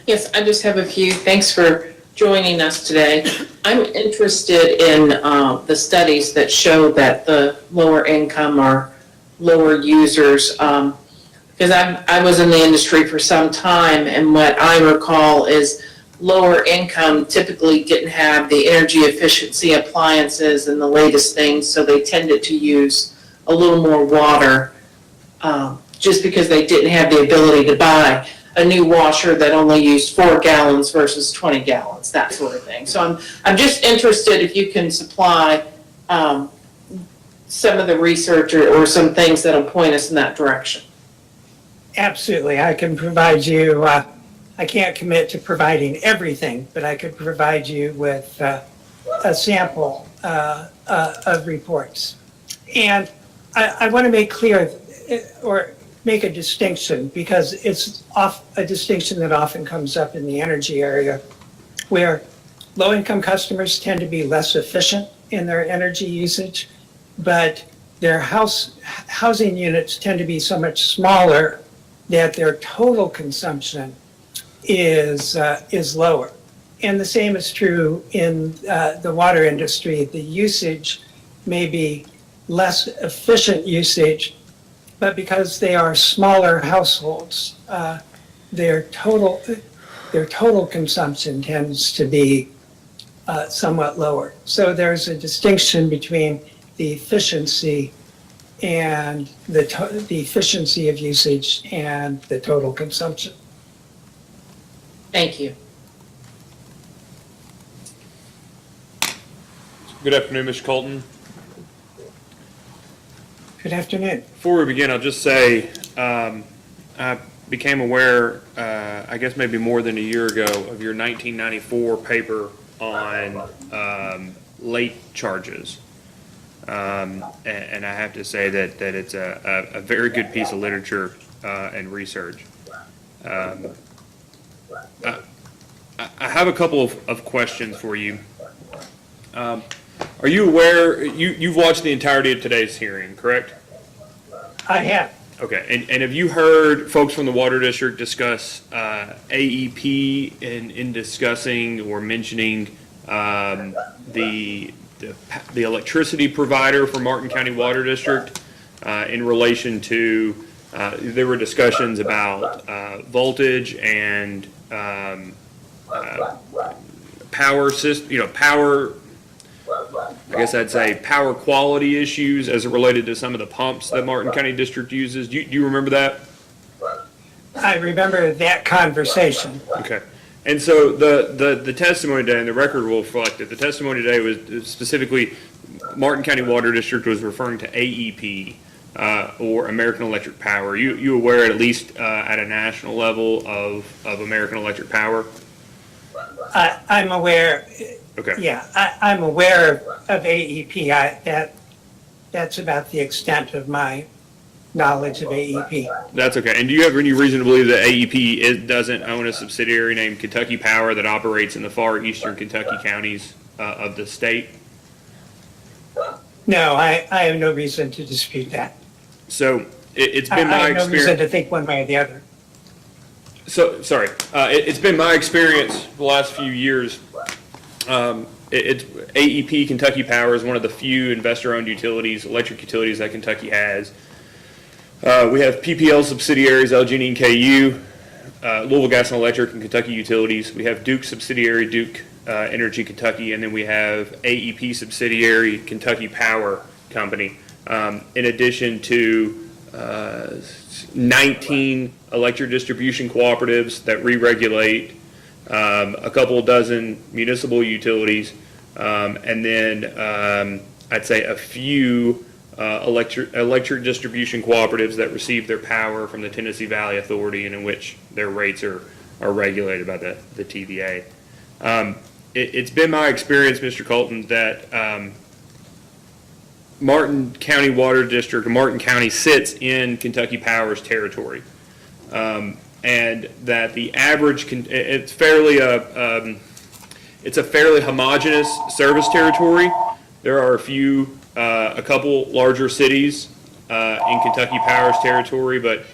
Yes, I just have a few. Thanks for joining us today. I'm interested in the studies that show that the lower income or lower users, because I was in the industry for some time, and what I recall is lower income typically didn't have the energy efficiency appliances and the latest things, so they tended to use a little more water just because they didn't have the ability to buy a new washer that only used 4 gallons versus 20 gallons, that sort of thing. So I'm just interested if you can supply some of the research or some things that'll point us in that direction. Absolutely, I can provide you, I can't commit to providing everything, but I could provide you with a sample of reports. And I want to make clear, or make a distinction, because it's a distinction that often comes up in the energy area, where low-income customers tend to be less efficient in their energy usage, but their housing units tend to be so much smaller that their total consumption is lower. And the same is true in the water industry. The usage may be less efficient usage, but because they are smaller households, their total consumption tends to be somewhat lower. So there's a distinction between the efficiency and the efficiency of usage and the total consumption. Thank you. Good afternoon, Mr. Colton. Good afternoon. Before we begin, I'll just say, I became aware, I guess maybe more than a year ago, of your 1994 paper on late charges. And I have to say that it's a very good piece of literature and research. I have a couple of questions for you. Are you aware, you've watched the entirety of today's hearing, correct? I have. Okay, and have you heard folks from the Water District discuss AEP in discussing or mentioning the electricity provider for Martin County Water District in relation to, there were discussions about voltage and power system, power, I guess I'd say power quality issues as it related to some of the pumps that Martin County District uses. Do you remember that? I remember that conversation. Okay. And so the testimony today, and the record will reflect it, the testimony today was specifically, Martin County Water District was referring to AEP, or American Electric Power. You aware at least at a national level of American Electric Power? I'm aware. Okay. Yeah, I'm aware of AEP. That's about the extent of my knowledge of AEP. That's okay. And do you have any reason to believe that AEP doesn't own a subsidiary named Kentucky Power that operates in the far eastern Kentucky counties of the state? No, I have no reason to dispute that. So it's been my I have no reason experience. to think one way or the other. So, sorry, it's been my experience the last few years. It's AEP Kentucky Power is one of the few investor-owned utilities, electric utilities that Kentucky has. We have PPL subsidiaries, LG&E and KU, Louisville Gas and Electric and Kentucky Utilities. We have Duke subsidiary, Duke Energy Kentucky, and then we have AEP subsidiary, Kentucky Power Company. In addition to 19 electric distribution cooperatives that re-regulate, a couple dozen municipal utilities, and then I'd say a few electric distribution cooperatives that receive their power from the Tennessee Valley Authority and in which their rates are regulated by the TVA. It's been my experience, Mr. Colton, that Martin County Water District, Martin County sits in Kentucky Power's territory. And that the average, it's a fairly homogeneous service territory. There are a couple larger cities in Kentucky Power's territory, but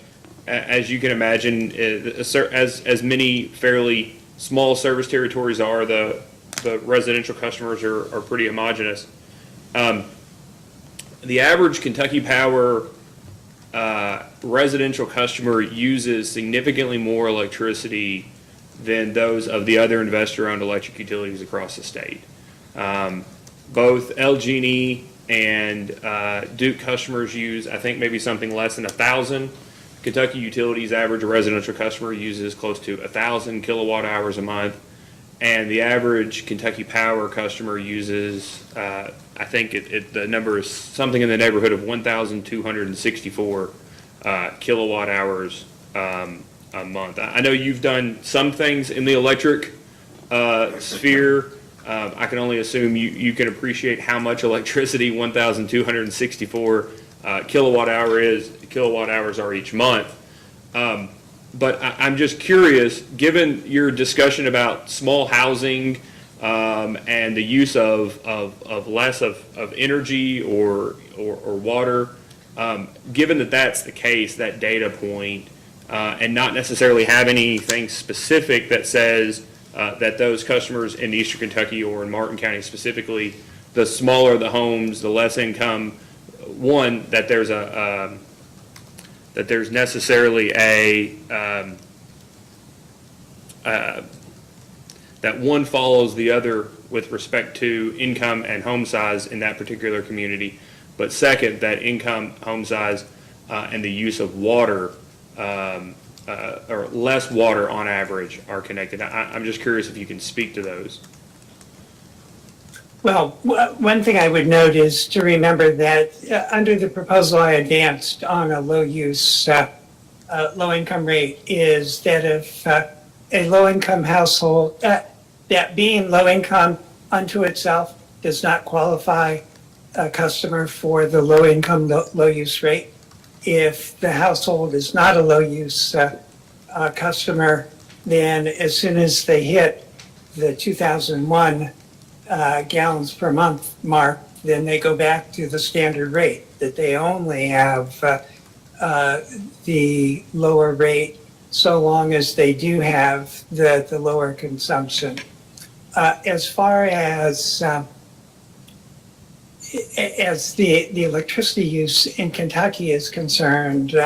as you can imagine, as many fairly small service territories are, the residential customers are pretty homogeneous. The average Kentucky Power residential customer uses significantly more electricity than those of the other investor-owned electric utilities across the state. Both LG&E and Duke customers use, I think, maybe something less than 1,000. Kentucky Utilities' average residential customer uses close to 1,000 kilowatt hours a month, and the average Kentucky Power customer uses, I think the number is something in the neighborhood of 1,264 kilowatt hours a month. I know you've done some things in the electric sphere. I can only assume you can appreciate how much electricity 1,264 kilowatt hours are each month. But I'm just curious, given your discussion about small housing and the use of less of energy or water, given that that's the case, that data point, and not necessarily have anything specific that says that those customers in Eastern Kentucky or in Martin County specifically, the smaller the homes, the less income, one, that there's that there's necessarily that one follows the other with respect to income and home size in that particular community. But second, that income, home size, and the use of water, or less water on average, are connected. I'm just curious if you can speak to those. Well, one thing I would note is to remember that under the proposal I advanced on a low-use, low-income rate is that if a low-income household, that being low-income unto itself does not qualify a customer for the low-income, low-use rate. If the household is not a low-use customer, then as soon as they hit the 2001 gallons per month mark, then they go back to the standard rate, that they only have the lower rate so long as they do have the lower consumption. As far as the electricity use in Kentucky is concerned,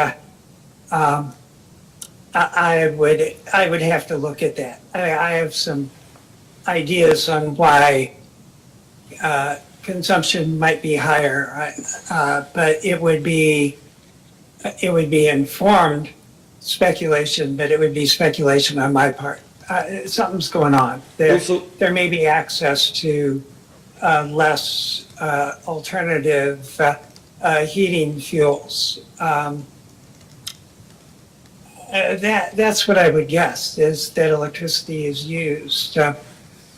I would have to look at that. I have some ideas on why consumption might be higher, but it would be informed speculation, but it would be speculation on my part. Something's going on. There may be access to less alternative heating fuels. That's what I would guess, is that electricity is used.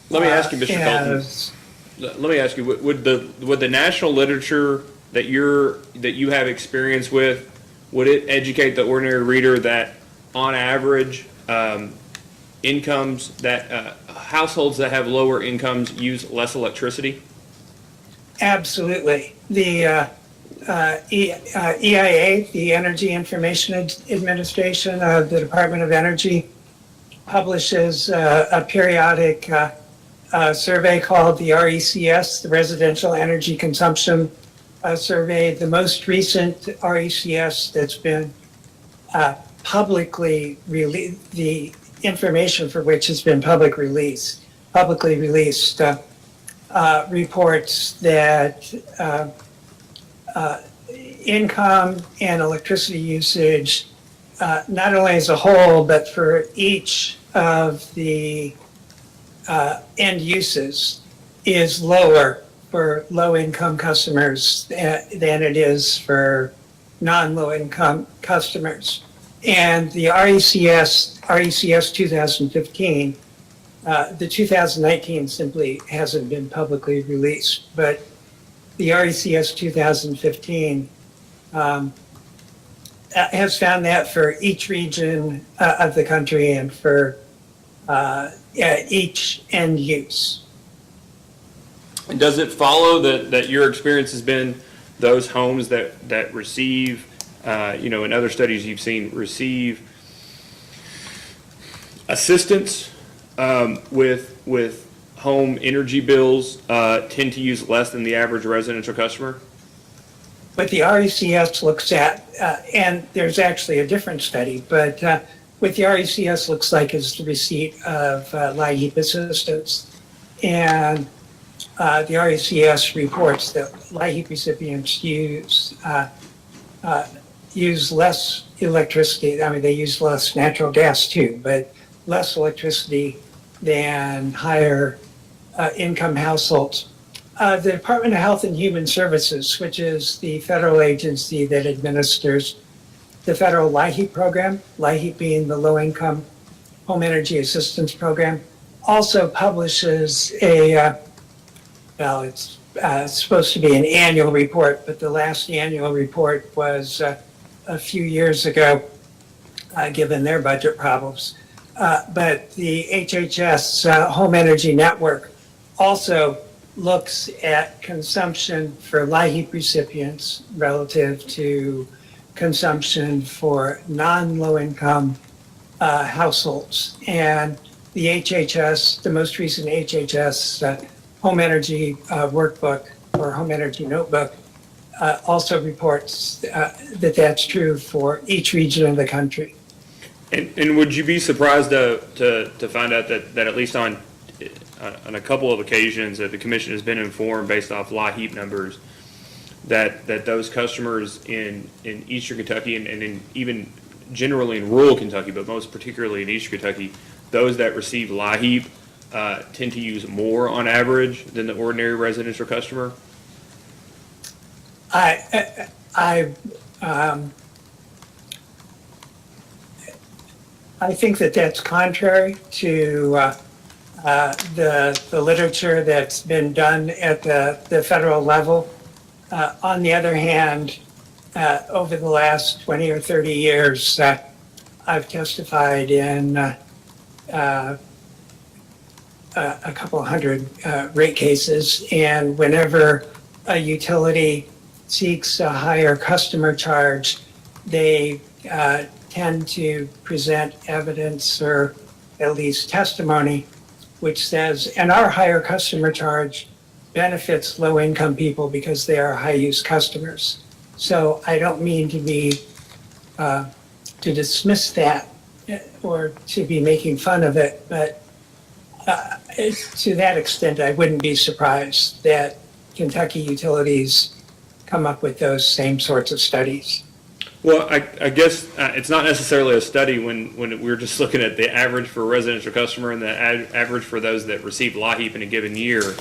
Let me ask you, Mr. Felton. Let me ask you, would the national literature that you have experience with, would it educate the ordinary reader that on average, incomes that households that have lower incomes use less electricity? Absolutely. The EIA, the Energy Information Administration of the Department of Energy, publishes a periodic survey called the RECS, the Residential Energy Consumption Survey. The most recent RECS that's been publicly released, the information for which has been publicly released, reports that income and electricity usage, not only as a whole, but for each of the end uses, is lower for low-income customers than it is for non-low-income customers. And the RECS 2015, the 2019 simply hasn't been publicly released, but the RECS 2015 has found that for each region of the country and for each end use. And does it follow that your experience has been those homes that receive, in other studies you've seen, receive assistance with home energy bills tend to use less than the average residential customer? What the RECS looks at, and there's actually a different study, but what the RECS looks like is the receipt of LIHEAP assistance. And the RECS reports that LIHEAP recipients use less electricity. I mean, they use less natural gas too, but less electricity than higher income households. The Department of Health and Human Services, which is the federal agency that administers the federal LIHEAP program, LIHEAP being the Low Income Home Energy Assistance Program, also publishes it's supposed to be an annual report, but the last annual report was a few years ago, given their budget problems. But the HHS Home Energy Network also looks at consumption for LIHEAP recipients relative to consumption for non-low income households. And the HHS, the most recent HHS home energy workbook or home energy notebook also reports that that's true for each region of the country. And would you be surprised to find out that at least on a couple of occasions that the commission has been informed based off LIHEAP numbers that those customers in eastern Kentucky and in even generally in rural Kentucky, but most particularly in eastern Kentucky, those that receive LIHEAP tend to use more on average than the ordinary residential customer? I think that that's contrary to the literature that's been done at the federal level. On the other hand, over the last 20 or 30 years, I've testified in a couple hundred rate cases, and whenever a utility seeks a higher customer charge, they tend to present evidence or at least testimony which says, and our higher customer charge benefits low-income people because they are high-use customers. So I don't mean to be, to dismiss that or to be making fun of it, but to that extent, I wouldn't be surprised that Kentucky utilities come up with those same sorts of studies. Well, I guess it's not necessarily a study when we're just looking at the average for a residential customer and the average for those that receive LIHEAP in a given year.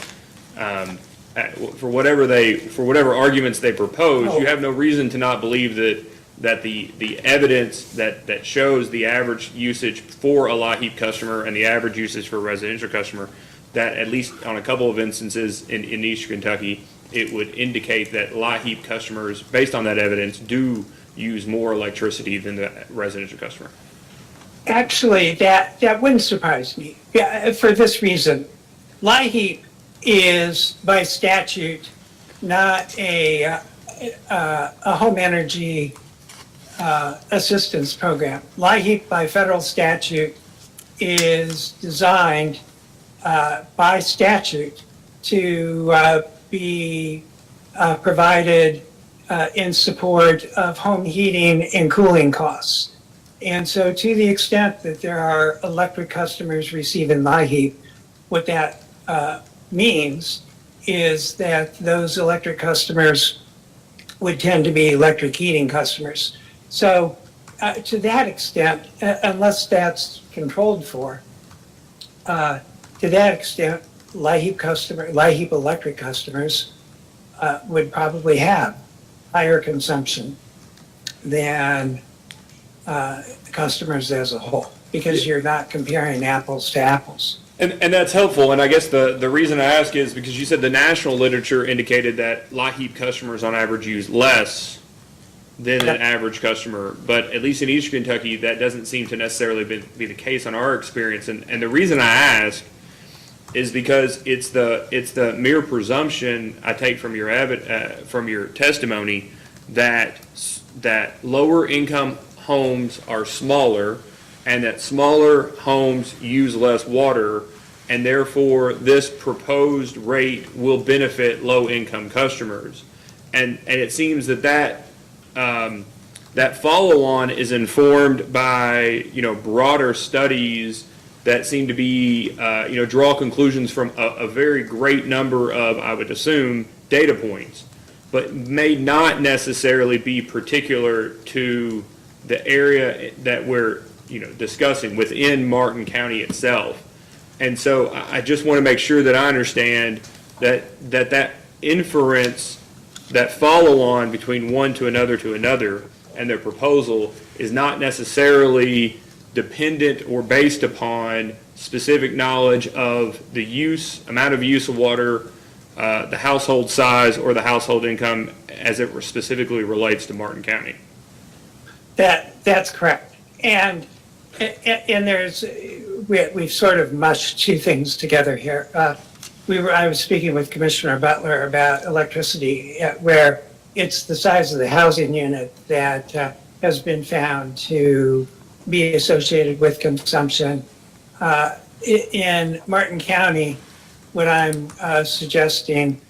For whatever arguments they propose, you have no reason to not believe that the evidence that shows the average usage for a LIHEAP customer and the average usage for a residential customer, that at least on a couple of instances in eastern Kentucky, it would indicate that LIHEAP customers, based on that evidence, do use more electricity than the residential customer. Actually, that wouldn't surprise me. Yeah, for this reason, LIHEAP is by statute not a home energy assistance program. LIHEAP by federal statute is designed by statute to be provided in support of home heating and cooling costs. And so to the extent that there are electric customers receiving LIHEAP, what that means is that those electric customers would tend to be electric heating customers. So to that extent, unless that's controlled for, to that extent, LIHEAP electric customers would probably have higher consumption than customers as a whole, because you're not comparing apples to apples. And that's helpful, and I guess the reason I ask is because you said the national literature indicated that LIHEAP customers on average use less than an average customer, but at least in Eastern Kentucky, that doesn't seem to necessarily be the case on our experience. And the reason I ask is because it's the mere presumption I take from your testimony that lower income homes are smaller and that smaller homes use less water, and therefore this proposed rate will benefit low income customers. And it seems that follow-on is informed by broader studies that seem to be draw conclusions from a very great number of, I would assume, data points, but may not necessarily be particular to the area that we're discussing within Martin County itself. And so I just want to make sure that I understand that inference, that follow-on between one to another and their proposal is not necessarily dependent or based upon specific knowledge of the amount of use of water, the household size, or the household income as it specifically relates to Martin County. That's correct. And we've sort of mushed two things together here. I was speaking with Commissioner Butler about electricity, where it's the size of the housing unit that has been found to be associated with consumption. in Martin County, what I'm suggesting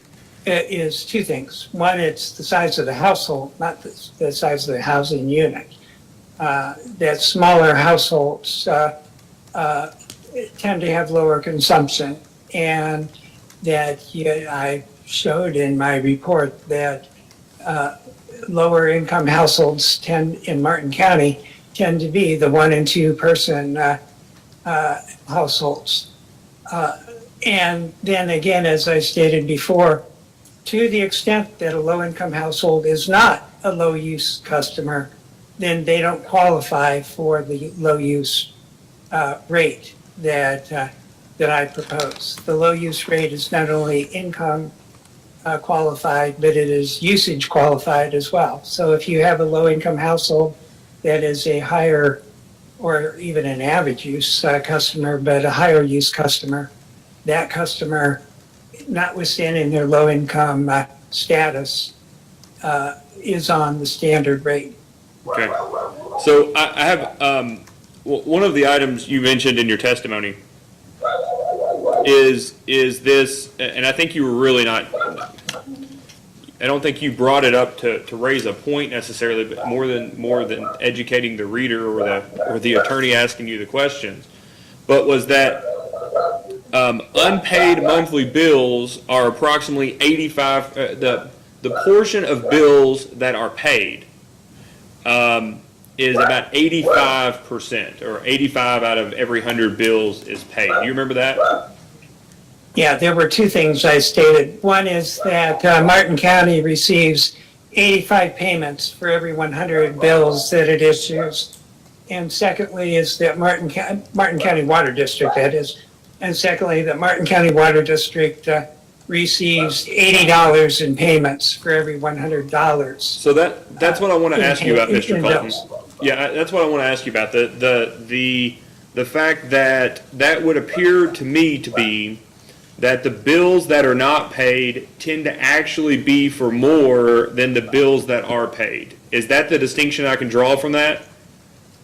is two things. One, it's the size of the household, not the size of the housing unit. That smaller households tend to have lower consumption, and that I showed in my report that lower income households in Martin County tend to be the 1 and 2 person households. And then again, as I stated before, to the extent that a low-income household is not a low-use customer, then they don't qualify for the low-use rate that I propose. The low-use rate is not only income qualified, but it is usage qualified as well. So if you have a low-income household that is a higher, or even an average use customer, but a higher use customer, that customer, notwithstanding their low income status, is on the standard rate. Okay. So I have, one of the items you mentioned in your testimony is this, and I think you were really not, I don't think you brought it up to raise a point necessarily, but more than educating the reader or the attorney asking you the questions, but was that unpaid monthly bills are approximately 85, the portion of bills that are paid is about 85%, or 85 out of every 100 bills is paid. Do you remember that? Yeah, there were two things I stated. One is that Martin County receives 85 payments for every 100 bills that it issues. And secondly is that Martin County Water District, that is. And secondly, that Martin County Water District receives $80 in payments for every $100. So that's what I want to ask you about, Mr. in Colton. bills. Yeah, that's what I want to ask you about. The fact that would appear to me to be that the bills that are not paid tend to actually be for more than the bills that are paid. Is that the distinction I can draw from that?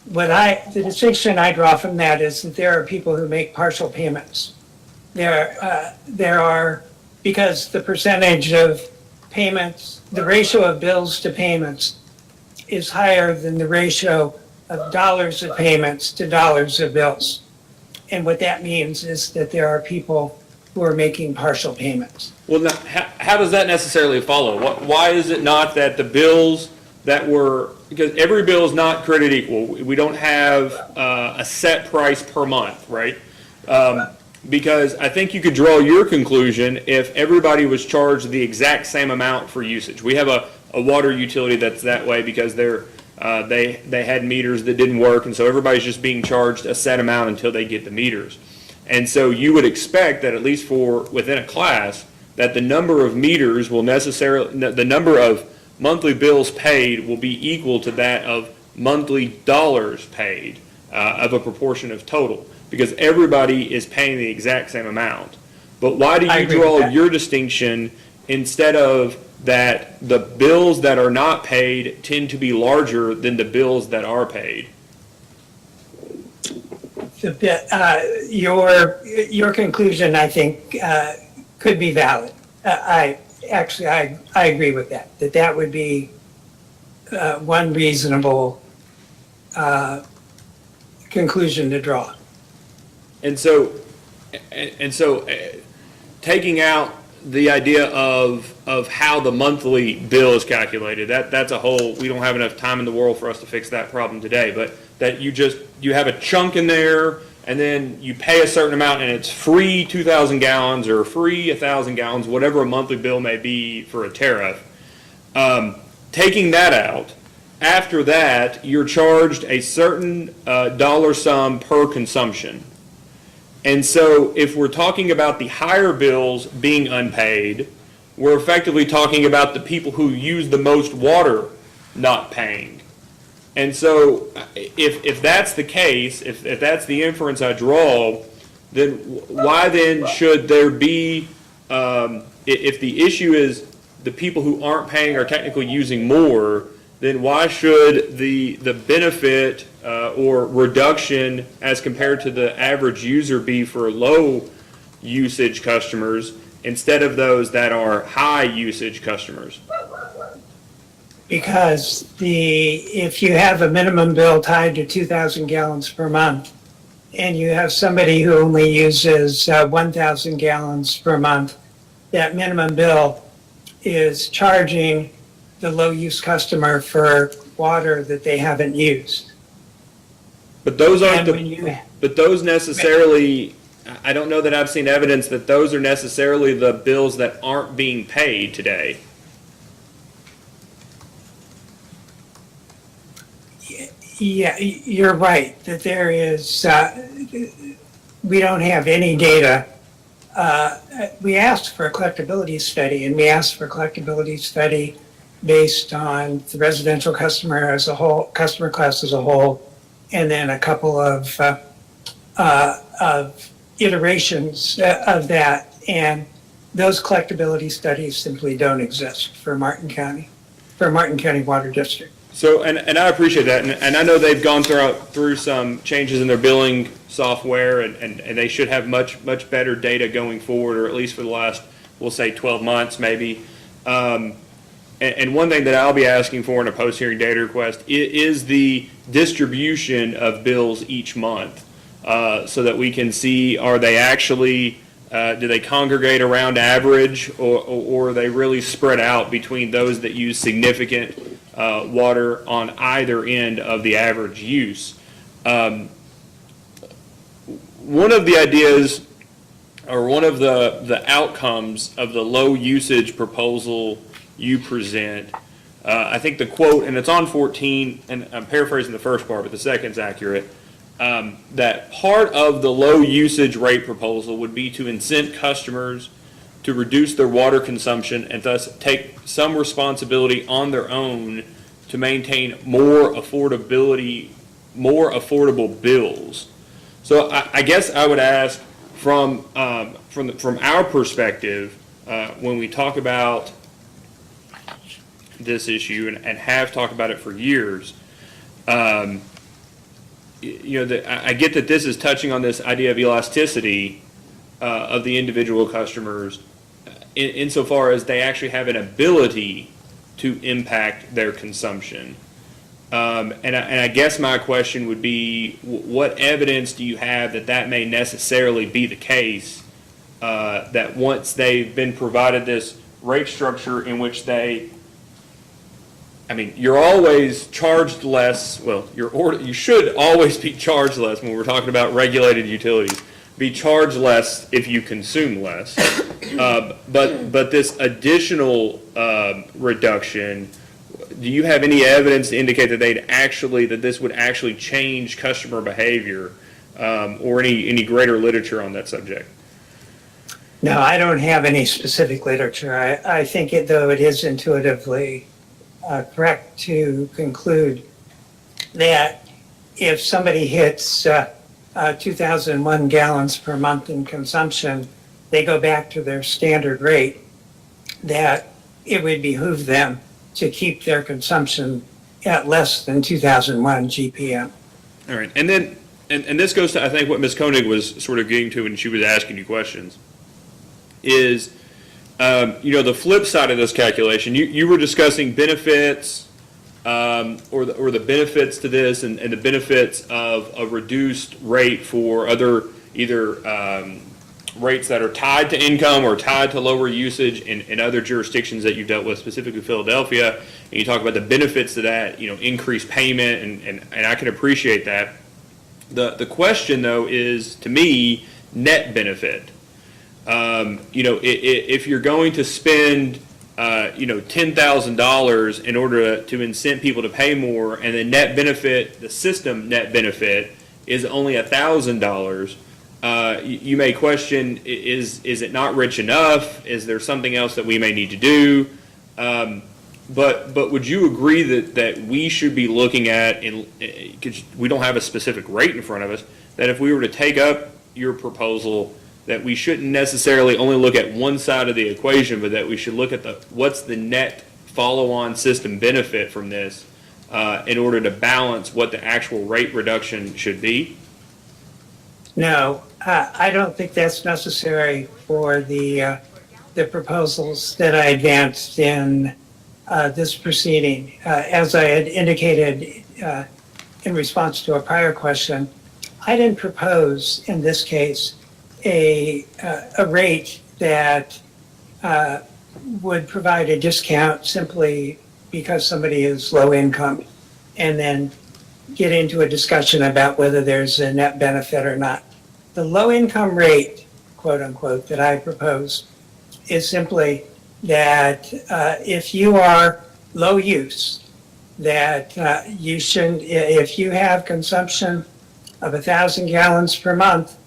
The distinction I draw from that is that there are people who make partial payments. There are, because the percentage of payments, the ratio of bills to payments is higher than the ratio of dollars of payments to dollars of bills. And what that means is that there are people who are making partial payments. Well, now, how does that necessarily follow? Why is it not that the bills that were, because every bill is not created equal. We don't have a set price per month, right? Because I think you could draw your conclusion if everybody was charged the exact same amount for usage. We have a water utility that's that way because they had meters that didn't work, and so everybody's just being charged a set amount until they get the meters. And so you would expect that at least for within a class, that the number of meters will necessarily, the number of monthly bills paid will be equal to that of monthly dollars paid of a proportion of total, because everybody is paying the exact same amount. But why do you draw your distinction instead of that the bills that are not paid tend to be larger than the bills that are paid? Your conclusion, I think, could be valid. I agree with that. That would be one reasonable conclusion to draw. And so, taking out the idea of how the monthly bill is calculated, that's a whole, we don't have enough time in the world for us to fix that problem today, but that you have a chunk in there, and then you pay a certain amount, and it's free 2,000 gallons or free 1,000 gallons, whatever a monthly bill may be for a tariff. Taking that out, after that, you're charged a certain dollar sum per consumption. And so if we're talking about the higher bills being unpaid, we're effectively talking about the people who use the most water not paying. And so if that's the case, if that's the inference I draw, then why then should there be, if the issue is the people who aren't paying are technically using more, then why should the benefit or reduction as compared to the average user be for low usage customers instead of those that are high usage customers? Because if you have a minimum bill tied to 2,000 gallons per month, and you have somebody who only uses 1,000 gallons per month, that minimum bill is charging the low-use customer for water that they haven't used. But those aren't And when you, but those necessarily, I don't know that I've seen evidence that those are necessarily the bills that aren't being paid today. yeah, you're right, that there is, we don't have any data. We asked for a collectability study, and we asked for a collectability study based on the residential customer as a whole, customer class as a whole, and then a couple of iterations of that. And those collectability studies simply don't exist for Martin County Water District. So, and I appreciate that, and I know they've gone through some changes in their billing software, and they should have much better data going forward, or at least for the last, we'll say 12 months maybe. And one thing that I'll be asking for in a post-hearing data request is the distribution of bills each month, so that we can see, are they actually, do they congregate around average, or are they really spread out between those that use significant water on either end of the average use? One of the ideas, or one of the outcomes of the low usage proposal you present, I think the quote, and it's on 14, and I'm paraphrasing the first part, but the second's accurate, that part of the low usage rate proposal would be to incent customers to reduce their water consumption and thus take some responsibility on their own to maintain more affordable bills. So I guess I would ask from our perspective, when we talk about this issue and have talked about it for years, I get that this is touching on this idea of elasticity of the individual customers insofar as they actually have an ability to impact their consumption. And I guess my question would be, what evidence do you have that may necessarily be the case, that once they've been provided this rate structure in which you're always charged less, well, you should always be charged less when we're talking about regulated utilities, be charged less if you consume less. But this additional reduction, do you have any evidence to indicate that that this would actually change customer behavior, or any greater literature on that subject? No, I don't have any specific literature. I think though it is intuitively correct to conclude that if somebody hits 2,001 gallons per month in consumption, they go back to their standard rate, that it would behoove them to keep their consumption at less than 2001 GPM. All right, and then, and this goes to, I think, what Ms. Koenig was sort of getting to when she was asking you questions, is, the flip side of this calculation. You were discussing benefits, or the benefits to this, and the benefits of a reduced rate for either rates that are tied to income or tied to lower usage in other jurisdictions that you've dealt with, specifically Philadelphia, and you talk about the benefits to that, increased payment, and I can appreciate that. The question, though, is, to me, net benefit. If you're going to spend, $10,000 in order to incent people to pay more, and the net benefit, the system net benefit, is only $1,000, you may question, is it not rich enough? Is there something else that we may need to do? But would you agree that we should be looking at, because we don't have a specific rate in front of us, that if we were to take up your proposal, that we shouldn't necessarily only look at one side of the equation, but that we should look at what's the net follow-on system benefit from this in order to balance what the actual rate reduction should be? No, I don't think that's necessary for the proposals that I advanced in this proceeding. As I had indicated in response to a prior question, I didn't propose in this case a rate that would provide a discount simply because somebody is low income, and then get into a discussion about whether there's a net benefit or not. The low income rate, quote unquote, that I propose is simply that if you are low use, that you shouldn't, if you have consumption of 1,000 gallons per month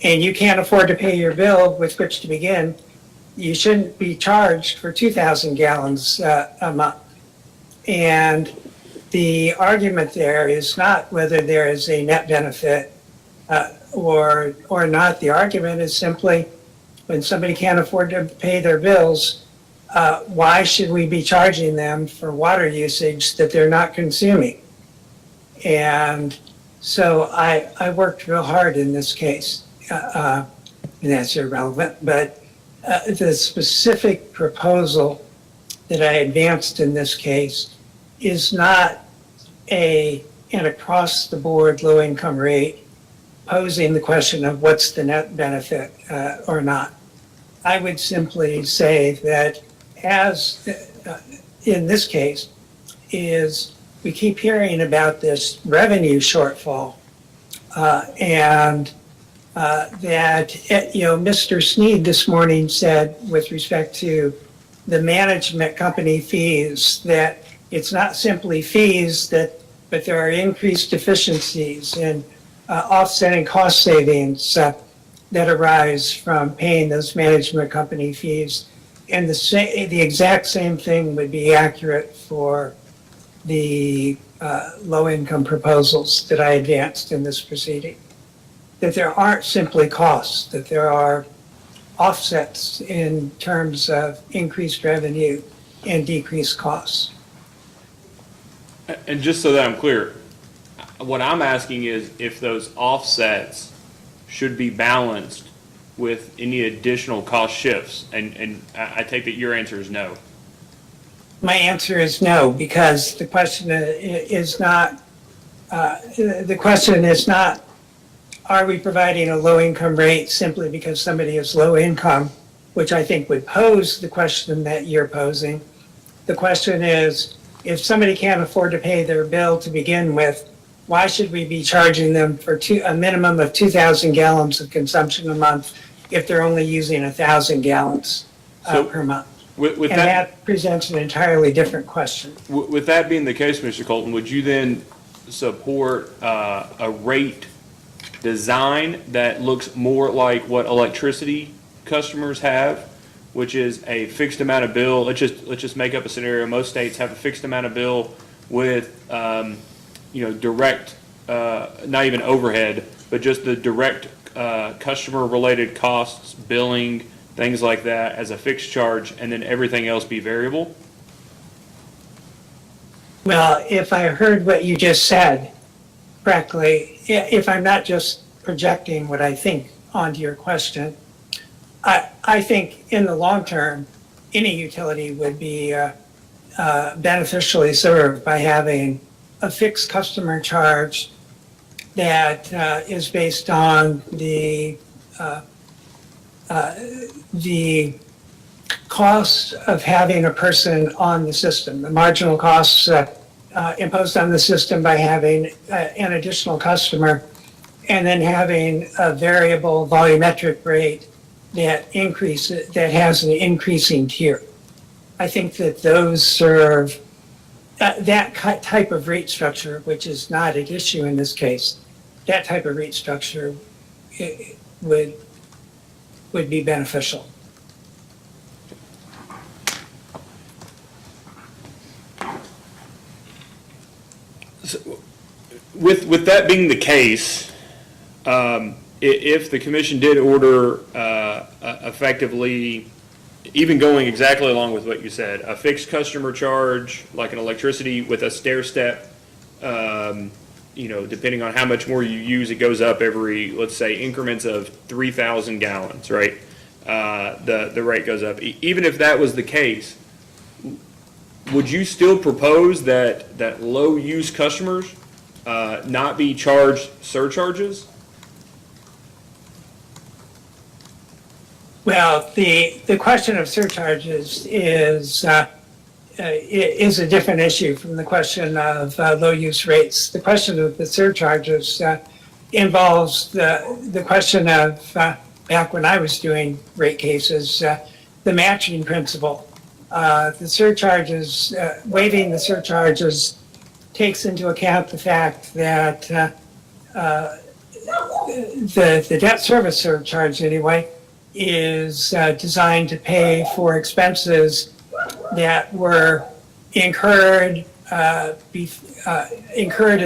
and you can't afford to pay your bill with which to begin, you shouldn't be charged for 2,000 gallons a month. And the argument there is not whether there is a net benefit or not. The argument is simply when somebody can't afford to pay their bills, why should we be charging them for water usage that they're not consuming? And so I worked real hard in this case, and that's irrelevant, but the specific proposal that I advanced in this case is not an across-the-board low-income rate posing the question of what's the net benefit or not. I would simply say that as in this case is we keep hearing about this revenue shortfall and that, Mr. Sneed this morning said with respect to the management company fees that it's not simply fees but there are increased efficiencies and offsetting cost savings that arise from paying those management company fees. And the exact same thing would be accurate for the low-income proposals that I advanced in this proceeding. That there aren't simply costs, that there are offsets in terms of increased revenue and decreased costs. And just so that I'm clear, what I'm asking is if those offsets should be balanced with any additional cost shifts, and I take that your answer is no. My answer is no, because the question is not, are we providing a low-income rate simply because somebody is low income, which I think would pose the question that you're posing. The question is, if somebody can't afford to pay their bill to begin with, why should we be charging them for a minimum of 2,000 gallons of consumption a month if they're only using 1,000 gallons per month? And that presents an entirely different question. With that being the case, Mr. Colton, would you then support a rate design that looks more like what electricity customers have, which is a fixed amount of bill? Let's just make up a scenario. Most states have a fixed amount of bill with direct, not even overhead, but just the direct customer-related costs, billing, things like that as a fixed charge, and then everything else be variable? Well, if I heard what you just said correctly, if I'm not just projecting what I think onto your question, I think in the long term, any utility would be beneficially served by having a fixed customer charge that is based on the cost of having a person on the system, the marginal costs imposed on the system by having an additional customer, and then having a variable volumetric rate that has an increasing tier. I think that those serve that type of rate structure, which is not at issue in this case. That type of rate structure would be beneficial. With that being the case, if the commission did order effectively even going exactly along with what you said, a fixed customer charge, like an electricity with a stair step, depending on how much more you use, it goes up every, let's say, increments of 3,000 gallons, right? The rate goes up. Even if that was the case, would you still propose that low-use customers not be charged surcharges? Well, the question of surcharges is a different issue from the question of low-use rates. The question of the surcharges involves the question of, back when I was doing rate cases, the matching principle. The surcharges, waiving the surcharges takes into account the fact that the debt service surcharge, anyway, is designed to pay for expenses that were incurred in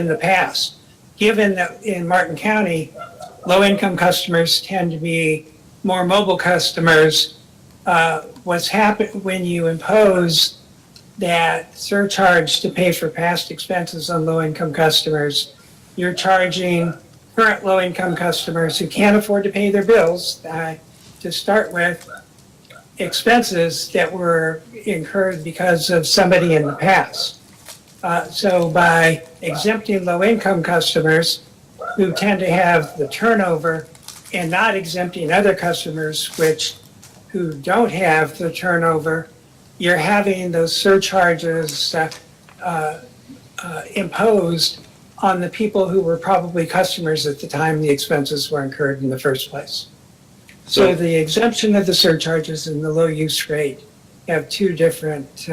the past. Given that in Martin County, low-income customers tend to be more mobile customers, what's happened when you impose that surcharge to pay for past expenses on low-income customers, you're charging current low-income customers who can't afford to pay their bills to start with expenses that were incurred because of somebody in the past. So by exempting low-income customers who tend to have the turnover and not exempting other customers who don't have the turnover, you're having those surcharges imposed on the people who were probably customers at the time the expenses were incurred in the first place. So the exemption of the surcharges and the low use rate have two different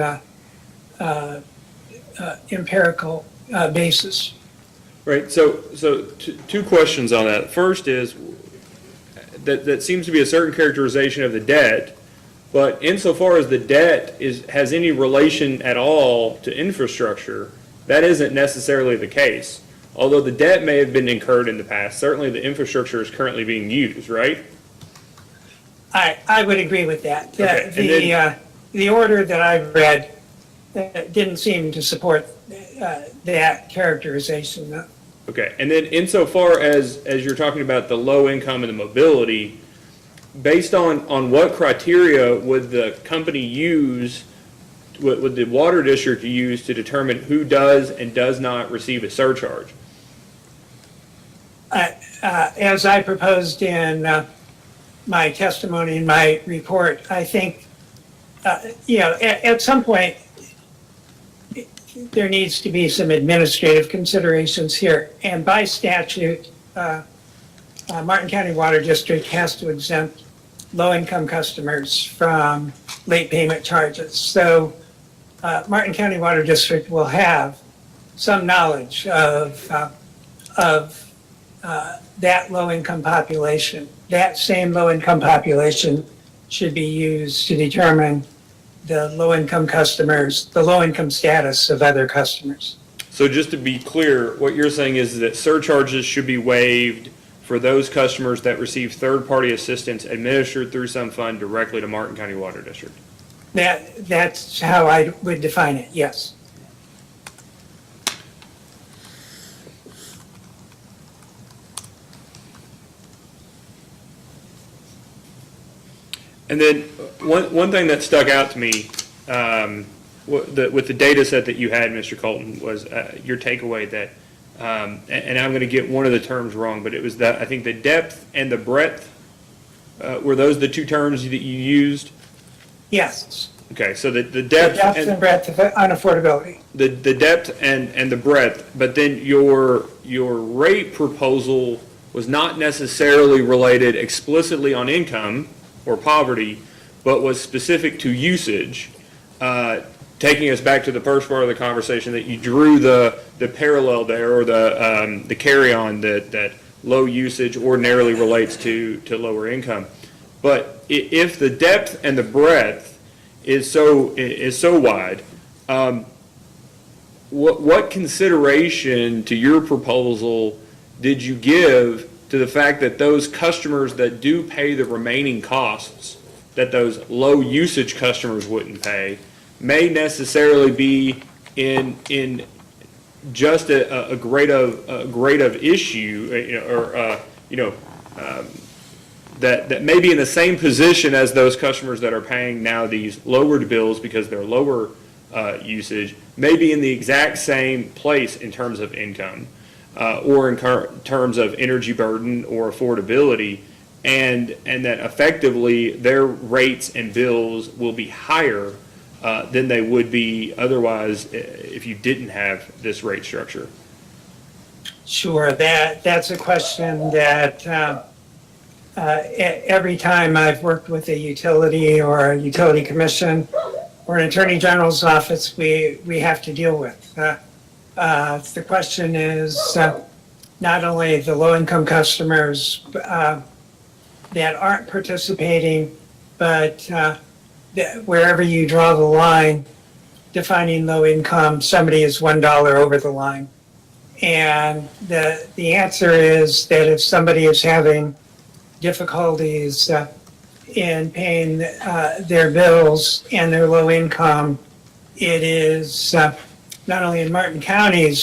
empirical bases. Right, so two questions on that. First is, that seems to be a certain characterization of the debt, but insofar as the debt has any relation at all to infrastructure, that isn't necessarily the case. Although the debt may have been incurred in the past, certainly the infrastructure is currently being used, right? I would agree with that. Okay, The order that I read didn't seem to support that characterization, though. Okay, and then insofar as you're talking about the low income and the mobility, based on what criteria would the company use, would the water district use to determine who does and does not receive a surcharge? As I proposed in my testimony in my report, I think, at some point, there needs to be some administrative considerations here. And by statute, Martin County Water District has to exempt low-income customers from late payment charges. So Martin County Water District will have some knowledge of that low-income population. That same low-income population should be used to determine the low-income customers, the low-income status of other customers. So just to be clear, what you're saying is that surcharges should be waived for those customers that receive third-party assistance administered through some fund directly to Martin County Water District? That's how I would define it, yes. And then one thing that stuck out to me with the data set that you had, Mr. Colton, was your takeaway that, and I'm going to get one of the terms wrong, but it was that I think the depth and the breadth, were those the two terms that you used? Yes. Okay, so the The depth. depth and breadth of unaffordability. The depth and the breadth, but then your rate proposal was not necessarily related explicitly on income or poverty, but was specific to usage, taking us back to the first part of the conversation that you drew the parallel there, or the carry-on that low usage ordinarily relates to lower income. But if the depth and the breadth is so wide, what consideration to your proposal did you give to the fact that those customers that do pay the remaining costs that those low usage customers wouldn't pay may necessarily be in just a grade of issue, that may be in the same position as those customers that are paying now these lowered bills because they're lower usage, may be in the exact same place in terms of income or in terms of energy burden or affordability, and that effectively their rates and bills will be higher than they would be otherwise if you didn't have this rate structure. Sure, that's a question that every time I've worked with a utility or a utility commission or an attorney general's office, we have to deal with. The question is not only the low-income customers that aren't participating, but wherever you draw the line, defining low income, somebody is $1 over the line. And the answer is that if somebody is having difficulties in paying their bills and their low income, it is not only in Martin County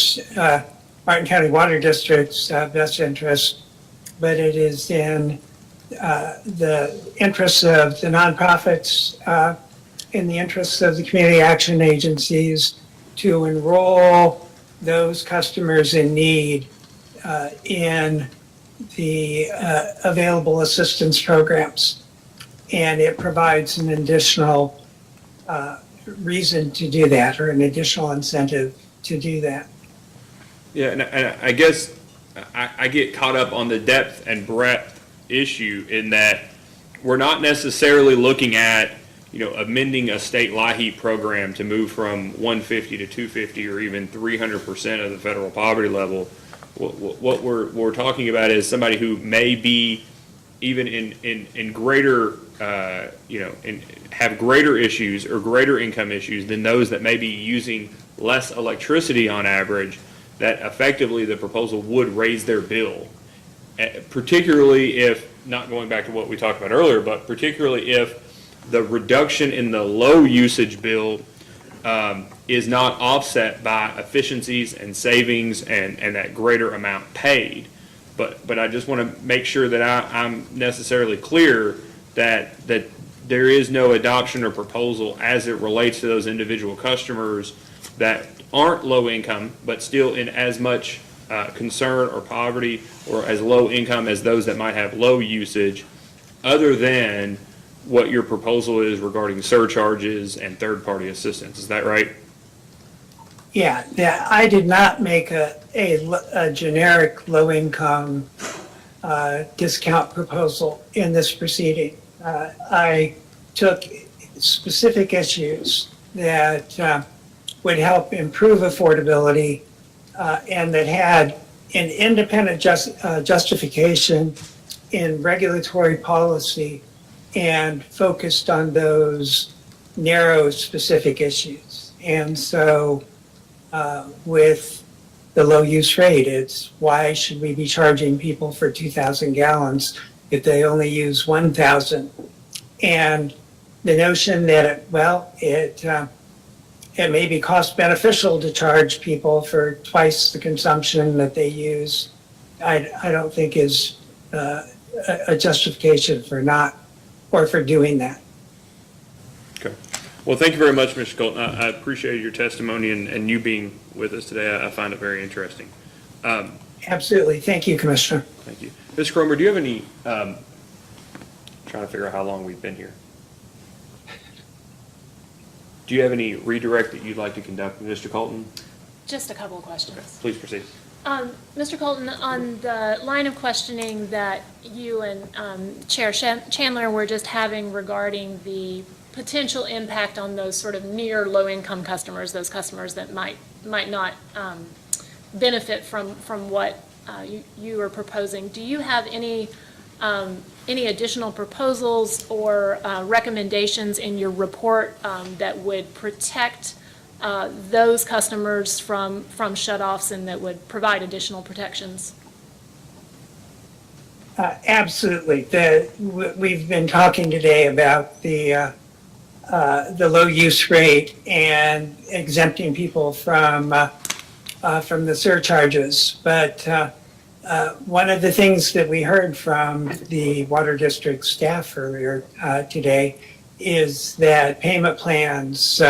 Water District's best interest, but it is in the interests of the nonprofits, in the interests of the community action agencies to enroll those customers in need in the available assistance programs. And it provides an additional reason to do that, or an additional incentive to do that. Yeah, and I guess I get caught up on the depth and breadth issue in that we're not necessarily looking at, amending a state LIHEAP program to move from 150 to 250 or even 300% of the federal poverty level. What we're talking about is somebody who may be even in greater, have greater issues or greater income issues than those that may be using less electricity on average, that effectively the proposal would raise their bill. Particularly if, not going back to what we talked about earlier, but particularly if the reduction in the low usage bill is not offset by efficiencies and savings and that greater amount paid. But I just want to make sure that I'm necessarily clear that there is no adoption or proposal as it relates to those individual customers that aren't low income, but still in as much concern or poverty or as low income as those that might have low usage, other than what your proposal is regarding surcharges and third-party assistance. Is that right? Yeah, I did not make a generic low-income discount proposal in this proceeding. I took specific issues that would help improve affordability and that had an independent justification in regulatory policy and focused on those narrow specific issues. And so with the low use rate, it's why should we be charging people for 2,000 gallons if they only use 1,000? And the notion that, it may be cost beneficial to charge people for twice the consumption that they use, I don't think is a justification for not, or for doing that. Okay. Well, thank you very much, Mr. Colton. I appreciate your testimony and you being with us today. I find it very interesting. Absolutely. Thank you, Commissioner. Thank you. Ms. Cromer, do you have any, trying to figure out how long we've been here. Do you have any redirect that you'd like to conduct with Mr. Colton? Just a couple of questions. Okay, please proceed. Mr. Colton, on the line of questioning that you and Chair Chandler were just having regarding the potential impact on those sort of near low-income customers, those customers that might not benefit from what you are proposing, do you have any additional proposals or recommendations in your report that would protect those customers from shutoffs and that would provide additional protections? Absolutely. We've been talking today about the low use rate and exempting people from the surcharges. But one of the things that we heard from the Water District staff earlier today is that payment plans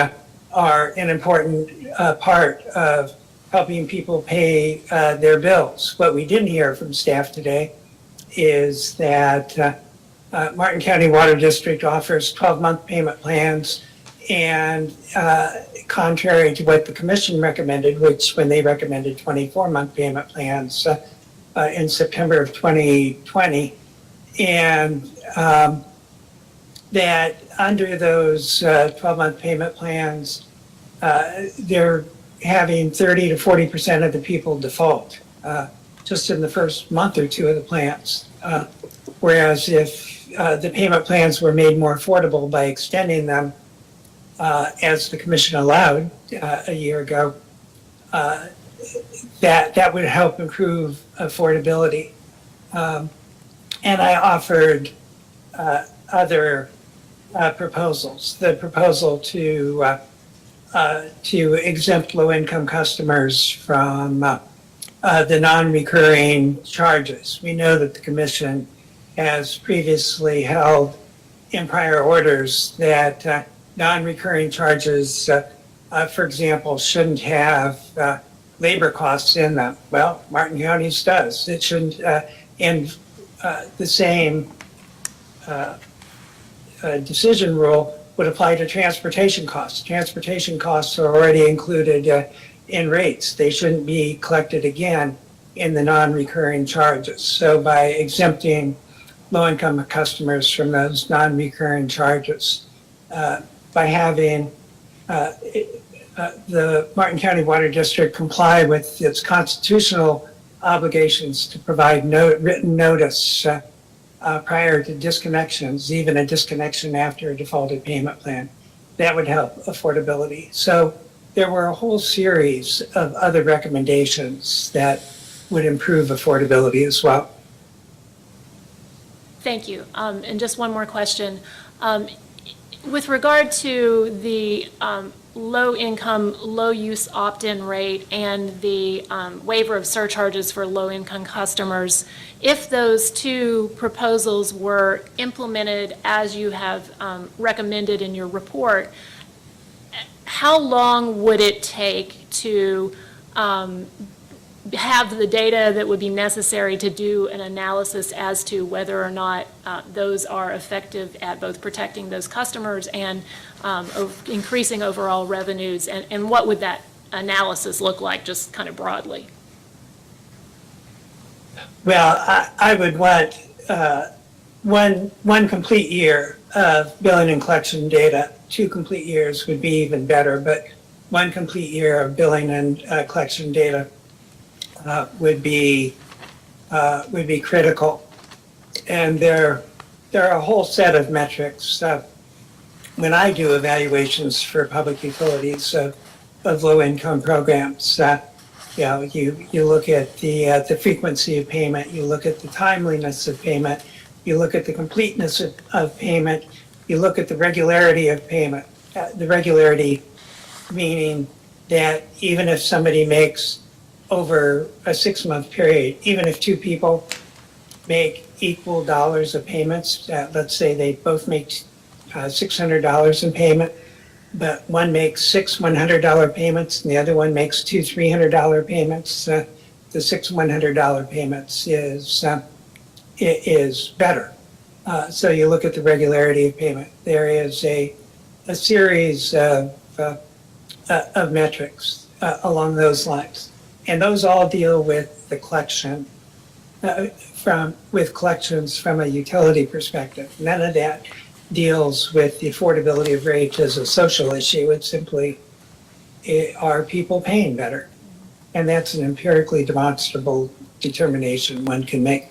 are an important part of helping people pay their bills. What we didn't hear from staff today is that Martin County Water District offers 12-month payment plans, and contrary to what the commission recommended, which when they recommended 24-month payment plans in September of 2020, and that under those 12-month payment plans, they're having 30 to 40% of the people default just in the first month or two of the plans. Whereas if the payment plans were made more affordable by extending them, as the commission allowed a year ago, that would help improve affordability. And I offered other proposals. The proposal to exempt low-income customers from the non-recurring charges. We know that the commission has previously held in prior orders that non-recurring charges, for example, shouldn't have labor costs in them. Well, Martin County's does. It shouldn't, and the same decision rule would apply to transportation costs. Transportation costs are already included in rates. They shouldn't be collected again in the non-recurring charges. So by exempting low-income customers from those non-recurring charges, by having the Martin County Water District comply with its constitutional obligations to provide written notice prior to disconnections, even a disconnection after a defaulted payment plan, that would help affordability. So there were a whole series of other recommendations that would improve affordability as well. Thank you. And just one more question. With regard to the low-income, low-use opt-in rate and the waiver of surcharges for low-income customers, if those two proposals were implemented as you have recommended in your report, how long would it take to have the data that would be necessary to do an analysis as to whether or not those are effective at both protecting those customers and increasing overall revenues? And what would that analysis look like, just kind of broadly? Well, I would want one complete year of billing and collection data. 2 complete years would be even better, but 1 complete year of billing and collection data would be critical. And there are a whole set of metrics. When I do evaluations for public utilities of low-income programs, you look at the frequency of payment, you look at the timeliness of payment, you look at the completeness of payment, you look at the regularity of payment. The regularity meaning that even if somebody makes over a 6-month period, even if 2 people make equal dollars of payments, let's say they both make $600 in payment, but one makes 6 $100 payments and the other one makes 2 $300 payments, the 6 $100 payments is better. So you look at the regularity of payment. There is a series of metrics along those lines. And those all deal with the collection, with collections from a utility perspective. None of that deals with the affordability of rates as a social issue. It's simply, are people paying better? And that's an empirically demonstrable determination one can make.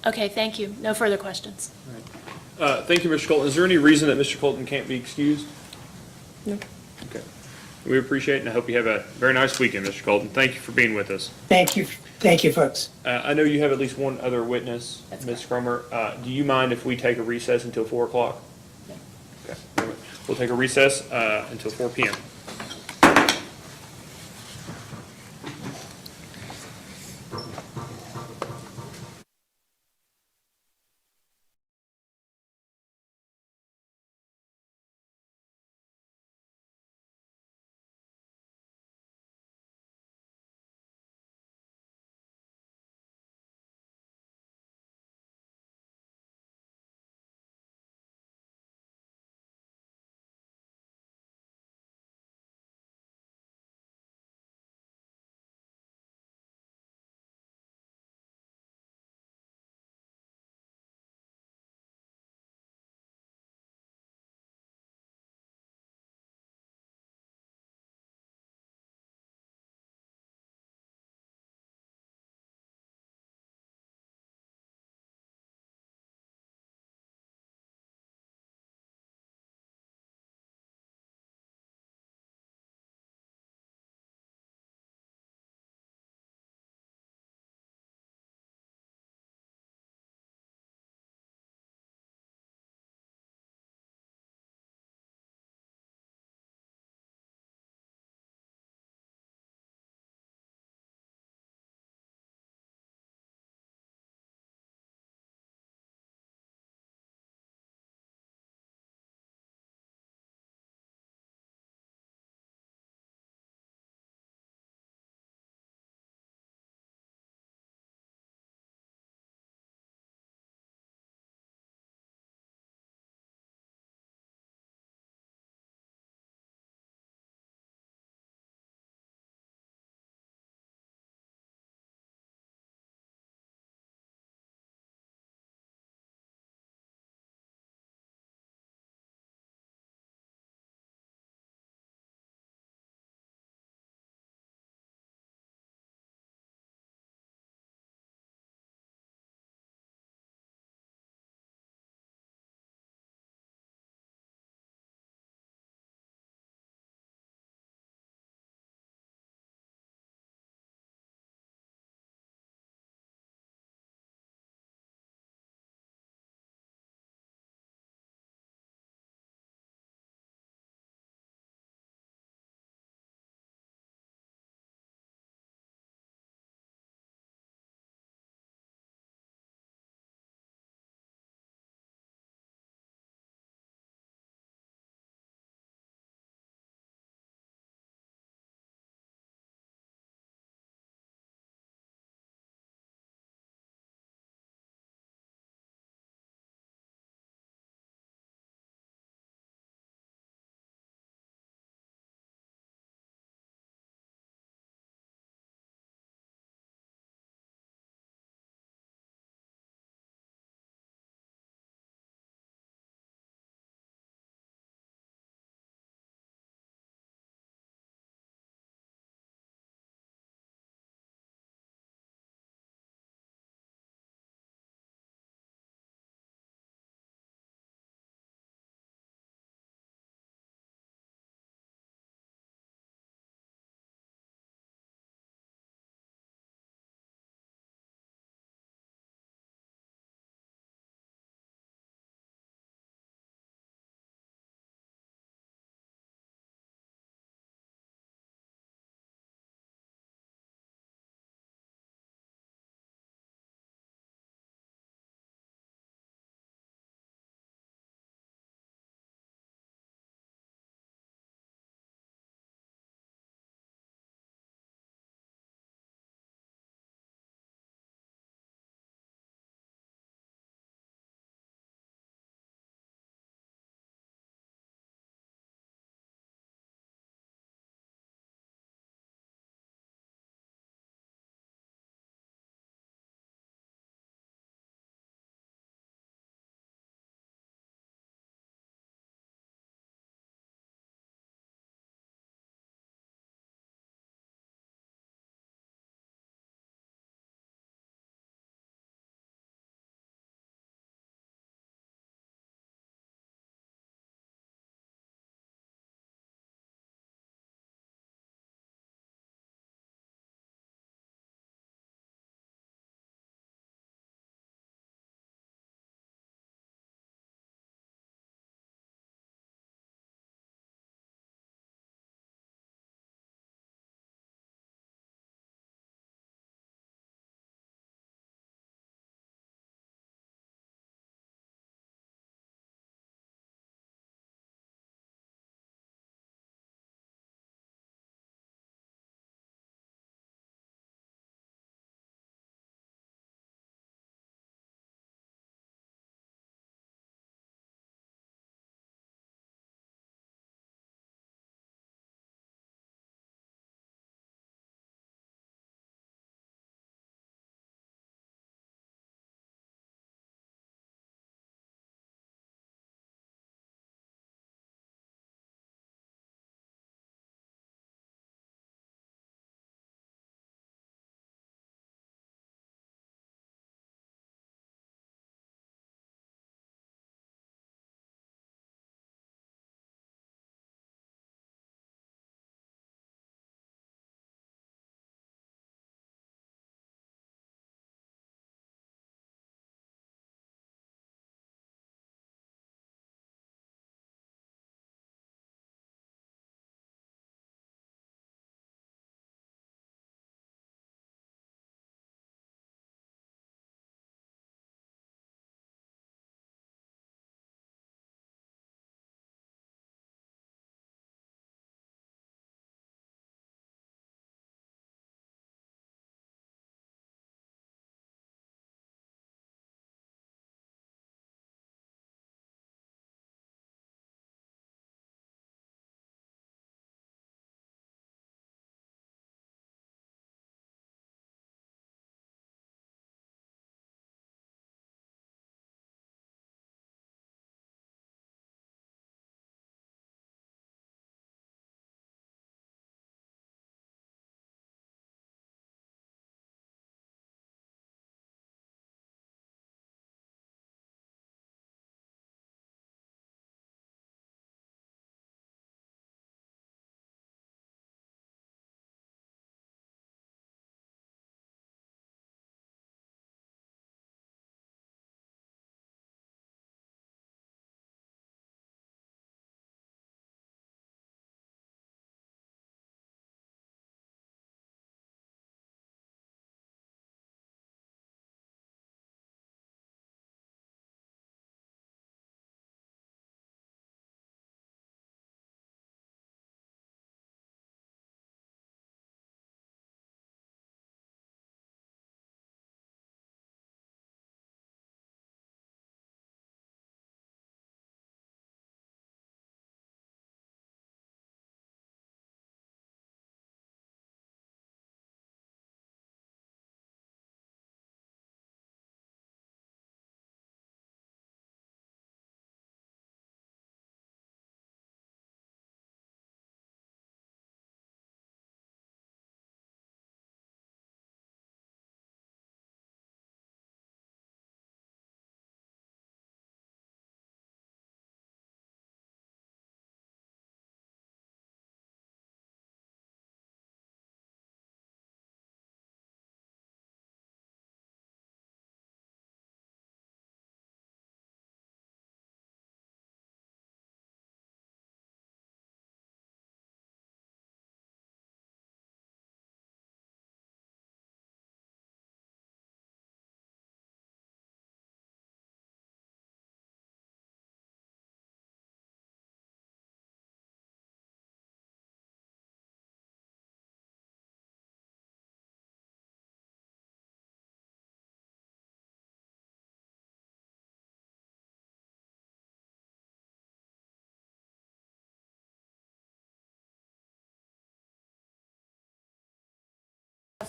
Okay, thank you. No further questions. Thank you, Mr. Colton. Is there any reason that Mr. Colton can't be excused? No. Okay. We appreciate it, and I hope you have a very nice weekend, Mr. Colton. Thank you for being with us. Thank you, folks. I know you have at least one other witness, Ms. Cromer. Do you mind if we take a recess until 4 o'clock? Okay. We'll take a recess until 4 PM.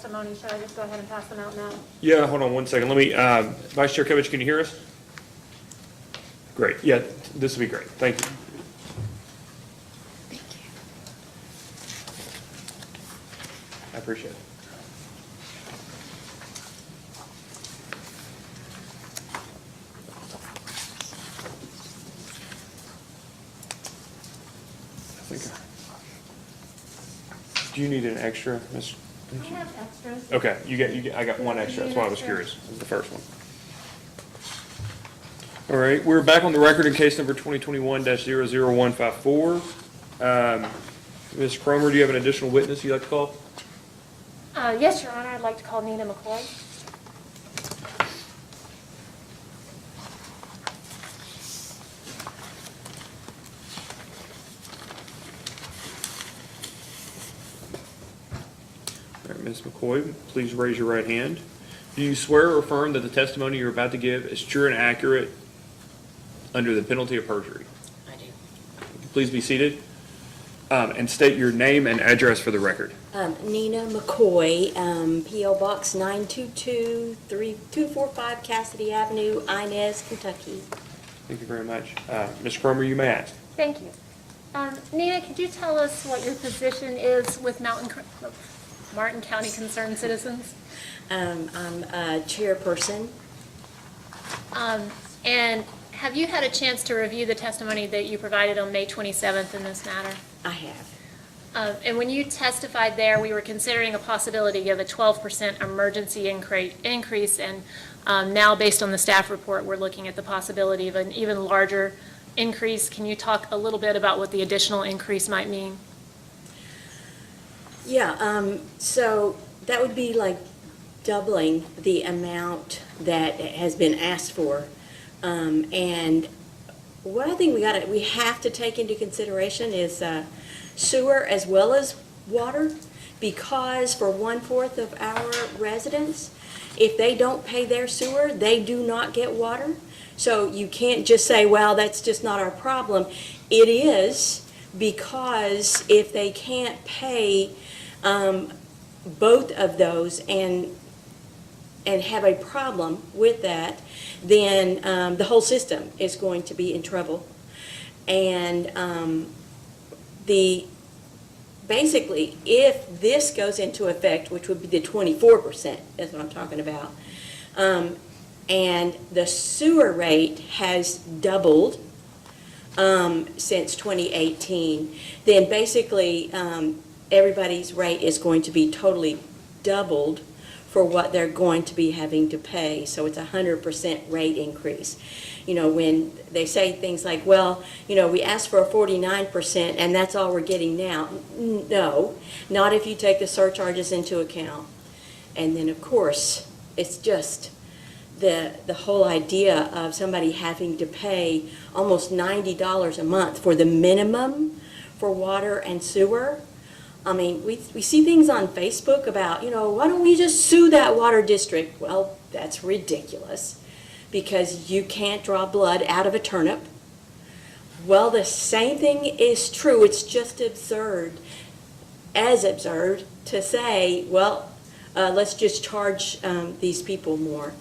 testimony. Should I just go ahead and pass them out now? Yeah, hold on one second. Let me, Vice Chair Kevich, can you hear us? Great. Yeah, this would be great. Thank you. I appreciate it. Do you need an extra, Ms.? I have extras. Okay, I got one extra, that's why I was curious. This is the first one. All right, we're back on the record in case number 2021-00154. Ms. Cromer, do you have an additional witness you'd like to call? Yes, Your Honor, I'd like to call Nina McCoy. All right, Ms. McCoy, please raise your right hand. Do you swear or affirm that the testimony you're about to give is true and accurate under the penalty of perjury? I do. Please be seated, and state your name and address for the record. Nina McCoy, P.O. Box 922-3245 Cassidy Avenue, Inez, Kentucky. Thank you very much. Ms. Cromer, you may ask. Thank you. Nina, could you tell us what your position is with Martin County Concerned Citizens? I'm a chairperson. And have you had a chance to review the testimony that you provided on May 27th in this matter? I have. And when you testified there, we were considering a possibility of a 12% emergency increase, and now, based on the staff report, we're looking at the possibility of an even larger increase. Can you talk a little bit about what the additional increase might mean? Yeah, so that would be like doubling the amount that has been asked for. And what I think we have to take into consideration is sewer as well as water, because for 1/4 of our residents, if they don't pay their sewer, they do not get water. So you can't just say, well, that's just not our problem. It is, because if they can't pay both of those and have a problem with that, then the whole system is going to be in trouble. And basically, if this goes into effect, which would be the 24%, that's what I'm talking about, and the sewer rate has doubled since 2018, then basically everybody's rate is going to be totally doubled for what they're going to be having to pay. So it's a 100% rate increase. You know, when they say things like, well, you know, we asked for a 49% and that's all we're getting now. No, not if you take the surcharges into account. And then, of course, it's just the whole idea of somebody having to pay almost $90 a month for the minimum for water and sewer. I mean, we see things on Facebook about, you know, why don't we just sue that water district? Well, that's ridiculous, because you can't draw blood out of a turnip. Well, the same thing is true. It's just absurd to say, well, let's just charge these people more,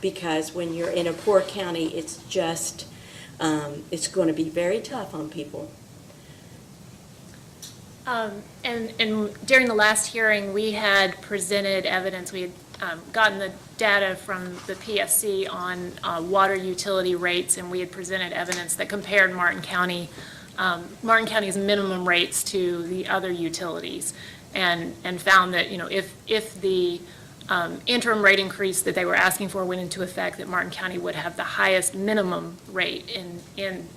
because when you're in a poor county, it's just, it's going to be very tough on people. And during the last hearing, we had presented evidence. We had gotten the data from the PSC on water utility rates, and we had presented evidence that compared Martin County's minimum rates to the other utilities, and found that, you know, if the interim rate increase that they were asking for went into effect, that Martin County would have the highest minimum rate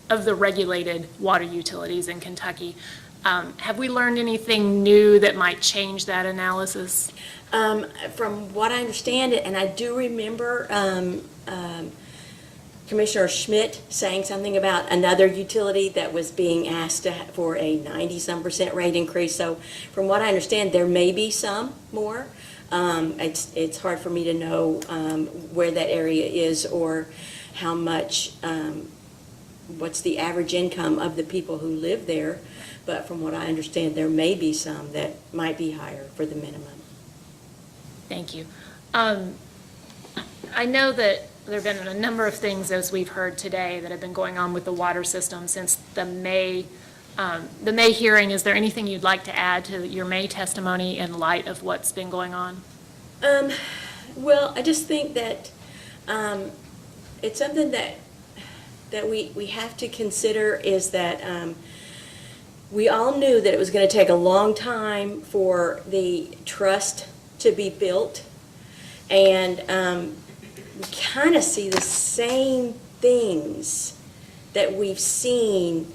of the regulated water utilities in Kentucky. Have we learned anything new that might change that analysis? From what I understand it, and I do remember Commissioner Schmidt saying something about another utility that was being asked for a 90-some% rate increase. So from what I understand, there may be some more. It's hard for me to know where that area is or how much, what's the average income of the people who live there. But from what I understand, there may be some that might be higher for the minimum. Thank you. I know that there have been a number of things, as we've heard today, that have been going on with the water system since the May hearing. Is there anything you'd like to add to your May testimony in light of what's been going on? Well, I just think that it's something that we have to consider is that we all knew that it was going to take a long time for the trust to be built. And we kind of see the same things that we've seen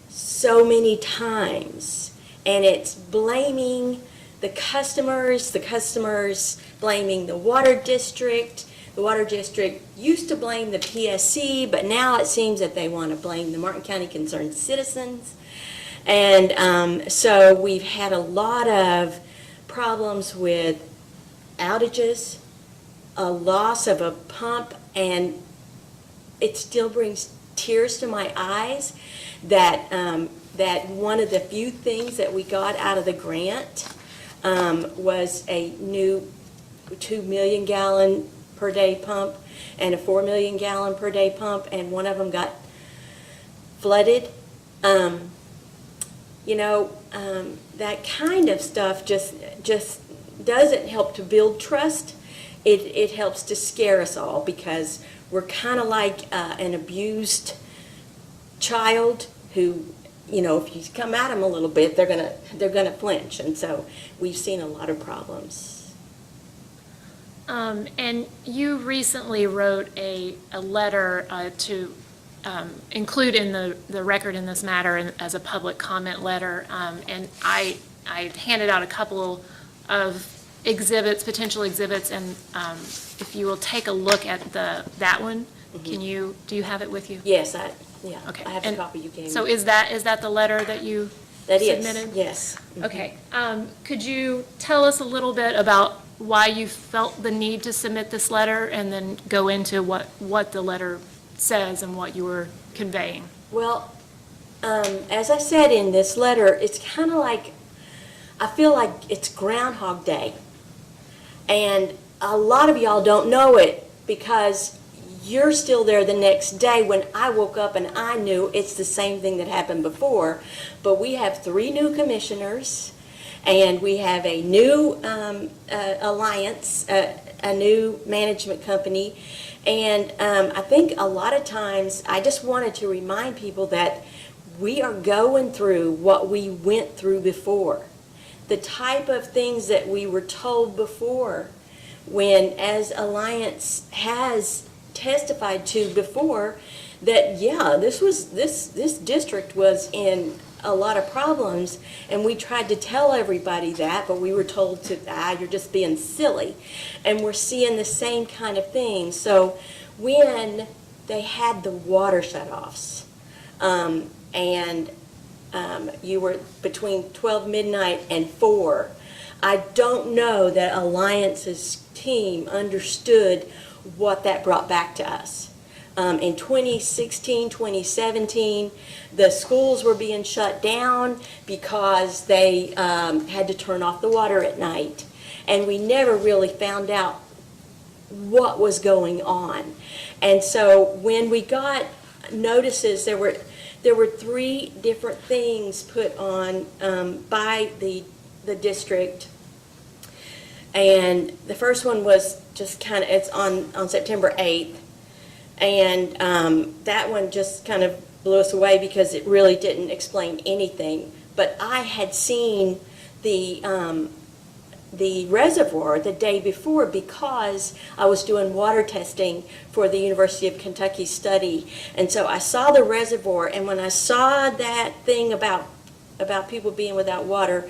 so many times. And it's blaming the customers blaming the water district. The water district used to blame the PSC, but now it seems that they want to blame the Martin County Concerned Citizens. And so we've had a lot of problems with outages, a loss of a pump, and it still brings tears to my eyes that that one of the few things that we got out of the grant was a new 2 million gallon per day pump and a 4 million gallon per day pump, and one of them got flooded. That kind of stuff just doesn't help to build trust. It helps to scare us all because we're kind of like an abused child who, if you come at them a little bit, they're gonna flinch, and so we've seen a lot of problems. And you recently wrote a letter to include in the record in this matter as a public comment letter, and I handed out a couple of exhibits, potential exhibits, and if you will take a look at that one, do you have it with you? Yes, Okay. I have a copy you gave me. So is that the letter that you That is, submitted? yes. Okay. Could you tell us a little bit about why you felt the need to submit this letter, and then go into what the letter says and what you were conveying? Well, as I said in this letter, it's kind of like, I feel like it's Groundhog Day. And a lot of y'all don't know it because you're still there the next day when I woke up and I knew it's the same thing that happened before. But we have 3 new commissioners, and we have a new alliance, a new management company. And I think a lot of times, I just wanted to remind people that we are going through what we went through before. The type of things that we were told before, when as Alliance has testified to before, that this district was in a lot of problems, and we tried to tell everybody that, but we were told to, you're just being silly. And we're seeing the same kind of thing. So when they had the water shutoffs, and you were between 12 midnight and 4, I don't know that Alliance's team understood what that brought back to us. In 2016, 2017, the schools were being shut down because they had to turn off the water at night. And we never really found out what was going on. And so when we got notices, there were 3 different things put on by the district. And the first one was just kind of, it's on September 8th. And that one just kind of blew us away because it really didn't explain anything. But I had seen the reservoir the day before because I was doing water testing for the University of Kentucky study. And so I saw the reservoir, and when I saw that thing about people being without water,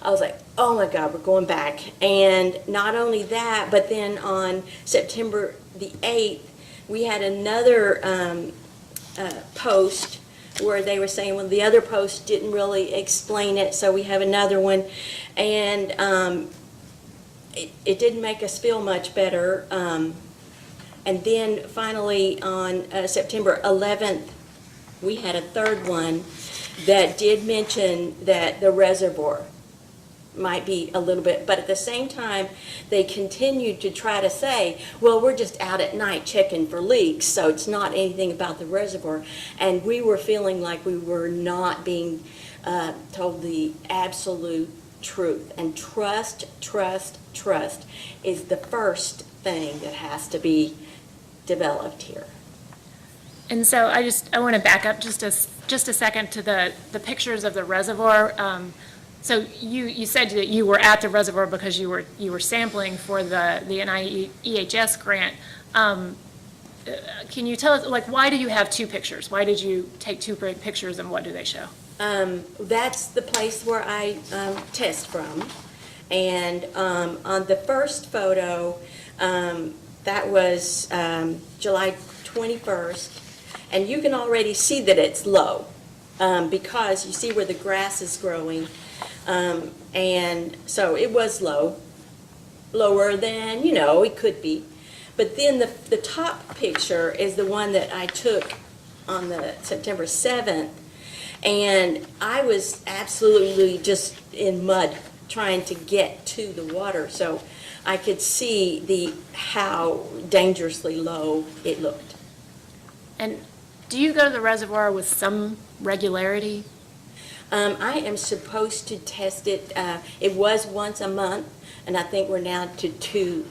I was like, oh my God, we're going back. And not only that, but then on September the 8th, we had another post where they were saying, well, the other post didn't really explain it, so we have another one. And it didn't make us feel much better. And then finally on September 11th, we had a third one that did mention that the reservoir might be a little bit, but at the same time, they continued to try to say, well, we're just out at night checking for leaks, so it's not anything about the reservoir. And we were feeling like we were not being told the absolute truth. And trust is the first thing that has to be developed here. And so I want to back up just a second to the pictures of the reservoir. So you said that you were at the reservoir because you were sampling for the NIEHS grant. Can you tell us, like, why do you have two pictures? Why did you take two pictures, and what do they show? That's the place where I test from. And on the first photo, that was July 21st, and you can already see that it's low because you see where the grass is growing. And so it was lower than, it could be. But then the top picture is the one that I took on the September 7th, and I was absolutely just in mud trying to get to the water, so I could see how dangerously low it looked. And do you go to the reservoir with some regularity? I am supposed to test it. It was once a month, and I think we're now to 2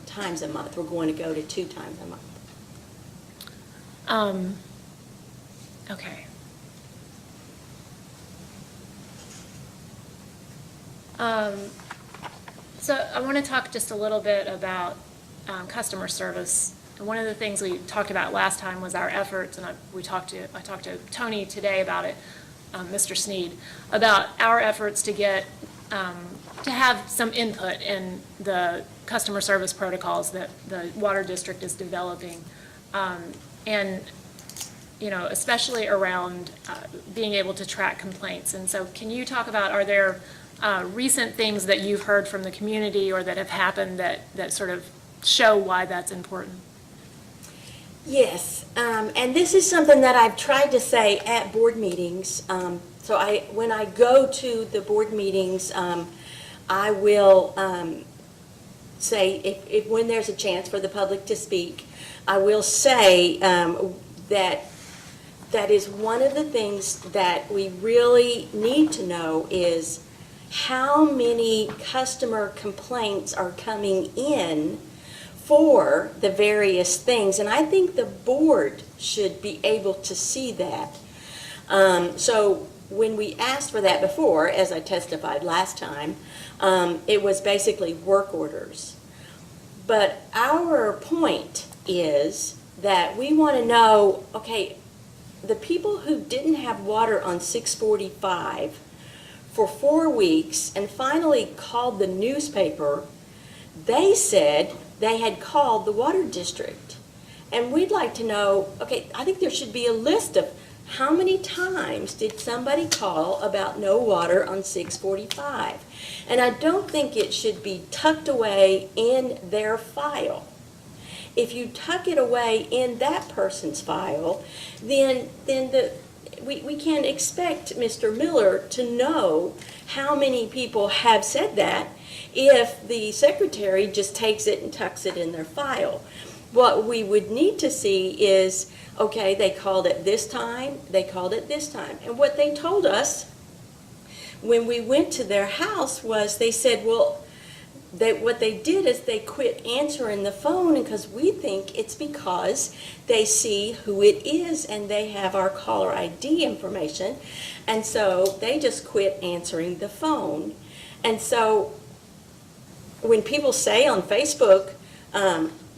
times a month. We're going to go to 2 times a month. Okay. So I want to talk just a little bit about customer service. And one of the things we talked about last time was our efforts, and I talked to Tony today about it, Mr. Sneed, about our efforts to get to have some input in the customer service protocols that the Water District is developing, and especially around being able to track complaints. And so, can you talk about, are there recent things that you've heard from the community or that have happened that sort of show why that's important? Yes, and this is something that I've tried to say at board meetings. So when I go to the board meetings, I will say, if when there's a chance for the public to speak, I will say that is one of the things that we really need to know is how many customer complaints are coming in for the various things, and I think the board should be able to see that. So when we asked for that before, as I testified last time, it was basically work orders. But our point is that we want to know, okay, the people who didn't have water on 645 for 4 weeks and finally called the newspaper, they said they had called the Water District. And we'd like to know, okay, I think there should be a list of how many times did somebody call about no water on 645? And I don't think it should be tucked away in their file. If you tuck it away in that person's file, then we can't expect Mr. Miller to know how many people have said that if the secretary just takes it and tucks it in their file. What we would need to see is, okay, they called it this time, they called it this time. And what they told us when we went to their house was they said, well, what they did is they quit answering the phone, because we think it's because they see who it is and they have our caller ID information. And so they just quit answering the phone. And so when people say on Facebook,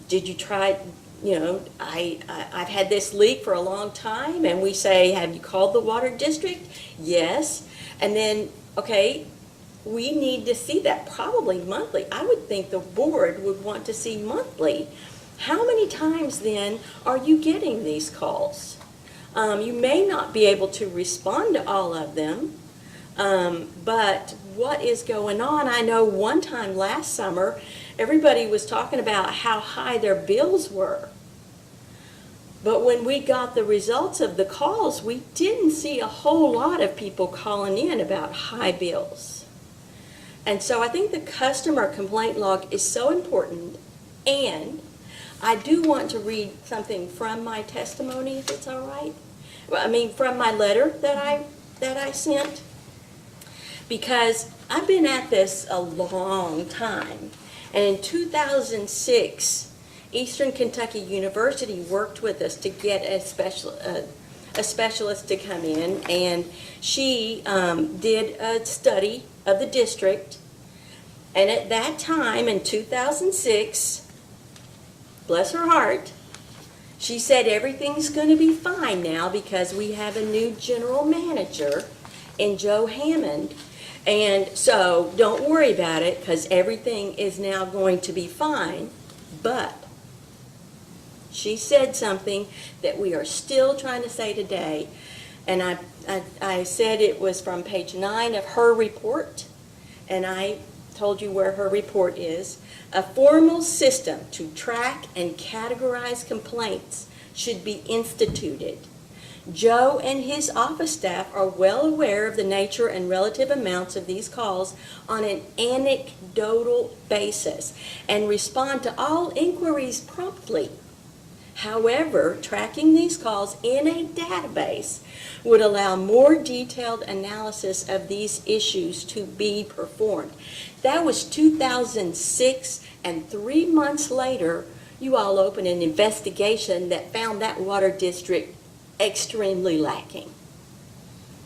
did you try, I've had this leak for a long time, and we say, have you called the Water District? Yes. And then, okay, we need to see that probably monthly. I would think the board would want to see monthly. How many times then are you getting these calls? You may not be able to respond to all of them, but what is going on? I know one time last summer, everybody was talking about how high their bills were. But when we got the results of the calls, we didn't see a whole lot of people calling in about high bills. And so I think the customer complaint log is so important, and I do want to read something from my testimony, if it's all right. Well, I mean, from my letter that I sent, because I've been at this a long time. And in 2006, Eastern Kentucky University worked with us to get a specialist to come in, and she did a study of the district. And at that time, in 2006, bless her heart, she said everything's going to be fine now because we have a new general manager in Joe Hammond. And so don't worry about it because everything is now going to be fine. But she said something that we are still trying to say today. And I said it was from page 9 of her report. And I told you where her report is. A formal system to track and categorize complaints should be instituted. Joe and his office staff are well aware of the nature and relative amounts of these calls on an anecdotal basis and respond to all inquiries promptly. However, tracking these calls in a database would allow more detailed analysis of these issues to be performed. That was 2006, and 3 months later, you all opened an investigation that found that water district extremely lacking.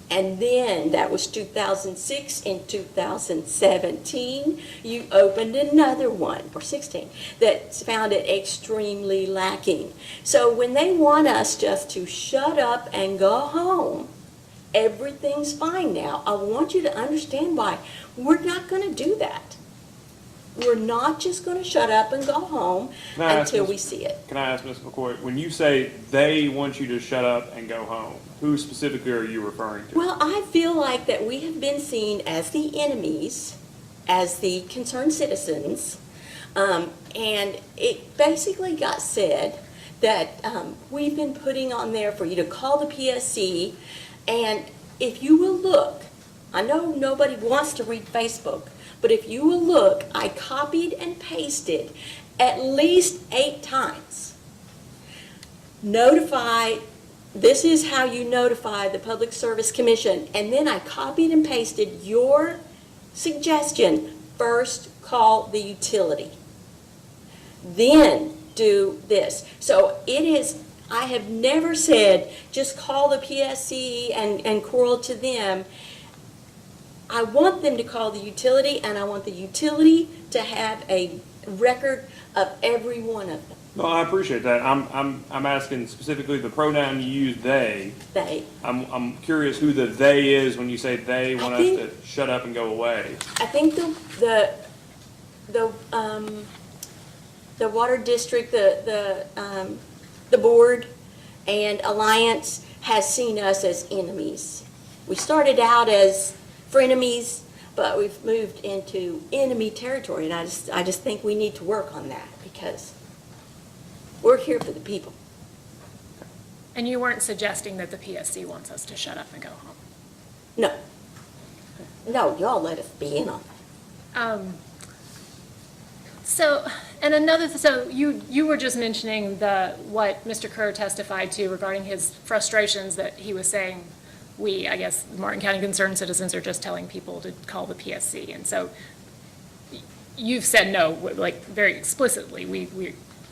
And then, that was 2006. In 2017, you opened another one, or 16, that found it extremely lacking. So when they want us just to shut up and go home, everything's fine now. I want you to understand why. We're not going to do that. We're not just going to shut up and go home until we see it. Can I ask Ms. McCoy, when you say they want you to shut up and go home, who specifically are you referring to? Well, I feel like that we have been seen as the enemies, as the concerned citizens, and it basically got said that we've been putting on there for you to call the PSC, and if you will look, I know nobody wants to read Facebook, but if you will look, I copied and pasted at least 8 times. Notify, this is how you notify the Public Service Commission. And then I copied and pasted your suggestion. First, call the utility. Then do this. So it is, I have never said, just call the PSC and quarrel to them. I want them to call the utility, and I want the utility to have a record of every one of them. No, I appreciate that. I'm asking specifically the pronoun you use, they. They. I'm curious who the they is when you say they want us to shut up and go away. I think the water district, the board and Alliance has seen us as enemies. We started out as frenemies, but we've moved into enemy territory, and I just think we need to work on that because we're here for the people. And you weren't suggesting that the PSC wants us to shut up and go home? No, y'all let us be in on that. So you were just mentioning what Mr. Kerr testified to regarding his frustrations that he was saying I guess, Martin County Concerned Citizens are just telling people to call the PSC. And so you've said no, like very explicitly.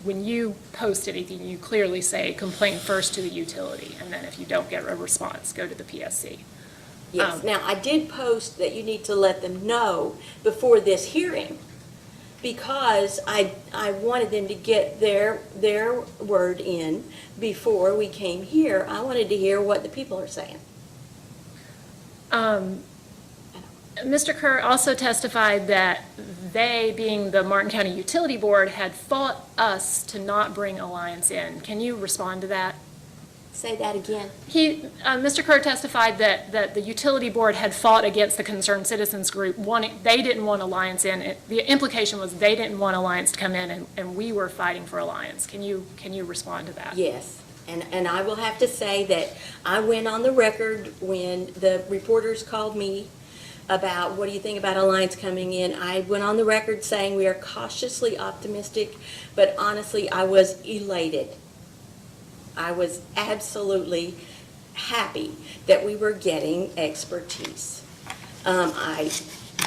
When you post anything, you clearly say complain first to the utility, and then if you don't get a response, go to the PSC. Yes, now I did post that you need to let them know before this hearing because I wanted them to get their word in before we came here. I wanted to hear what the people are saying. Mr. Kerr also testified that they, being the Martin County Utility Board, had fought us to not bring Alliance in. Can you respond to that? Say that again. Mr. Kerr testified that the Utility Board had fought against the Concerned Citizens Group. They didn't want Alliance in. The implication was they didn't want Alliance to come in, and we were fighting for Alliance. Can you respond to that? Yes. And I will have to say that I went on the record when the reporters called me about what do you think about Alliance coming in. I went on the record saying we are cautiously optimistic, but honestly, I was elated. I was absolutely happy that we were getting expertise. I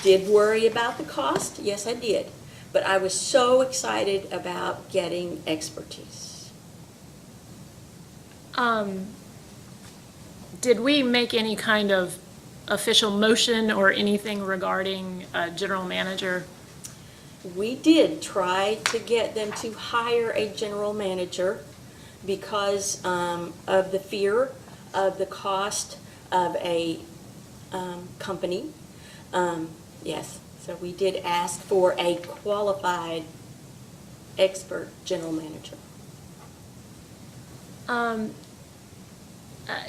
did worry about the cost, yes, I did, but I was so excited about getting expertise. Did we make any kind of official motion or anything regarding a general manager? We did try to get them to hire a general manager because of the fear of the cost of a company. Yes, so we did ask for a qualified expert general manager.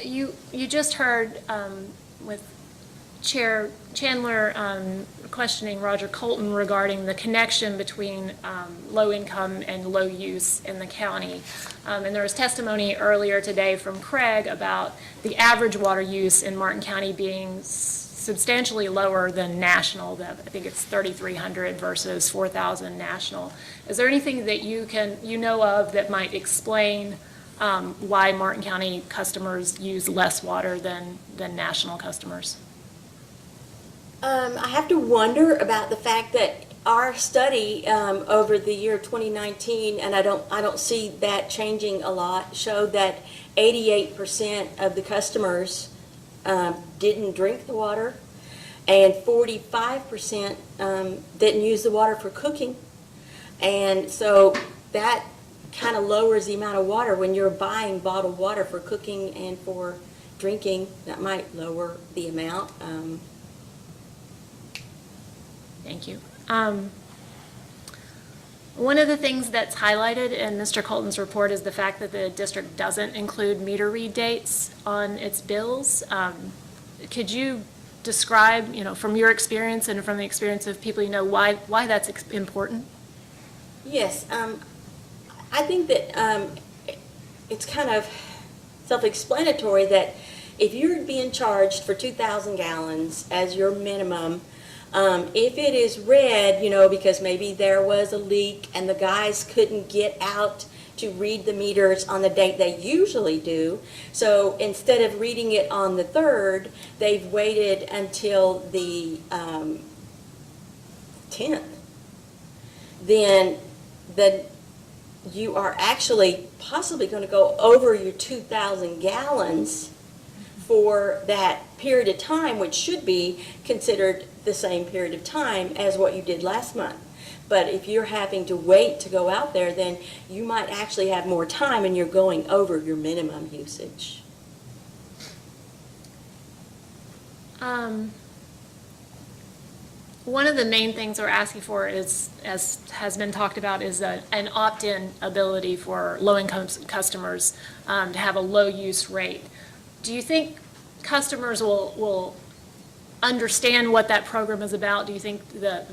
You just heard with Chair Chandler questioning Roger Colton regarding the connection between low income and low use in the county. And there was testimony earlier today from Craig about the average water use in Martin County being substantially lower than national. I think it's 3,300 versus 4,000 national. Is there anything that you know of that might explain why Martin County customers use less water than national customers? I have to wonder about the fact that our study over the year 2019, and I don't see that changing a lot, showed that 88% of the customers didn't drink the water, and 45% didn't use the water for cooking. And so that kind of lowers the amount of water when you're buying bottled water for cooking and for drinking. That might lower the amount. Thank you. One of the things that's highlighted in Mr. Colton's report is the fact that the district doesn't include meter read dates on its bills. Could you describe, from your experience and from the experience of people why that's important? Yes, I think that it's kind of self-explanatory that if you're being charged for 2,000 gallons as your minimum, if it is red, because maybe there was a leak and the guys couldn't get out to read the meters on the date they usually do, so instead of reading it on the 3rd, they've waited until the 10th, then you are actually possibly going to go over your 2,000 gallons for that period of time, which should be considered the same period of time as what you did last month. But if you're having to wait to go out there, then you might actually have more time and you're going over your minimum usage. One of the main things we're asking for is, as has been talked about, is an opt-in ability for low-income customers to have a low-use rate. Do you think customers will understand what that program is about? Do you think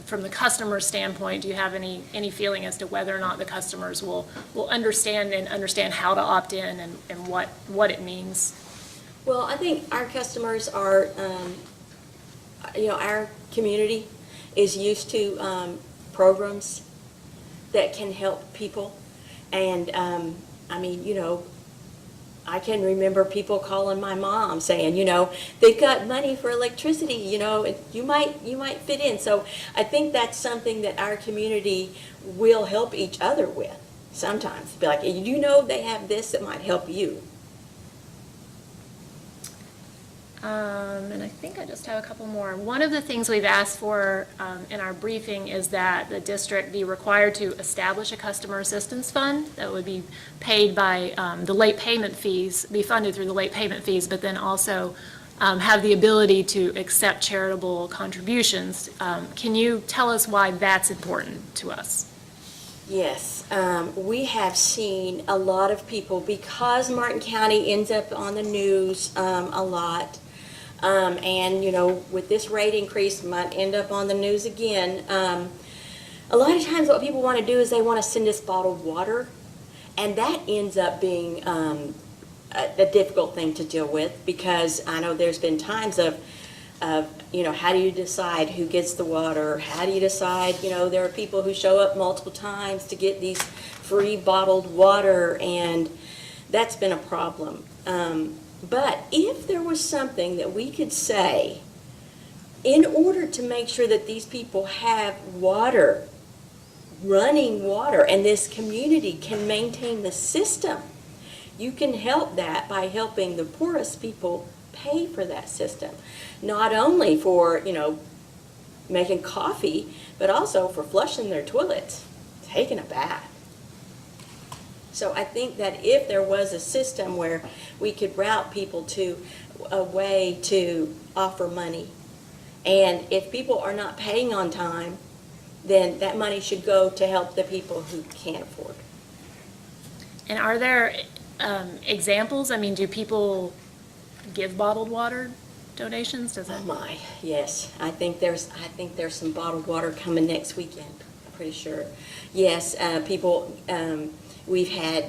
from the customer standpoint, do you have any feeling as to whether or not the customers will understand how to opt in and what it means? Well, I think our customers are, our community is used to programs that can help people. And, I can remember people calling my mom saying, they've got money for electricity, you might fit in. So I think that's something that our community will help each other with sometimes. Be like, they have this that might help you. And I think I just have a couple more. One of the things we've asked for in our briefing is that the district be required to establish a customer assistance fund that would be paid by the late payment fees, be funded through the late payment fees, but then also have the ability to accept charitable contributions. Can you tell us why that's important to us? Yes, we have seen a lot of people, because Martin County ends up on the news a lot, and, with this rate increase, might end up on the news again. A lot of times what people want to do is they want to send us bottled water, and that ends up being a difficult thing to deal with, because I know there's been times of of, how do you decide who gets the water? How do you decide, there are people who show up multiple times to get these free bottled water, and that's been a problem. But if there was something that we could say in order to make sure that these people have water, running water, and this community can maintain the system, you can help that by helping the poorest people pay for that system. Not only for, making coffee, but also for flushing their toilets, taking a bath. So I think that if there was a system where we could route people to a way to offer money, and if people are not paying on time, then that money should go to help the people who can't afford. And are there examples? I mean, do people give bottled water donations? Does that? Oh my, yes. I think there's some bottled water coming next weekend, I'm pretty sure. Yes, people, we've had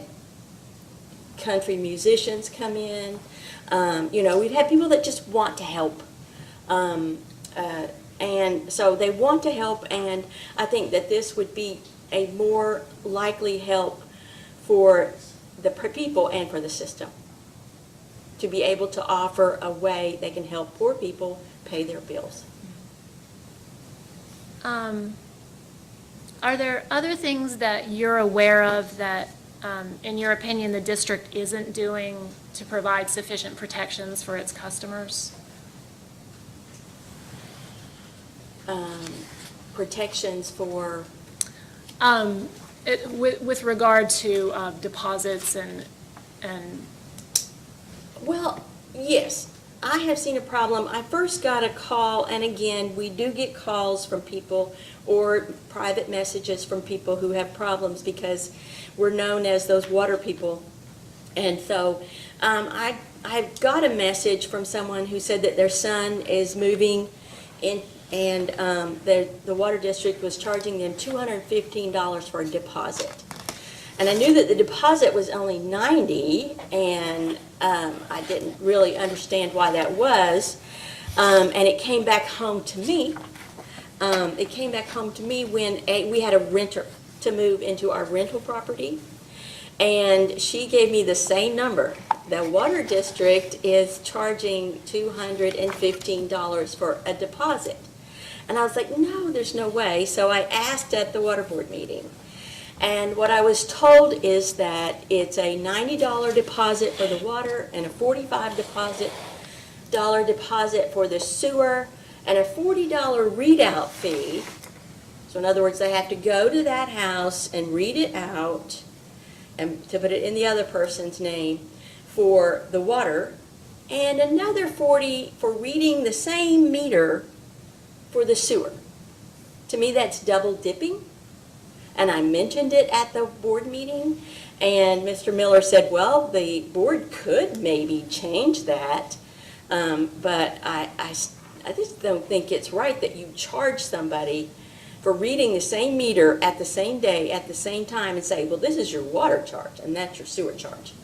country musicians come in. We've had people that just want to help. And so they want to help, and I think that this would be a more likely help for the people and for the system, to be able to offer a way they can help poor people pay their bills. Are there other things that you're aware of that, in your opinion, the district isn't doing to provide sufficient protections for its customers? Protections for, with regard to deposits and well, yes, I have seen a problem. I first got a call, and again, we do get calls from people or private messages from people who have problems because we're known as those water people. And so I got a message from someone who said that their son is moving in, and the water district was charging them $215 for a deposit. And I knew that the deposit was only $90, and I didn't really understand why that was. And it came back home to me. It came back home to me when we had a renter to move into our rental property, and she gave me the same number. The water district is charging $215 for a deposit. And I was like, no, there's no way. So I asked at the water board meeting. And what I was told is that it's a $90 deposit for the water and a $45 deposit for the sewer and a $40 readout fee. So in other words, they have to go to that house and read it out and to put it in the other person's name for the water, and another $40 for reading the same meter for the sewer. To me, that's double dipping. And I mentioned it at the board meeting, and Mr. Miller said, well, the board could maybe change that, but I just don't think it's right that you charge somebody for reading the same meter at the same day, at the same time, and say, well, this is your water charge, and that's your sewer charge.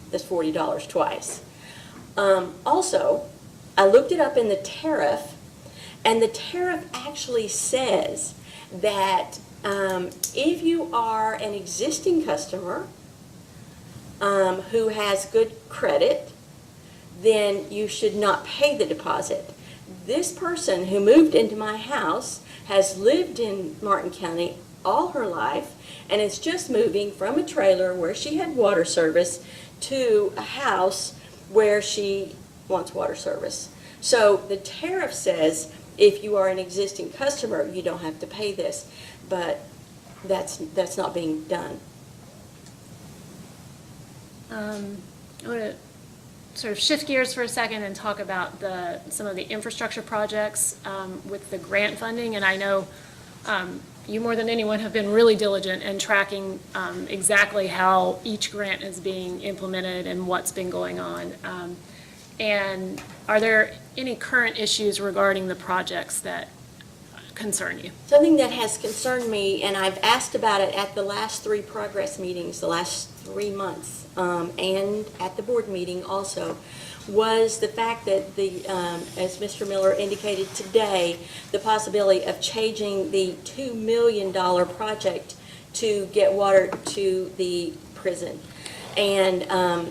That's $40 twice. Also, I looked it up in the tariff, and the tariff actually says that if you are an existing customer who has good credit, then you should not pay the deposit. This person who moved into my house has lived in Martin County all her life and is just moving from a trailer where she had water service to a house where she wants water service. So the tariff says if you are an existing customer, you don't have to pay this, but that's not being done. I want to sort of shift gears for a second and talk about some of the infrastructure projects with the grant funding. And I know you more than anyone have been really diligent in tracking exactly how each grant is being implemented and what's been going on. And are there any current issues regarding the projects that concern you? Something that has concerned me, and I've asked about it at the last 3 progress meetings, the last 3 months, and at the board meeting also, was the fact that as Mr. Miller indicated today, the possibility of changing the $2 million project to get water to the prison. And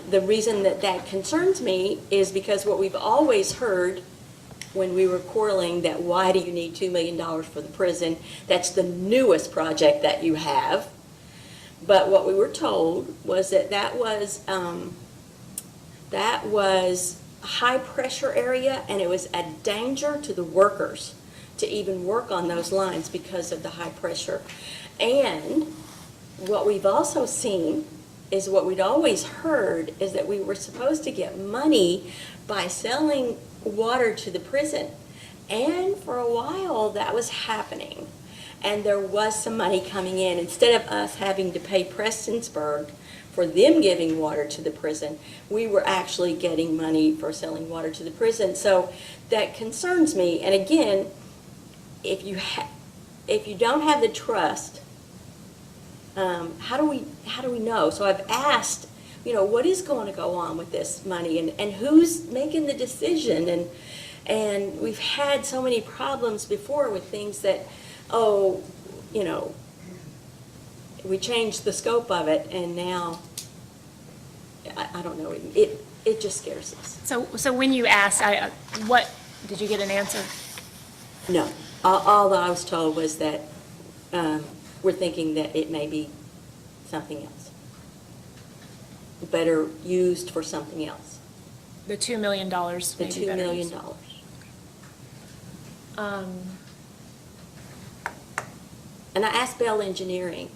the reason that that concerns me is because what we've always heard when we were quarreling that why do you need $2 million for the prison? That's the newest project that you have. But what we were told was that was a high-pressure area, and it was a danger to the workers to even work on those lines because of the high pressure. And what we've also seen is what we'd always heard is that we were supposed to get money by selling water to the prison. And for a while, that was happening. And there was some money coming in. Instead of us having to pay Prestonsburg for them giving water to the prison, we were actually getting money for selling water to the prison. So that concerns me. And again, if you don't have the trust, how do we know? So I've asked, what is going to go on with this money, and who's making the decision? And we've had so many problems before with things that, we changed the scope of it, and now, I don't know, it just scares us. So when you asked, what, did you get an answer? No, all that I was told was that we're thinking that it may be something else, better used for something else. The $2 million The may be $2 better million. used. And I asked Bell Engineering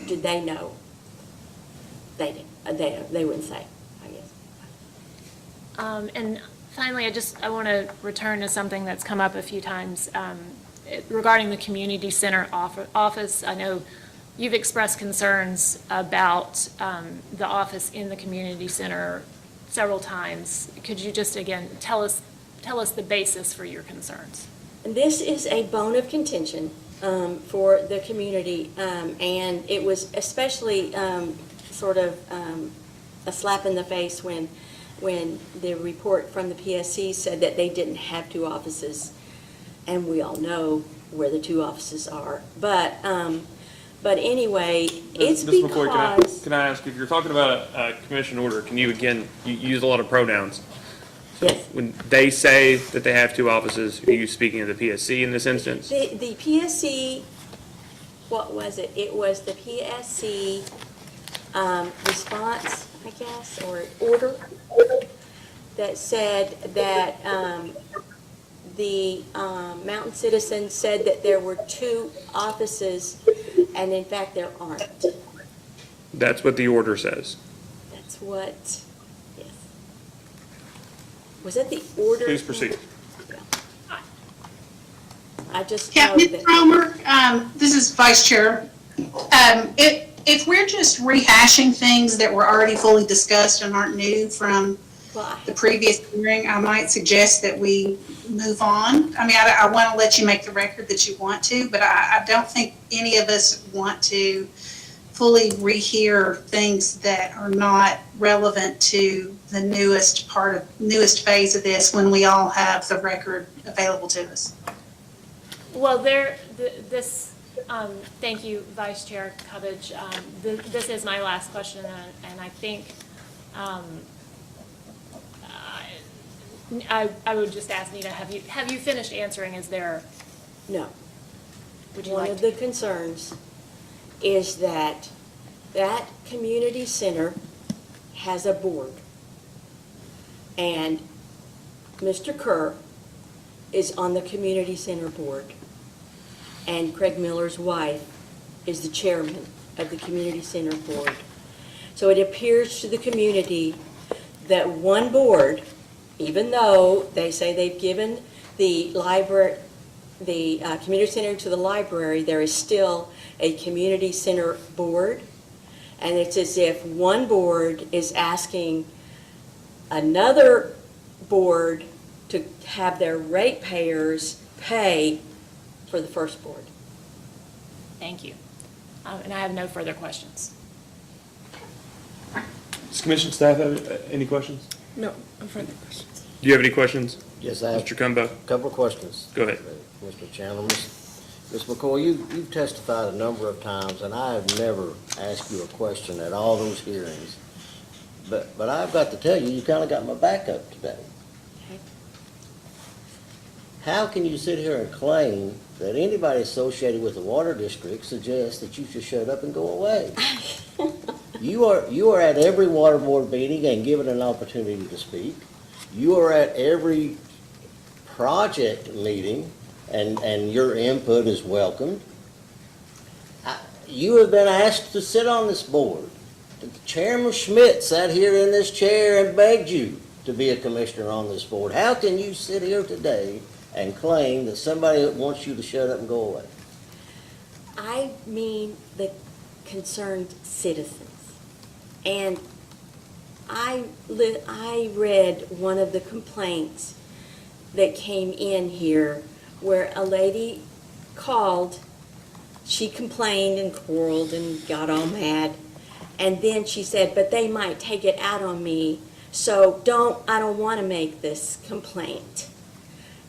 did they know? They didn't. They wouldn't say, I guess. And finally, I want to return to something that's come up a few times regarding the community center office. I know you've expressed concerns about the office in the community center several times. Could you just, again, tell us the basis for your concerns? And this is a bone of contention for the community, and it was especially sort of a slap in the face when the report from the PSC said that they didn't have two offices, and we all know where the two offices are. But anyway, it's Ms. McCoy, because can I ask, if you're talking about a commission order, can you, again, you use a lot of pronouns. yes. When they say that they have two offices, are you speaking of the PSC in this instance? The PSC, what was it? It was the PSC response, I guess, or order that said that the Mountain Citizens said that there were two offices, and in fact, there aren't. That's what the order says. That's what, yes. Was that the order? Please proceed. I just Yeah, know Ms. that. Cromer, this is Vice Chair. If we're just rehashing things that were already fully discussed and aren't new from Well, the previous hearing, I might suggest that we move on. I mean, I want to let you make the record that you want to, but I don't think any of us want to fully rehear things that are not relevant to the newest phase of this when we all have the record available to us. Well, thank you, Vice Chair Cubbage. This is my last question, and I think I would just ask Nita, have you finished answering? Is there? No. Would you One like of to? the concerns is that community center has a board. And Mr. Kerr is on the community center board. And Craig Miller's wife is the chairman of the community center board. So it appears to the community that one board, even though they say they've given the library, the community center to the library, there is still a community center board. And it's as if one board is asking another board to have their ratepayers pay for the first board. Thank you. And I have no further questions. Does commission staff have any questions? No, further questions. Do you have any questions, Yes, I have Mr. Cumbo? a couple of questions. Go ahead. Mr. Chandler, Ms. McCoy, you've testified a number of times, and I have never asked you a question at all those hearings. But I've got to tell you, you kind of got my back up today. Okay. How can you sit here and claim that anybody associated with the water district suggests that you should shut up and go away? You are at every water board meeting and given an opportunity to speak. You are at every project meeting, and your input is welcomed. You have been asked to sit on this board. Chairman Schmidt sat here in this chair and begged you to be a commissioner on this board. How can you sit here today and claim that somebody wants you to shut up and go away? I mean the concerned citizens. And I read one of the complaints that came in here where a lady called, she complained and quarreled and got all mad. And then she said, but they might take it out on me, so I don't want to make this complaint.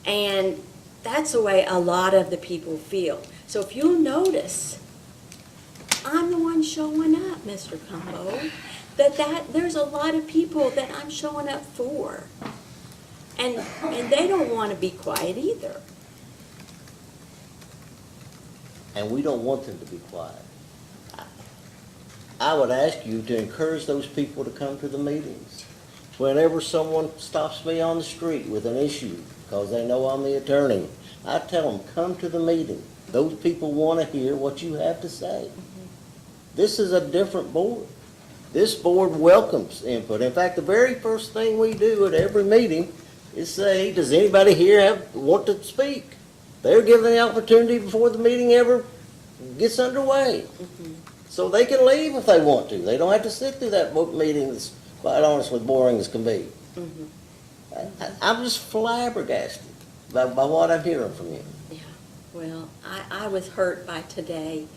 And that's the way a lot of the people feel. So if you'll notice, I'm the one showing up, Mr. Cumbo. There's a lot of people that I'm showing up for. And they don't want to be quiet either. And we don't want them to be quiet. I would ask you to encourage those people to come to the meetings. Whenever someone stops me on the street with an issue, because they know I'm the attorney, I tell them, come to the meeting. Those people want to hear what you have to say. This is a different board. This board welcomes input. In fact, the very first thing we do at every meeting is say, does anybody here want to speak? They're given the opportunity before the meeting ever gets underway. So they can leave if they want to. They don't have to sit through that meeting that's, quite honestly, boring as can be. I'm just flabbergasted by what I'm hearing from you. Yeah, well, I was hurt by today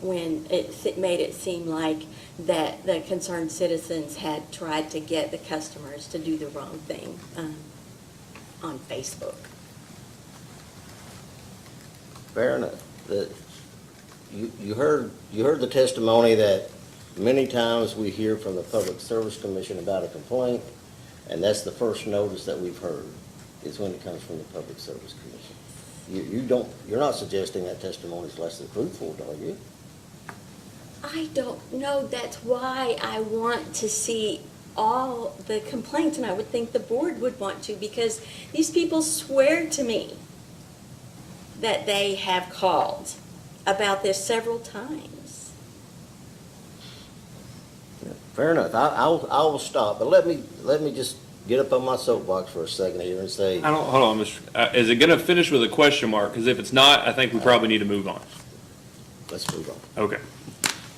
when it made it seem like that the concerned citizens had tried to get the customers to do the wrong thing on Facebook. Fair enough. You heard the testimony that many times we hear from the Public Service Commission about a complaint, and that's the first notice that we've heard, is when it comes from the Public Service Commission. You're not suggesting that testimony is less than truthful, are you? I don't know. That's why I want to see all the complaints, and I would think the board would want to, because these people swear to me that they have called about this several times. Fair enough. I will stop, but let me just get up on my soapbox for a second here and say, Hold on, Mr. Is it going to finish with a question mark? Because if it's not, I think we probably need to move on. let's move on. Okay.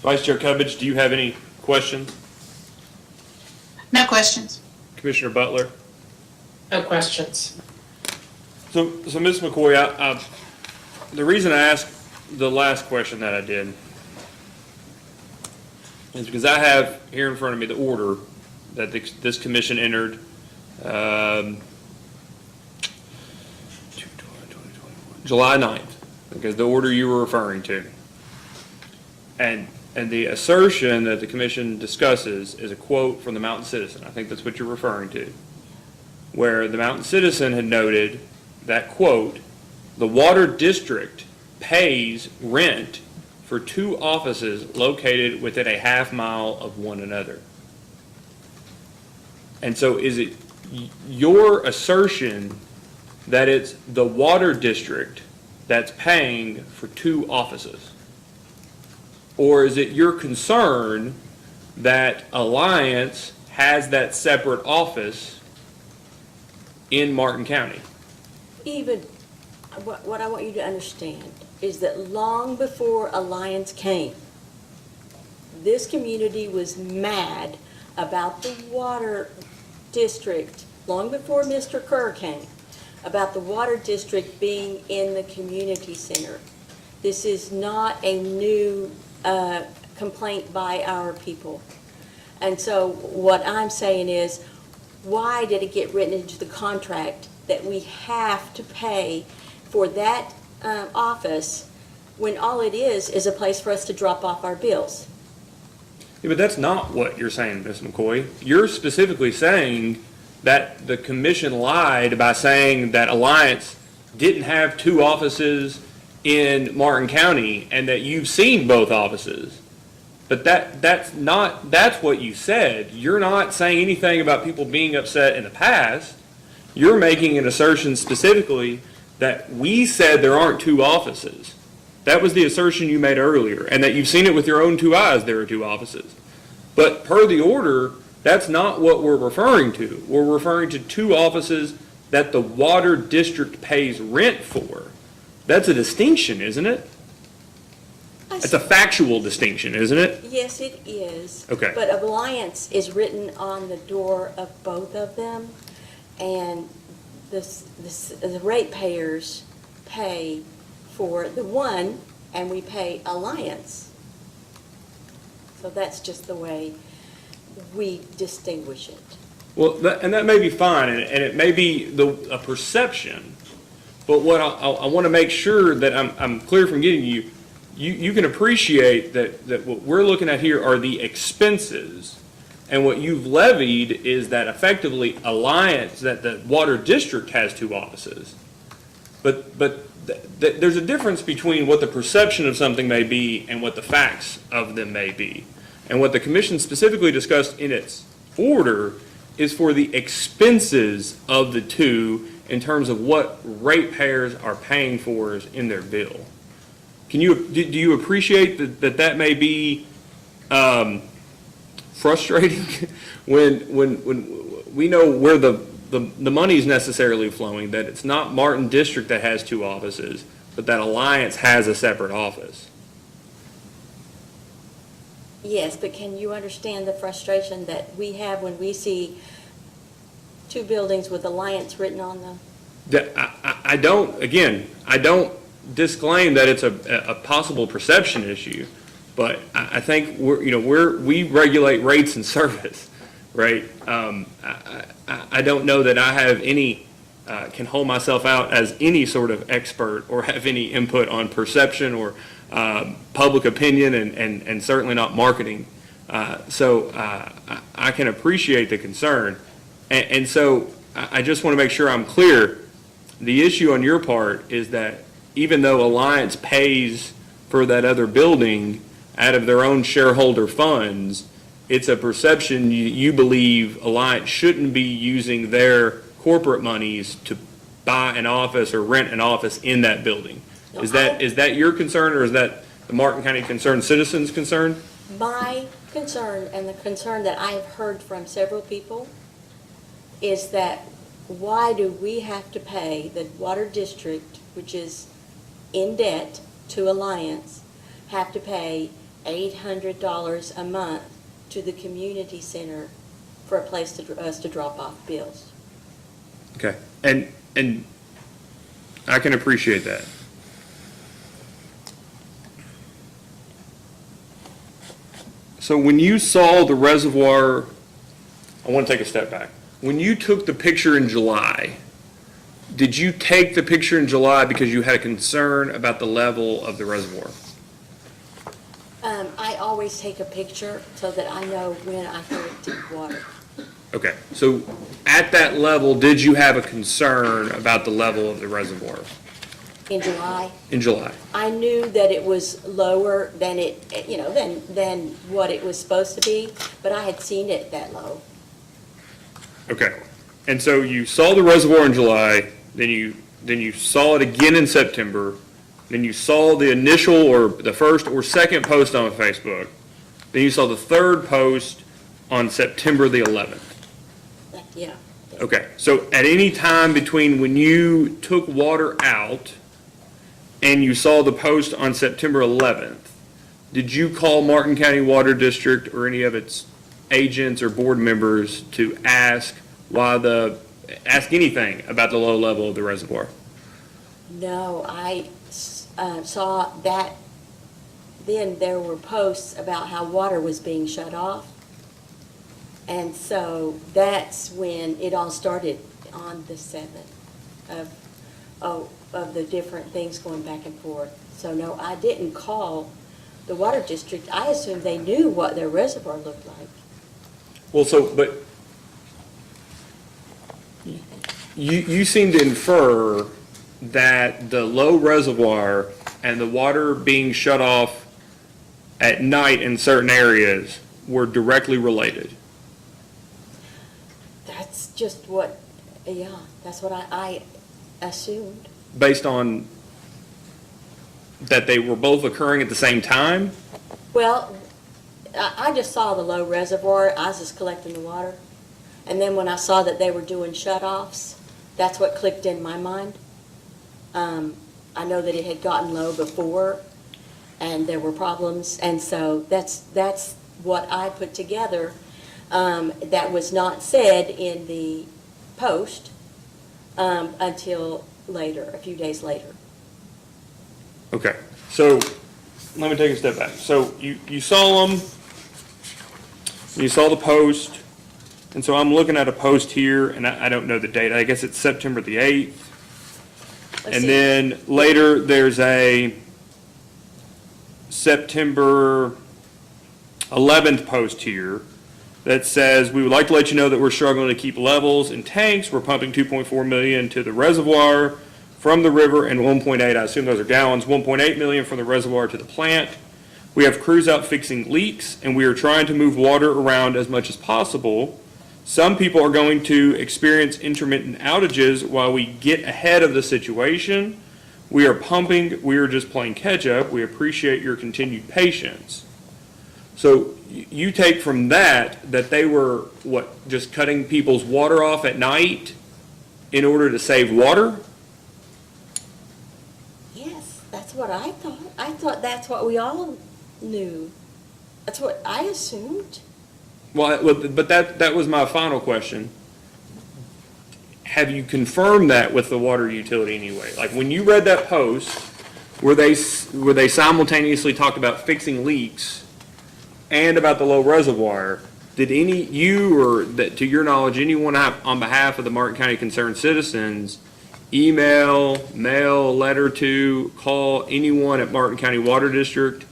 Vice Chair Cubbage, do you have any questions? No questions. Commissioner Butler? No questions. So Ms. McCoy, the reason I asked the last question that I did is because I have here in front of me the order that this commission entered July 9th, because the order you were referring to. And the assertion that the commission discusses is a quote from the Mountain Citizen. I think that's what you're referring to, where the Mountain Citizen had noted that, quote, the water district pays rent for 2 offices located within a half-mile of one another. And so is it your assertion that it's the water district that's paying for 2 offices? Or is it your concern that Alliance has that separate office in Martin County? Even, what I want you to understand is that long before Alliance came, this community was mad about the water district, long before Mr. Kerr came, about the water district being in the community center. This is not a new complaint by our people. And so what I'm saying is, why did it get written into the contract that we have to pay for that office when all it is a place for us to drop off our bills? Yeah, but that's not what you're saying, Ms. McCoy. You're specifically saying that the commission lied by saying that Alliance didn't have 2 offices in Martin County and that you've seen both offices. But that's what you said. You're not saying anything about people being upset in the past. You're making an assertion specifically that we said there aren't 2 offices. That was the assertion you made earlier, and that you've seen it with your own 2 eyes, there are 2 offices. But per the order, that's not what we're referring to. We're referring to 2 offices that the water district pays rent for. That's a distinction, isn't it? It's a factual distinction, isn't it? Yes, it is. Okay. But Alliance is written on the door of both of them, and the ratepayers pay for the one, and we pay Alliance. So that's just the way we distinguish it. Well, that may be fine, and it may be a perception, but what I want to make sure that I'm clear from getting you can appreciate that what we're looking at here are the expenses, and what you've levied is that effectively Alliance, that the water district has 2 offices. But there's a difference between what the perception of something may be and what the facts of them may be. And what the commission specifically discussed in its order is for the expenses of the 2 in terms of what ratepayers are paying for in their bill. Do you appreciate that may be frustrating when we know where the money is necessarily flowing, that it's not Martin District that has 2 offices, but that Alliance has a separate office? Yes, but can you understand the frustration that we have when we see 2 buildings with Alliance written on them? I don't disclaim that it's a possible perception issue, but I think we regulate rates and service, right? I don't know that I have can hold myself out as any sort of expert or have any input on perception or public opinion, and certainly not marketing. So I can appreciate the concern. And so I just want to make sure I'm clear. The issue on your part is that even though Alliance pays for that other building out of their own shareholder funds, it's a perception you believe Alliance shouldn't be using their corporate monies to buy an office or rent an office in that building. Is that your concern, or is that the Martin County Concerned Citizens' concern? My concern, and the concern that I have heard from several people, is that why do we have to pay the water district, which is in debt to Alliance, have to pay $800 a month to the community center for a place for us to drop off bills? Okay, and I can appreciate that. So when you saw the reservoir, I want to take a step back. When you took the picture in July, did you take the picture in July because you had a concern about the level of the reservoir? I always take a picture so that I know when I hit deep water. Okay, so at that level, did you have a concern about the level of the reservoir In July, in July? I knew that it was lower than than what it was supposed to be, but I had seen it that low. Okay, and so you saw the reservoir in July, then you saw it again in September, then you saw the initial or the first or second post on Facebook, then you saw the third post on September the 11th. Yeah. Okay, so at any time between when you took water out and you saw the post on September 11th, did you call Martin County Water District or any of its agents or board members to ask anything about the low level of the reservoir? No, I saw that. Then there were posts about how water was being shut off. And so that's when it all started, on the 7th of the different things going back and forth. So no, I didn't call the water district. I assumed they knew what their reservoir looked like. Well, but you seem to infer that the low reservoir and the water being shut off at night in certain areas were directly related. That's just what, yeah, that's what I assumed. Based on that they were both occurring at the same time? Well, I just saw the low reservoir. I was just collecting the water. And then when I saw that they were doing shut-offs, that's what clicked in my mind. I know that it had gotten low before, and there were problems, and so that's what I put together. That was not said in the post until later, a few days later. Okay, so let me take a step back. So you saw them, you saw the post, and so I'm looking at a post here, and I don't know the date. I guess it's September the 8th. Let's And see. then later, there's a September 11th post here that says, we would like to let you know that we're struggling to keep levels in tanks. We're pumping 2.4 million to the reservoir from the river and 1.8, I assume those are gallons, 1.8 million from the reservoir to the plant. We have crews out fixing leaks, and we are trying to move water around as much as possible. Some people are going to experience intermittent outages while we get ahead of the situation. We are pumping, we are just playing catch up. We appreciate your continued patience. So you take from that they were, what, just cutting people's water off at night in order to save water? Yes, that's what I thought. I thought that's what we all knew. That's what I assumed. Well, but that was my final question. Have you confirmed that with the water utility anyway? Like, when you read that post, where they simultaneously talked about fixing leaks and about the low reservoir, did you or that, to your knowledge, anyone on behalf of the Martin County Concerned Citizens email, mail, letter to, call anyone at Martin County Water District?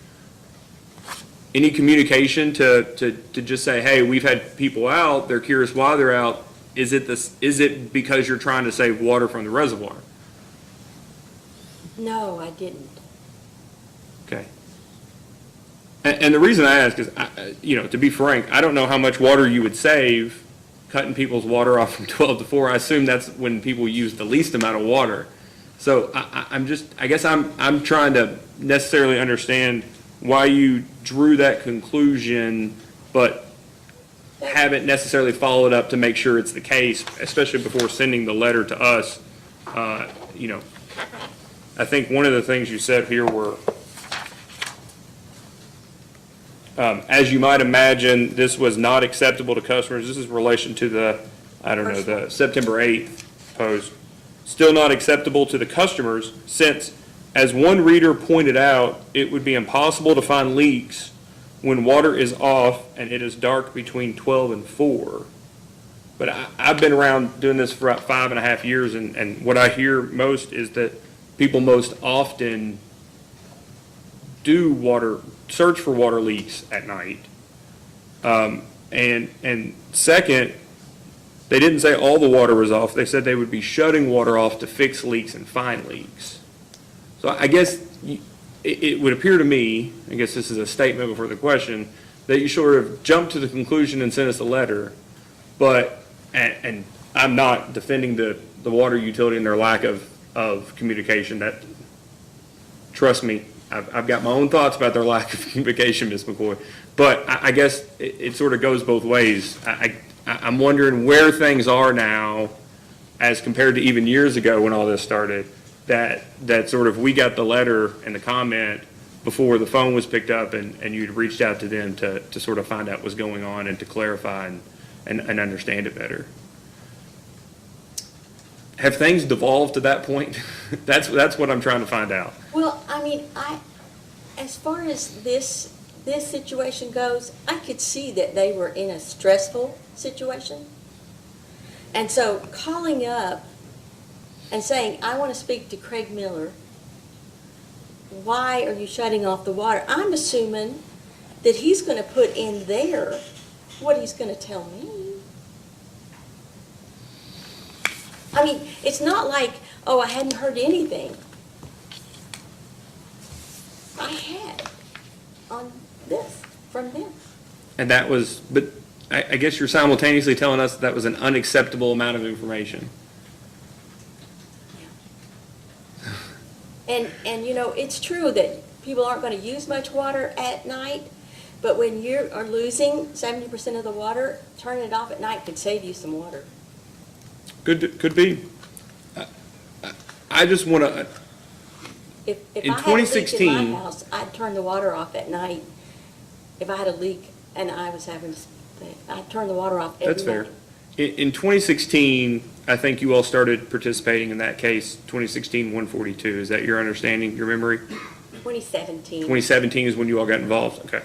Any communication to just say, hey, we've had people out, they're curious why they're out. Is it because you're trying to save water from the reservoir? No, I didn't. Okay. And the reason I ask is, to be frank, I don't know how much water you would save cutting people's water off from 12 to 4. I assume that's when people use the least amount of water. So I guess I'm trying to necessarily understand why you drew that conclusion, but haven't necessarily followed up to make sure it's the case, especially before sending the letter to us. I think one of the things you said here were, as you might imagine, this was not acceptable to customers. This is in relation to the September 8th post. Still not acceptable to the customers since, as one reader pointed out, it would be impossible to find leaks when water is off and it is dark between 12 and 4. But I've been around doing this for about 5.5 years, and what I hear most is that people most often do search for water leaks at night. And second, they didn't say all the water was off. They said they would be shutting water off to fix leaks and find leaks. So I guess it would appear to me, I guess this is a statement before the question, that you sort of jumped to the conclusion and sent us a letter, and I'm not defending the water utility and their lack of communication. That, trust me, I've got my own thoughts about their lack of communication, Ms. McCoy. But I guess it sort of goes both ways. I'm wondering where things are now as compared to even years ago when all this started. That sort of, we got the letter and the comment before the phone was picked up and you'd reached out to them to sort of find out what was going on and to clarify and understand it better. Have things devolved to that point? That's what I'm trying to find out. Well, I mean, as far as this this situation goes, I could see that they were in a stressful situation. And so calling up and saying, I want to speak to Craig Miller, why are you shutting off the water? I'm assuming that he's going to put in there what he's going to tell me. I mean, it's not like, oh, I hadn't heard anything. I had on this, from them. And that was, but I guess you're simultaneously telling us that was an unacceptable amount of information. And you know, it's true that people aren't going to use much water at night, but when you are losing 70% of the water, turning it off at night could save you some water. Could be. I just want to, If In I had a leak 2016 in my house, I'd turn the water off at night. If I had a leak and I was having, I'd turn the water off every night. that's fair. In 2016, I think you all started participating in that case, 2016-142. Is that your understanding, your memory? 2017. 2017 is when you all got involved, okay.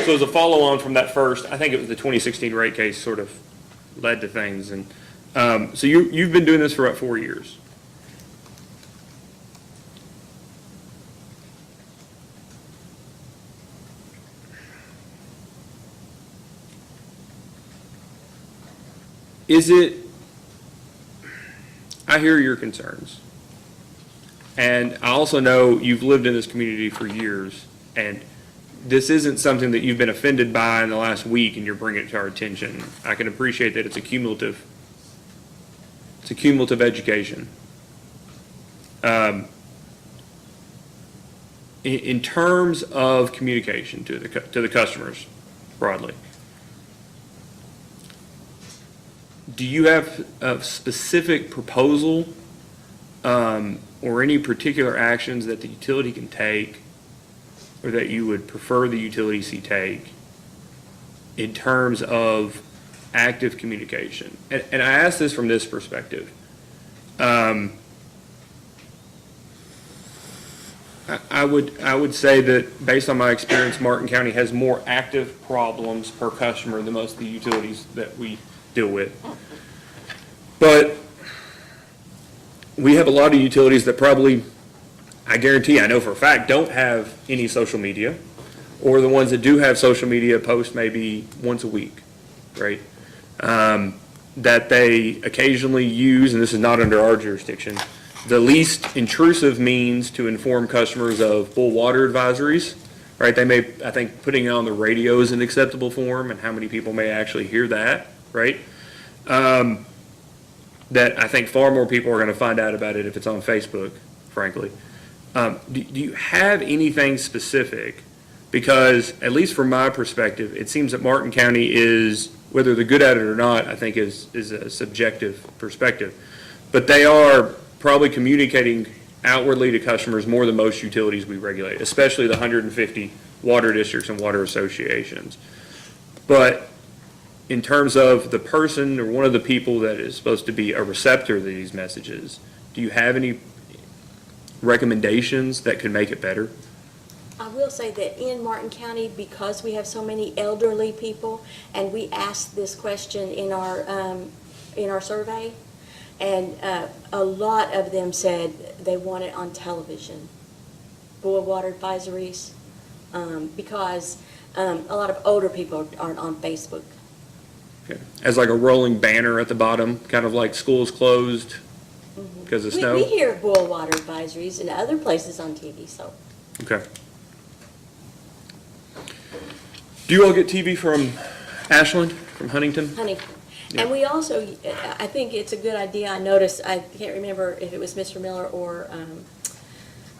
So as a follow-on from that first, I think it was the 2016 rate case sort of led to things. And so you've been doing this for about 4 years. Is it, I hear your concerns. And I also know you've lived in this community for years, and this isn't something that you've been offended by in the last week and you're bringing it to our attention. I can appreciate that it's a cumulative education. In terms of communication to the customers broadly, do you have a specific proposal or any particular actions that the utility can take or that you would prefer the utility see take in terms of active communication? And I ask this from this perspective. I would say that based on my experience, Martin County has more active problems per customer than most of the utilities that we deal with. But we have a lot of utilities that probably, I guarantee, I know for a fact, don't have any social media, or the ones that do have social media post maybe once a week, right? That they occasionally use, and this is not under our jurisdiction, the least intrusive means to inform customers of full water advisories, right? They may, I think, putting it on the radio is an acceptable form, and how many people may actually hear that, right? That I think far more people are going to find out about it if it's on Facebook, frankly. Do you have anything specific? Because, at least from my perspective, it seems that Martin County is, whether they're good at it or not, I think is a subjective perspective. But they are probably communicating outwardly to customers more than most utilities we regulate, especially the 150 water districts and water associations. But in terms of the person or one of the people that is supposed to be a receptor of these messages, do you have any recommendations that could make it better? I will say that in Martin County, because we have so many elderly people, and we asked this question in our survey, and a lot of them said they want it on television, boil water advisories, because a lot of older people aren't on Facebook. Okay. As like a rolling banner at the bottom, kind of like school's closed because of snow? We hear boil water advisories in other places on TV, so. Okay. Do you all get TV from Ashland, from Huntington? Huntington. Yeah. And we also, I think it's a good idea, I noticed, I can't remember if it was Mr. Miller or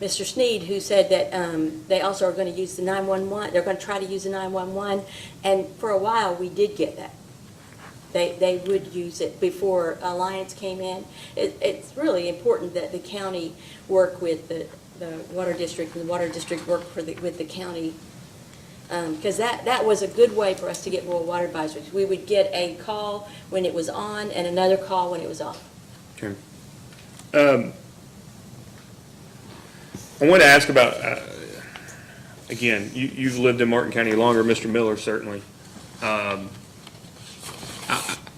Mr. Sneed who said that they also are going to use the 911, they're going to try to use the 911, and for a while, we did get that. They would use it before Alliance came in. It's really important that the county work with the water district, and the water district work with the county, because that was a good way for us to get rural water advisories. We would get a call when it was on and another call when it was off. Okay. I want to ask about, again, you've lived in Martin County longer, Mr. Miller certainly.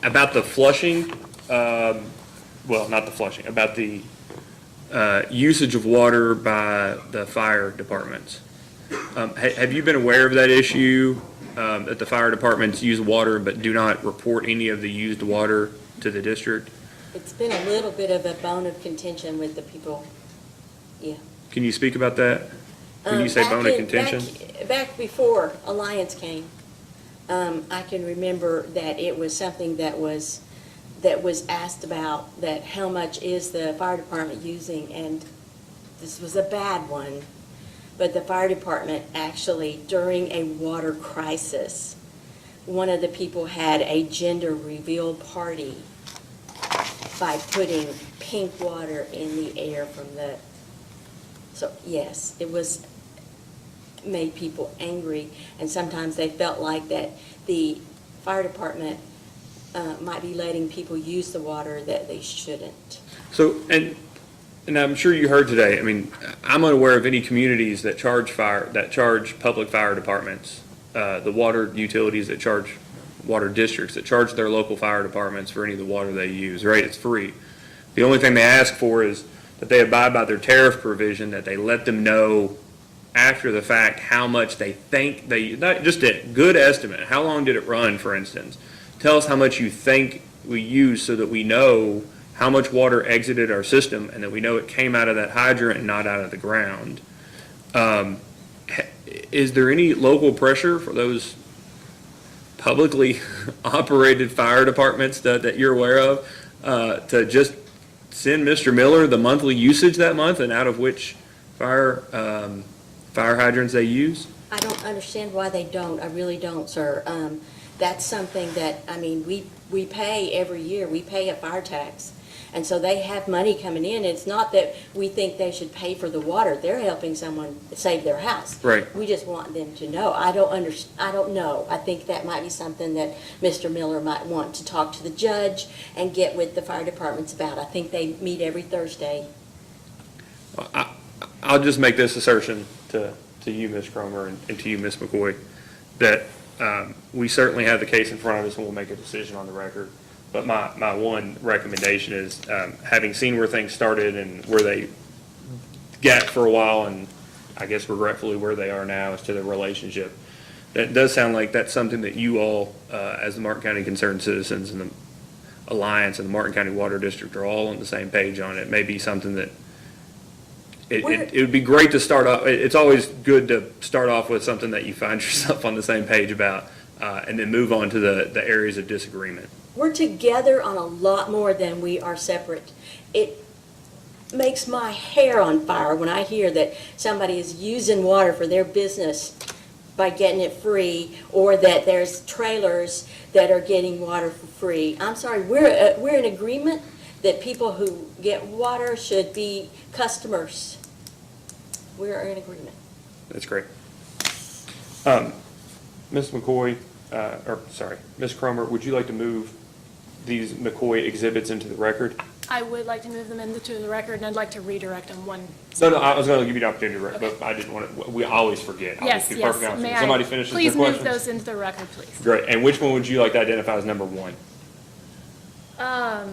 About the flushing, well, not the flushing, about the usage of water by the fire departments. Have you been aware of that issue, that the fire departments use water but do not report any of the used water to the district? It's been a little bit of a bone of contention with the people, yeah. Can you speak about that? When you say bone of contention? Back before Alliance came, I can remember that it was something that was asked about, that how much is the fire department using, and this was a bad one. But the fire department actually, during a water crisis, one of the people had a gender reveal party by putting pink water in the air from the, so yes, it made people angry, and sometimes they felt like that the fire department might be letting people use the water that they shouldn't. So, and I'm sure you heard today, I mean, I'm unaware of any communities that charge public fire departments, the water utilities that charge water districts, that charge their local fire departments for any of the water they use, right? It's free. The only thing they ask for is that they abide by their tariff provision, that they let them know after the fact how much they think they, not just a good estimate, how long did it run, for instance? Tell us how much you think we use so that we know how much water exited our system and that we know it came out of that hydrant and not out of the ground. Is there any local pressure for those publicly operated fire departments that you're aware of to just send Mr. Miller the monthly usage that month and out of which fire hydrants they use? I don't understand why they don't. I really don't, sir. That's something that, I mean, we pay every year. We pay a fire tax. And so they have money coming in. It's not that we think they should pay for the water. They're helping someone save their house. Right. We just want them to know. I don't know. I think that might be something that Mr. Miller might want to talk to the judge and get with the fire departments about. I think they meet every Thursday. I'll just make this assertion to you, Ms. Cromer, and to you, Ms. McCoy, that we certainly have the case in front of us and we'll make a decision on the record. But my one recommendation is, having seen where things started and where they got for a while, and I guess regretfully where they are now as to the relationship, that does sound like that's something that you all, as the Martin County Concerned Citizens and the Alliance and the Martin County Water District are all on the same page on. It may be something that it would be great to start off. It's always good to start off with something that you find yourself on the same page about, and then move on to the areas of disagreement. We're together on a lot more than we are separate. It makes my hair on fire when I hear that somebody is using water for their business by getting it free, or that there's trailers that are getting water for free. I'm sorry, we're in agreement that people who get water should be customers. We're in agreement. That's great. Ms. McCoy, Ms. Cromer, would you like to move these McCoy exhibits into the record? I would like to move them into the record, and I'd like to redirect on one. No, I was going to give you the opportunity to, but I didn't want to, we always forget. I'll Yes, just be perfectly yes. honest with May you. I Somebody finishes their please questions? move those into the record, please? Great. And which one would you like to identify as number one? I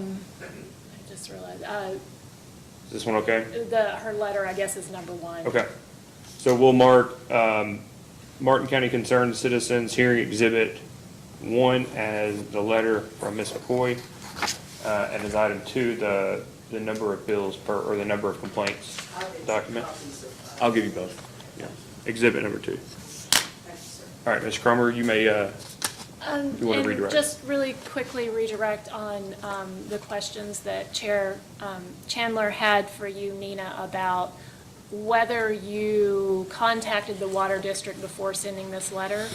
just realized, Is this one okay? her letter, I guess, is number one. Okay. So we'll mark Martin County Concerned Citizens Hearing Exhibit 1 as the letter from Ms. McCoy, and as item 2, the number of bills or the number of complaints document. I'll give you both. Yeah. Exhibit number 2. All right, Ms. Cromer, you may, you want to And redirect? just really quickly redirect on the questions that Chair Chandler had for you, Nina, about whether you contacted the Water District before sending this letter.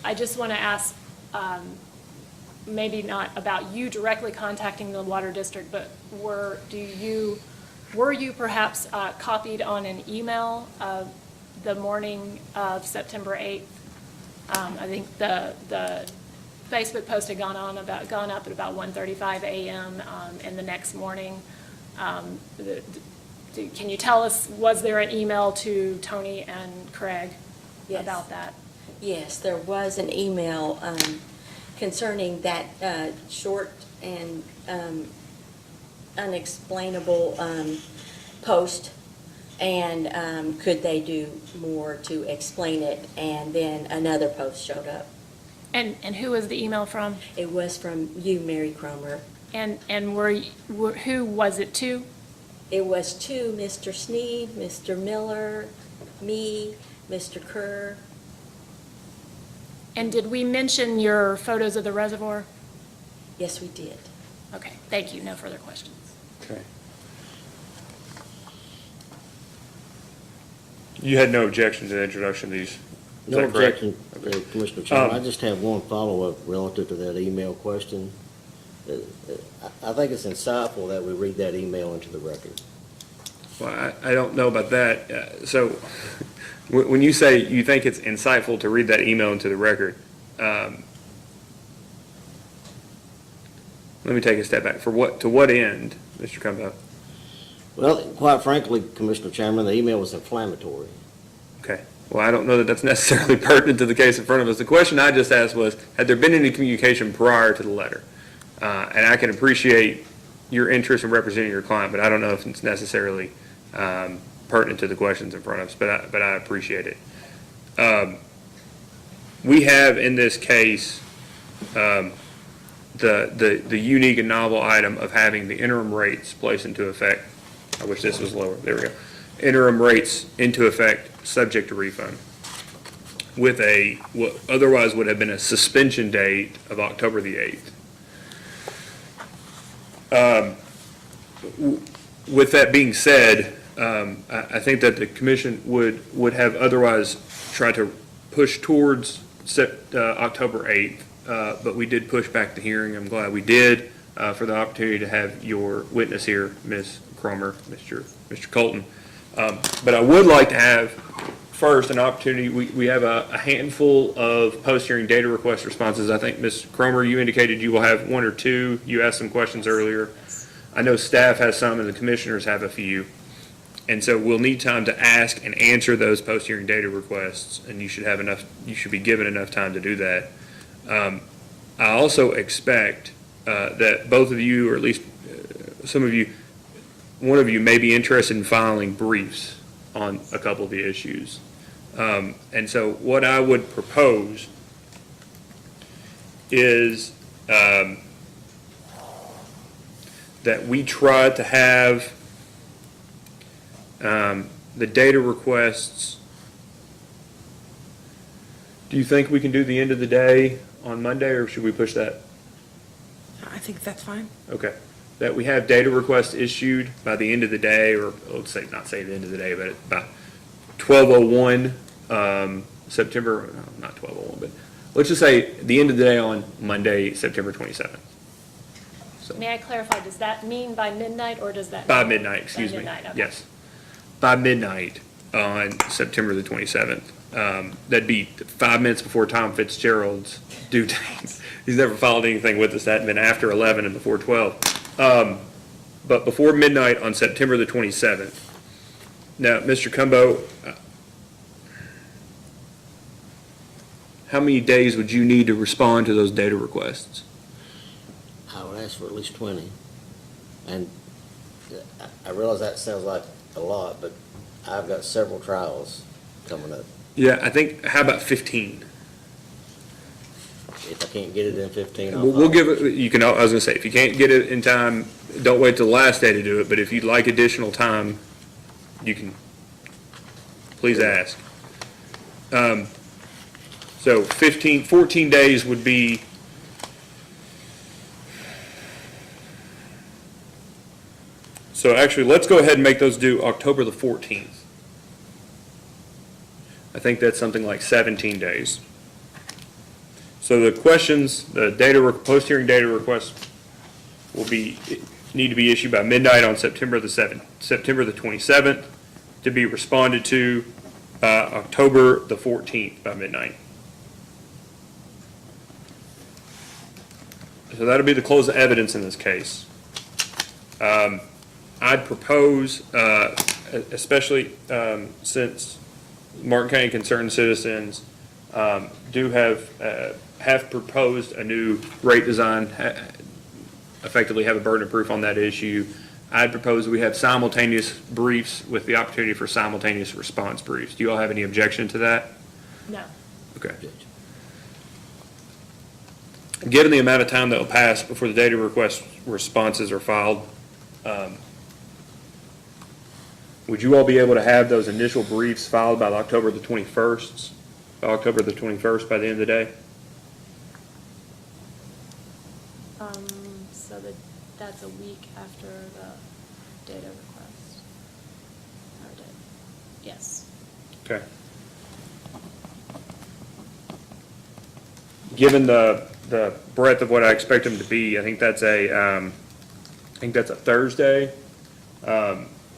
I just want to ask, maybe not about you directly contacting the Water District, but were you perhaps copied on an email the morning of September 8th? I think the Facebook post had gone up at about 1:35 a.m. And the next morning, Can you tell us, was there an email to Tony and Craig Yes. about that? Yes, there was an email concerning that short and unexplainable post, and could they do more to explain it? And then another post showed up. And who was the email from? It was from you, Mary Cromer. And who was it to? It was to Mr. Sneed, Mr. Miller, me, Mr. Kerr. And did we mention your photos of the reservoir? Yes, we did. Okay, thank you. No further questions. Okay. You had no objection to the introduction of these? Is No that correct? objection, Commissioner Chairman. I just have one follow-up relative to that email question. I think it's insightful that we read that email into the record. Well, I don't know about that. So when you say you think it's insightful to read that email into the record, let me take a step back. To what end, Mr. Cumbo? Well, quite frankly, Commissioner Chairman, the email was inflammatory. Okay. Well, I don't know that that's necessarily pertinent to the case in front of us. The question I just asked was, had there been any communication prior to the letter? And I can appreciate your interest in representing your client, but I don't know if it's necessarily pertinent to the questions in front of us, but I appreciate it. We have in this case the unique and novel item of having the interim rates placed into effect. I wish this was lower. There we go. Interim rates into effect, subject to refund, with what otherwise would have been a suspension date of October the 8th. With that being said, I think that the commission would have otherwise tried to push towards October 8th, but we did push back the hearing. I'm glad we did for the opportunity to have your witness here, Ms. Cromer, Mr. Colton. But I would like to have first an opportunity. We have a handful of post-hearing data request responses. I think, Ms. Cromer, you indicated you will have one or two. You asked some questions earlier. I know staff has some and the commissioners have a few. And so we'll need time to ask and answer those post-hearing data requests, and you should be given enough time to do that. I also expect that both of you, or at least some of you, one of you may be interested in filing briefs on a couple of the issues. And so what I would propose is that we try to have the data requests. Do you think we can do the end of the day on Monday, or should we push that? I think that's fine. Okay. That we have data requests issued by the end of the day, or let's say, not say the end of the day, but by 12:01 September, no, not 12:01, but let's just say the end of the day on Monday, September 27th. May I clarify, does that mean by midnight, or does that? By mean- midnight, excuse By me. midnight, okay. Yes. By midnight on September the 27th. That'd be 5 minutes before Tom Fitzgerald's due date. He's never filed anything with us. That had been after 11 and before 12. But before midnight on September the 27th. Now, Mr. Cumbo, how many days would you need to respond to those data requests? I would ask for at least 20. And I realize that sounds like a lot, but I've got several trials coming up. Yeah, I think, how about 15? If I can't get it in 15, I'll We'll file. give it, you can, I was gonna say, if you can't get it in time, don't wait till the last day to do it, but if you'd like additional time, you can, please ask. So 14 days would be, so actually, let's go ahead and make those due October the 14th. I think that's something like 17 days. So the questions, the post-hearing data requests need to be issued by midnight on September the 27th, to be responded to October the 14th by midnight. So that'll be the close of evidence in this case. I'd propose, especially since Martin County Concerned Citizens do have proposed a new rate design, effectively have a burden of proof on that issue, I'd propose we have simultaneous briefs with the opportunity for simultaneous response briefs. Do you all have any objection to that? No. Okay. Given the amount of time that will pass before the data request responses are filed, would you all be able to have those initial briefs filed by October the 21st? By October the 21st, by the end of the day? So that's a week after the data request. Yes. Okay. Given the breadth of what I expect them to be, I think that's a Thursday.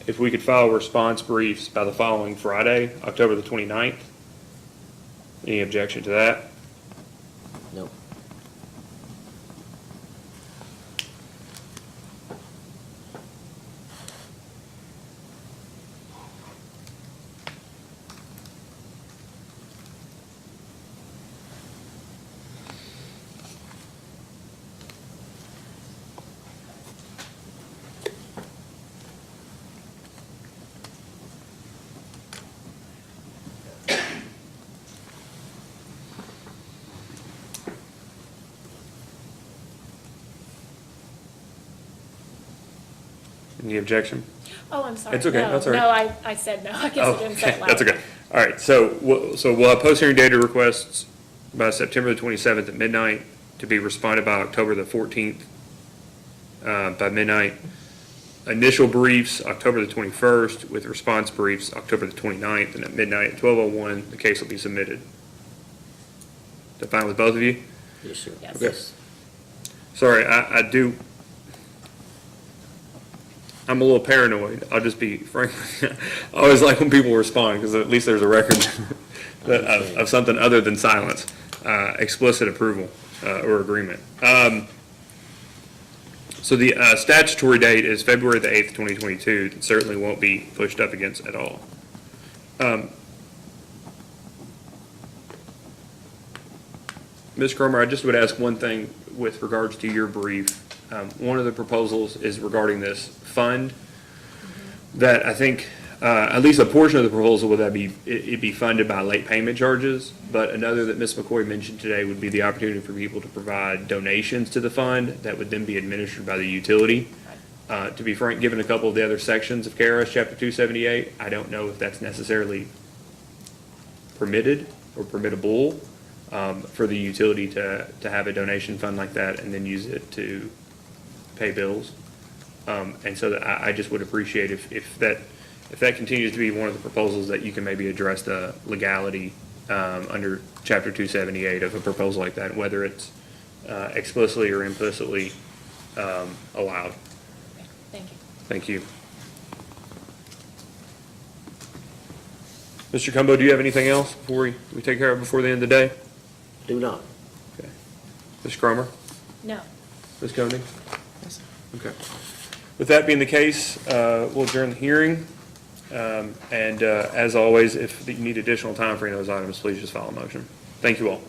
If we could file response briefs by the following Friday, October the 29th. Any objection to that? Nope. Any objection? Oh, I'm sorry. It's okay, No, that's all right. No, I said no. I guess I didn't say it Okay, loud. that's okay. All right, so we'll have post-hearing data requests by September the 27th at midnight to be responded by October the 14th by midnight. Initial briefs, October the 21st, with response briefs, October the 29th, and at midnight at 12:01, the case will be submitted. Is that fine with both of you? Yes, sir. Yes. Okay. Sorry, I do, I'm a little paranoid. I'll just be frank with you. I always like when people respond, because at least there's a record of something other than silence, explicit approval or agreement. So the statutory date is February the 8th, 2022. It certainly won't be pushed up against at all. Ms. Cromer, I just would ask one thing with regards to your brief. One of the proposals is regarding this fund that I think, at least a portion of the proposal would that be, it'd be funded by late payment charges. But another that Ms. McCoy mentioned today would be the opportunity for people to provide donations to the fund that would then be administered by the utility. To be frank, given a couple of the other sections of KRS Chapter 278, I don't know if that's necessarily permitted or permittable for the utility to have a donation fund like that and then use it to pay bills. And so that I just would appreciate if that continues to be one of the proposals, that you can maybe address the legality under Chapter 278 of a proposal like that, whether it's explicitly or implicitly allowed. Thank you. Thank you. Mr. Cumbo, do you have anything else before we take care of it before the end of the day? Do not. Okay. Mr. Cromer? No. Ms. Koenig? Okay. With that being the case, we'll adjourn the hearing. And as always, if you need additional time for any of those items, please just file a motion. Thank you all.